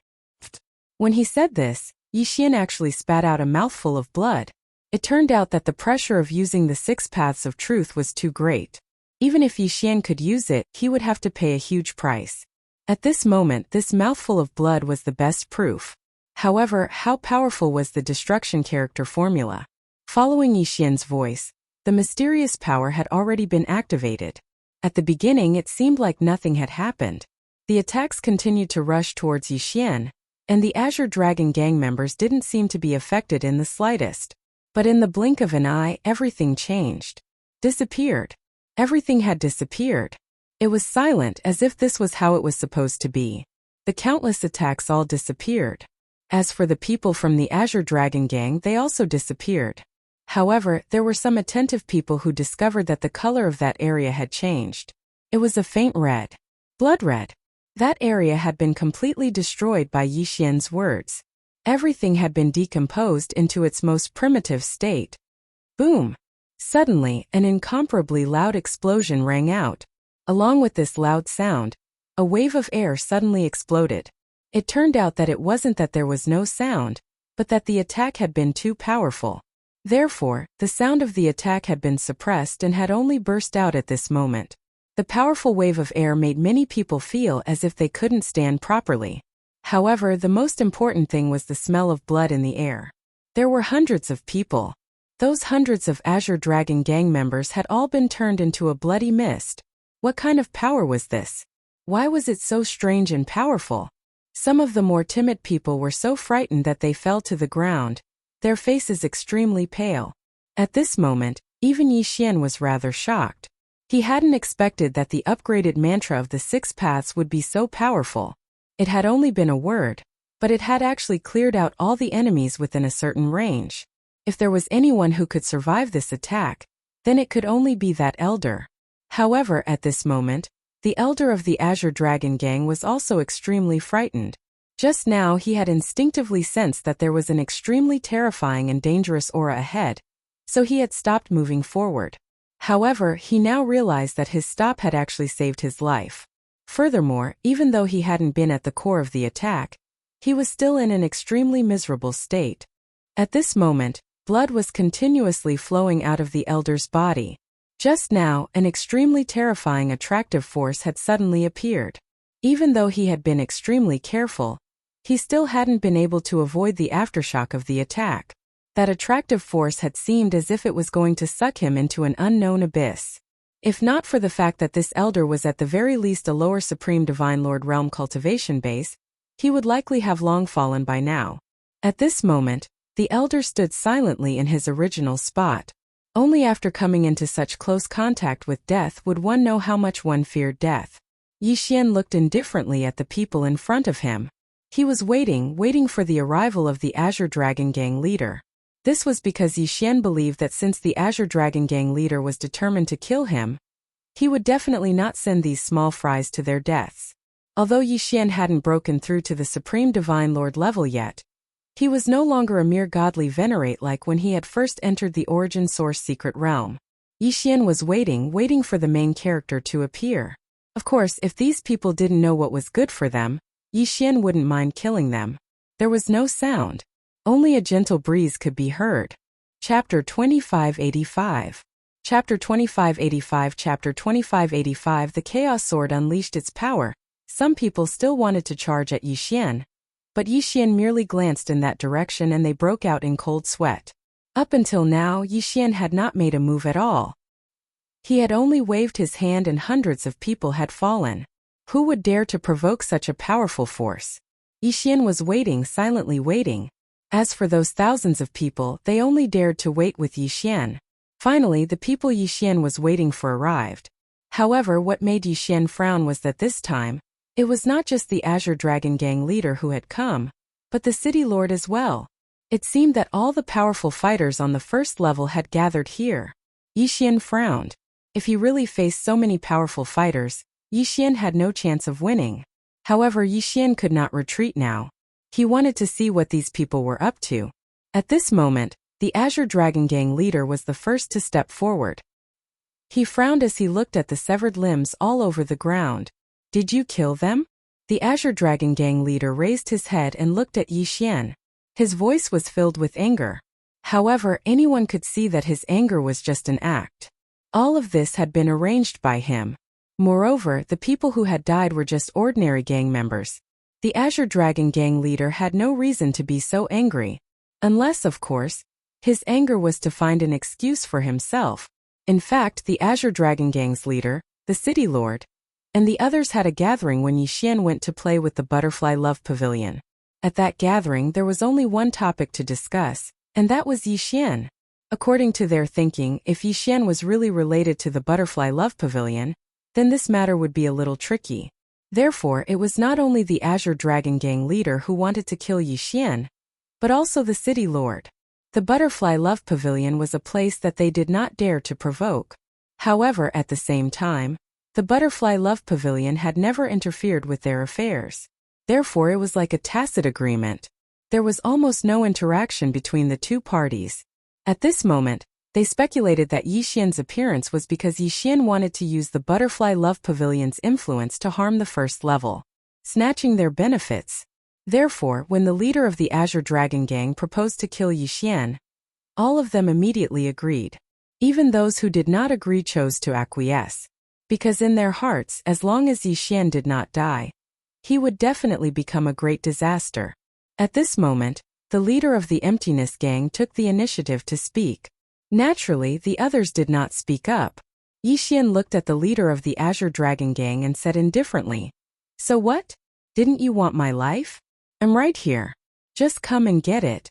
When he said this, Yixian actually spat out a mouthful of blood. It turned out that the pressure of using the six paths of truth was too great. Even if Yixian could use it, he would have to pay a huge price. At this moment, this mouthful of blood was the best proof. However, how powerful was the destruction character formula? Following Yixian's voice, the mysterious power had already been activated. At the beginning, it seemed like nothing had happened. The attacks continued to rush towards Yixian, and the Azure Dragon Gang members didn't seem to be affected in the slightest. But in the blink of an eye, everything changed. Disappeared. Everything had disappeared. It was silent, as if this was how it was supposed to be. The countless attacks all disappeared. As for the people from the Azure Dragon Gang, they also disappeared. However, there were some attentive people who discovered that the color of that area had changed. It was a faint red. Blood red. That area had been completely destroyed by Yixian's words. Everything had been decomposed into its most primitive state. Boom! Suddenly, an incomparably loud explosion rang out. Along with this loud sound, a wave of air suddenly exploded. It turned out that it wasn't that there was no sound, but that the attack had been too powerful. Therefore, the sound of the attack had been suppressed and had only burst out at this moment. The powerful wave of air made many people feel as if they couldn't stand properly. However, the most important thing was the smell of blood in the air. There were hundreds of people. Those hundreds of Azure Dragon gang members had all been turned into a bloody mist. What kind of power was this? Why was it so strange and powerful? Some of the more timid people were so frightened that they fell to the ground, their faces extremely pale. At this moment, even Yi Xian was rather shocked. He hadn't expected that the upgraded mantra of the 6 paths would be so powerful. It had only been a word, but it had actually cleared out all the enemies within a certain range. If there was anyone who could survive this attack, then it could only be that elder. However, at this moment, the elder of the Azure Dragon gang was also extremely frightened. Just now he had instinctively sensed that there was an extremely terrifying and dangerous aura ahead, so he had stopped moving forward. However, he now realized that his stop had actually saved his life. Furthermore, even though he hadn't been at the core of the attack, he was still in an extremely miserable state. At this moment, blood was continuously flowing out of the elder's body. Just now, an extremely terrifying attractive force had suddenly appeared. Even though he had been extremely careful, he still hadn't been able to avoid the aftershock of the attack. That attractive force had seemed as if it was going to suck him into an unknown abyss. If not for the fact that this elder was at the very least a lower Supreme Divine Lord realm cultivation base, he would likely have long fallen by now. At this moment, the elder stood silently in his original spot. Only after coming into such close contact with death would one know how much one feared death. Yi Xian looked indifferently at the people in front of him. He was waiting for the arrival of the Azure Dragon gang leader. This was because Yi Xian believed that since the Azure Dragon gang leader was determined to kill him, he would definitely not send these small fries to their deaths. Although Yi Xian hadn't broken through to the Supreme Divine Lord level yet, he was no longer a mere godly venerate like when he had first entered the Origin Source secret realm. Yi Xian was waiting for the main character to appear. Of course, if these people didn't know what was good for them, Yi Xian wouldn't mind killing them. There was no sound. Only a gentle breeze could be heard. Chapter 2585. Chapter 2585. Chapter 2585. The Chaos Sword unleashed its power. Some people still wanted to charge at Yi Xian, but Yi Xian merely glanced in that direction and they broke out in cold sweat. Up until now, Yi Xian had not made a move at all. He had only waved his hand and hundreds of people had fallen. Who would dare to provoke such a powerful force? Yi Xian was silently waiting. As for those thousands of people, they only dared to wait with Yi Xian. Finally, the people Yi Xian was waiting for arrived. However, what made Yi Xian frown was that this time, it was not just the Azure Dragon gang leader who had come, but the city lord as well. It seemed that all the powerful fighters on the first level had gathered here. Yi Xian frowned. If he really faced so many powerful fighters, Yi Xian had no chance of winning. However, Yi Xian could not retreat now. He wanted to see what these people were up to. At this moment, the Azure Dragon gang leader was the first to step forward. He frowned as he looked at the severed limbs all over the ground. Did you kill them? The Azure Dragon gang leader raised his head and looked at Yi Xian. His voice was filled with anger. However, anyone could see that his anger was just an act. All of this had been arranged by him. Moreover, the people who had died were just ordinary gang members. The Azure Dragon gang leader had no reason to be so angry. Unless, of course, his anger was to find an excuse for himself. In fact, the Azure Dragon gang's leader, the city lord, and the others had a gathering when Yi Xian went to play with the Butterfly Love Pavilion. At that gathering, there was only one topic to discuss, and that was Yi Xian. According to their thinking, if Yi Xian was really related to the Butterfly Love Pavilion, then this matter would be a little tricky. Therefore, it was not only the Azure Dragon gang leader who wanted to kill Yi Xian, but also the city lord. The Butterfly Love Pavilion was a place that they did not dare to provoke. However, at the same time, the Butterfly Love Pavilion had never interfered with their affairs. Therefore, it was like a tacit agreement. There was almost no interaction between the two parties. At this moment, they speculated that Yi Xian's appearance was because Yi Xian wanted to use the Butterfly Love Pavilion's influence to harm the first level, snatching their benefits. Therefore, when the leader of the Azure Dragon gang proposed to kill Yi Xian, All of them immediately agreed. Even those who did not agree chose to acquiesce. Because in their hearts, as long as Yi Xian did not die, he would definitely become a great disaster. At this moment, the leader of the Emptiness Gang took the initiative to speak. Naturally, the others did not speak up. Yi Xian looked at the leader of the Azure Dragon Gang and said indifferently, "So what? Didn't you want my life? I'm right here. Just come and get it."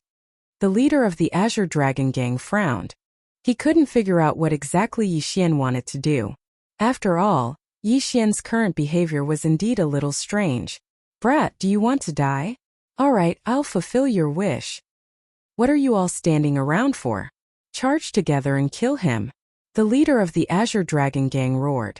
The leader of the Azure Dragon Gang frowned. He couldn't figure out what exactly Yi Xian wanted to do. After all, Yi Xian's current behavior was indeed a little strange. "Brat, do you want to die? All right, I'll fulfill your wish. What are you all standing around for? Charge together and kill him." The leader of the Azure Dragon Gang roared.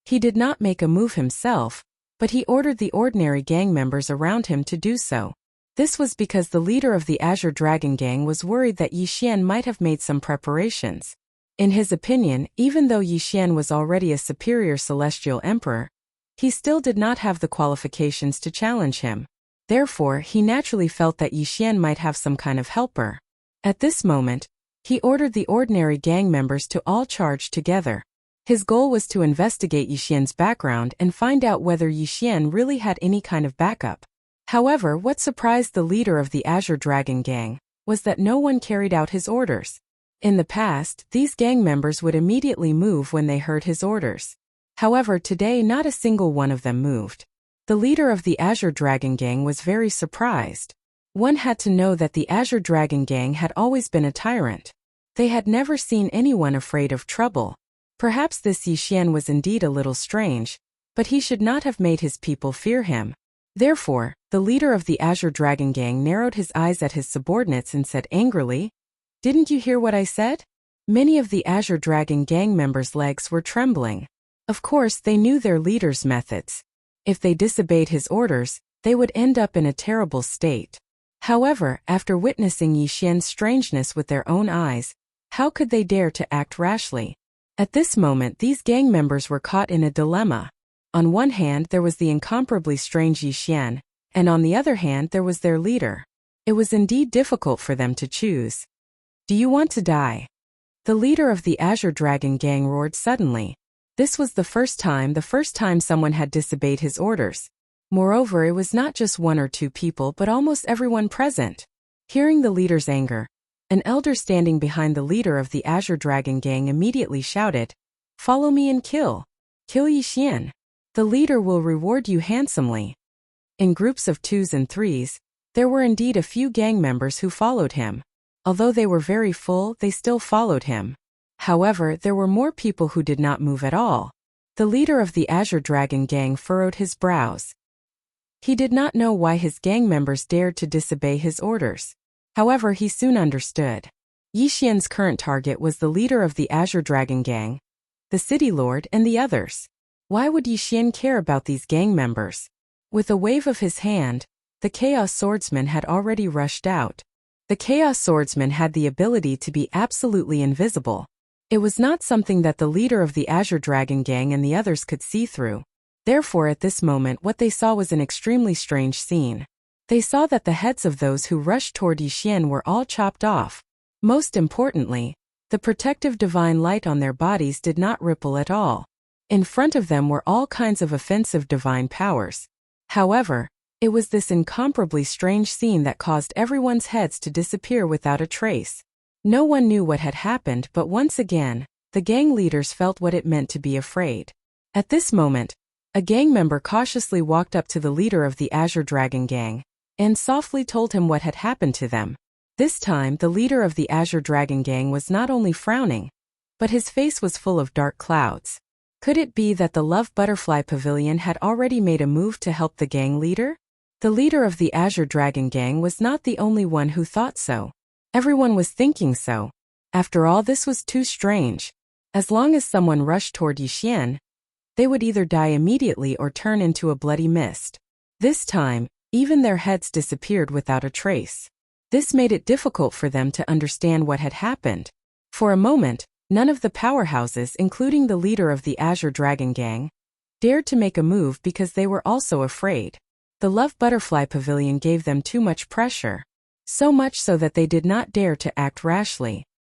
He did not make a move himself, but he ordered the ordinary gang members around him to do so. This was because the leader of the Azure Dragon Gang was worried that Yi Xian might have made some preparations. In his opinion, even though Yi Xian was already a superior celestial emperor, he still did not have the qualifications to challenge him. Therefore, he naturally felt that Yi Xian might have some kind of helper. At this moment, he ordered the ordinary gang members to all charge together. His goal was to investigate Yi Xian's background and find out whether Yi Xian really had any kind of backup. However, what surprised the leader of the Azure Dragon Gang was that no one carried out his orders. In the past, these gang members would immediately move when they heard his orders. However, today not a single one of them moved. The leader of the Azure Dragon Gang was very surprised. One had to know that the Azure Dragon Gang had always been a tyrant. They had never seen anyone afraid of trouble. Perhaps this Yi Xian was indeed a little strange, but he should not have made his people fear him. Therefore, the leader of the Azure Dragon Gang narrowed his eyes at his subordinates and said angrily, "Didn't you hear what I said?" Many of the Azure Dragon Gang members' legs were trembling. Of course, they knew their leader's methods. If they disobeyed his orders, they would end up in a terrible state. However, after witnessing Yi Xian's strangeness with their own eyes, how could they dare to act rashly? At this moment, these gang members were caught in a dilemma. On one hand, there was the incomparably strange Yi Xian, and on the other hand, there was their leader. It was indeed difficult for them to choose. "Do you want to die?" The leader of the Azure Dragon Gang roared suddenly. This was the first time someone had disobeyed his orders. Moreover, it was not just one or two people but almost everyone present. Hearing the leader's anger, an elder standing behind the leader of the Azure Dragon Gang immediately shouted, "Follow me and kill. Kill Yi Xian. The leader will reward you handsomely." In groups of 2s and 3s, there were indeed a few gang members who followed him. Although they were very full, they still followed him. However, there were more people who did not move at all. The leader of the Azure Dragon Gang furrowed his brows. He did not know why his gang members dared to disobey his orders. However, he soon understood. Yi Xian's current target was the leader of the Azure Dragon Gang, the City Lord, and the others. Why would Yi Xian care about these gang members? With a wave of his hand, the Chaos Swordsman had already rushed out. The Chaos Swordsman had the ability to be absolutely invisible. It was not something that the leader of the Azure Dragon Gang and the others could see through. Therefore, at this moment, what they saw was an extremely strange scene. They saw that the heads of those who rushed toward Yi Xian were all chopped off. Most importantly, the protective divine light on their bodies did not ripple at all. In front of them were all kinds of offensive divine powers. However, it was this incomparably strange scene that caused everyone's heads to disappear without a trace. No one knew what had happened, but once again, the gang leaders felt what it meant to be afraid. At this moment, a gang member cautiously walked up to the leader of the Azure Dragon Gang and softly told him what had happened to them. This time, the leader of the Azure Dragon Gang was not only frowning, but his face was full of dark clouds. Could it be that the Love Butterfly Pavilion had already made a move to help the gang leader? The leader of the Azure Dragon Gang was not the only one who thought so. Everyone was thinking so. After all, this was too strange. As long as someone rushed toward Yi Xian, they would either die immediately or turn into a bloody mist. This time, even their heads disappeared without a trace. This made it difficult for them to understand what had happened. For a moment, none of the powerhouses, including the leader of the Azure Dragon Gang, dared to make a move because they were also afraid. The Love Butterfly Pavilion gave them too much pressure. So much so that they did not dare to act rashly.